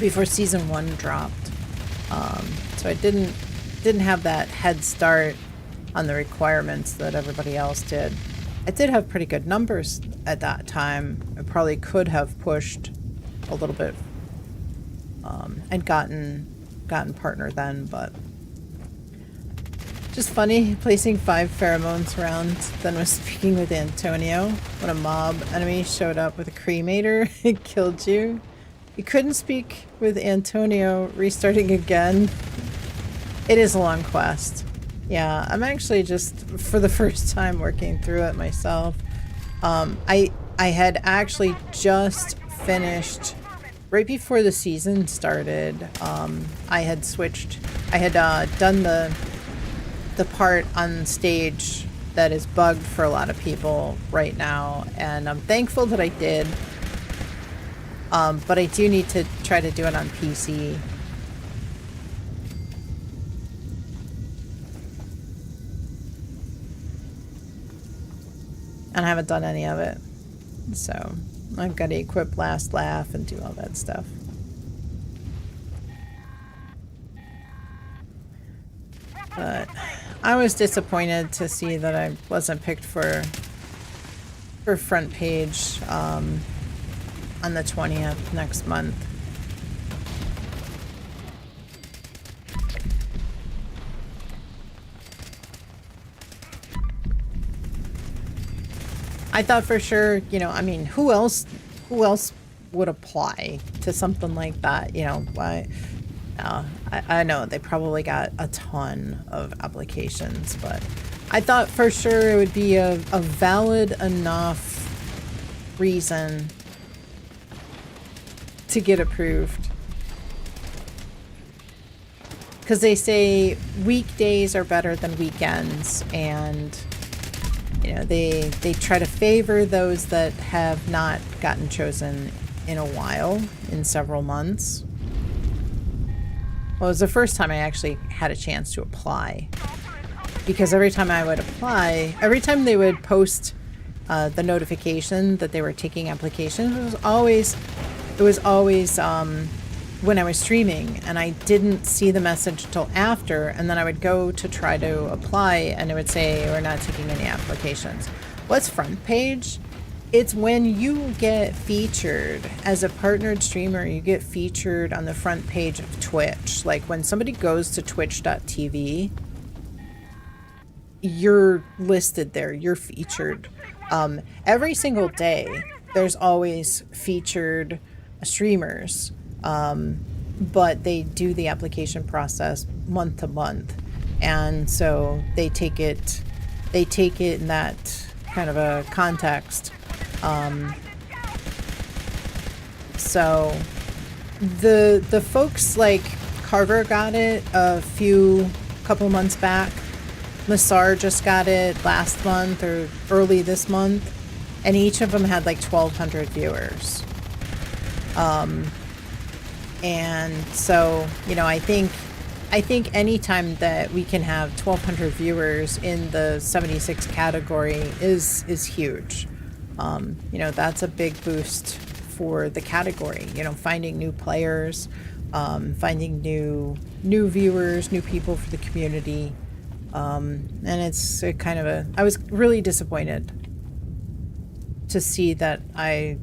A: before season 1 dropped. So I didn't have that head start on the requirements that everybody else did. I did have pretty good numbers at that time. I probably could have pushed a little bit and gotten partner then, but just funny placing 5 pheromones around, then was speaking with Antonio when a mob enemy showed up with a cremator. It killed you. You couldn't speak with Antonio, restarting again. It is a long quest. Yeah, I'm actually just for the first time working through it myself. I had actually just finished right before the season started, I had done the part on stage that is bugged for a lot of people right now, and I'm thankful that I did. But I do need to try to do it on PC. And I haven't done any of it. So I've got to equip Last Laugh and do all that stuff. But I was disappointed to see that I wasn't picked for front page on the 20th next month. I thought for sure, you know, I mean, who else would apply to something like that? You know, why? I know they probably got a ton of applications, but I thought for sure it would be a valid enough reason to get approved. Because they say weekdays are better than weekends, and you know, they try to favor those that have not gotten chosen in a while, in several months. Well, it was the first time I actually had a chance to apply. Because every time I would apply, every time they would post the notification that they were taking applications, it was always when I was streaming, and I didn't see the message until after, and then I would go to try to apply, and it would say, we're not taking any applications. What's front page? It's when you get featured as a partnered streamer, you get featured on the front page of Twitch. Like when somebody goes to twitch.tv, you're listed there, you're featured. Every single day, there's always featured streamers, but they do the application process month to month. And so they take it in that kind of a context. So the folks like Carver got it a couple months back. Massar just got it last month or early this month, and each of them had like 1,200 viewers. And so, you know, I think anytime that we can have 1,200 viewers in the 76 category is huge. You know, that's a big boost for the category, you know, finding new players, finding new viewers, new people for the community. And it's a kind of I was really disappointed to see that my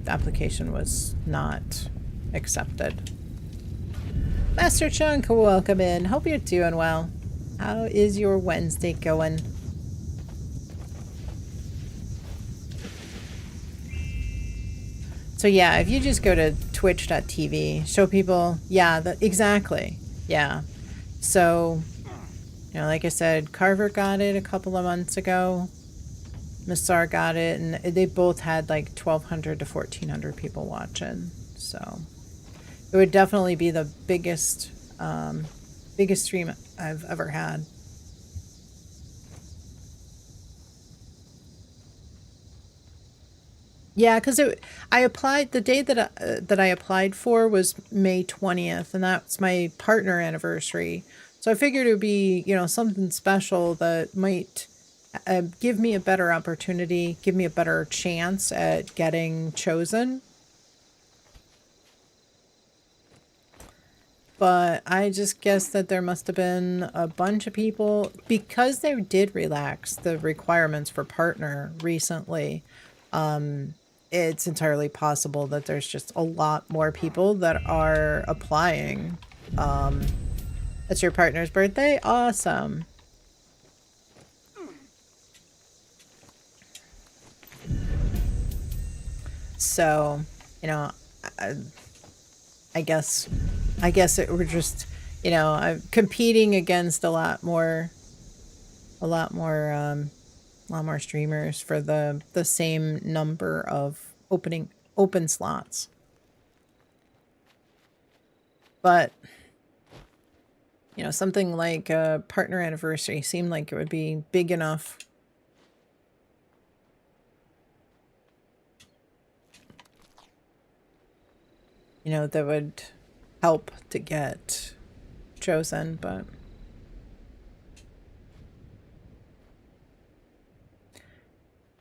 A: application was not accepted. Master Chunk, welcome in. Hope you're doing well. How is your Wednesday going? So yeah, if you just go to twitch.tv, show people, yeah, exactly. Yeah. So, you know, like I said, Carver got it a couple of months ago. Massar got it, and they both had like 1,200 to 1,400 people watching. So it would definitely be the biggest stream I've ever had. Yeah, because I applied the day that I applied for was May 20th, and that's my partner anniversary. So I figured it would be, you know, something special that might give me a better opportunity, give me a better chance at getting chosen. But I just guess that there must have been a bunch of people, because they did relax the requirements for partner recently. It's entirely possible that there's just a lot more people that are applying. It's your partner's birthday? Awesome. So, you know, I guess we're just, you know, I'm competing against a lot more streamers for the same number of open slots. But, you know, something like a partner anniversary seemed like it would be big enough. You know, that would help to get chosen, but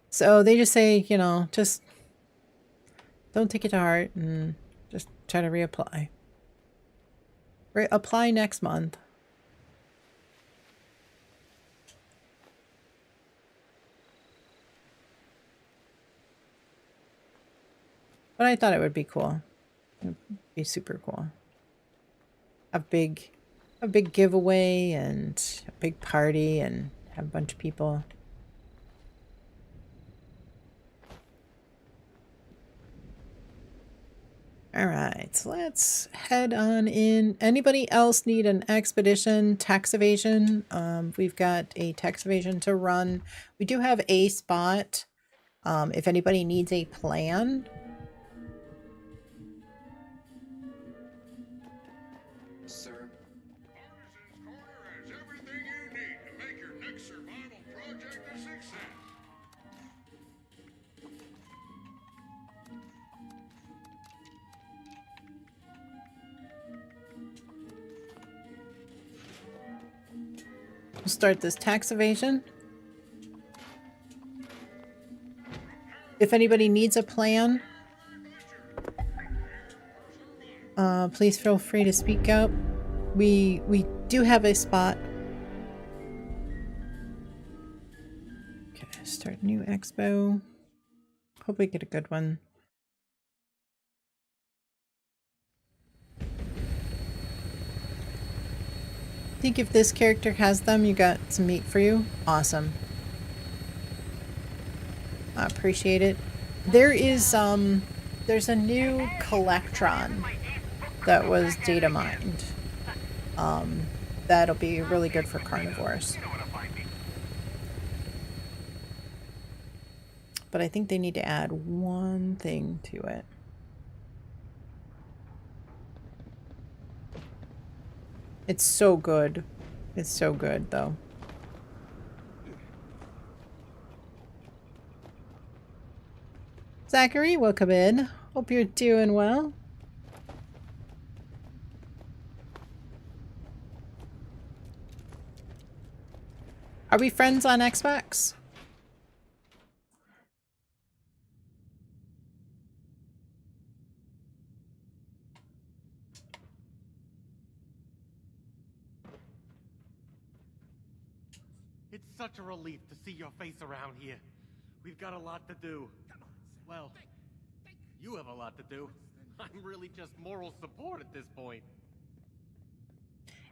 A: so they just say, you know, just don't take it to heart and just try to reapply. Apply next month. But I thought it would be cool. It'd be super cool. A big giveaway and a big party and have a bunch of people. All right, so let's head on in. Anybody else need an expedition tax evasion? We've got a tax evasion to run. We do have a spot. If anybody needs a plan.
F: Sir,
B: Artisan's Corner has everything you need to make your next survival project a success.
A: We'll start this tax evasion. If anybody needs a plan, please feel free to speak up. We do have a spot. Okay, start new expo. Hope we get a good one. I think if this character has them, you got some meat for you. Awesome. I appreciate it. There is there's a new collectron that was data mined. That'll be really good for carnivores. But I think they need to add one thing to it. It's so good. It's so good, though. Zachary, welcome in. Hope you're doing well. Are we friends on Xbox?
J: It's such a relief to see your face around here. We've got a lot to do. Well, you have a lot to do. I'm really just moral support at this point.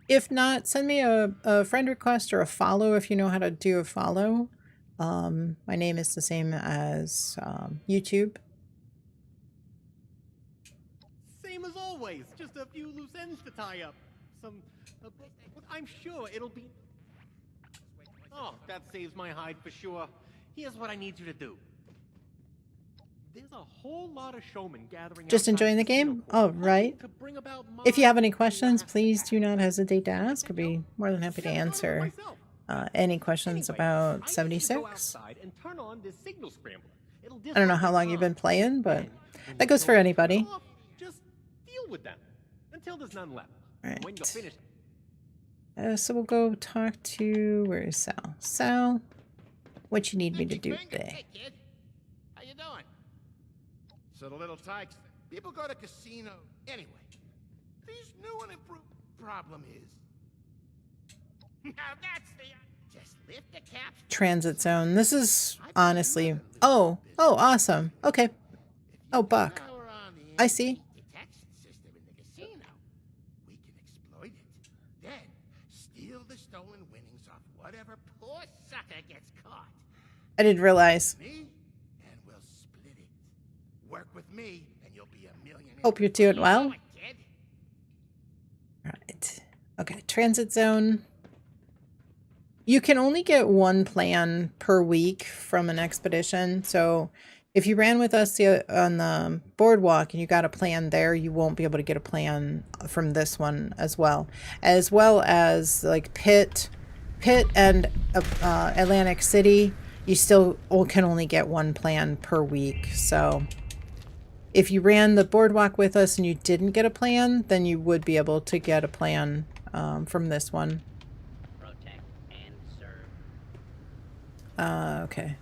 A: If not, send me a friend request or a follow if you know how to do a follow. My name is the same as YouTube.
J: Same as always, just a few loose ends to tie up. I'm sure it'll be... Oh, that saves my hide for sure. Here's what I need you to do. There's a whole lot of showmen gathering.
A: Just enjoying the game? All right. If you have any questions, please do not hesitate to ask. I'll be more than happy to answer any questions about 76. I don't know how long you've been playing, but that goes for anybody.
J: Just deal with them until there's none left.
A: Right.
J: When you're finished.
A: So we'll go talk to, where is Sal? Sal, what you need me to do today?
D: Hey, kid. How you doing? So the little tykes, people go to casino. Anyway, this new and improved problem is... Now that's the... Just lift the caps...
A: Transit zone. This is honestly... Oh, awesome. Okay. Oh, Buck. I see.
D: Detection system in the casino. We can exploit it. Then, steal the stolen winnings off whatever poor sucker gets caught.
A: I didn't realize.
D: Me, and we'll split it. Work with me, and you'll be a millionaire.
A: Hope you're doing well.
D: Kid.
A: Right. Okay, transit zone. You can only get one plan per week from an expedition, so If you ran with us on the boardwalk and you got a plan there, you won't be able to get a plan from this one as well as like Pitt and Atlantic City. You still can only get one plan per week. So if you ran the boardwalk with us and you didn't get a plan, then you would be able to get a plan from this one.
K: Protect and serve.
A: Okay.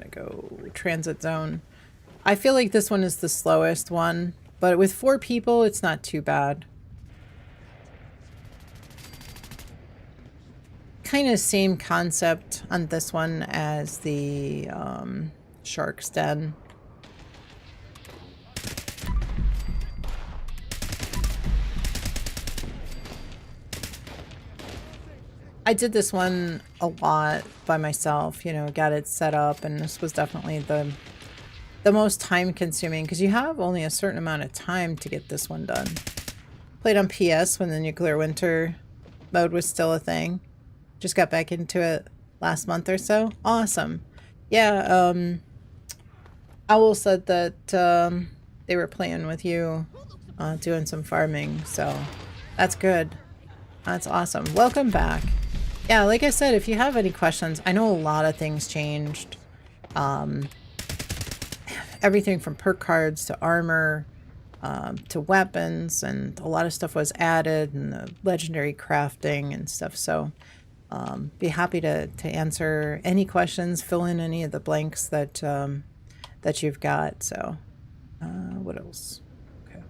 A: I go transit zone. I feel like this one is the slowest one, but with 4 people, it's not too bad. Kind of same concept on this one as the Shark's Den. I did this one a lot by myself, you know, got it set up, and this was definitely the most time consuming because you have only a certain amount of time to get this one done. Played on PS when the nuclear winter mode was still a thing. Just got back into it last month or so. Awesome. Yeah, Owl said that they were playing with you, doing some farming, so that's good. That's awesome. Welcome back. Yeah, like I said, if you have any questions, I know a lot of things changed. Everything from perk cards to armor to weapons, and a lot of stuff was added, and the legendary crafting and stuff. So be happy to answer any questions, fill in any of the blanks that that you've got. So what else? Okay.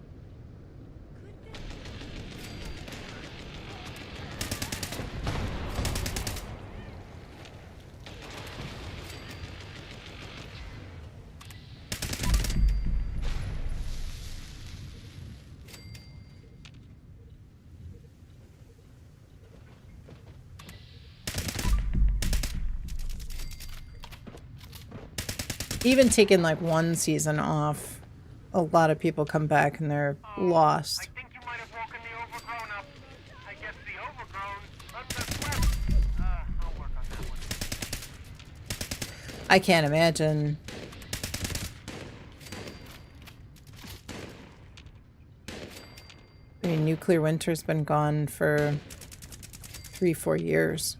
A: Even taking like one season off, a lot of people come back and they're lost.
D: I think you might have woken the overgrown up. I guess the overgrown underslept. I'll work on that one.
A: I can't imagine. I mean, nuclear winter's been gone for 3-4 years.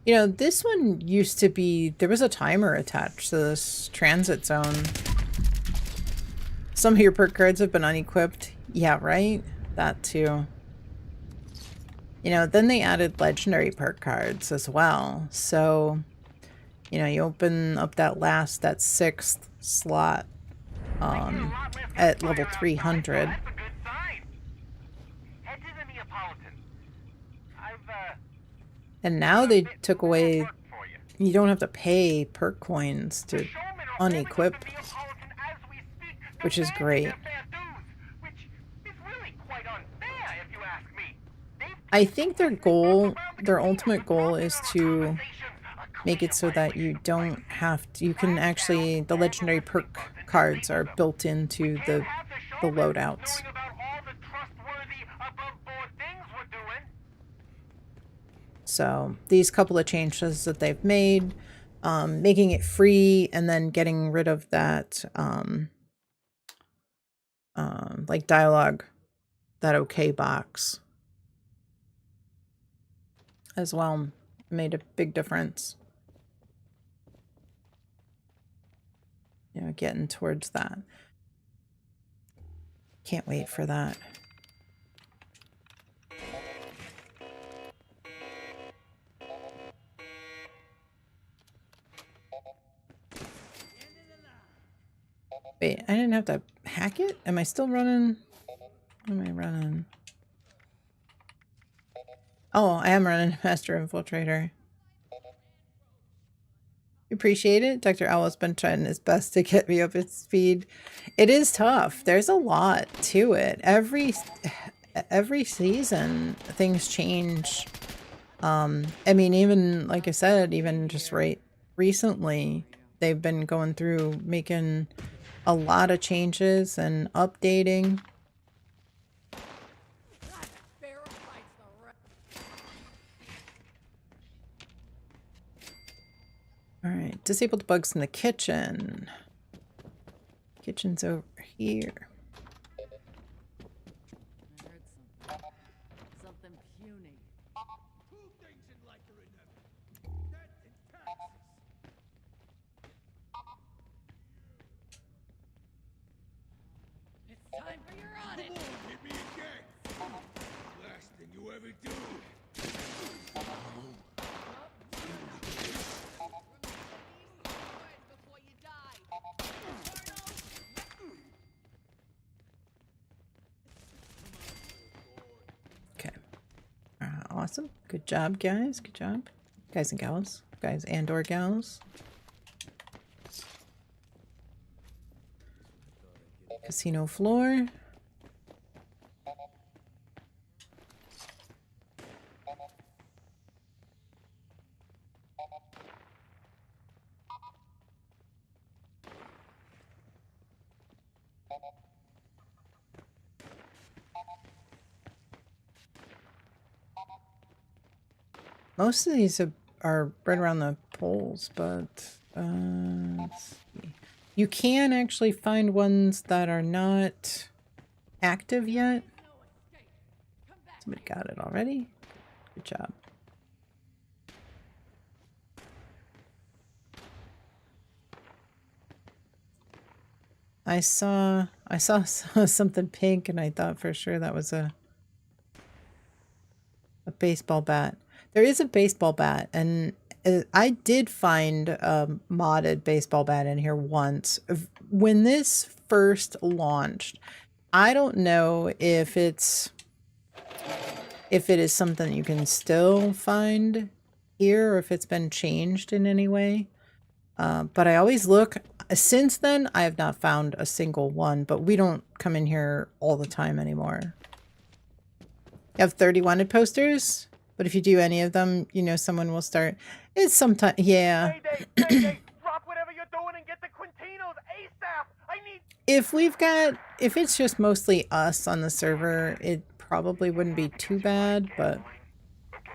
A: You know, this one used to be, there was a timer attached to this transit zone. Some of your perk cards have been unequipped. Yeah, right? That too. You know, then they added legendary perk cards as well. So, you know, you open up that 6th slot at level 300.
D: That's a good sign. Head to the Neapolitan.
A: And now they took away, you don't have to pay perk coins to unequip, which is great. I think their goal, their ultimate goal is to make it so that you don't have to, you can actually, the legendary perk cards are built into the loadouts. So these couple of changes that they've made, making it free and then getting rid of that like dialogue, that okay box as well, made a big difference. You know, getting towards that. Can't wait for that. Wait, I didn't have to hack it? Am I still running? What am I running? Oh, I am running Master Infiltrator. Appreciate it. Dr. Owl's been trying his best to get me up at speed. It is tough. There's a lot to it. Every season, things change I mean, even like I said, even just right recently, they've been going through making a lot of changes and updating. All right, disabled bugs in the kitchen. Kitchen's over here.
G: I heard something. Something puny.
D: Two things in life are inevitable. Death and taxes.
G: It's time for your audit.
D: Come on, hit me again. Last thing you ever do.
G: Before you die.
A: Okay. Awesome. Good job, guys. Good job. Guys and gals. Guys and or gals. Casino floor. Most of these are right around the poles, but let's see. You can actually find ones that are not active yet. Somebody got it already. Good job. I saw something pink and I thought for sure that was a baseball bat. There is a baseball bat, and I did find a modded baseball bat in here once. When this first launched, I don't know if it is something you can still find here or if it's been changed in any way. But I always look. Since then, I have not found a single one, but we don't come in here all the time anymore. You have 30 wanted posters? But if you do any of them, you know someone will start. It's sometimes, yeah.
D: Mayday, drop whatever you're doing and get the Quintinos ASAP. I need.
A: If it's just mostly us on the server, it probably wouldn't be too bad, but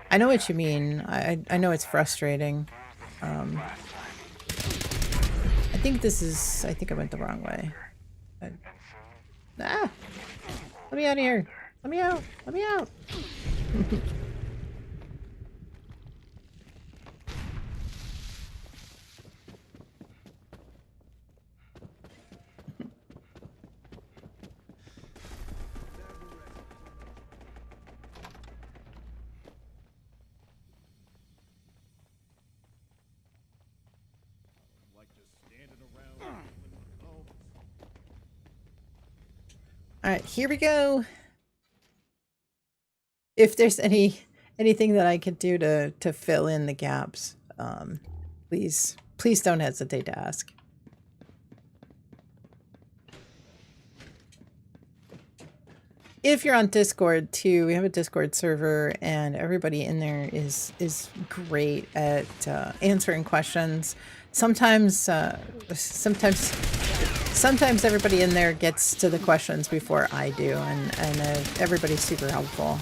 A: I know what you mean. I know it's frustrating. I think I went the wrong way. Let me out of here. Let me out. Let me out. All right, here we go. If there's anything that I could do to fill in the gaps, please don't hesitate to ask. If you're on Discord too, we have a Discord server, and everybody in there is great at answering questions. Sometimes everybody in there gets to the questions before I do, and everybody's super helpful.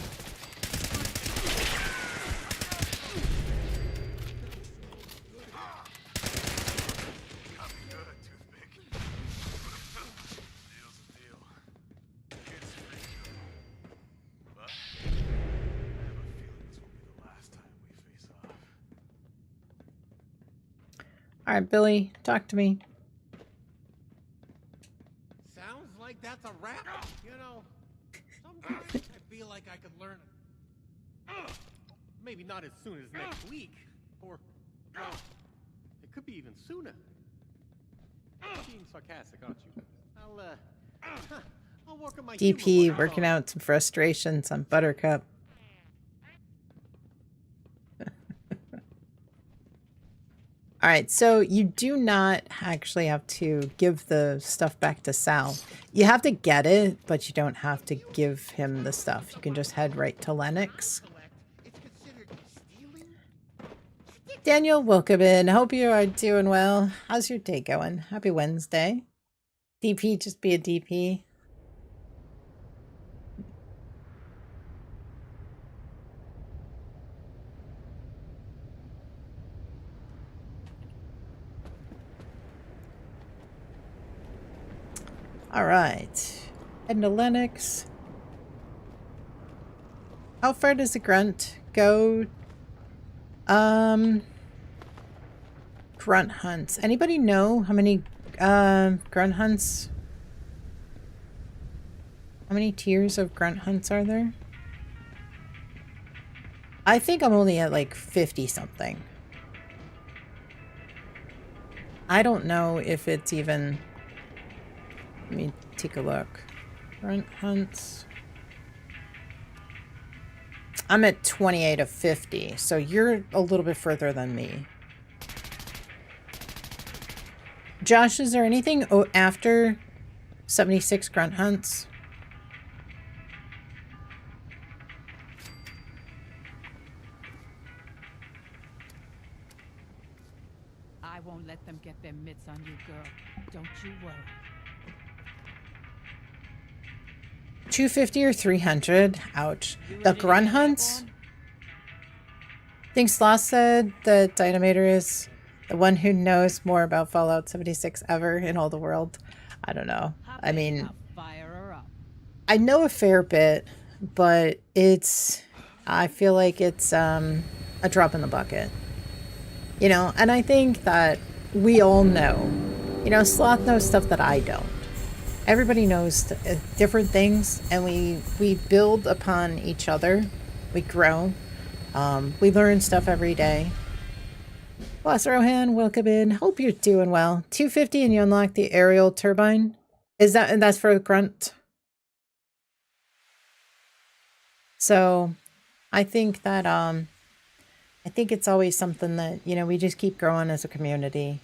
A: All right, Billy, talk to me.
J: Sounds like that's a wrap. You know, sometimes I feel like I could learn. Maybe not as soon as next week, or well, it could be even sooner. Being sarcastic, aren't you? I'll work on my
A: DP working out some frustrations on Buttercup. All right, so you do not actually have to give the stuff back to Sal. You have to get it, but you don't have to give him the stuff. You can just head right to Lennox.
J: It's considered stealing.
A: Daniel, welcome in. Hope you are doing well. How's your day going? Happy Wednesday. DP, just be a DP. All right. Heading to Lennox. How far does the grunt go? Grunt hunts. Anybody know how many grunt hunts? How many tiers of grunt hunts are there? I think I'm only at like 50 something. I don't know if it's even... Let me take a look. Grunt hunts. I'm at 28 of 50, so you're a little bit further than me. Josh, is there anything after 76 grunt hunts?
G: I won't let them get their mitts on you, girl. Don't you worry.
A: 250 or 300? Ouch. The grunt hunts? I think Sloth said that Dynamator is the one who knows more about Fallout 76 ever in all the world. I don't know. I mean, I know a fair bit, but I feel like it's a drop in the bucket. You know, and I think that we all know. You know, Sloth knows stuff that I don't. Everybody knows different things, and we build upon each other. We grow. We learn stuff every day. Boss Rohan, welcome in. Hope you're doing well. 250 and you unlock the aerial turbine. And that's for a grunt? So I think that I think it's always something that, you know, we just keep growing as a community.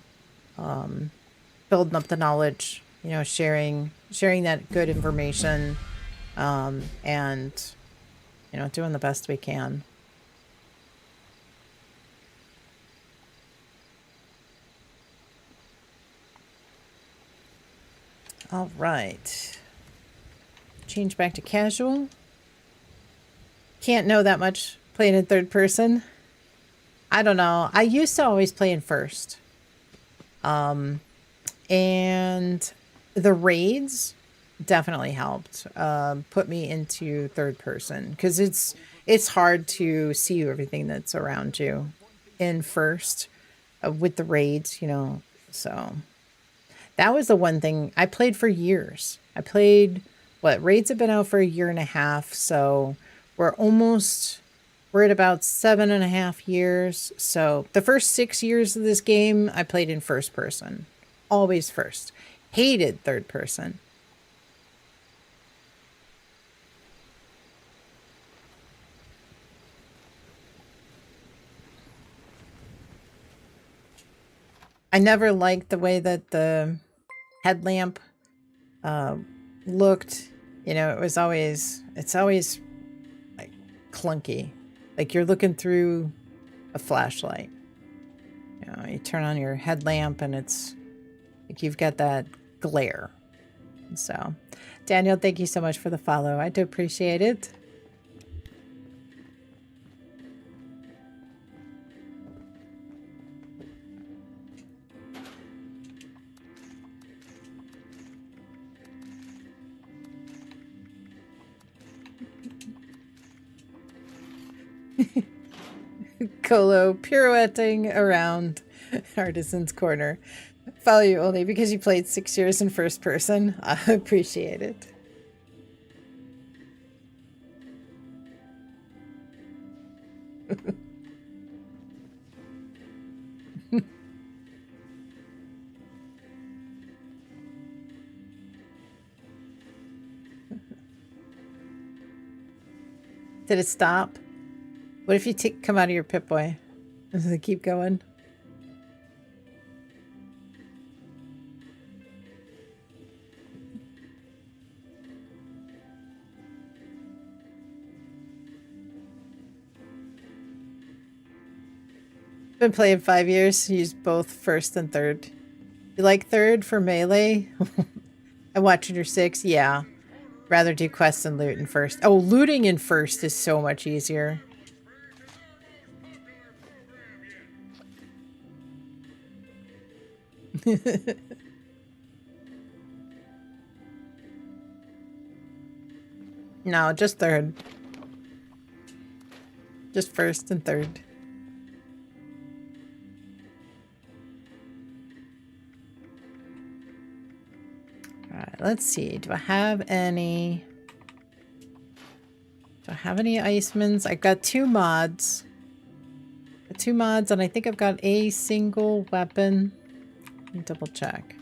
A: Building up the knowledge, you know, sharing that good information, and, you know, doing the best we can. All right. Change back to casual. Can't know that much playing in third person. I don't know. I used to always play in first. And the raids definitely helped put me into third person, because it's hard to see everything that's around you in first with the raids, you know. So that was the one thing I played for years. I played, raids have been out for 1.5 years, so we're at about 7.5 years. So the first 6 years of this game, I played in first person. Always first. Hated third person. I never liked the way that the headlamp looked. You know, it's always like clunky. Like you're looking through a flashlight. You know, you turn on your headlamp and it's like you've got that glare. So, Daniel, thank you so much for the follow. I do appreciate it. Colo pirouetting around Artisan's Corner. Follow you only because you played 6 years in first person. I appreciate it. Did it stop? What if you come out of your Pip-Boy? Does it keep going? Been playing 5 years. Use both first and third. You like third for melee? I watched your 6. Yeah. Rather do quests than loot in first. Oh, looting in first is so much easier. No, just third. Just first and third. Alright, let's see. Do I have any... Do I have any Icemans? I've got 2 mods. Got 2 mods, and I think I've got a single weapon. Let me double check.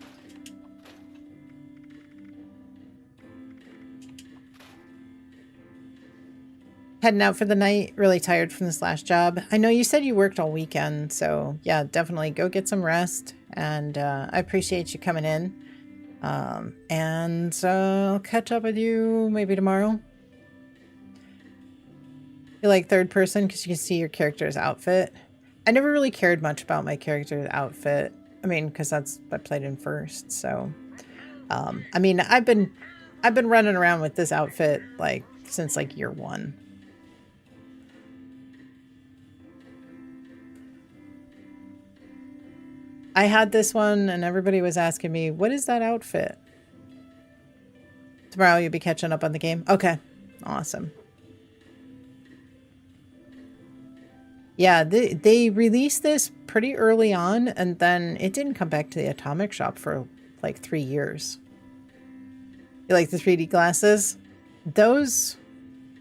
A: Heading out for the night. Really tired from this last job. I know you said you worked all weekend, so yeah, definitely go get some rest. And I appreciate you coming in. And I'll catch up with you maybe tomorrow. You like third person because you can see your character's outfit. I never really cared much about my character's outfit. I mean, because I played in first, so I mean, I've been running around with this outfit like since like year 1. I had this one and everybody was asking me, what is that outfit? Tomorrow you'll be catching up on the game. Okay, awesome. Yeah, they released this pretty early on, and then it didn't come back to the Atomic Shop for like 3 years. You like the 3D glasses? Those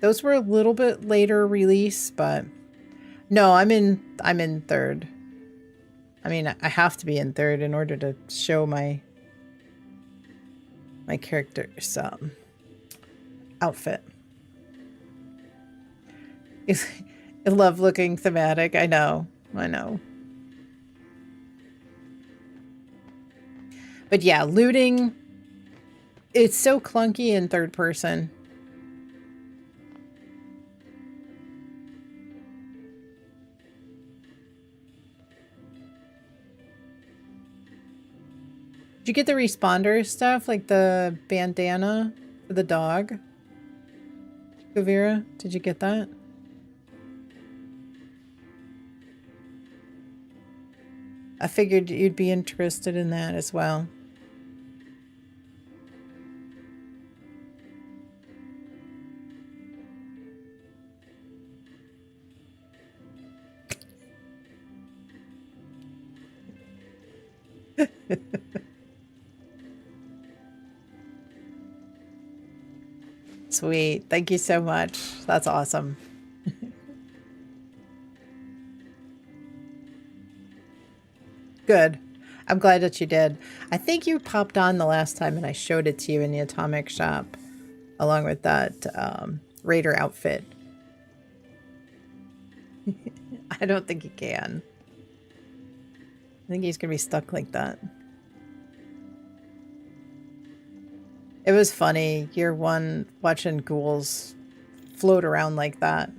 A: were a little bit later release, but no, I'm in third. I mean, I have to be in third in order to show my character's outfit. I love looking thematic. I know. But yeah, looting, it's so clunky in third person. Did you get the responder stuff, like the bandana for the dog? Kavira, did you get that? I figured you'd be interested in that as well. Sweet. Thank you so much. That's awesome. Good. I'm glad that you did. I think you popped on the last time and I showed it to you in the Atomic Shop along with that Raider outfit. I don't think he can. I think he's gonna be stuck like that. It was funny, year 1, watching ghouls float around like that.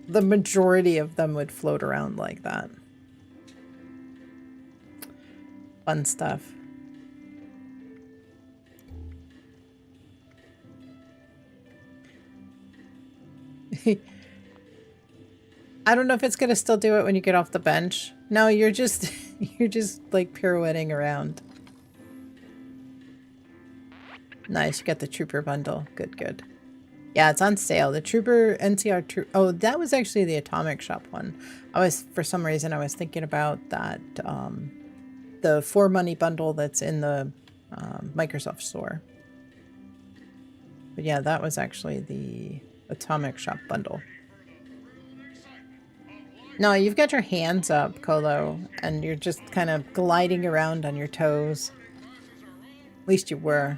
A: The majority of them would float around like that. Fun stuff. I don't know if it's gonna still do it when you get off the bench. No, you're just like pirouetting around. Nice, you got the Trooper bundle. Good. Yeah, it's on sale. The Trooper NCR Trooper. Oh, that was actually the Atomic Shop one. For some reason, I was thinking about that, the 4 money bundle that's in the Microsoft Store. But yeah, that was actually the Atomic Shop bundle. No, you've got your hands up, Colo, and you're just kind of gliding around on your toes. At least you were.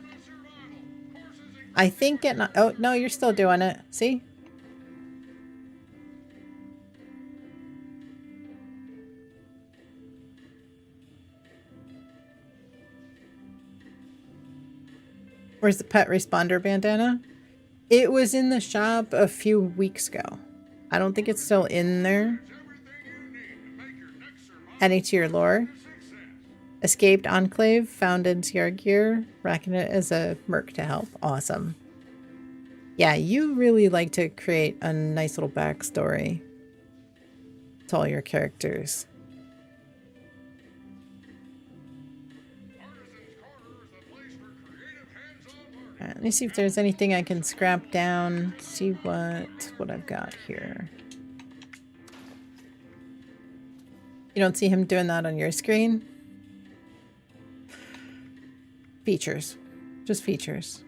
A: I think getting... Oh, no, you're still doing it. See? Where's the pet responder bandana? It was in the shop a few weeks ago. I don't think it's still in there. Adding to your lore. Escaped Enclave, found in Gear, racking it as a merc to help. Awesome. Yeah, you really like to create a nice little backstory to all your characters. Alright, let me see if there's anything I can scrap down. See what I've got here. You don't see him doing that on your screen? Features. Just features.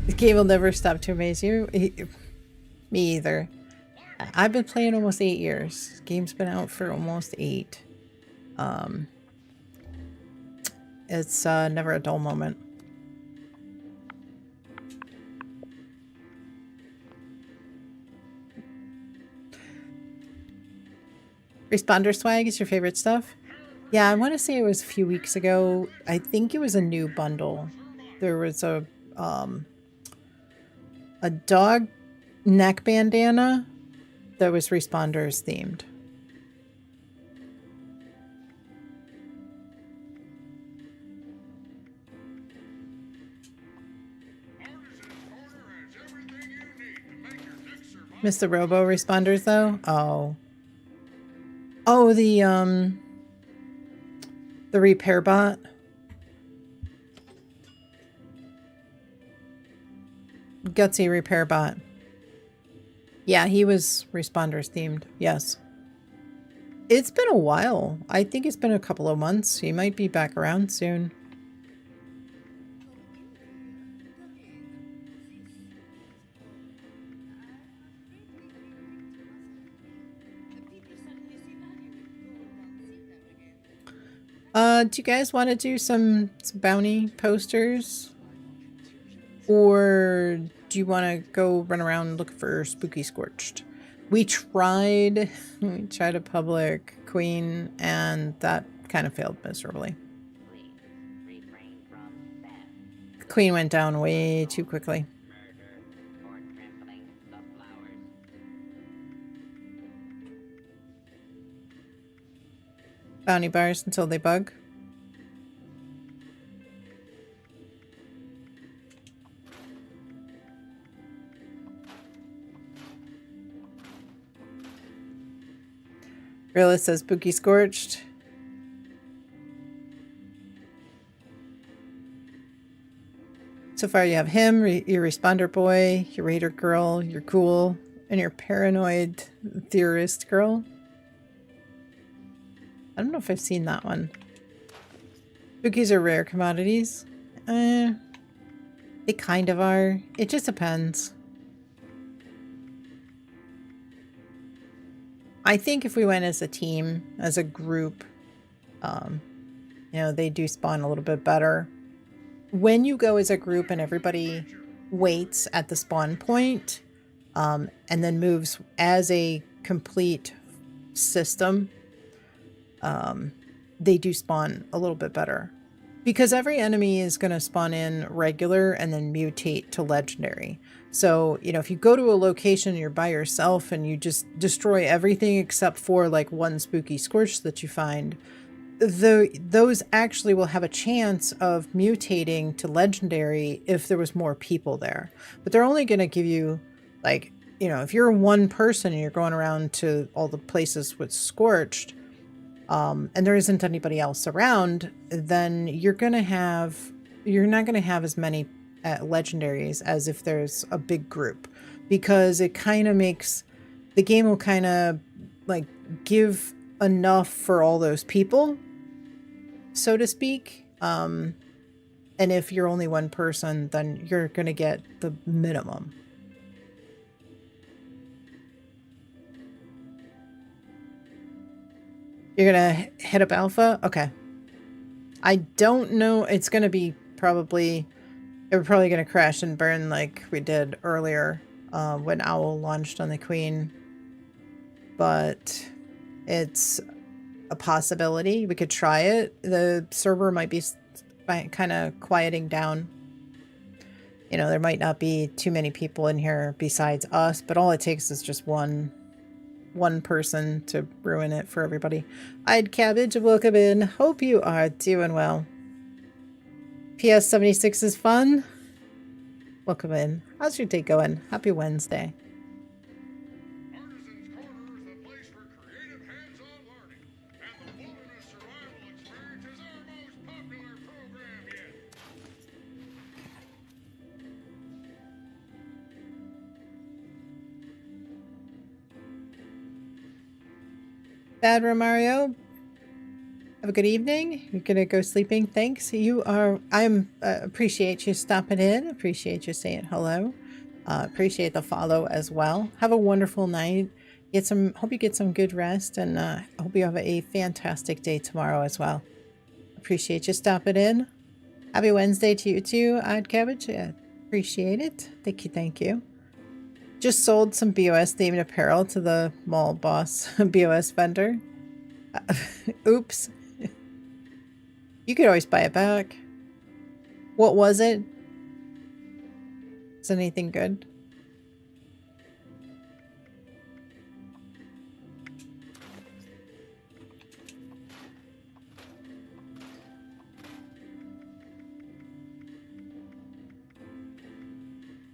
A: The game will never stop to amaze you. Me either. I've been playing almost 8 years. The game's been out for almost 8. It's never a dull moment. Responder swag is your favorite stuff? Yeah, I want to say it was a few weeks ago. I think it was a new bundle. There was a dog neck bandana that was responders themed. Miss the robo responders though? Oh. Oh, the repair bot. Gutsy repair bot. Yeah, he was responders themed. Yes. It's been a while. I think it's been a couple of months. He might be back around soon. Do you guys want to do some bounty posters? Or do you want to go run around and look for Spooky Scorched? We tried a public queen, and that kind of failed miserably. The queen went down way too quickly. Bounty bars until they bug. Realist says Spooky Scorched. So far you have him, your responder boy, your raider girl, your ghoul, and your paranoid theorist girl. I don't know if I've seen that one. Spookies are rare commodities. They kind of are. It just depends. I think if we went as a team, as a group, you know, they do spawn a little bit better. When you go as a group and everybody waits at the spawn point, and then moves as a complete system, they do spawn a little bit better. Because every enemy is going to spawn in regular and then mutate to legendary. So, you know, if you go to a location and you're by yourself and you just destroy everything except for like one Spooky Scorch that you find, those actually will have a chance of mutating to legendary if there was more people there. But they're only going to give you, like, you know, if you're one person and you're going around to all the places with Scorched, and there isn't anybody else around, then you're not going to have as many legendaries as if there's a big group, because it kind of makes the game will kind of like give enough for all those people, so to speak. And if you're only one person, then you're going to get the minimum. You're gonna hit up alpha? Okay. I don't know. It's gonna be probably... We're probably gonna crash and burn like we did earlier when Owl launched on the Queen. But it's a possibility. We could try it. The server might be kind of quieting down. You know, there might not be too many people in here besides us, but all it takes is just one one person to ruin it for everybody. I'd Cabbage, welcome in. Hope you are doing well. PS76 is fun. Welcome in. How's your day going? Happy Wednesday.
B: Artisan's Corner is the place for creative hands-on learning, and the Wilderness Survival Experience is our most popular program yet.
A: Bad Romario, have a good evening. You're gonna go sleeping. Thanks. You are. I'm appreciate you stopping in. Appreciate you saying hello. Appreciate the follow as well. Have a wonderful night. Get some. Hope you get some good rest, and I hope you have a fantastic day tomorrow as well. Appreciate you stopping in. Happy Wednesday to you too, Odd Cabbage. Yeah, appreciate it. Thank you. Thank you. Just sold some BOS themed apparel to the mall boss BOS vendor. Oops. You could always buy it back. What was it? Is anything good?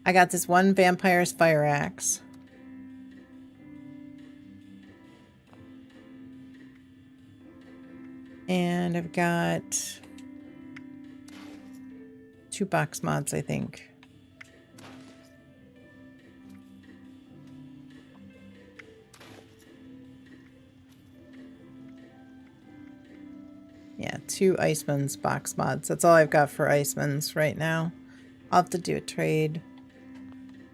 A: I got this one vampire's fire axe. And I've got 2 box mods, I think. Yeah, 2 Iceman's box mods. That's all I've got for Iceman's right now. I'll have to do a trade.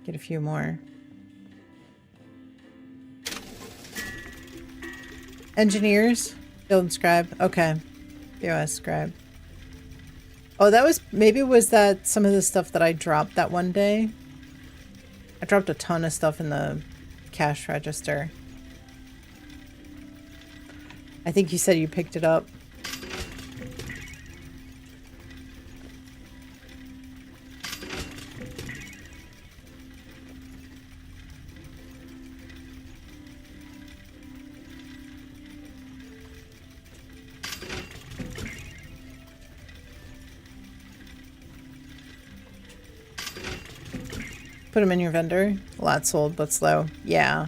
A: Get a few more. Engineers. Build and scribe. Okay. BOS scribe. Oh, that was... Maybe was that some of the stuff that I dropped that one day? I dropped a ton of stuff in the cash register. I think you said you picked it up. Put them in your vendor. A lot sold, but slow. Yeah,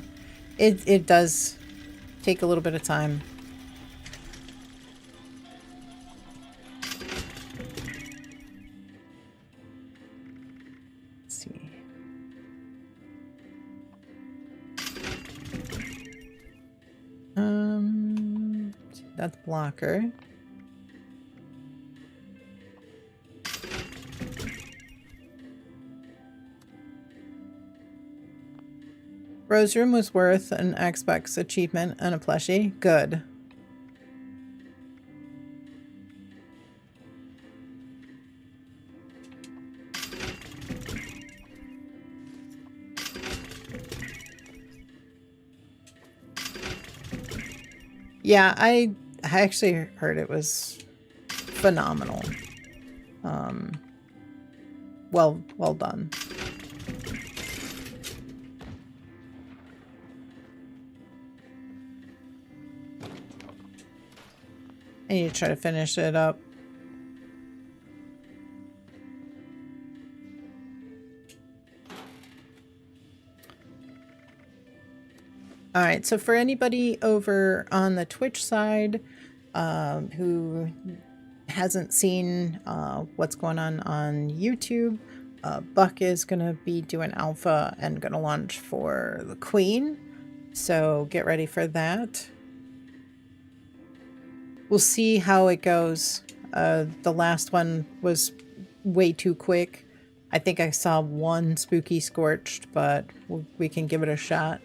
A: it does take a little bit of time. Let's see. That's blocker. Rose Room was worth an Xbox achievement and a plushie. Good. Yeah, I actually heard it was phenomenal. Well done. I need to try to finish it up. All right, so for anybody over on the Twitch side who hasn't seen what's going on YouTube, Buck is going to be doing alpha and going to launch for the Queen. So get ready for that. We'll see how it goes. The last one was way too quick. I think I saw 1 spooky scorched, but we can give it a shot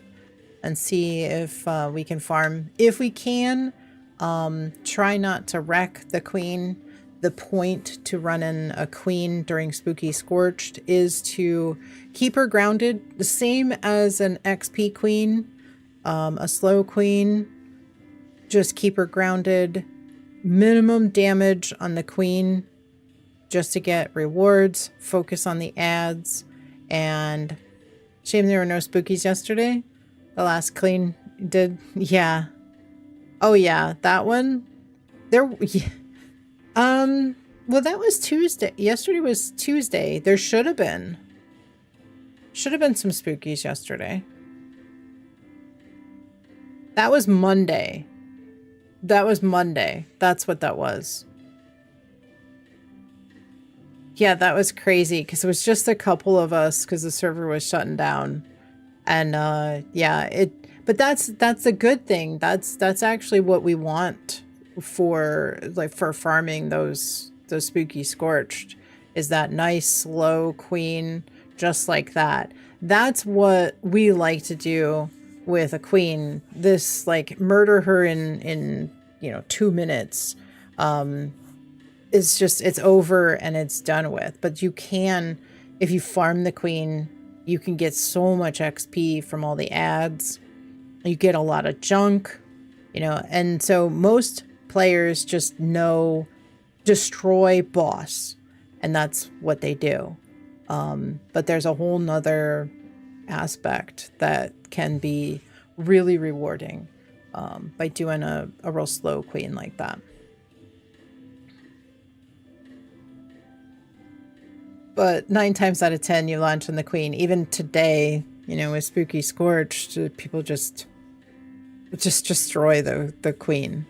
A: and see if we can farm. If we can, try not to wreck the Queen. The point to run in a Queen during Spooky Scorched is to keep her grounded, the same as an XP Queen, a slow Queen. Just keep her grounded. Minimum damage on the Queen just to get rewards. Focus on the ads. And shame there were no spookies yesterday. The last clean Did yeah. Oh yeah, that one. There yeah. Well, that was Tuesday. Yesterday was Tuesday. There should have been some spookies yesterday. That was Monday. That was Monday. That's what that was. Yeah, that was crazy because it was just a couple of us because the server was shutting down. And yeah, but that's a good thing. That's actually what we want for farming those spooky scorched, is that nice slow queen just like that. That's what we like to do with a queen. This like murder her in 2 minutes. It's just, it's over and it's done with. But you can, if you farm the queen, you can get so much XP from all the ads. You get a lot of junk, and so most players just know destroy boss, and that's what they do. But there's a whole nother aspect that can be really rewarding by doing a real slow queen like that. But 9 times out of 10, you launch on the queen. Even today, with Spooky Scorched, people just destroy the queen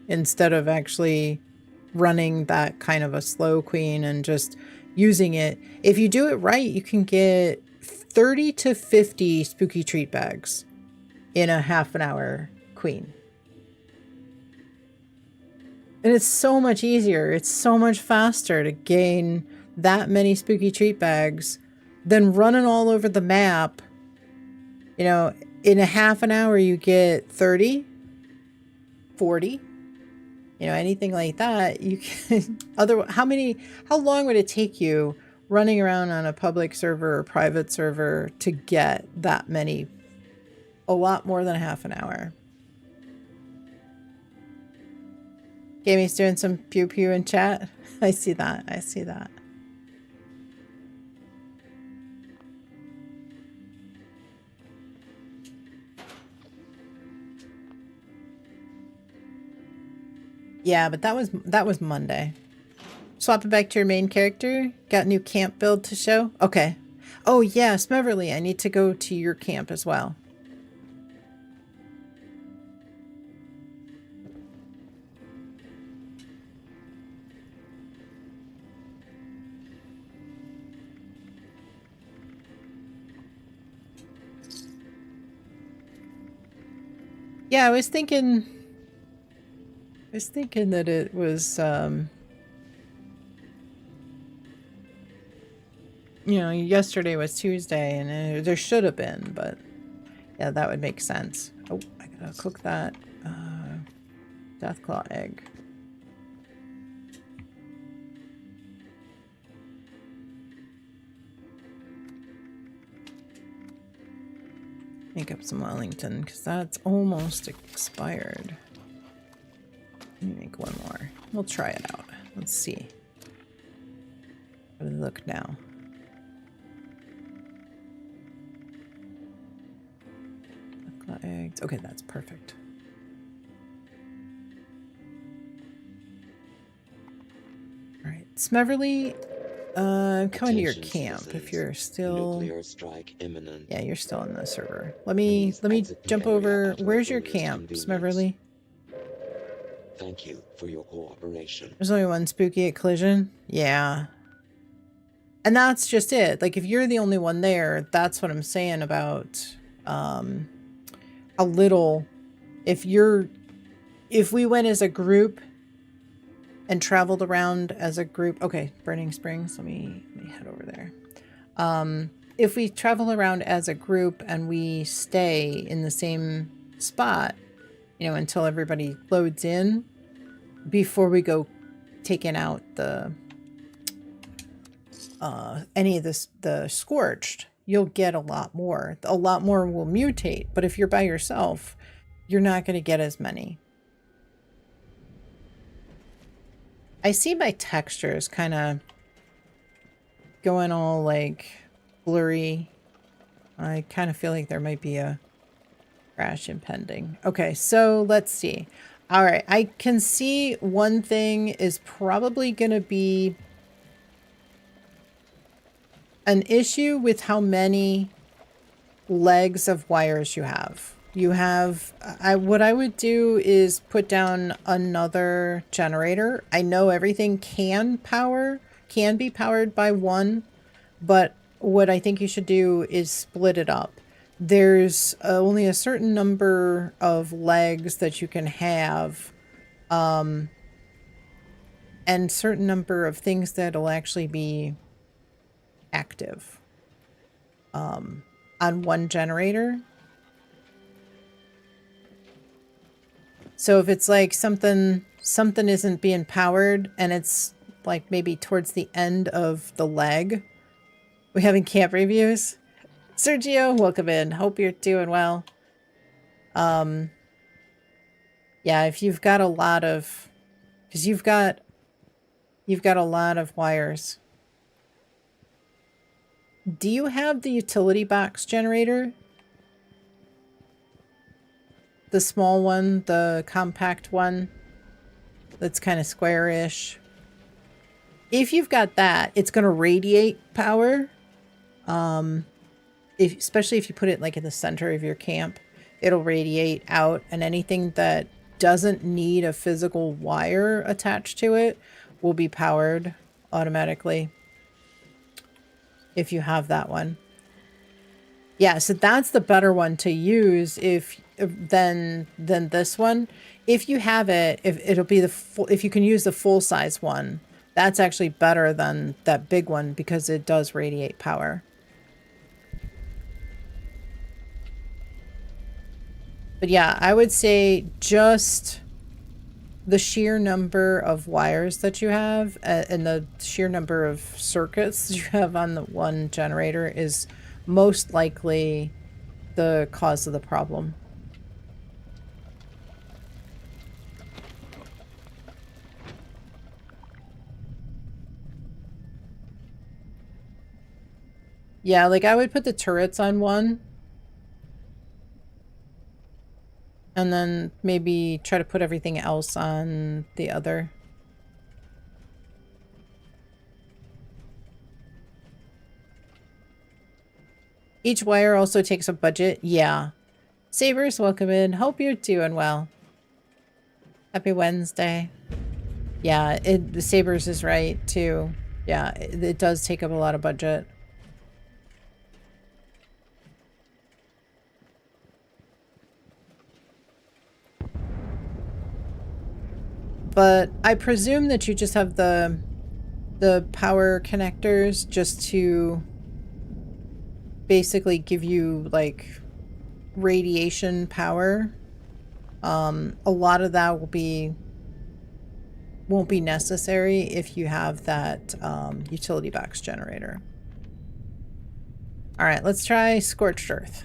A: instead of actually running that kind of a slow queen and just using it. If you do it right, you can get 30 to 50 spooky treat bags in a half an hour queen. And it's so much easier. It's so much faster to gain that many spooky treat bags than running all over the map. In a half an hour you get 30, 40, anything like that. You can how long would it take you running around on a public server or private server to get that many? A lot more than a half an hour. Gamey's doing some pew pew in chat. I see that. I see that. Yeah, but that was Monday. Swap it back to your main character. Got new camp build to show? Okay. Oh yeah, Smeverly, I need to go to your camp as well. Yeah, I was thinking that it was, yesterday was Tuesday, and there should have been, but yeah, that would make sense. Oh, I gotta cook that Deathclaw egg. Make up some Wellington, because that's almost expired. Let me make one more. We'll try it out. Let's see. How do they look now? Eggs. Okay, that's perfect. All right, Smeverly, come into your camp if you're still.
F: Nuclear strike imminent.
A: Yeah, you're still in the server. Let me jump over. Where's your camp, Smeverly?
F: Thank you for your cooperation.
A: There's only one spooky at Collision. Yeah. And that's just it. Like, if you're the only one there, that's what I'm saying about a little. If we went as a group and traveled around as a group. Okay, Burning Springs. Let me head over there. If we travel around as a group and we stay in the same spot, until everybody loads in, before we go taking out the any of the scorched, you'll get a lot more. A lot more will mutate, but if you're by yourself, you're not going to get as many. I see my textures kind of going all like blurry. I kind of feel like there might be a Crash impending. Okay, so let's see. All right, I can see one thing is probably going to be an issue with how many legs of wires you have. You have, what I would do is put down another generator. I know everything can be powered by one, but what I think you should do is split it up. There's only a certain number of legs that you can have, and certain number of things that'll actually be active on one generator. So if it's like something isn't being powered and it's like maybe towards the end of the leg. We having camp reviews? Sergio, welcome in. Hope you're doing well. Yeah, if you've got a lot of, because you've got a lot of wires. Do you have the utility box generator? The small one, the compact one that's kind of square-ish. If you've got that, it's going to radiate power. Especially if you put it like in the center of your camp, it'll radiate out, and anything that doesn't need a physical wire attached to it will be powered automatically if you have that one. Yeah, so that's the better one to use than this one. If you have it, if you can use the full size one, that's actually better than that big one because it does radiate power. But yeah, I would say just the sheer number of wires that you have and the sheer number of circuits that you have on the one generator is most likely the cause of the problem. Yeah, like I would put the turrets on one. And then maybe try to put everything else on the other. Each wire also takes a budget. Yeah. Sabers, welcome in. Hope you're doing well. Happy Wednesday. Yeah, the Sabers is right too. Yeah, it does take up a lot of budget. But I presume that you just have the power connectors just to basically give you like radiation power. A lot of that won't be necessary if you have that utility box generator. All right, let's try Scorched Earth.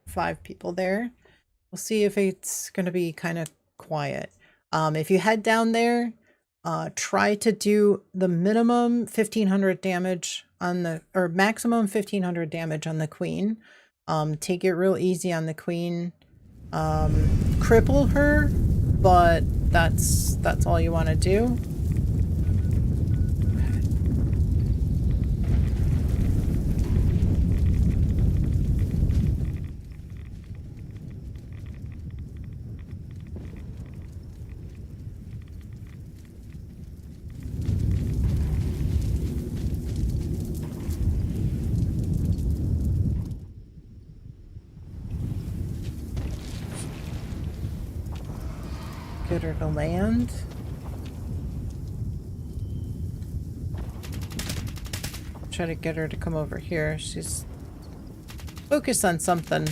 A: 5 people there. We'll see if it's going to be kind of quiet. If you head down there, try to do the minimum 1500 damage on the, or maximum 1500 damage on the queen. Take it real easy on the queen. Cripple her, but that's all you want to do. Get her to land. Try to get her to come over here. She's focused on something.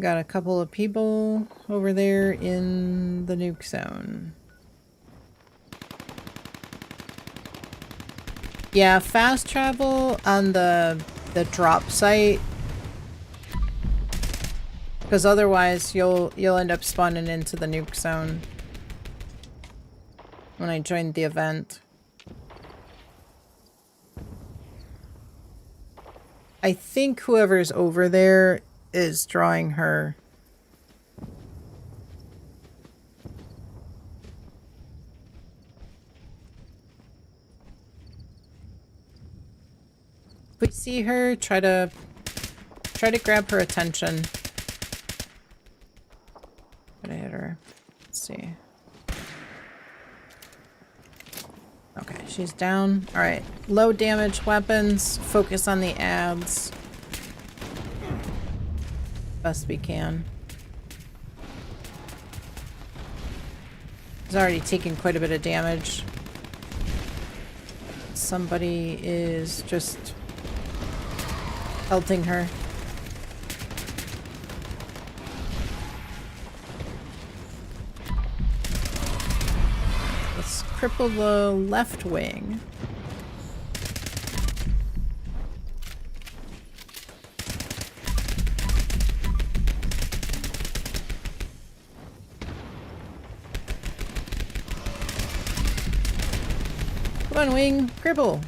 A: Got a couple of people over there in the nuke zone. Yeah, fast travel on the the drop site. Because otherwise you'll end up spawning into the nuke zone when I joined the event. I think whoever's over there is drawing her. If we see her, try to grab her attention. Gotta hit her. Let's see. Okay, she's down. Alright. Low damage weapons. Focus on the ads. Best we can. He's already taken quite a bit of damage. Somebody is just pelting her. Let's cripple the left wing. Come on, wing, cripple.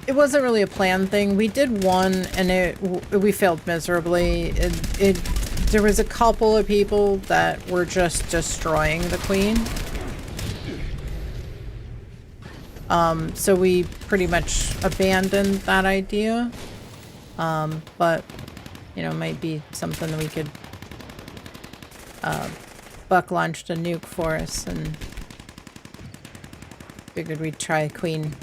A: It wasn't really a planned thing. We did one, and we failed miserably. There was a couple of people that were just destroying the queen. So we pretty much abandoned that idea. But, you know, might be something we could Buck launched a nuke for us and figured we'd try queen.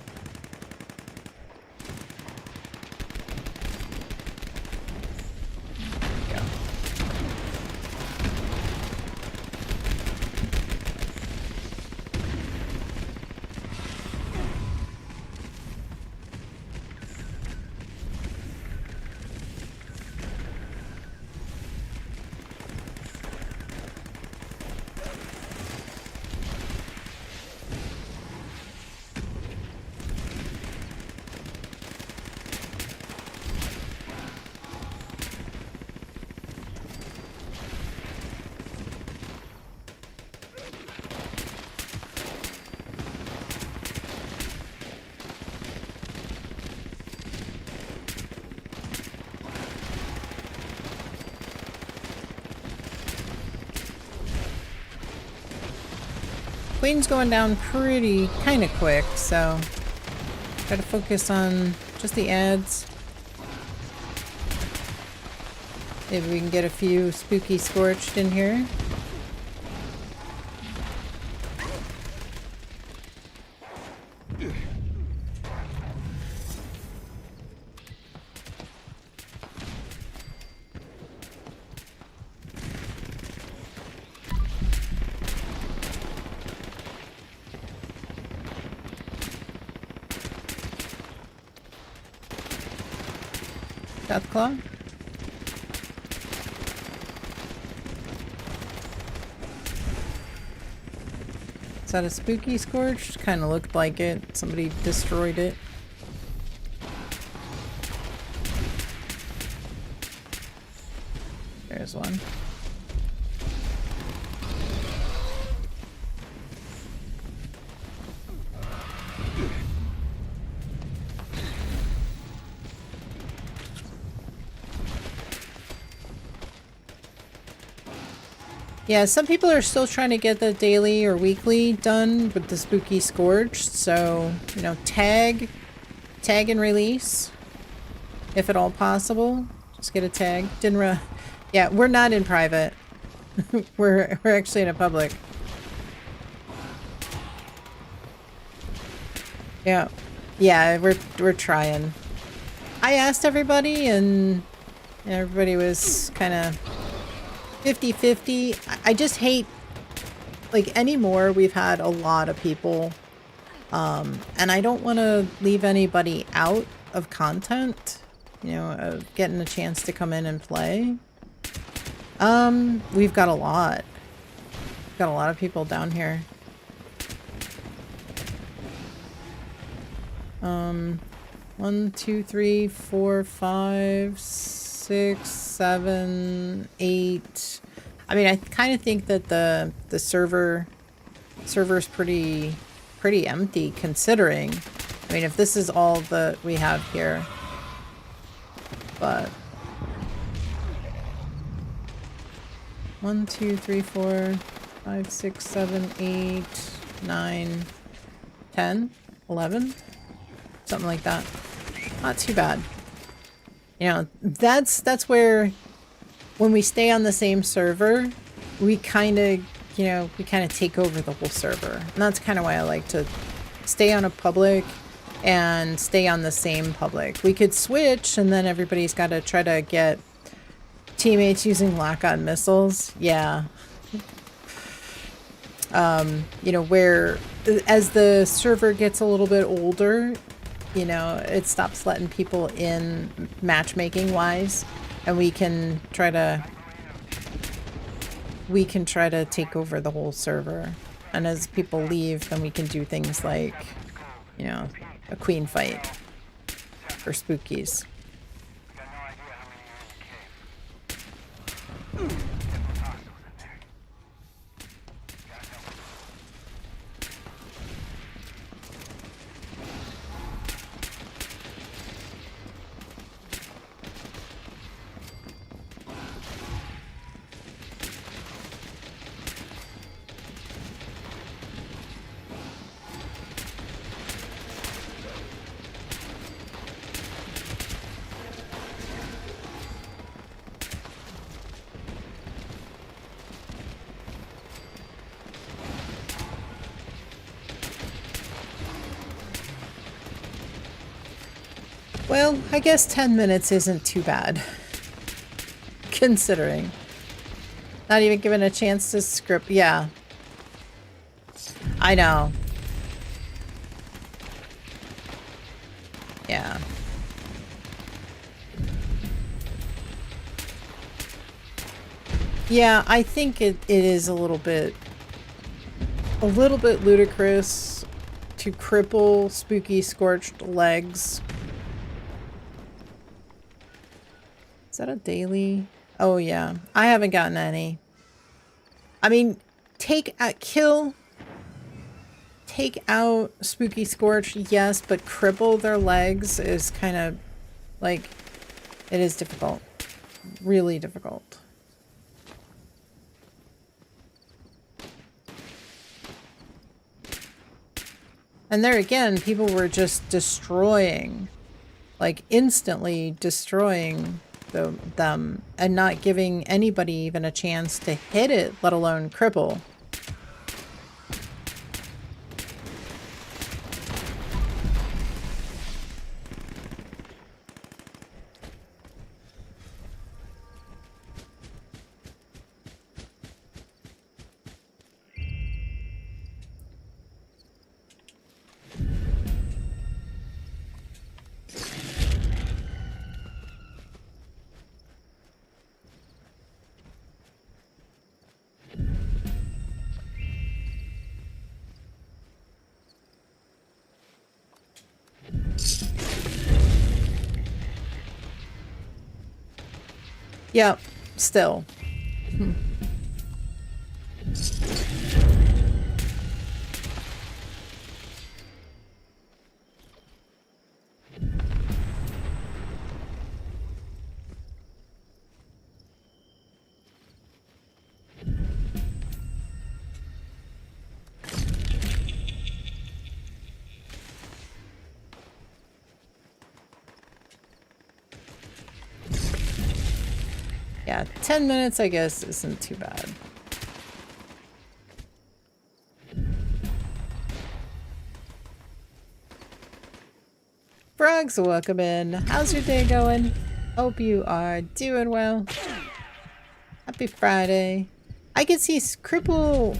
A: Queen's going down pretty kind of quick, so try to focus on just the ads. Maybe we can get a few spooky scorched in here. Deathclaw. Is that a spooky scorched? Kind of looked like it. Somebody destroyed it. There's one. Yeah, some people are still trying to get the daily or weekly done with the spooky scorched, so, you know, tag and release, if at all possible. Just get a tag. Yeah, we're not in private. we're actually in a public. Yeah. Yeah, we're trying. I asked everybody and everybody was kind of 50-50. I just hate, like, anymore we've had a lot of people, and I don't want to leave anybody out of content, you know, of getting a chance to come in and play. We've got a lot. We've got a lot of people down here. 1, 2, 3, 4, 5, 6, 7, 8. I mean, I kind of think that the server's pretty empty considering. I mean, if this is all that we have here, but 1, 2, 3, 4, 5, 6, 7, 8, 9, 10, 11, something like that. Not too bad. You know, that's where when we stay on the same server, we kind of, you know, we kind of take over the whole server. And that's kind of why I like to stay on a public and stay on the same public. We could switch and then everybody's got to try to get teammates using lock-on missiles. Yeah. You know, where as the server gets a little bit older, you know, it stops letting people in matchmaking wise, and we can try to take over the whole server. And as people leave, then we can do things like, you know, a queen fight for spookies. Well, I guess 10 minutes isn't too bad. Considering. Not even given a chance to script. Yeah. I know. Yeah. Yeah, I think it is a little bit ludicrous to cripple Spooky Scorched Legs. Is that a daily? Oh yeah, I haven't gotten any. I mean, take out Spooky Scorch, yes, but cripple their legs is kind of like, it is difficult. Really difficult. And there again, people were just destroying, like instantly destroying them and not giving anybody even a chance to hit it, let alone cripple. Yep, still. Yeah, 10 minutes, I guess, isn't too bad. Frogs, welcome in. How's your day going? Hope you are doing well. Happy Friday. I can see cripple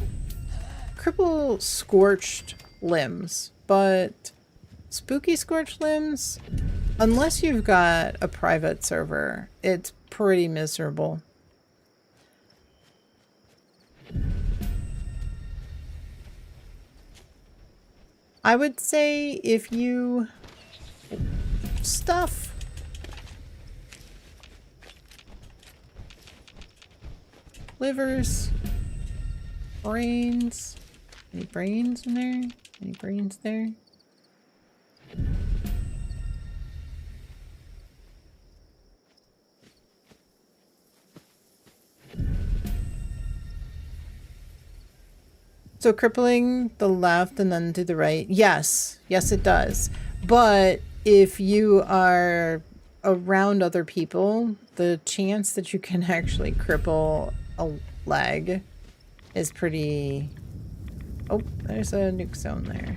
A: scorched limbs, but spooky scorched limbs, unless you've got a private server, it's pretty miserable. I would say if you stuff. Livers. Brains. Any brains in there? Any brains there? So crippling the left and then to the right. Yes. Yes, it does. But if you are around other people, the chance that you can actually cripple a leg is pretty... Oh, there's a nuke zone there.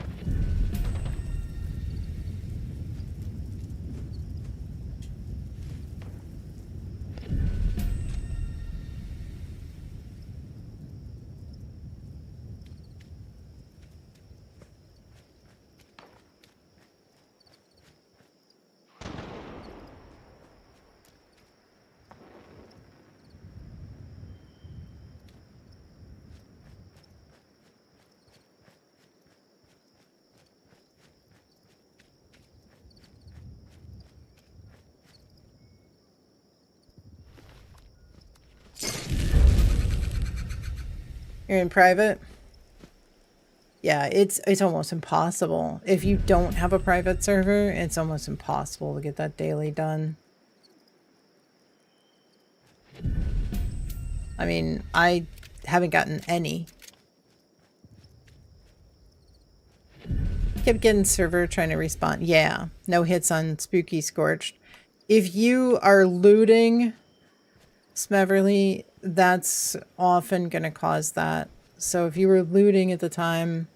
A: You're in private? Yeah, it's almost impossible. If you don't have a private server, it's almost impossible to get that daily done. I mean, I haven't gotten any. Kept getting server trying to respawn. Yeah, no hits on Spooky Scorched. If you are looting Smeverly, that's often going to cause that. So if you were looting at the time...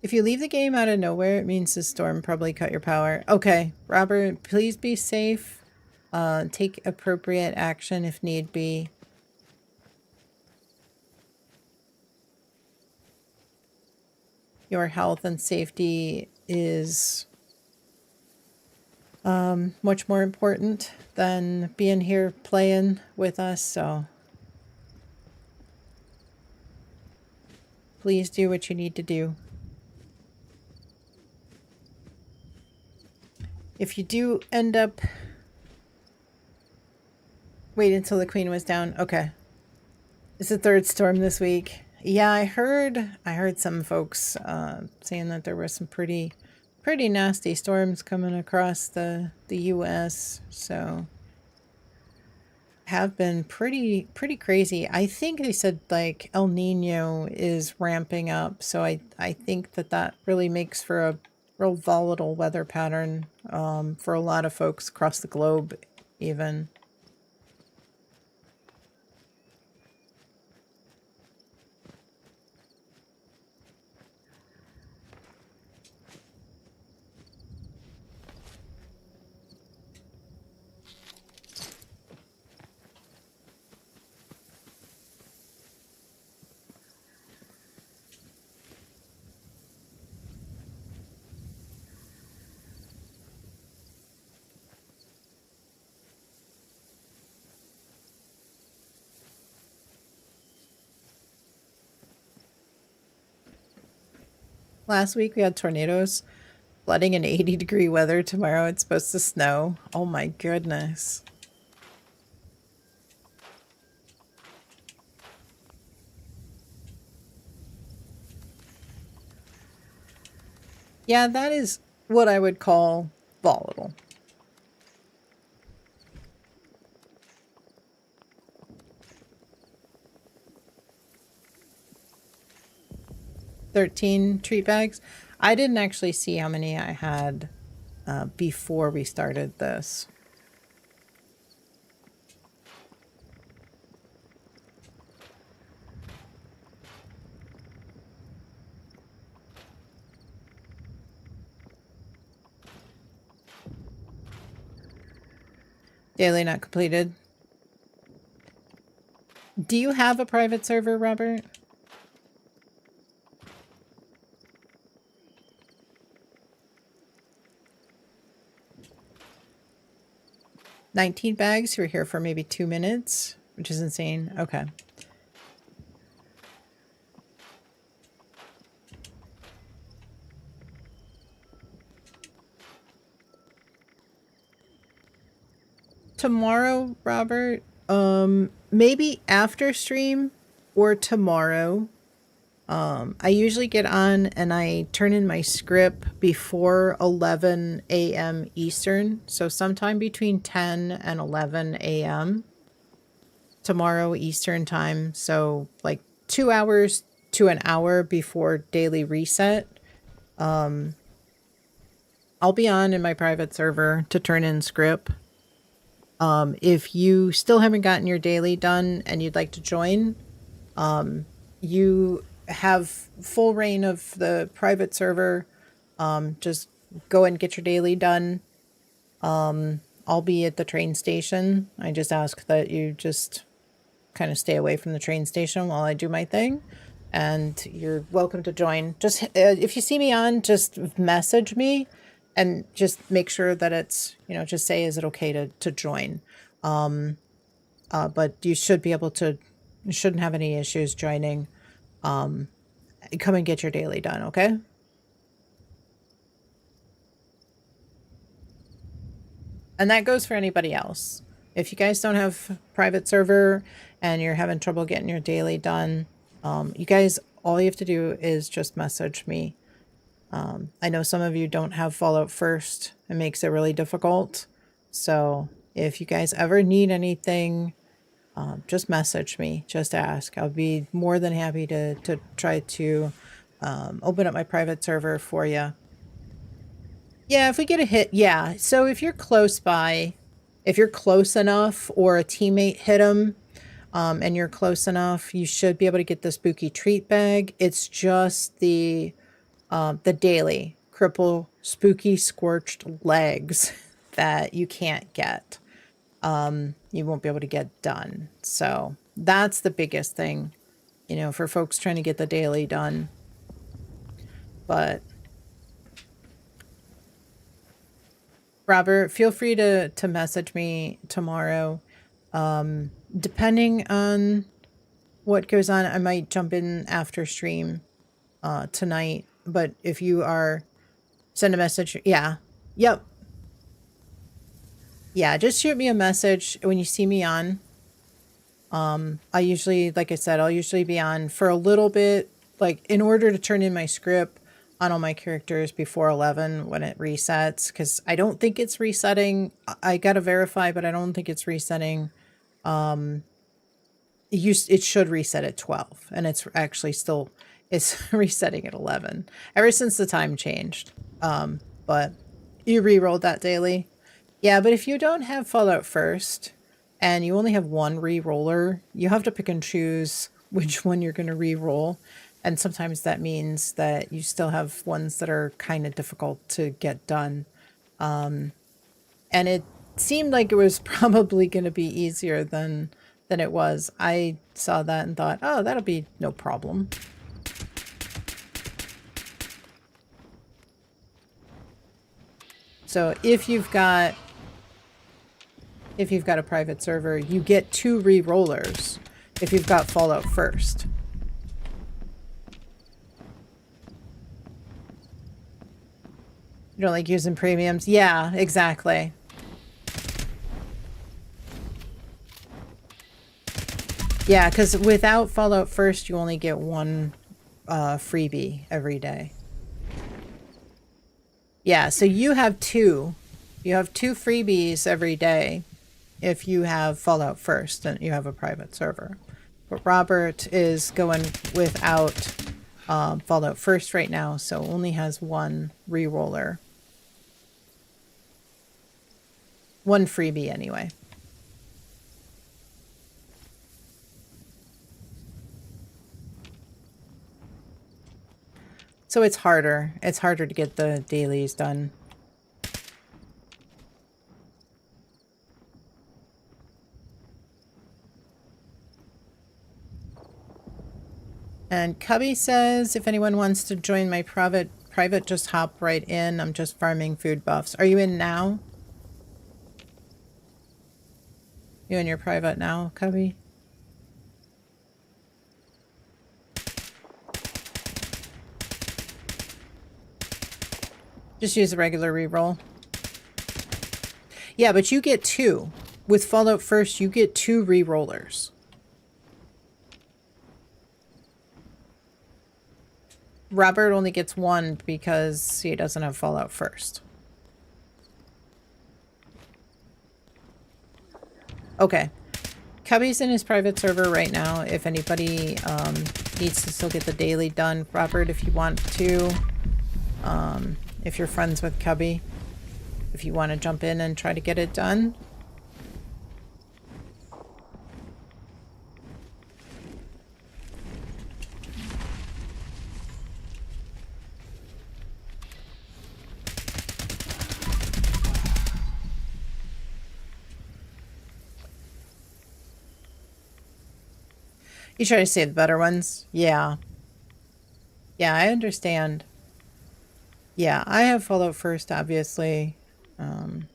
A: If you leave the game out of nowhere, it means the storm probably cut your power. Okay, Robert, please be safe. Take appropriate action if need be. Your health and safety is much more important than being here playing with us, so please do what you need to do. If you do end up... Wait until the queen was down. Okay. It's the third storm this week. Yeah, I heard some folks saying that there were some pretty nasty storms coming across the US, so have been pretty crazy. I think they said like El Nino is ramping up, so I think that really makes for a real volatile weather pattern for a lot of folks across the globe even. Last week we had tornadoes, flooding and 80-degree weather. Tomorrow it's supposed to snow. Oh my goodness. Yeah, that is what I would call volatile. $13 treat bags. I didn't actually see how many I had before we started this. Daily not completed. Do you have a private server, Robert? $19 bags. You were here for maybe 2 minutes, which is insane. Okay. tomorrow, Robert. Maybe after stream or tomorrow. I usually get on and I turn in my script before 11 a.m. Eastern. So sometime between 10 and 11 a.m. tomorrow Eastern time. So like 2 hours to an hour before daily reset. I'll be on in my private server to turn in script. If you still haven't gotten your daily done and you'd like to join, you have full reign of the private server. Just go and get your daily done. I'll be at the train station. I just ask that you just kind of stay away from the train station while I do my thing. And you're welcome to join. Just if you see me on, just message me and just make sure that it's, you know, just say, is it okay to join? But you should be able to, you shouldn't have any issues joining. Come and get your daily done, okay? And that goes for anybody else. If you guys don't have private server and you're having trouble getting your daily done, you guys, all you have to do is just message me. I know some of you don't have Fallout First. It makes it really difficult. So if you guys ever need anything, just message me, just ask. I'll be more than happy to try to open up my private server for you. Yeah, if we get a hit, yeah. So if you're close by, if you're close enough or a teammate hit him and you're close enough, you should be able to get the spooky treat bag. It's just the daily cripple spooky scorched legs that you can't get. You won't be able to get done. So that's the biggest thing, you know, for folks trying to get the daily done. But Robert, feel free to message me tomorrow. Depending on what goes on, I might jump in after stream tonight. But if you are, send a message. Yeah. Yep. Yeah, just shoot me a message when you see me on. I usually, like I said, I'll usually be on for a little bit, like in order to turn in my script on all my characters before 11 when it resets, because I don't think it's resetting. I gotta verify, but I don't think it's resetting. It should reset at 12, and it's actually still, it's resetting at 11 ever since the time changed. But you re-rolled that daily. Yeah, but if you don't have Fallout First and you only have one re-roller, you have to pick and choose which one you're going to re-roll. And sometimes that means that you still have ones that are kind of difficult to get done. And it seemed like it was probably going to be easier than it was. I saw that and thought, oh, that'll be no problem. So if you've got a private server, you get 2 re-rollers if you've got Fallout First. You don't like using premiums? Yeah, exactly. Yeah, because without Fallout First, you only get 1 freebie every day. Yeah, so you have 2. You have 2 freebies every day if you have Fallout First and you have a private server. But Robert is going without Fallout First right now, so only has 1 re-roller. 1 freebie anyway. So it's harder. It's harder to get the dailies done. And Cubby says, if anyone wants to join my private, just hop right in. I'm just farming food buffs. Are you in now? You in your private now, Cubby? Just use a regular reroll. Yeah, but you get 2. with Fallout First, you get 2 re-rollers. Robert only gets 1 because he doesn't have Fallout First. Okay. Cubby's in his private server right now. If anybody needs to still get the daily done, Robert, if you want to, if you're friends with Cubby, if you want to jump in and try to get it done. You try to save the better ones? Yeah. Yeah, I understand. Yeah, I have Fallout First, obviously. And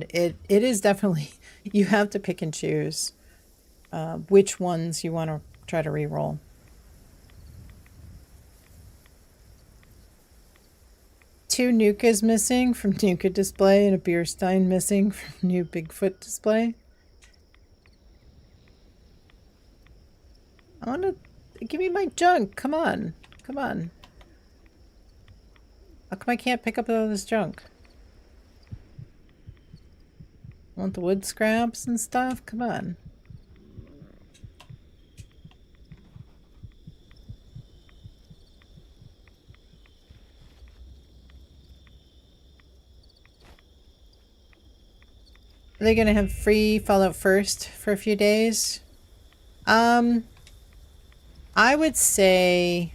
A: it is definitely, you have to pick and choose which ones you want to try to re-roll. Two Nukes missing from Nuka display and a beer stein missing from new Bigfoot display. I want to give me my junk. Come on. Come on. How come I can't pick up all this junk? Want the wood scraps and stuff? Come on. Are they gonna have free Fallout First for a few days? I would say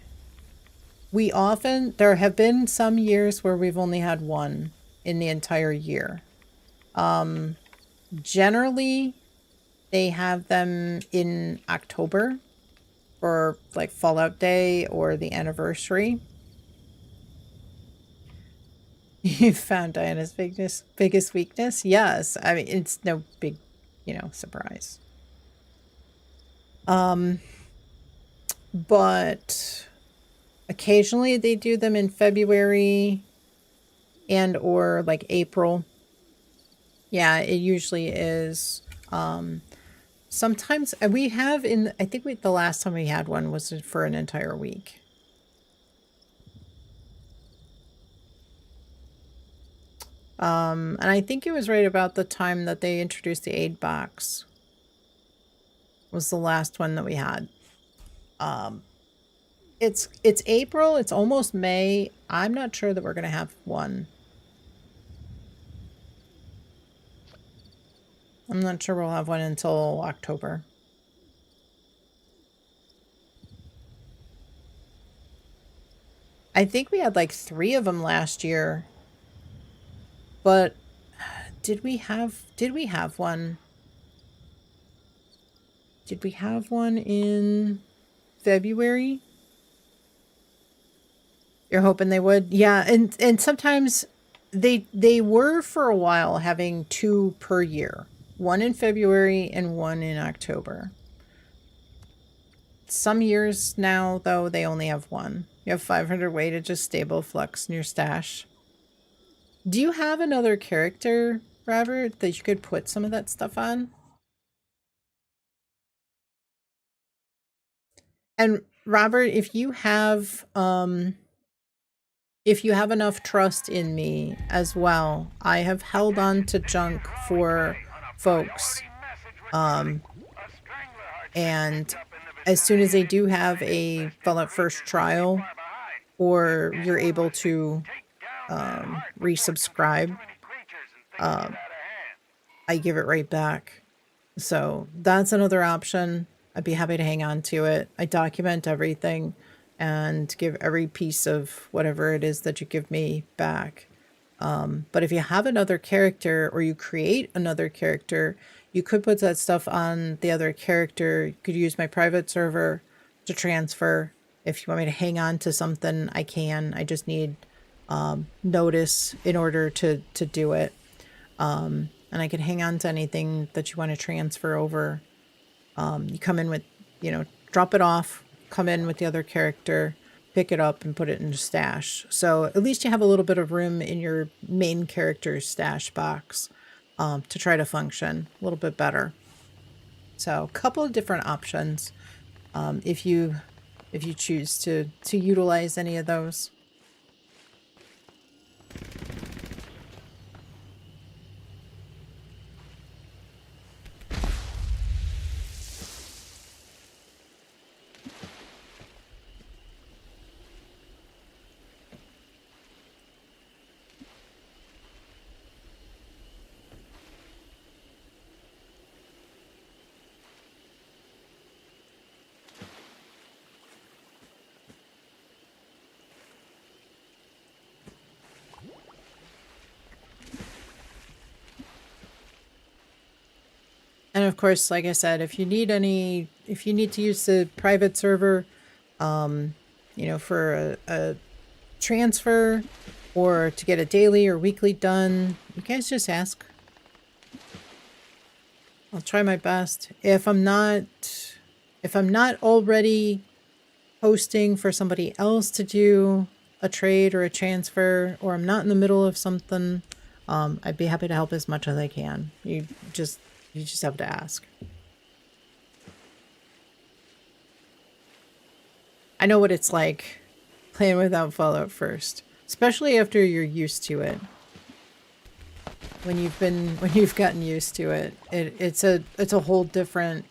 A: there have been some years where we've only had one in the entire year. Generally, they have them in October for like Fallout Day or the anniversary. You found Diana's biggest weakness? Yes. I mean, it's no big, surprise. But occasionally they do them in February and or like April. Yeah, it usually is. Sometimes we have I think the last time we had one was for an entire week. And I think it was right about the time that they introduced the aid box. Was the last one that we had. It's April, it's almost May. I'm not sure that we're gonna have one. I'm not sure we'll have one until October. I think we had like 3 of them last year. But did we have one? Did we have one in February? You're hoping they would? Yeah, and sometimes they were for a while having 2 per year. One in February and one in October. Some years now, though, they only have one. You have 500 weighted stable flux in your stash. Do you have another character, Robert, that you could put some of that stuff on? And Robert, if you have enough trust in me as well, I have held on to junk for folks. And as soon as they do have a Fallout First trial, or you're able to resubscribe, I give it right back. So that's another option. I'd be happy to hang on to it. I document everything and give every piece of whatever it is that you give me back. But if you have another character or you create another character, you could put that stuff on the other character. You could use my private server to transfer. If you want me to hang on to something, I can. I just need notice in order to do it. And I can hang on to anything that you want to transfer over. You come in with, drop it off, come in with the other character, pick it up and put it in the stash. So at least you have a little bit of room in your main character's stash box to try to function a little bit better. So a couple of different options if you choose to utilize any of those. And of course, like I said, if you need to use the private server, you know, for a transfer or to get a daily or weekly done, you guys just ask. I'll try my best. If I'm not already hosting for somebody else to do a trade or a transfer, or I'm not in the middle of something, I'd be happy to help as much as I can. You just have to ask. I know what it's like playing without Fallout first, especially after you're used to it. When you've gotten used to it, it's a whole different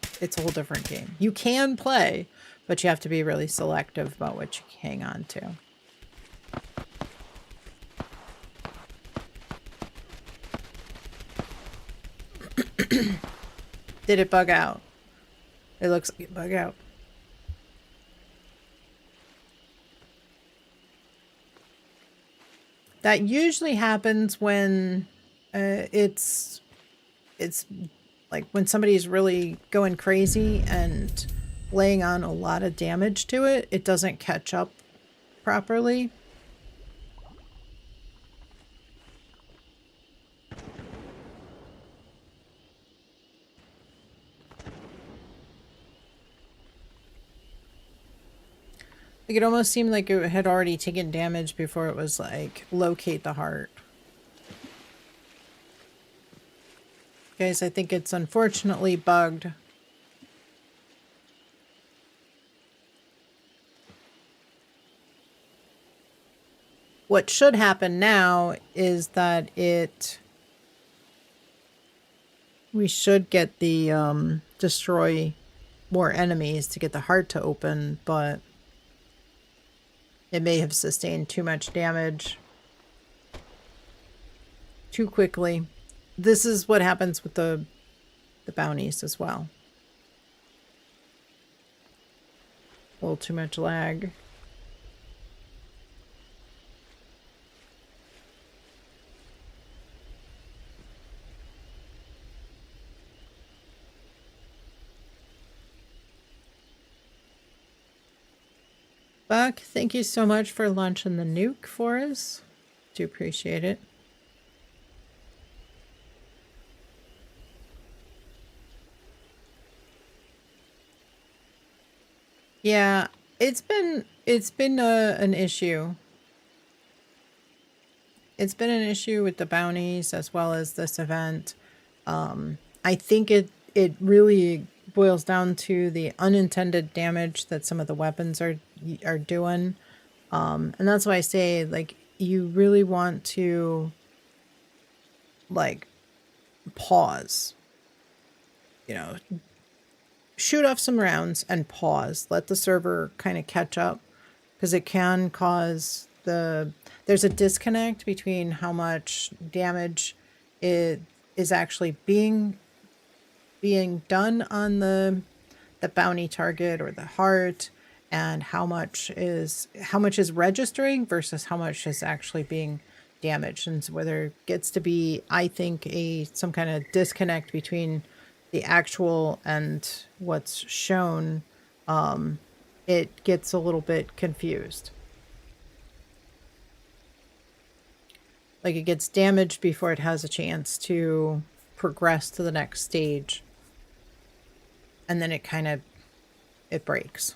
A: game. You can play, but you have to be really selective about what you hang on to. Did it bug out? It looks like it bug out. That usually happens when it's like when somebody's really going crazy and laying on a lot of damage to it, it doesn't catch up properly. Like it almost seemed like it had already taken damage before it was like locate the heart. Guys, I think it's unfortunately bugged. What should happen now is that we should get the destroy more enemies to get the heart to open, but it may have sustained too much damage too quickly. This is what happens with the bounties as well. A little too much lag. Buck, thank you so much for launching the nuke for us. Do appreciate it. Yeah, it's been an issue. It's been an issue with the bounties as well as this event. I think it really boils down to the unintended damage that some of the weapons are doing. And that's why I say, like, you really want to, like, pause. You know, shoot off some rounds and pause. Let the server kind of catch up, because it can cause there's a disconnect between how much damage it is actually being done on the bounty target or the heart, and how much is registering versus how much is actually being damaged. And so whether it gets to be, I think, some kind of disconnect between the actual and what's shown, it gets a little bit confused. Like it gets damaged before it has a chance to progress to the next stage. And then it breaks.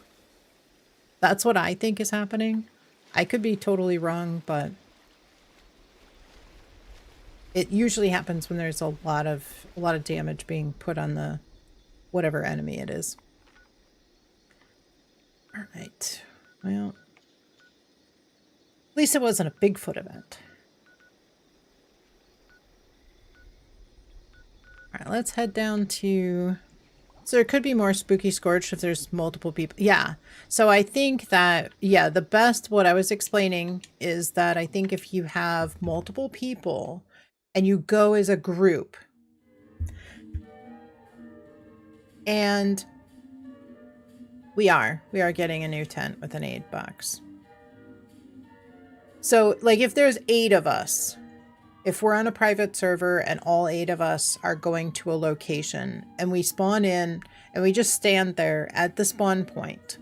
A: That's what I think is happening. I could be totally wrong, but It usually happens when there's a lot of damage being put on the whatever enemy it is. All right. Well, at least it wasn't a Bigfoot event. All right, let's head down to... So there could be more Spooky Scorch if there's multiple people. Yeah. So I think that, yeah, the best, what I was explaining is that I think if you have multiple people and you go as a group and we are getting a new tent with an aid box. So like if there's 8 of us, if we're on a private server and all 8 of us are going to a location and we spawn in and we just stand there at the spawn point,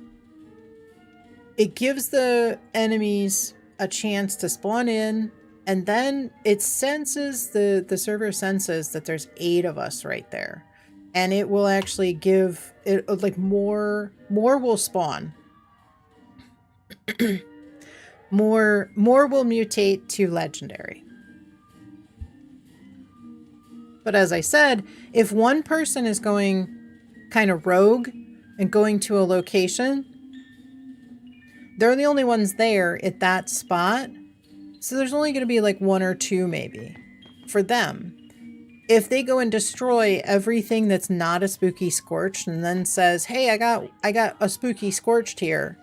A: it gives the enemies a chance to spawn in, and then it senses, the server senses that there's 8 of us right there. And it will actually give it like more will spawn. more will mutate to legendary. But as I said, if one person is going kind of rogue and going to a location, they're the only ones there at that spot. So there's only going to be like 1 or 2 maybe for them. If they go and destroy everything that's not a Spooky Scorched and then says, hey, I got a Spooky Scorched here,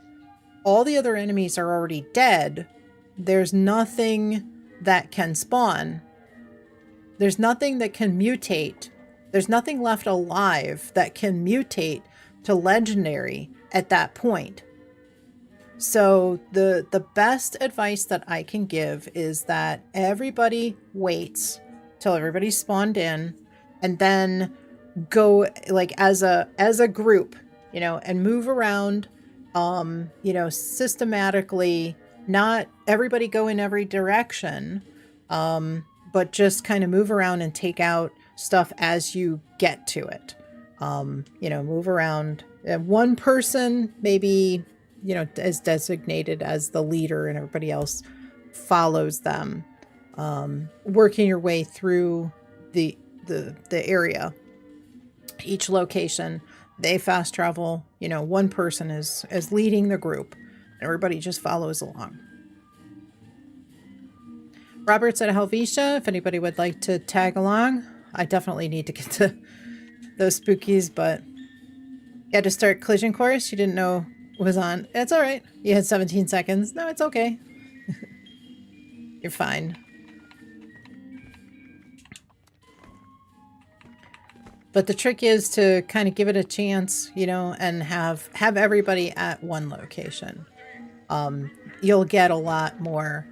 A: all the other enemies are already dead. There's nothing that can spawn. There's nothing that can mutate. There's nothing left alive that can mutate to legendary at that point. So the best advice that I can give is that everybody waits till everybody's spawned in and then go like as a group, you know, and move around, you know, systematically, not everybody go in every direction, but just kind of move around and take out stuff as you get to it. You know, move around. One person maybe, you know, is designated as the leader and everybody else follows them. Working your way through the area. Each location, they fast travel. You know, one person is leading the group. Everybody just follows along. Robert's at Helvetia, if anybody would like to tag along. I definitely need to get to those spookies, but you had to start collision course. You didn't know was on. It's all right. You had 17 seconds. No, it's okay. You're fine. But the trick is to kind of give it a chance, you know, and have everybody at one location. You'll get a lot more.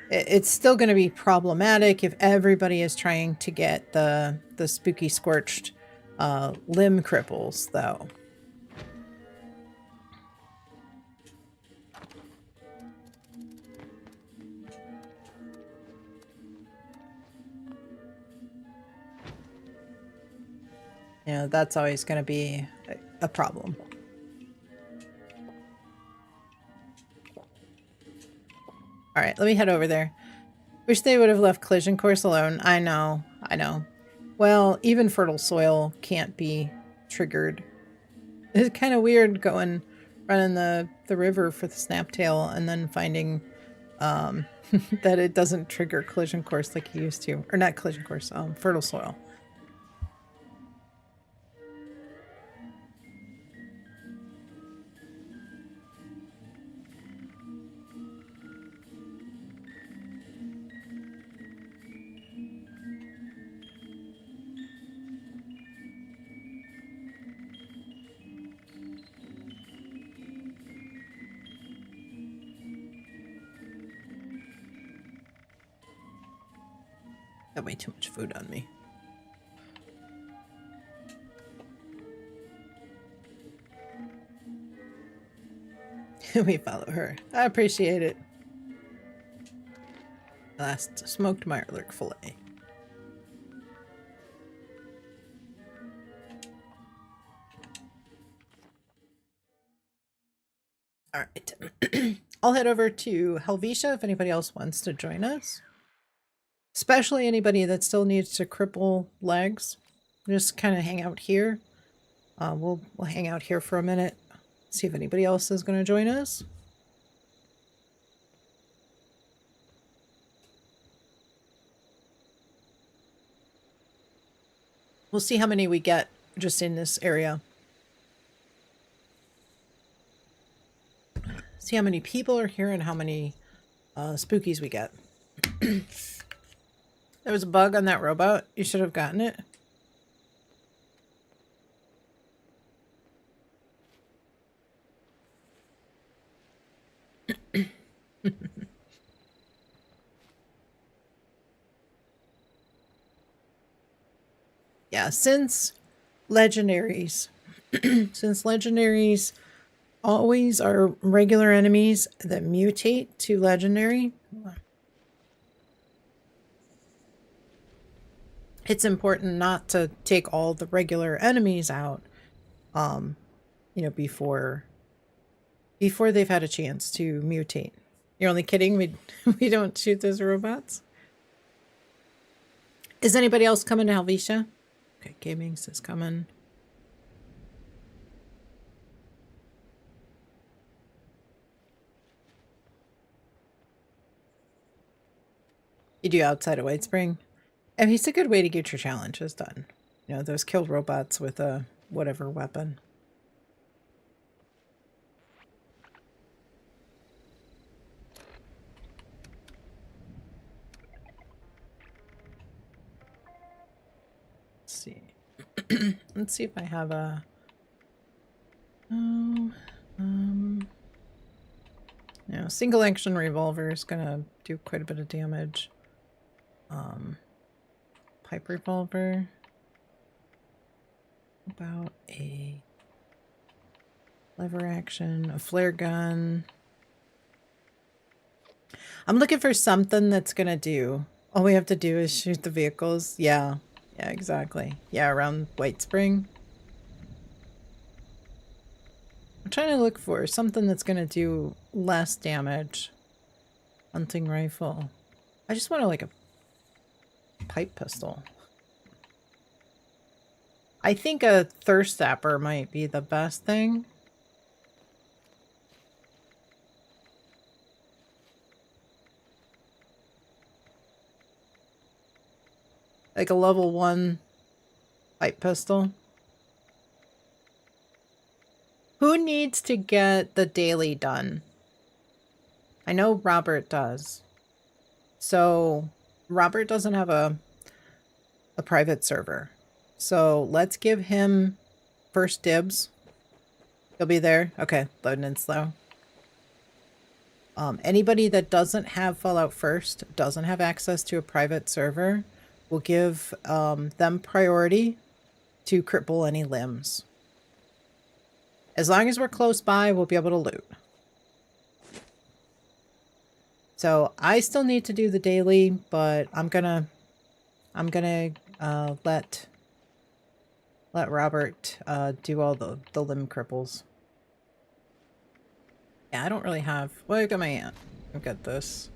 A: It's still going to be problematic if everybody is trying to get the Spooky Scorched limb cripples, though. You know, that's always going to be a problem. All right, let me head over there. Wish they would have left collision course alone. I know. Well, even fertile soil can't be triggered. It's kind of weird running the river for the snaptail and then finding that it doesn't trigger collision course like you used to. Or not collision course, fertile soil. Got way too much food on me. We follow her. I appreciate it. Last smoked Mirelurk fillet. All right. I'll head over to Helvetia if anybody else wants to join us. Especially anybody that still needs to cripple legs. Just kind of hang out here. We'll hang out here for a minute. See if anybody else is going to join us. We'll see how many we get just in this area. See how many people are here and how many spookies we get. There was a bug on that robot. You should have gotten it. Yeah, since legendaries, since legendaries always are regular enemies that mutate to legendary, it's important not to take all the regular enemies out, you know, before they've had a chance to mutate. You're only kidding? We don't shoot those robots? Is anybody else coming to Helvetia? Okay, Gaming's is coming. You do outside of White Spring? And it's a good way to get your challenges done. You know, those kill robots with a whatever weapon. Let's see. Let's see if I have a... Oh, no, single action revolver is gonna do quite a bit of damage. Pipe revolver. About a lever action, a flare gun. I'm looking for something that's gonna do. All we have to do is shoot the vehicles. Yeah, yeah, exactly. Yeah, around White Spring. I'm trying to look for something that's gonna do less damage. Hunting rifle. I just want like a pipe pistol. I think a thirst zapper might be the best thing. Like a level 1 pipe pistol. Who needs to get the daily done? I know Robert does. So Robert doesn't have a private server. So let's give him first dibs. He'll be there. Okay, loading in slow. Anybody that doesn't have Fallout First, doesn't have access to a private server, we'll give them priority to cripple any limbs. As long as we're close by, we'll be able to loot. So I still need to do the daily, but I'm gonna let Robert do all the limb cripples. Yeah, I don't really have... Well, I've got my aunt. I've got this.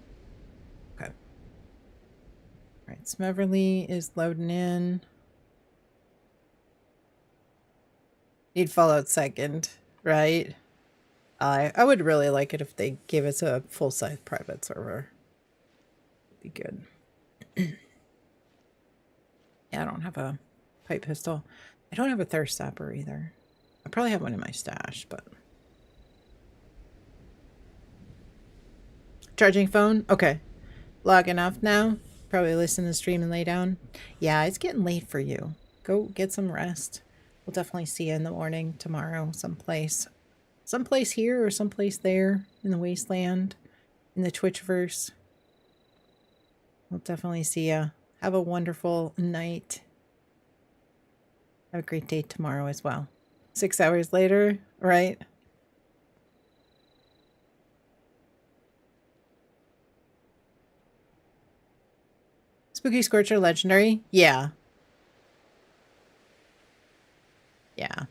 A: Okay. Alright, Smeverly is loading in. Need Fallout Second, right? I would really like it if they gave us a full-size private server. It'd be good. Yeah, I don't have a pipe pistol. I don't have a thirst zapper either. I probably have one in my stash, but... Charging phone? Okay. Logging off now. Probably listen to the stream and lay down. Yeah, it's getting late for you. Go get some rest. We'll definitely see you in the morning tomorrow someplace. Someplace here or someplace there in the wasteland, in the Twitchverse. We'll definitely see you. Have a wonderful night. Have a great day tomorrow as well. 6 hours later, right? Spooky Scorcher Legendary? Yeah. Yeah.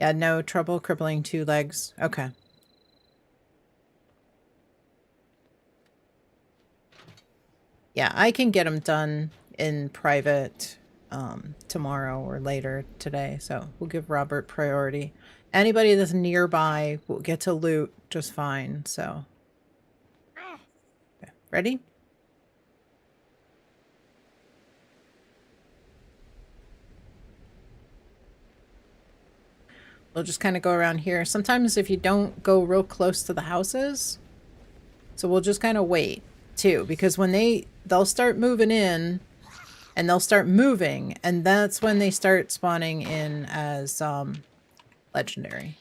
A: Yeah, no trouble crippling 2 legs. Okay. Yeah, I can get them done in private tomorrow or later today. So we'll give Robert priority. Anybody that's nearby will get to loot just fine. So, okay. Ready? We'll just kind of go around here. Sometimes if you don't go real close to the houses, so we'll just kind of wait too, because when they'll start moving in and they'll start moving, and that's when they start spawning in as legendary.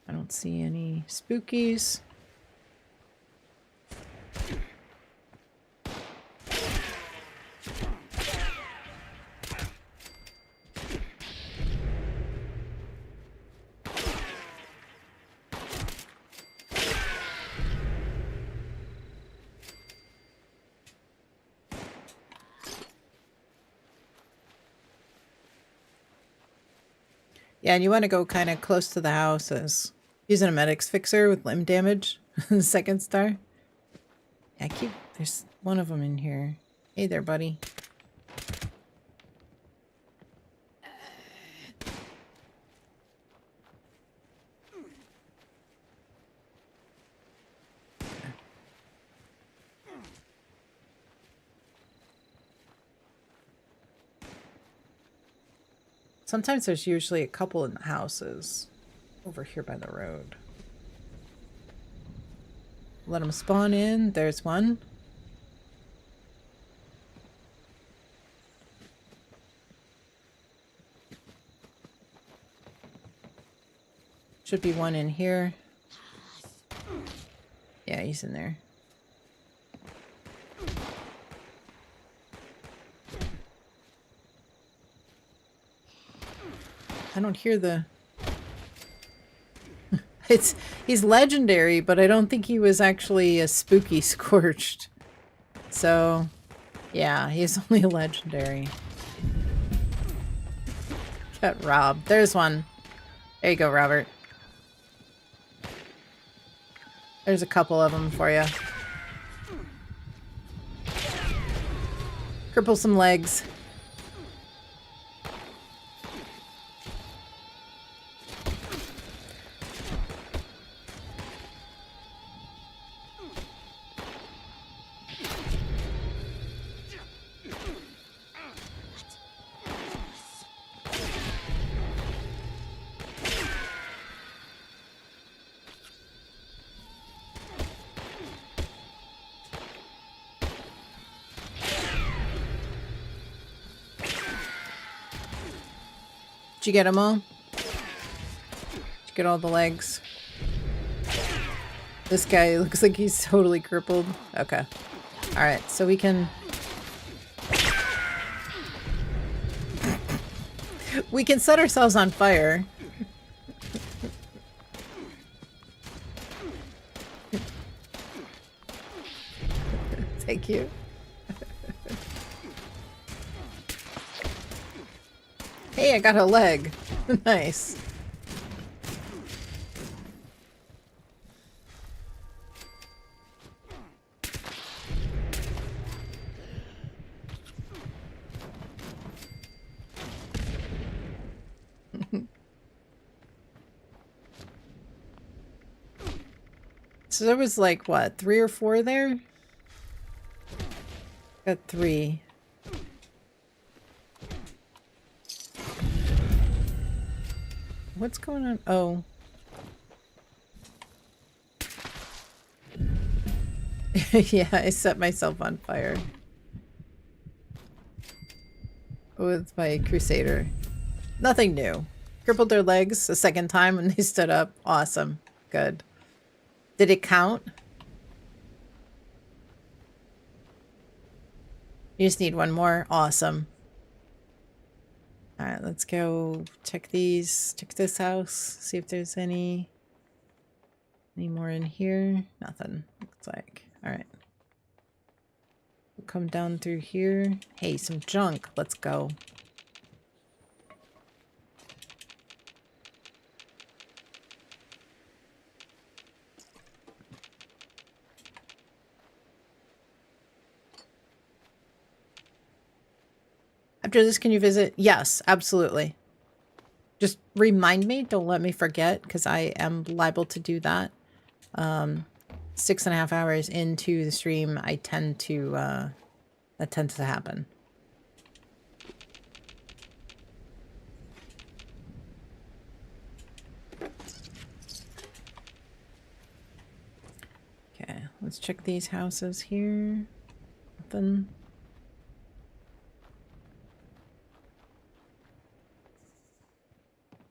A: I don't see any spookies. Yeah, and you want to go kind of close to the houses. Using a medic's fixer with limb damage. Second star. Yeah, there's one of them in here. Hey there, buddy. Sometimes there's usually a couple in the houses over here by the road. Let them spawn in. There's one. Should be one in here. Yeah, he's in there. I don't hear the... He's legendary, but I don't think he was actually a spooky scorched. So, yeah, he's only a legendary. Got robbed. There's one. There you go, Robert. There's a couple of them for you. Cripple some legs. Did you get them all? Did you get all the legs? This guy looks like he's totally crippled. Okay. Alright, so we can... we can set ourselves on fire. Thank you. Hey, I got a leg. Nice. So there was like, what, 3 or 4 there? Got 3. What's going on? Oh. Yeah, I set myself on fire. With my Crusader. Nothing new. Crippled their legs a second time when they stood up. Awesome. Good. Did it count? You just need one more. Awesome. Alright, let's go check these. Check this house. See if there's any... Any more in here? Nothing. Looks like. All right. We'll come down through here. Hey, some junk. Let's go. After this, can you visit? Yes, absolutely. Just remind me. Don't let me forget, because I am liable to do that. 6.5 hours into the stream, I tend to, that tends to happen. Okay, let's check these houses here. Nothing.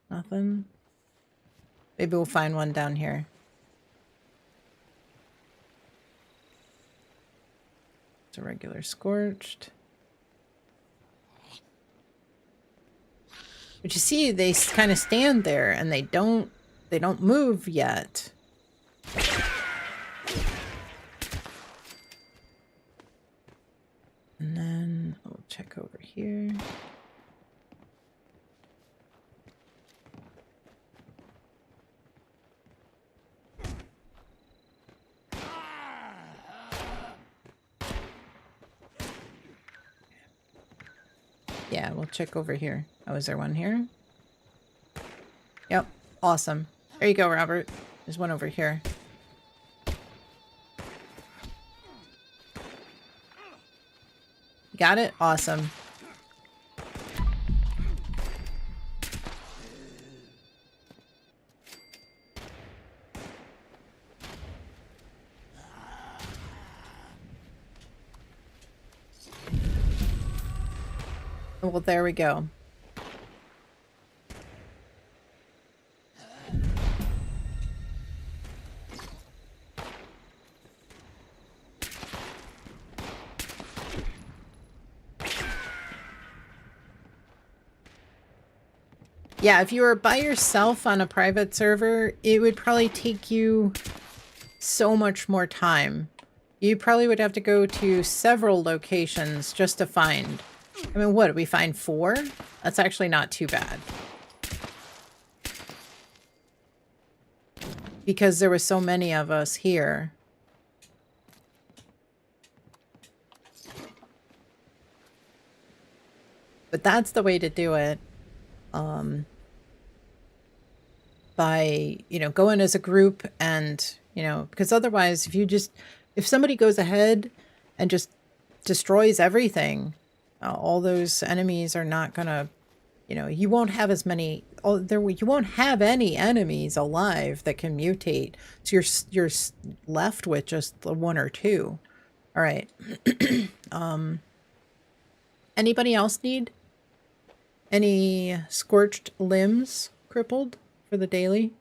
A: Nothing. Maybe we'll find one down here. It's a regular scorched. But you see, they kind of stand there and they don't move yet. And then we'll check over here. Yeah, we'll check over here. Oh, is there one here? Yep. Awesome. There you go, Robert. There's one over here. Got it? Awesome. Well, there we go. Yeah, if you were by yourself on a private server, it would probably take you so much more time. You probably would have to go to several locations just to find. I mean, what, did we find 4? That's actually not too bad. Because there were so many of us here. But that's the way to do it. By, you know, going as a group and, you know, because otherwise if somebody goes ahead and just destroys everything, all those enemies are not gonna, you know, you won't have as many, you won't have any enemies alive that can mutate. So you're left with just the 1 or 2. All right. Anybody else need any scorched limbs crippled for the daily?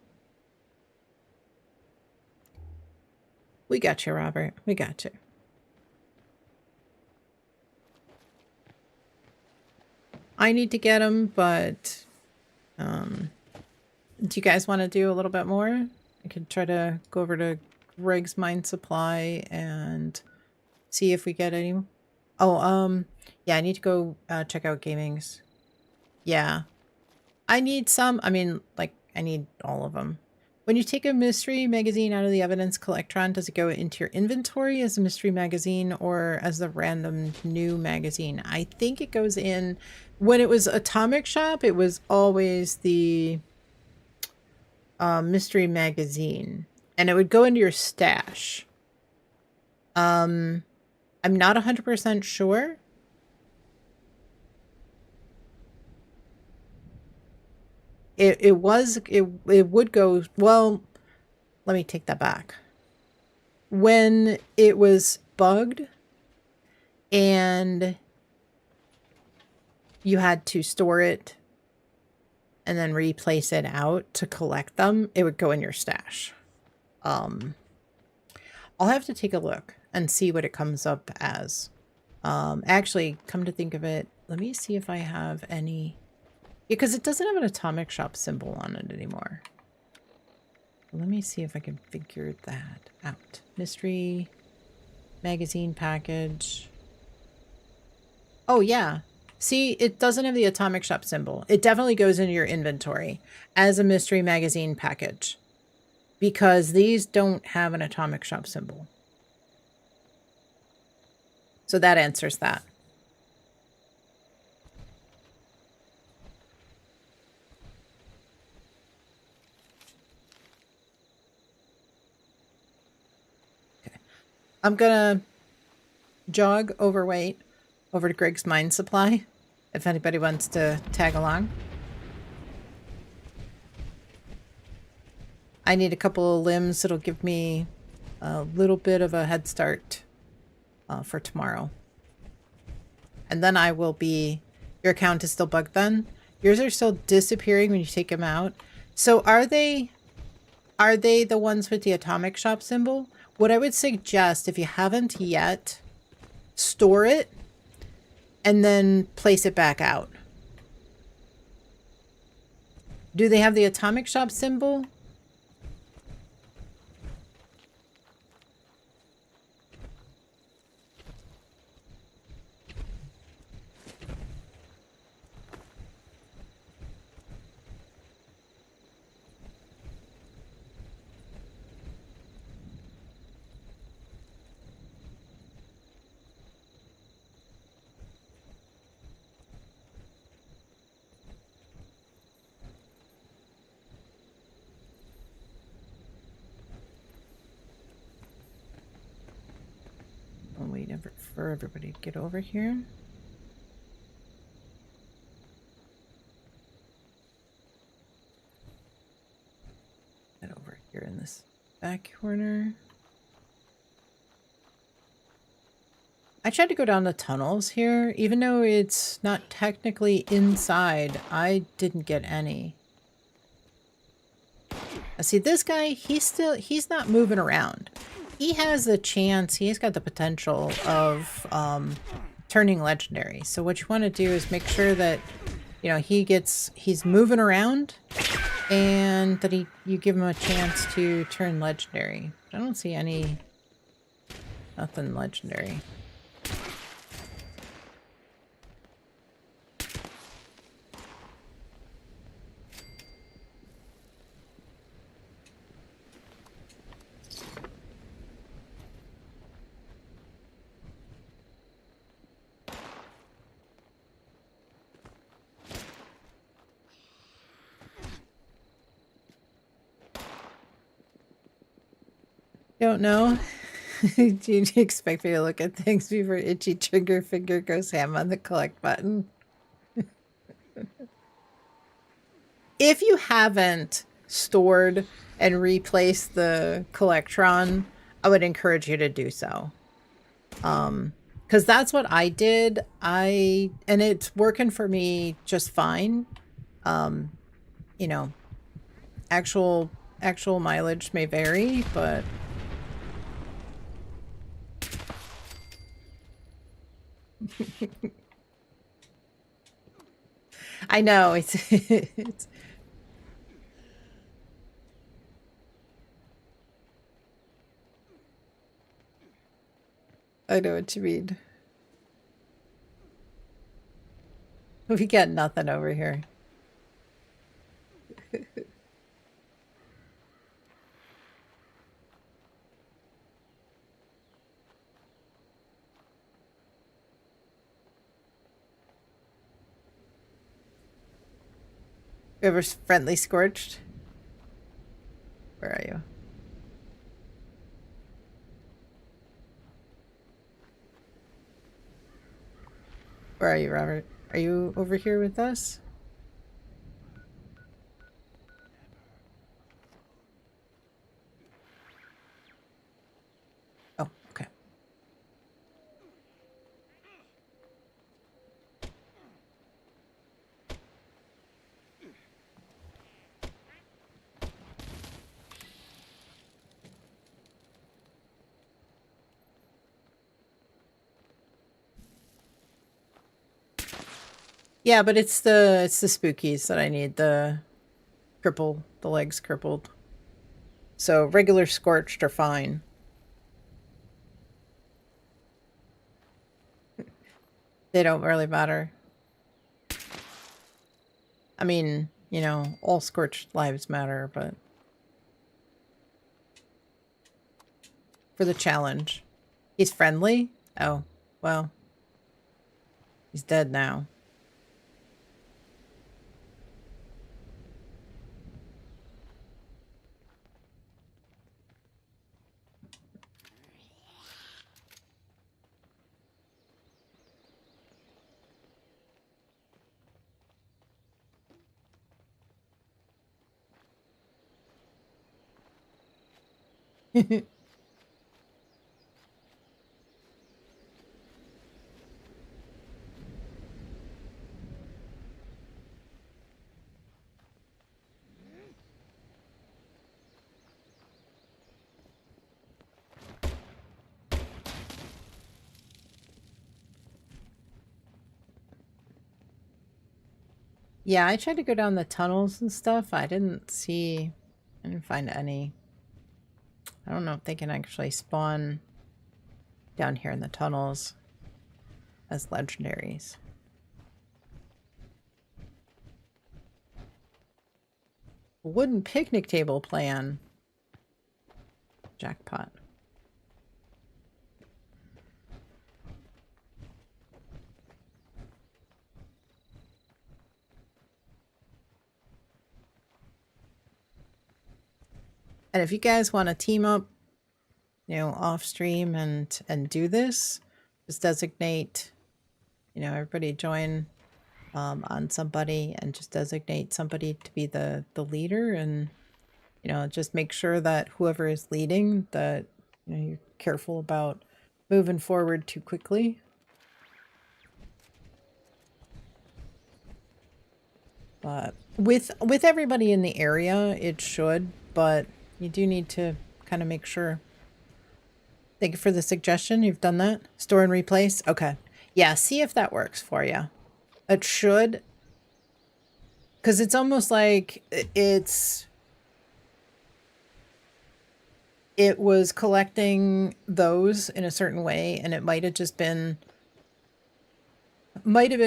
A: We got you, Robert. We got you. I need to get them, but do you guys want to do a little bit more? I could try to go over to Greg's Mine Supply and see if we get any. Oh, yeah, I need to go check out Gaming's. Yeah. I need some. I mean, like, I need all of them. When you take a mystery magazine out of the evidence collectron, does it go into your inventory as a mystery magazine or as a random new magazine? I think it goes in. When it was Atomic Shop, it was always the mystery magazine. And it would go into your stash. I'm not 100% sure. It would go, well, let me take that back. When it was bugged and you had to store it and then replace it out to collect them, it would go in your stash. I'll have to take a look and see what it comes up as. Actually, come to think of it, let me see if I have any. Because it doesn't have an Atomic Shop symbol on it anymore. Let me see if I can figure that out. Mystery magazine package. Oh, yeah. See, it doesn't have the atomic shop symbol. It definitely goes into your inventory as a mystery magazine package because these don't have an atomic shop symbol. So that answers that. Okay. I'm gonna jog overweight over to Greg's Mine Supply if anybody wants to tag along. I need a couple of limbs that'll give me a little bit of a head start for tomorrow. And then I will be... Your account is still bugged then? Yours are still disappearing when you take them out. So are they the ones with the atomic shop symbol? What I would suggest, if you haven't yet, store it and then place it back out. Do they have the atomic shop symbol? I'll wait for everybody to get over here. Get over here in this back corner. I tried to go down the tunnels here, even though it's not technically inside. I didn't get any. Now see, this guy, he's not moving around. He has the chance, he's got the potential of turning legendary. So what you want to do is make sure that, you know, he's moving around and that you give him a chance to turn legendary. I don't see nothing legendary. Don't know. Do you expect me to look at things before itchy trigger finger goes ham on the collect button? If you haven't stored and replaced the Collectron, I would encourage you to do so. Because that's what I did. And it's working for me just fine. You know, actual mileage may vary, but I know it's I know what you mean. We got nothing over here. Ever friendly scorched? Where are you? Where are you, Robert? Are you over here with us? Oh, okay. Yeah, but it's the spookies that I need. The legs crippled. So regular scorched are fine. They don't really matter. I mean, you know, all scorched lives matter, but for the challenge. He's friendly? Oh, well. He's dead now. Yeah, I tried to go down the tunnels and stuff. I didn't find any. I don't know if they can actually spawn down here in the tunnels as legendaries. Wooden picnic table plan. Jackpot. And if you guys want to team up, you know, off stream and do this, just designate, you know, everybody join on somebody and just designate somebody to be the leader, and you know, just make sure that whoever is leading, that you know, you're careful about moving forward too quickly. But with everybody in the area, it should, but you do need to kind of make sure. Thank you for the suggestion. You've done that. Store and replace. Okay. Yeah, see if that works for you. It should. Because it's almost like it was collecting those in a certain way, and it might have been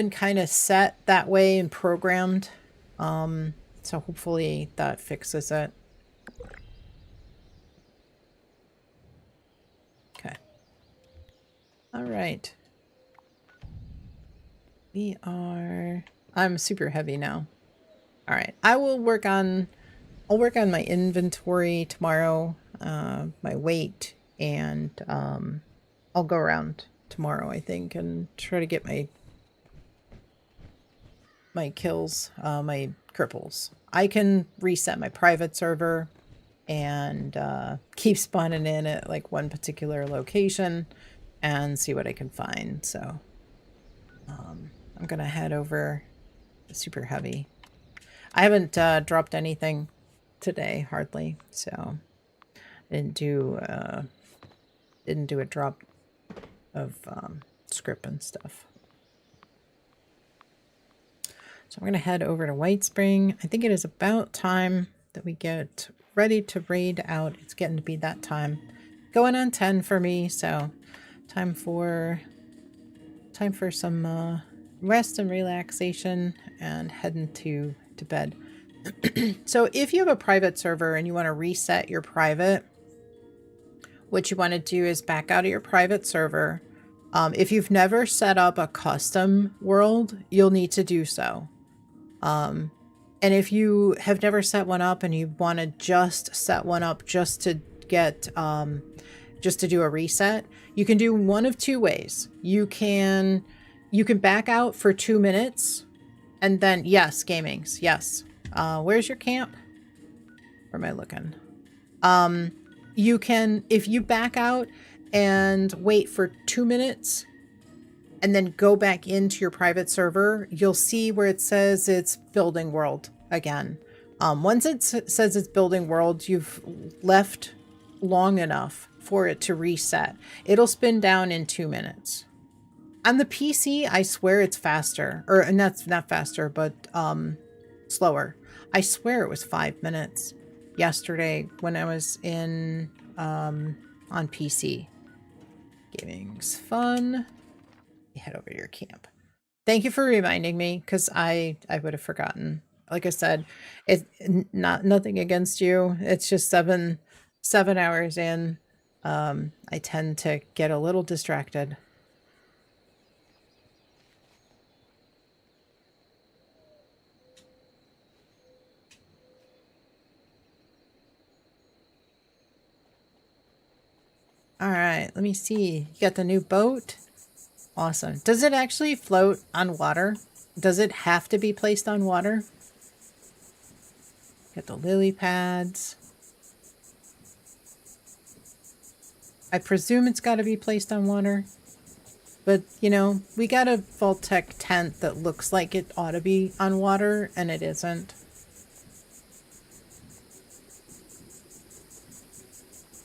A: kind of set that way and programmed. So hopefully that fixes it. Okay. All right. I'm super heavy now. All right. I'll work on my inventory tomorrow, my weight, and I'll go around tomorrow, I think, and try to get my kills, my cripples. I can reset my private server and keep spawning in at like one particular location and see what I can find. So I'm gonna head over to super heavy. I haven't dropped anything today, hardly, so I didn't do a drop of script and stuff. So I'm going to head over to White Spring. I think it is about time that we get ready to raid out. It's getting to be that time. Going on 10 for me, so time for some rest and relaxation and heading to bed. So if you have a private server and you want to reset your private, what you want to do is back out of your private server. If you've never set up a custom world, you'll need to do so. And if you have never set one up and you want to just set one up just to get, just to do a reset, you can do one of two ways. You can back out for 2 minutes and then, yes, gamings, yes. Where's your camp? Where am I looking? You can, if you back out and wait for 2 minutes and then go back into your private server, you'll see where it says it's building world again. Once it says it's building world, you've left long enough for it to reset. It'll spin down in 2 minutes. On the PC, I swear it's faster, or not faster, but slower. I swear it was 5 minutes. yesterday when I was in on PC. Gaming's fun. You head over to your camp. Thank you for reminding me, because I would have forgotten. Like I said, it's not nothing against you. It's just 7 hours in. I tend to get a little distracted. All right, let me see. You got the new boat? Awesome. Does it actually float on water? Does it have to be placed on water? Got the lily pads. I presume it's got to be placed on water. But, you know, we got a Vault-Tec tent that looks like it ought to be on water, and it isn't.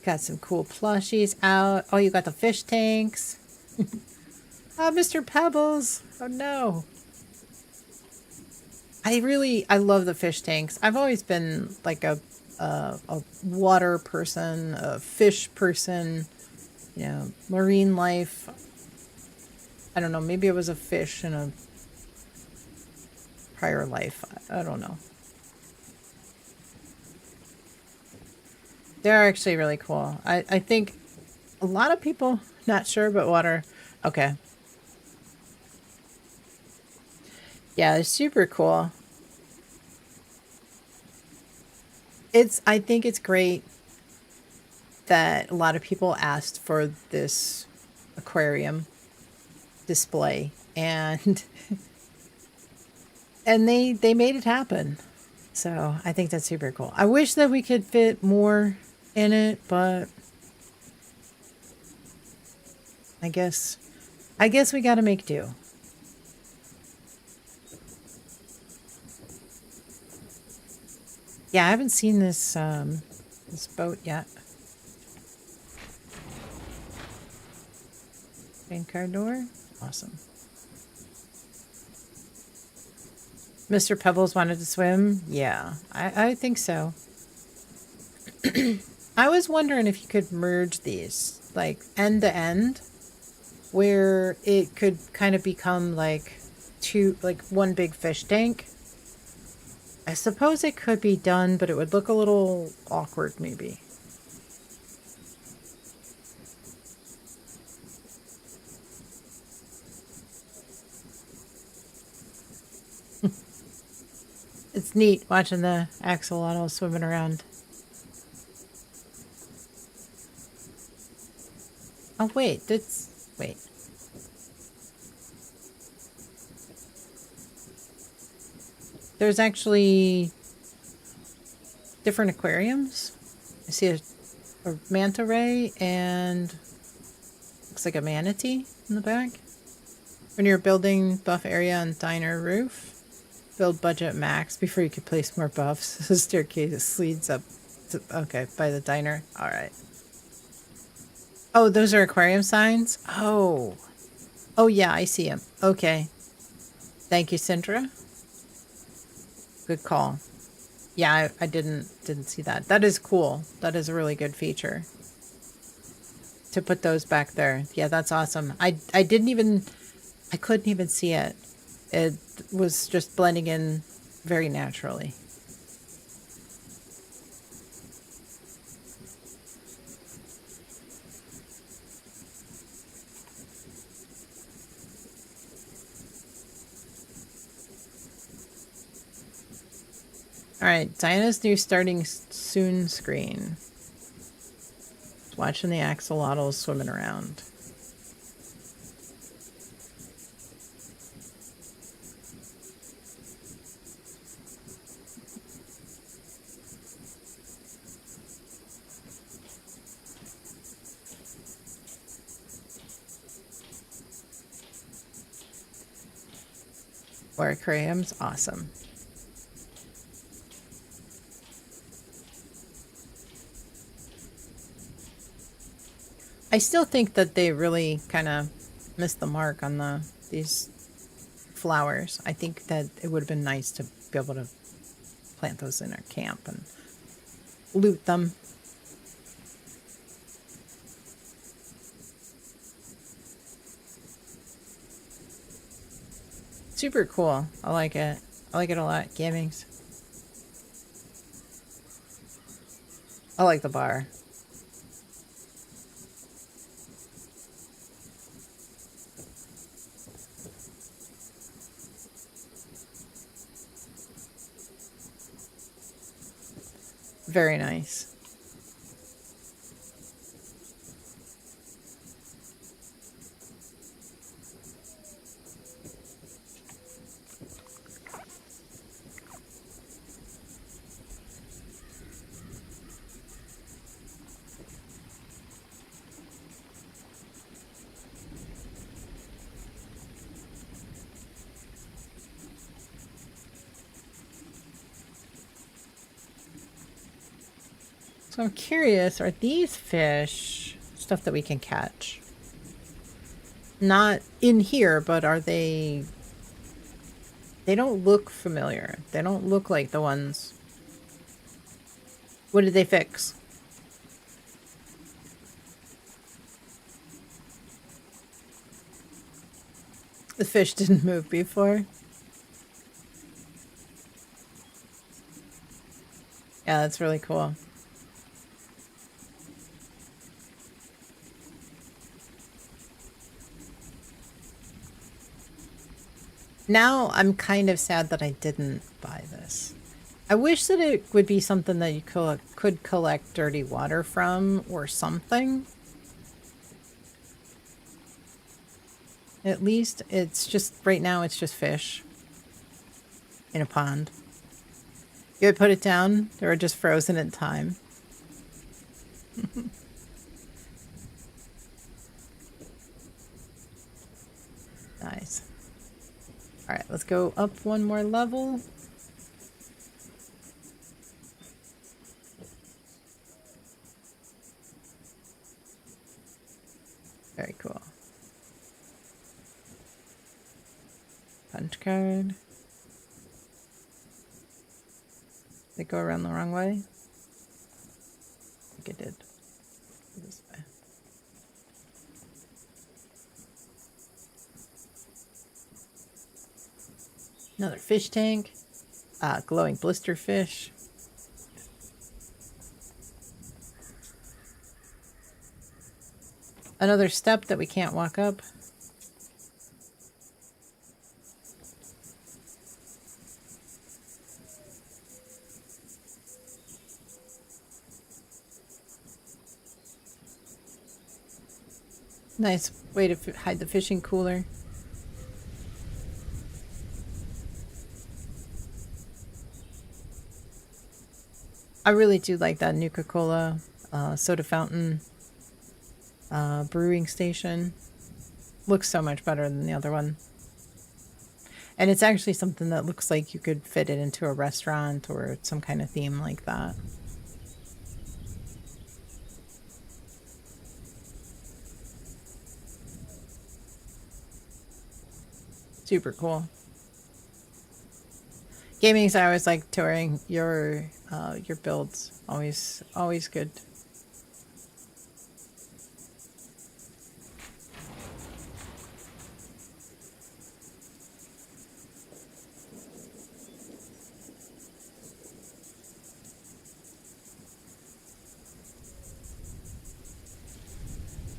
A: Got some cool plushies out. Oh, you got the fish tanks. Oh, Mr. Pebbles. Oh, no. I love the fish tanks. I've always been like a water person, a fish person, you know, marine life. I don't know, maybe it was a fish in a prior life. I don't know. They're actually really cool. I think a lot of people, not sure, but water. Okay. Yeah, it's super cool. I think it's great that a lot of people asked for this aquarium display, and they made it happen. So I think that's super cool. I wish that we could fit more in it, but I guess we got to make do. Yeah, I haven't seen this this boat yet. Main car door. Awesome. Mr. Pebbles wanted to swim? Yeah, I think so. I was wondering if you could merge these, like, end to end, where it could kind of become like one big fish tank. I suppose it could be done, but it would look a little awkward, maybe. It's neat watching the axolotl swimming around. Oh, wait, wait. There's actually different aquariums. I see a manta ray and looks like a manatee in the back. When you're building buff area on diner roof, build budget max before you can place more buffs. The staircase leads up to, okay, by the diner. All right. Oh, those are aquarium signs? Oh. Oh, yeah, I see them. Okay. Thank you, Sindra. Good call. Yeah, I didn't see that. That is cool. That is a really good feature. To put those back there. Yeah, that's awesome. I couldn't even see it. It was just blending in very naturally. All right, Diana's new starting soon screen. Watching the axolotls swimming around. Or aquariums, awesome. I still think that they really kind of missed the mark on these flowers. I think that it would have been nice to be able to plant those in our camp and loot them. Super cool. I like it. I like it a lot. Gamings. I like the bar. Very nice. So I'm curious, are these fish stuff that we can catch? Not in here, but are they... They don't look familiar. They don't look like the ones... What did they fix? The fish didn't move before. Yeah, that's really cool. Now I'm kind of sad that I didn't buy this. I wish that it would be something that you could collect dirty water from or something. At least it's just, right now it's just fish in a pond. You would put it down, they were just frozen in time. Nice. Alright, let's go up one more level. Very cool. Punch card. Did it go around the wrong way? I think it did. This way. Another fish tank. Glowing blister fish. Another step that we can't walk up. Nice way to hide the fishing cooler. I really do like that Nuka-Cola soda fountain brewing station. Looks so much better than the other one. And it's actually something that looks like you could fit it into a restaurant or some kind of theme like that. Super cool. Gaming's, I always like touring your builds. Always good.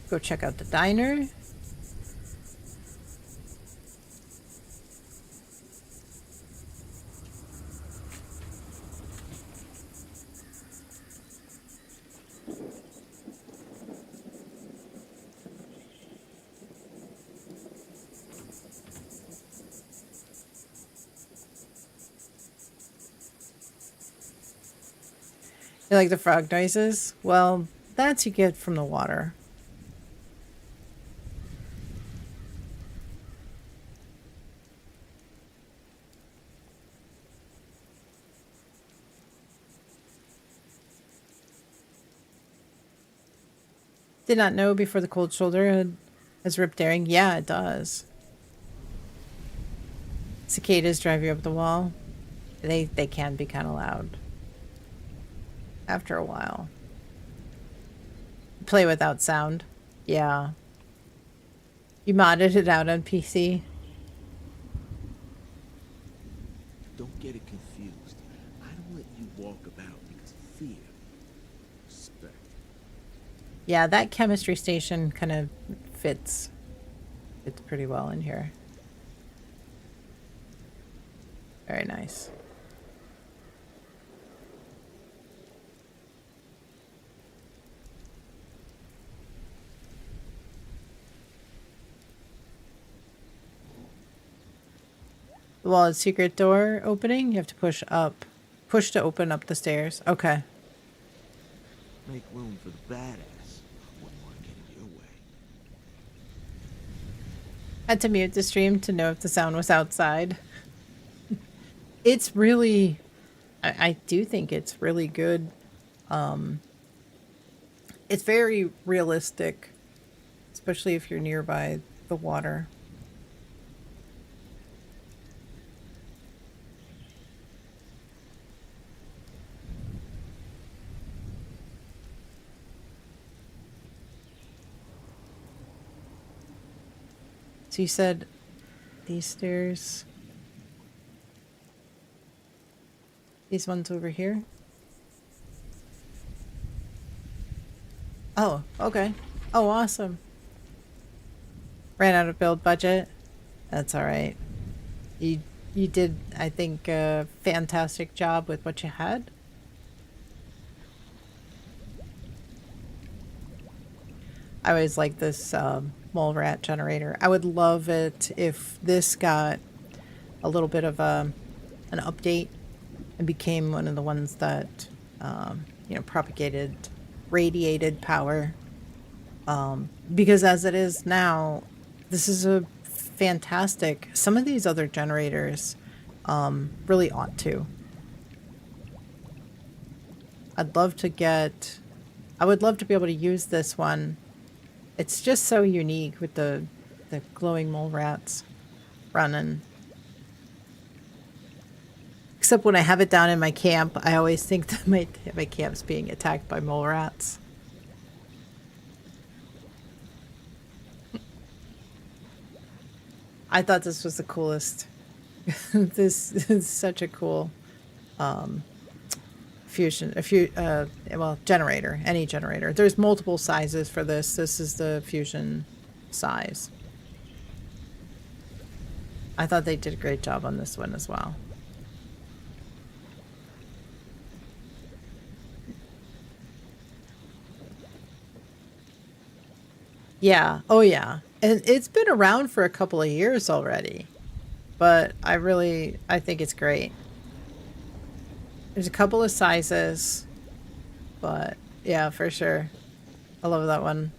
A: Go check out the diner. You like the frog noises? Well, that's you get from the water. Did not know before the cold shoulder has ripped daring. Yeah, it does. Cicadas drive you up the wall. They can be kind of loud. after a while. Play without sound. Yeah. You modded it out on PC?
L: Don't get it confused. I don't let you walk about because of fear. Respect.
A: Yeah, that chemistry station kind of fits pretty well in here. Very nice. The wallet's secret door opening? You have to push up. Push to open up the stairs. Okay.
L: Make room for the badass. Wouldn't want to get in your way.
A: Had to mute the stream to know if the sound was outside. It's really... I do think it's really good. It's very realistic. Especially if you're nearby the water. So you said these stairs, these ones over here? Oh, okay. Oh, awesome. Ran out of build budget. That's all right. You did, I think, a fantastic job with what you had. I always like this mole rat generator. I would love it if this got a little bit of an update and became one of the ones that you know, propagated radiated power. Because as it is now, this is a fantastic. Some of these other generators really ought to. I'd love to get. I would love to be able to use this one. It's just so unique with the glowing mole rats running. Except when I have it down in my camp, I always think that my camp's being attacked by mole rats. I thought this was the coolest. This is such a cool well, generator, any generator. There's multiple sizes for this. This is the fusion size. I thought they did a great job on this one as well. Yeah. Oh, yeah. And it's been around for a couple of years already. But I think it's great. There's a couple of sizes. But, yeah, for sure. I love that one.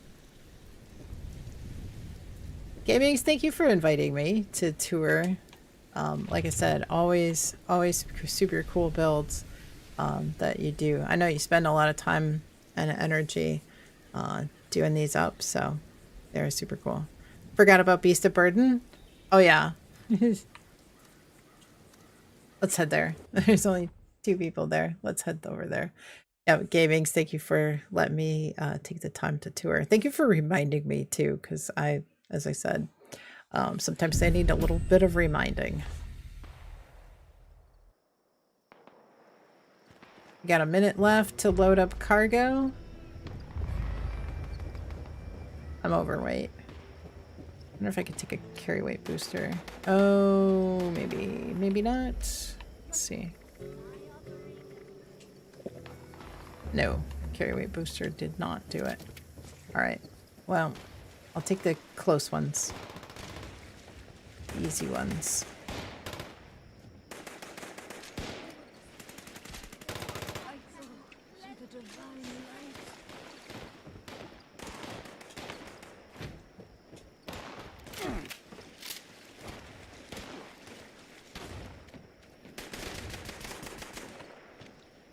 A: Gamings, thank you for inviting me to tour. Like I said, always super cool builds that you do. I know you spend a lot of time and energy doing these up, so they're super cool. Forgot about Beast of Burden? Oh yeah. Let's head there. There's only 2 people there. Let's head over there. Yeah, Gamings, thank you for letting me take the time to tour. Thank you for reminding me too, because as I said, sometimes they need a little bit of reminding. Got a minute left to load up cargo. I'm overweight. I wonder if I could take a carry weight booster. Oh, maybe not. Let's see. No, carry weight booster did not do it. All right. Well, I'll take the close ones. The easy ones.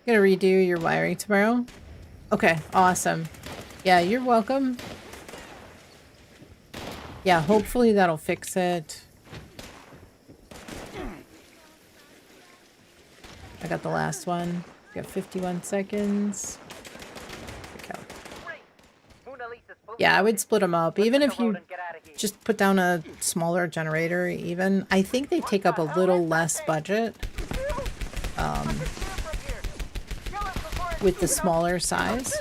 A: Gonna redo your wiring tomorrow? Okay, awesome. Yeah, you're welcome. Yeah, hopefully that'll fix it. I got the last one. We got 51 seconds. Okay. Yeah, I would split them up. Even if you just put down a smaller generator, even. I think they take up a little less budget with the smaller size.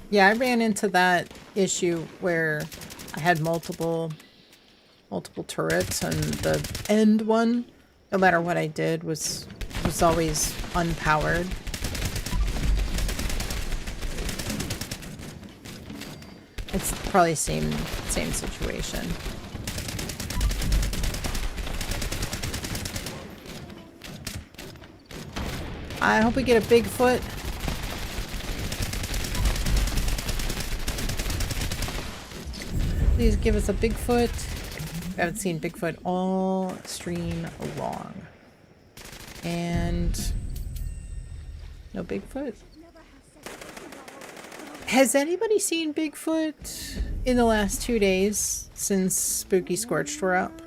A: Yeah, I ran into that issue where I had multiple turrets, and the end one, no matter what I did, was always unpowered. It's probably same situation. I hope we get a Bigfoot. Please give us a Bigfoot. I haven't seen Bigfoot all stream long. And no Bigfoot. Has anybody seen Bigfoot in the last 2 days since Spooky Scorched were up?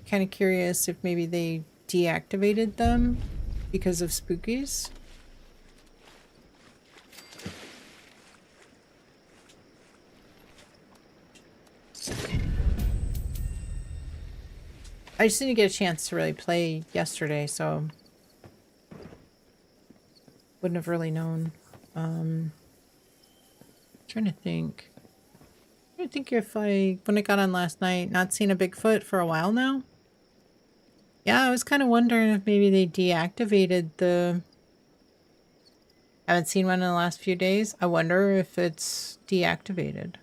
A: Kind of curious if maybe they deactivated them because of Spookies. I just didn't get a chance to really play yesterday, so wouldn't have really known. Trying to think. I think if when I got on last night, not seen a Bigfoot for a while now. Yeah, I was kind of wondering if maybe they deactivated the... Haven't seen one in the last few days. I wonder if it's deactivated.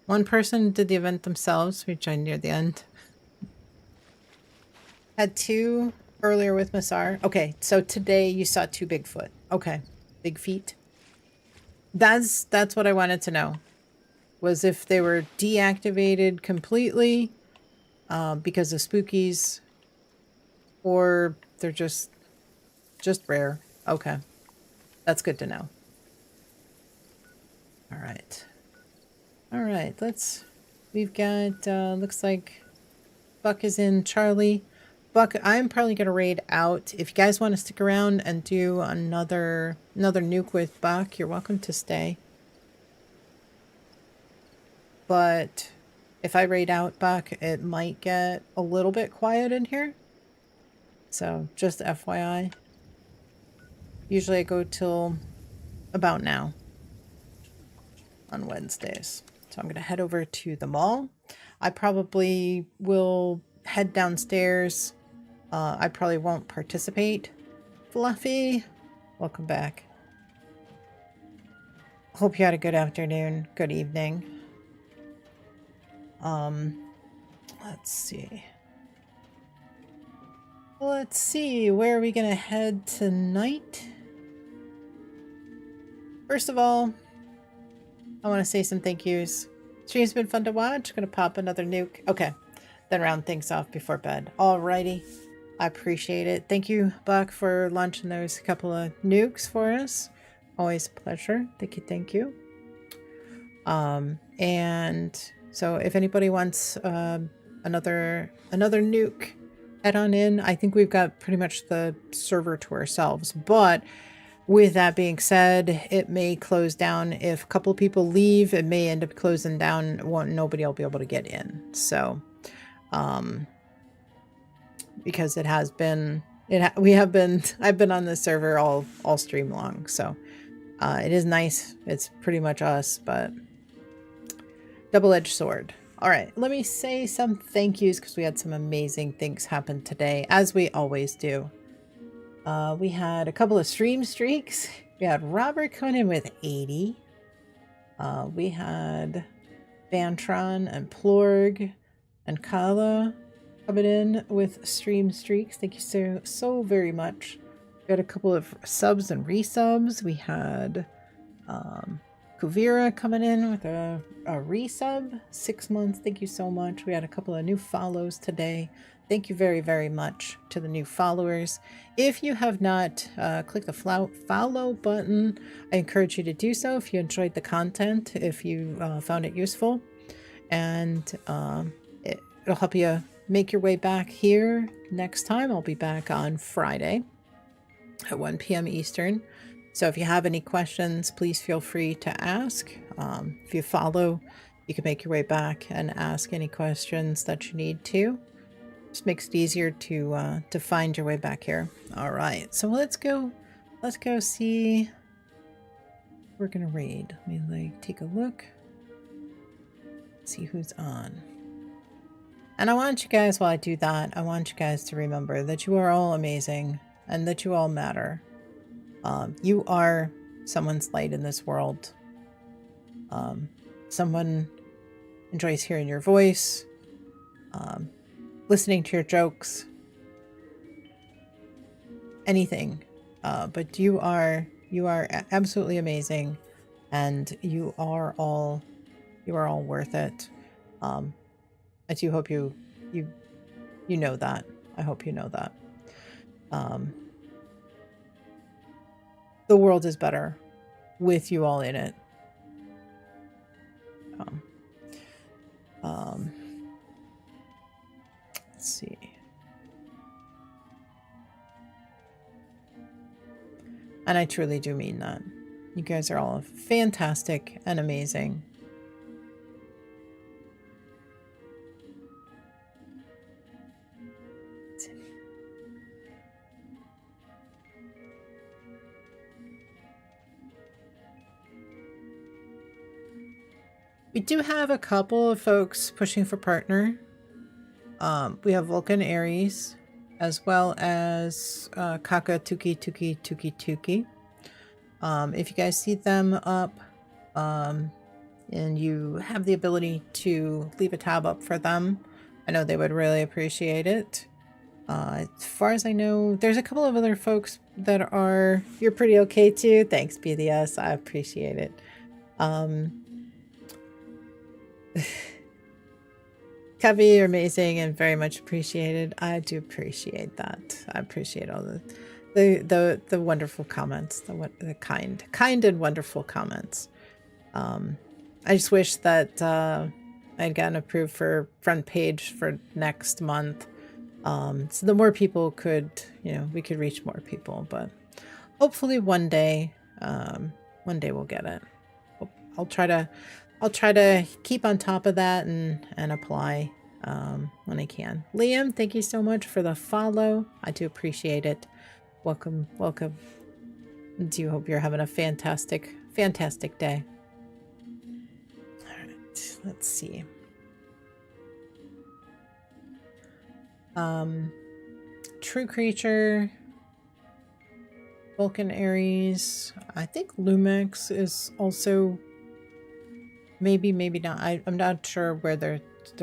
A: One person did the event themselves. We joined near the end. Had 2 earlier with Massar. Okay, so today you saw 2 Bigfoot. Okay, big feet. That's what I wanted to know. Was if they were deactivated completely because of Spookies, or they're just rare. Okay, that's good to know. All right. We've got looks like Buck is in Charlie. Buck, I'm probably gonna raid out. If you guys want to stick around and do another nuke with Buck, you're welcome to stay. But if I raid out Buck, it might get a little bit quiet in here. So just FYI. Usually I go till about now on Wednesdays. So I'm gonna head over to the mall. I probably will head downstairs. I probably won't participate. Fluffy, welcome back. Hope you had a good afternoon, good evening. Let's see. Where are we gonna head tonight? First of all, I want to say some thank yous. Stream's been fun to watch. Gonna pop another nuke. Okay, then round things off before bed. Alrighty. I appreciate it. Thank you, Buck, for launching those couple of nukes for us. Always a pleasure. Thank you. And so if anybody wants another nuke, head on in. I think we've got pretty much the server to ourselves. But with that being said, it may close down. If a couple people leave, it may end up closing down. Nobody will be able to get in. So, because it has been, I've been on this server all stream long. So, it is nice. It's pretty much us, but double-edged sword. All right, let me say some thank yous because we had some amazing things happen today, as we always do. We had a couple of stream streaks. We had Robert coming in with 80. We had Vantron and Plorg and Kala coming in with stream streaks. Thank you so very much. We had a couple of subs and resubs. We had Kuvira coming in with a resub. 6 months. Thank you so much. We had a couple of new follows today. Thank you very, very much to the new followers. If you have not clicked the follow button, I encourage you to do so if you enjoyed the content, if you found it useful. And it'll help you make your way back here next time. I'll be back on Friday at 1 p.m. Eastern. So if you have any questions, please feel free to ask. If you follow, you can make your way back and ask any questions that you need to. Just makes it easier to find your way back here. All right, so let's go see. We're gonna raid. Let me take a look. See who's on. And I want you guys, while I do that, I want you guys to remember that you are all amazing and that you all matter. You are someone's light in this world. Someone enjoys hearing your voice, listening to your jokes, anything. But you are absolutely amazing, and you are all worth it. I do hope you know that. I hope you know that. The world is better with you all in it. Let's see. And I truly do mean that. You guys are all fantastic and amazing. We do have a couple of folks pushing for partner. We have Vulcan Aries, as well as Kaka Tuki Tuki Tuki Tuki. If you guys see them up, and you have the ability to leave a tab up for them, I know they would really appreciate it. As far as I know, there's a couple of other folks that you're pretty okay too. Thanks, BDS. I appreciate it. Cubby, you're amazing and very much appreciated. I do appreciate that. I appreciate all the wonderful comments, the kind and wonderful comments. I just wish that I'd gotten approved for front page for next month. So the more people could, we could reach more people, but hopefully one day we'll get it. I'll try to keep on top of that and apply when I can. Liam, thank you so much for the follow. I do appreciate it. Welcome. I do hope you're having a fantastic day. All right, let's see. True Creature, Vulcan Aries. I think Lumex is also maybe not. I'm not sure where their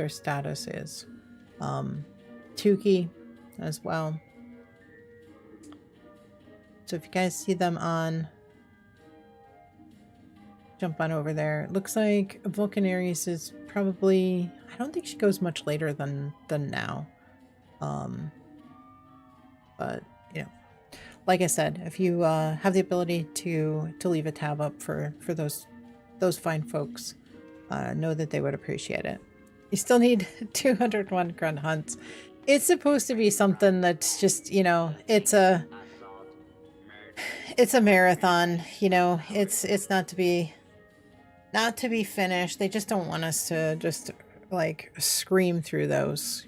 A: status is. Tuki as well. So if you guys see them on, jump on over there. It looks like Vulcan Aries is probably, I don't think she goes much later than now. But like I said, if you have the ability to leave a tab up for those fine folks, know that they would appreciate it. You still need 201 grunt hunts. It's supposed to be something that's just, it's a marathon, it's not to be finished. They just don't want us to just like scream through those,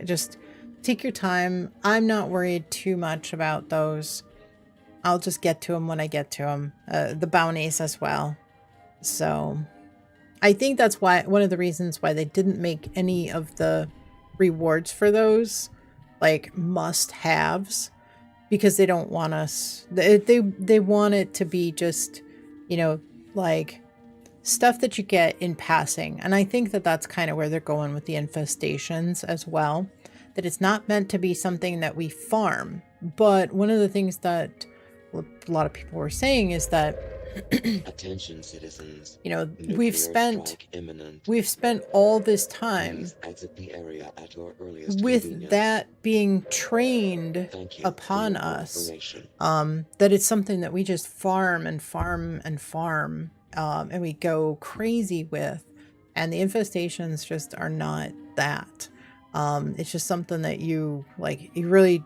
A: just take your time. I'm not worried too much about those. I'll just get to them when I get to them. The bounties as well. So I think that's why, one of the reasons why they didn't make any of the rewards for those like must-haves, because they don't want us, they want it to be just, like stuff that you get in passing. And I think that that's kind of where they're going with the infestations as well, that it's not meant to be something that we farm. But one of the things that a lot of people were saying is that
F: Attention, citizens.
A: You know,
F: Nuclear strike imminent.
A: we've spent all this time
F: Please exit the area at your earliest
A: with
F: convenience.
A: that being trained
F: Thank you
A: upon
F: for your
A: us,
F: cooperation.
A: that it's something that we just farm and farm and farm, and we go crazy with, and the infestations just are not that. It's just something that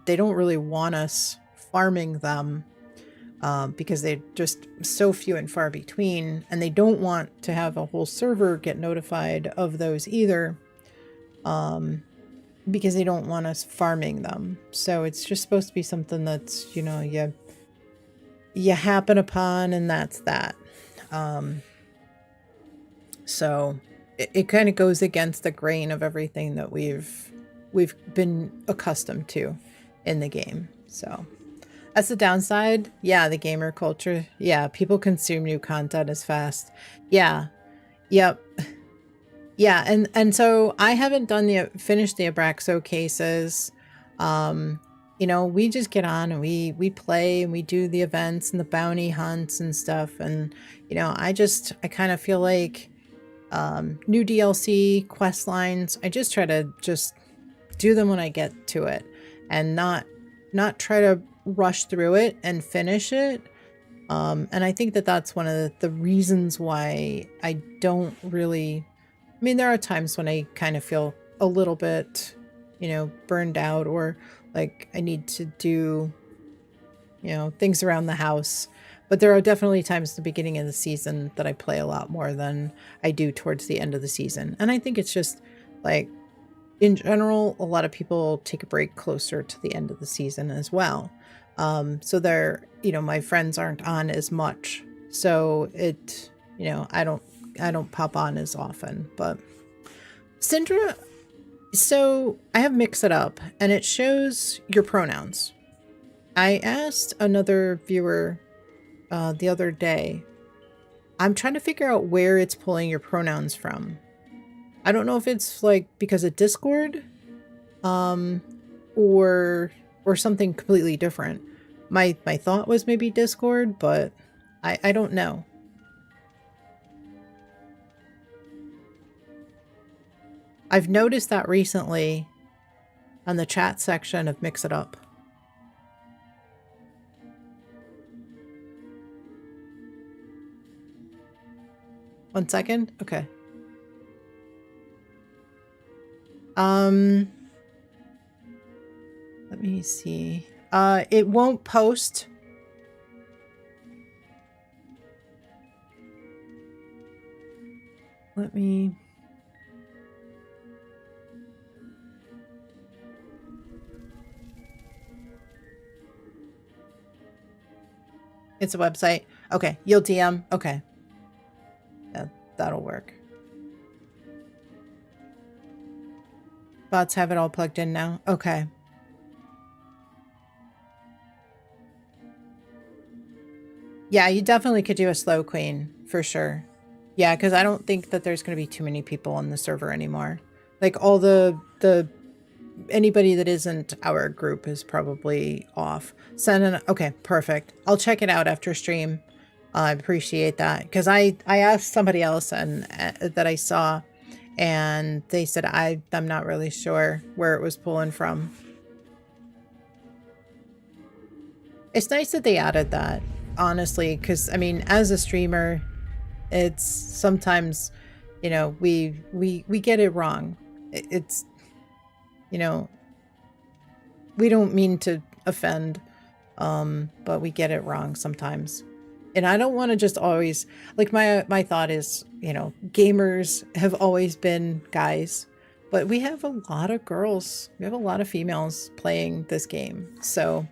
A: they don't really want us farming them, because they're just so few and far between, and they don't want to have a whole server get notified of those either, because they don't want us farming them. So it's just supposed to be something that's, you know, you happen upon, and that's that. So it kind of goes against the grain of everything that we've been accustomed to in the game. So that's the downside. Yeah, the gamer culture. Yeah, people consume new content as fast. Yeah. Yep. Yeah, and so I haven't finished the Abraxo cases. You know, we just get on and we play and we do the events and the bounty hunts and stuff, and you know, I kind of feel like new DLC quest lines, I just try to just do them when I get to it, and not try to rush through it and finish it. And I think that that's one of the reasons why I don't really, I mean, there are times when I kind of feel a little bit, you know, burned out, or like I need to do, you know, things around the house. But there are definitely times at the beginning of the season that I play a lot more than I do towards the end of the season. And I think it's just like, in general, a lot of people take a break closer to the end of the season as well. So they're, you know, my friends aren't on as much. So it, you know, I don't pop on as often. But Syndra, so I have Mix It Up and it shows your pronouns. I asked another viewer the other day, I'm trying to figure out where it's pulling your pronouns from. I don't know if it's like because of Discord, or something completely different. My thought was maybe Discord, but I don't know. I've noticed that recently on the chat section of Mix It Up. One second. Okay. Let me see. It won't post. Let me... It's a website. Okay, you'll DM. Okay. That'll work. Bots have it all plugged in now. Okay. Yeah, you definitely could do a slow queen for sure. Yeah, because I don't think that there's going to be too many people on the server anymore. Like all the anybody that isn't our group is probably off. Okay, perfect. I'll check it out after stream. I appreciate that, because I asked somebody else and that I saw, and they said I'm not really sure where it was pulling from. It's nice that they added that, honestly, because I mean, as a streamer, it's sometimes, you know, we get it wrong. It's, you know, we don't mean to offend, but we get it wrong sometimes. And I don't want to just always, like, my thought is, you know, gamers have always been guys, but we have a lot of girls, we have a lot of females playing this game. So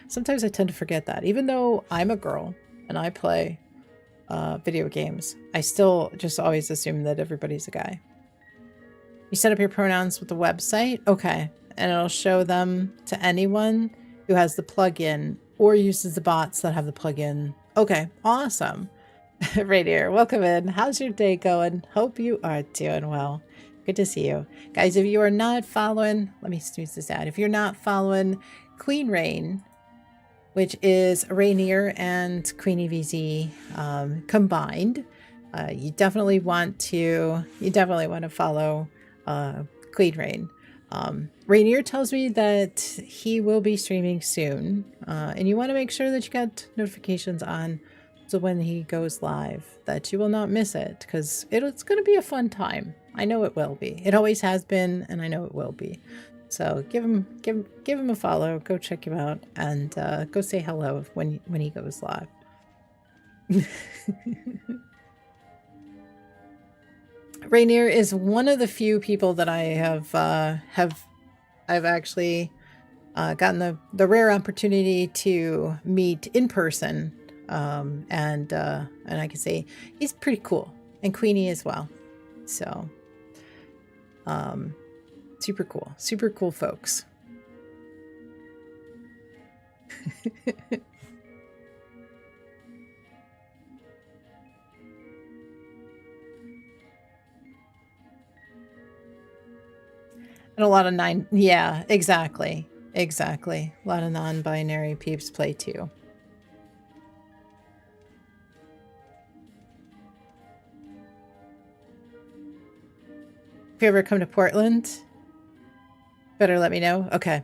A: sometimes I tend to forget that, even though I'm a girl and I play video games, I still just always assume that everybody's a guy. You set up your pronouns with the website. Okay. And it'll show them to anyone who has the plugin or uses the bots that have the plugin. Okay, awesome. Radiator, welcome in. How's your day going? Hope you are doing well. Good to see you. Guys, if you are not following, let me snooze this out. If you're not following Queen Rain which is Rainier and Queenie VZ combined. You definitely want to follow Queen Rain. Rainier tells me that he will be streaming soon, and you want to make sure that you got notifications on, so when he goes live, that you will not miss it, because it's going to be a fun time. I know it will be. It always has been, and I know it will be. So give him a follow. Go check him out, and go say hello when he goes live. Rainier is one of the few people that I I've actually gotten the rare opportunity to meet in person, and I can say he's pretty cool, and Queenie as well. So, super cool folks. And a lot of yeah, exactly. A lot of non-binary peeps play too. If you ever come to Portland, better let me know. Okay.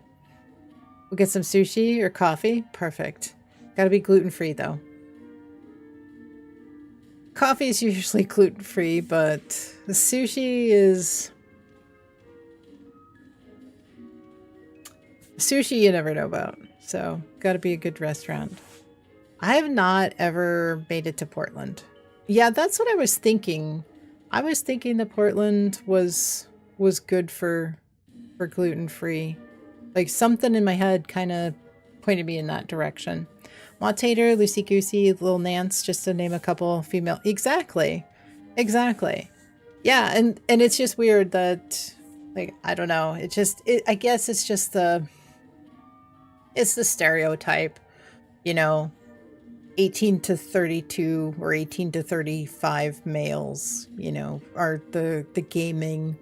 A: We'll get some sushi or coffee. Perfect. Gotta be gluten-free though. Coffee is usually gluten-free, but the sushi is... Sushi you never know about, so gotta be a good restaurant. I have not ever made it to Portland. Yeah, that's what I was thinking. I was thinking that Portland was good for gluten-free. Like, something in my head kind of pointed me in that direction. Montater, Lucy Goosey, Lil Nance, just to name a couple female. Exactly. Yeah, and it's just weird that, like, I don't know. I guess it's just it's the stereotype, you know, 18 to 32 or 18 to 35 males, you know, are the gaming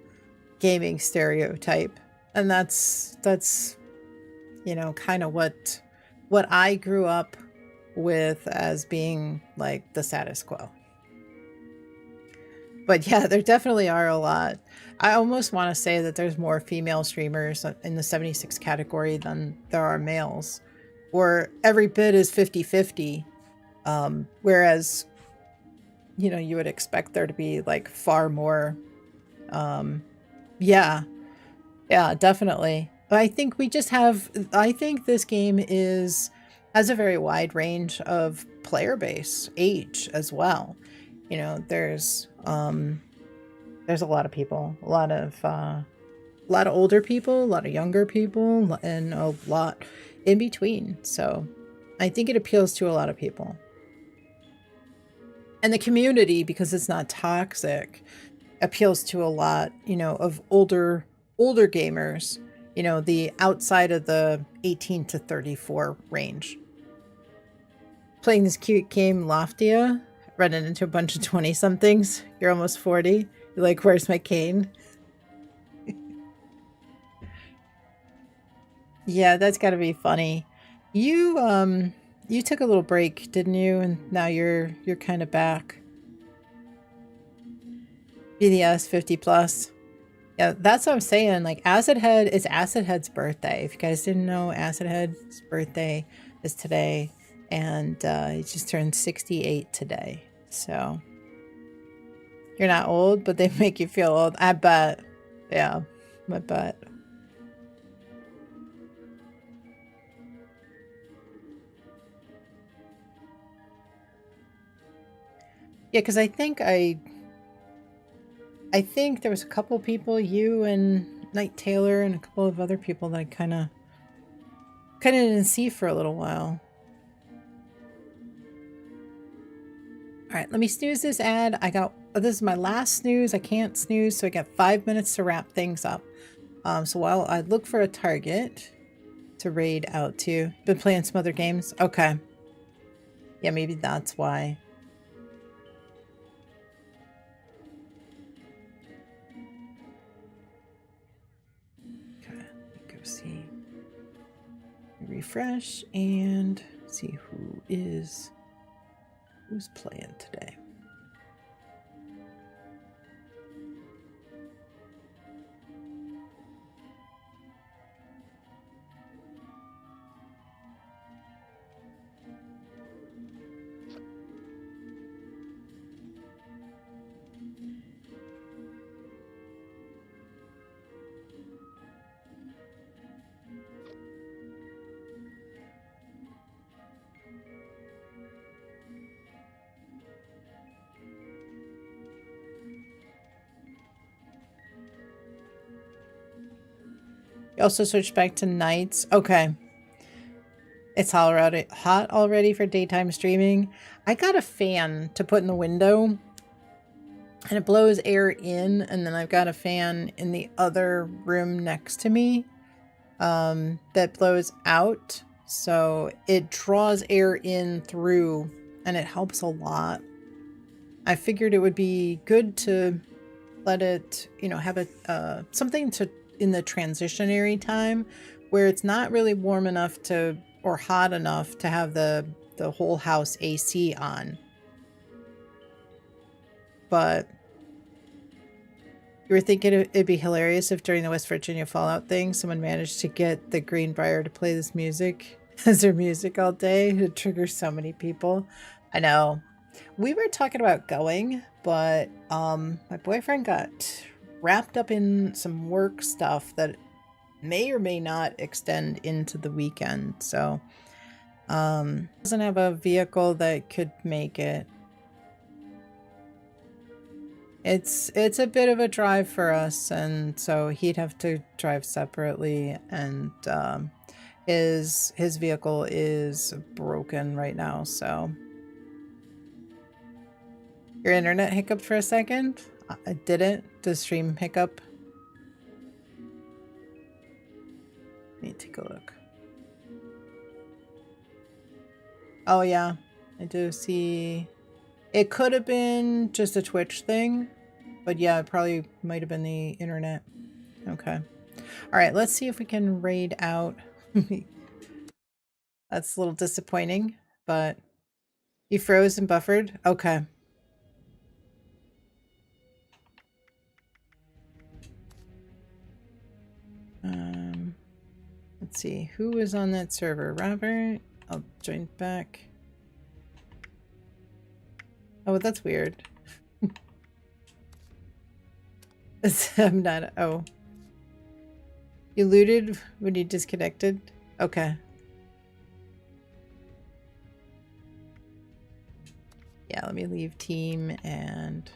A: stereotype. And that's, you know, kind of what I grew up with as being like the status quo. But yeah, there definitely are a lot. I almost want to say that there's more female streamers in the 76 category than there are males, or every bit is 50-50. Whereas, you know, you would expect there to be like far more. Yeah, definitely. But I think I think this game has a very wide range of player base, age as well. You know, there's a lot of people, a lot of older people, a lot of younger people, and a lot in between. So I think it appeals to a lot of people. And the community, because it's not toxic, appeals to a lot, you know, of older gamers, you know, the outside of the 18 to 34 range. Playing this cute game, Loftia, running into a bunch of 20-somethings. You're almost 40. You're like, where's my cane? Yeah, that's got to be funny. You took a little break, didn't you? And now you're kind of back. BDS 50 plus. Yeah, that's what I'm saying. Like, Acid Head, it's Acid Head's birthday. If you guys didn't know, Acid Head's birthday is today, and he just turned 68 today. So you're not old, but they make you feel old. I bet. Yeah, I bet. Yeah, because I think there was a couple people, you and Knight Taylor and a couple of other people that I kind of didn't see for a little while. All right, let me snooze this ad. This is my last snooze. I can't snooze, so I got 5 minutes to wrap things up. So while I look for a target to raid out to, been playing some other games. Okay. Yeah, maybe that's why. Okay, go see. Refresh and see who's playing today. You also switch back to nights. Okay. It's hot already for daytime streaming. I got a fan to put in the window and it blows air in, and then I've got a fan in the other room next to me that blows out. So it draws air in through and it helps a lot. I figured it would be good to let it, you know, have a something to in the transitionary time where it's not really warm enough to or hot enough to have the whole house AC on. But you were thinking it'd be hilarious if during the West Virginia Fallout thing, someone managed to get the Greenbrier to play this music as their music all day. It triggers so many people. I know. We were talking about going, but my boyfriend got wrapped up in some work stuff that may or may not extend into the weekend. So doesn't have a vehicle that could make it. It's a bit of a drive for us, and so he'd have to drive separately, and his vehicle is broken right now. So your internet hiccuped for a second. I didn't. The stream hiccup. Let me take a look. Oh yeah, I do see. It could have been just a Twitch thing, but yeah, it probably might have been the internet. Okay. All right, let's see if we can raid out. That's a little disappointing, but you froze and buffered? Okay. Let's see, who is on that server? Robert? I'll join back. Oh, that's weird. I'm not. Oh. You looted when you disconnected? Okay. Yeah, let me leave team and...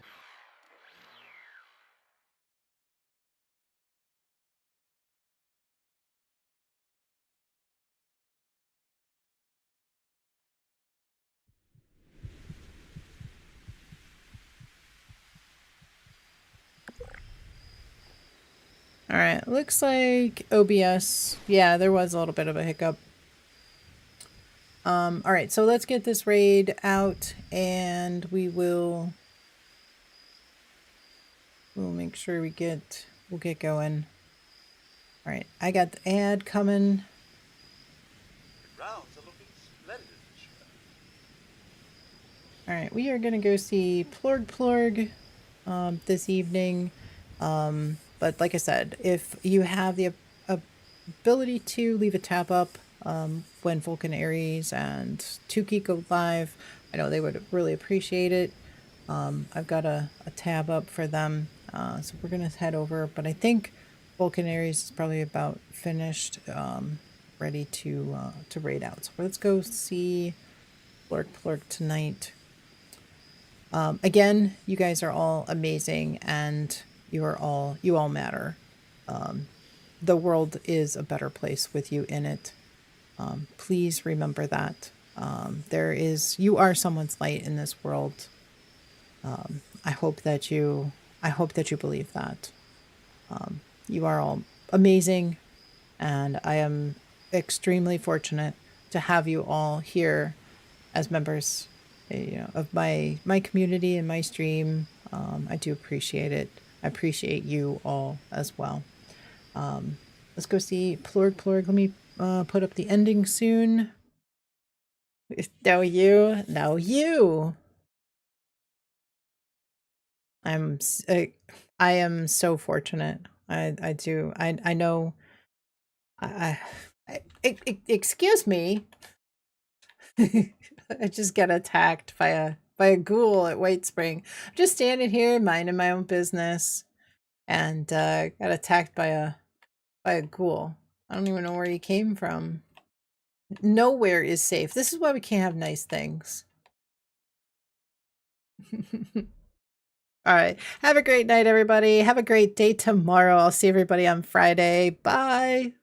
A: All right, looks like OBS. Yeah, there was a little bit of a hiccup. All right, so let's get this raid out, and we'll make sure we'll get going. All right, I got the ad coming.
M: The grounds are looking splendid.
A: All right, we are gonna go see Plorg this evening. But like I said, if you have the ability to leave a tab up when Vulcan Ares and Tuki go live, I know they would really appreciate it. I've got a tab up for them, so we're gonna head over. But I think Vulcan Ares is probably about finished, ready to raid out. So let's go see Plorg tonight. Again, you guys are all amazing, and you all matter. The world is a better place with you in it. Please remember that. You are someone's light in this world. I hope that you believe that. You are all amazing, and I am extremely fortunate to have you all here as members, of my community and my stream. I do appreciate it. I appreciate you all as well. Let's go see Plorg. Let me put up the ending soon. No, you. No, you. I am so fortunate. I do. I know. Excuse me. I just got attacked by a ghoul at White Spring. I'm just standing here minding my own business, and got attacked by a ghoul. I don't even know where he came from. Nowhere is safe. This is why we can't have nice things. All right. Have a great night, everybody. Have a great day tomorrow. I'll see everybody on Friday. Bye.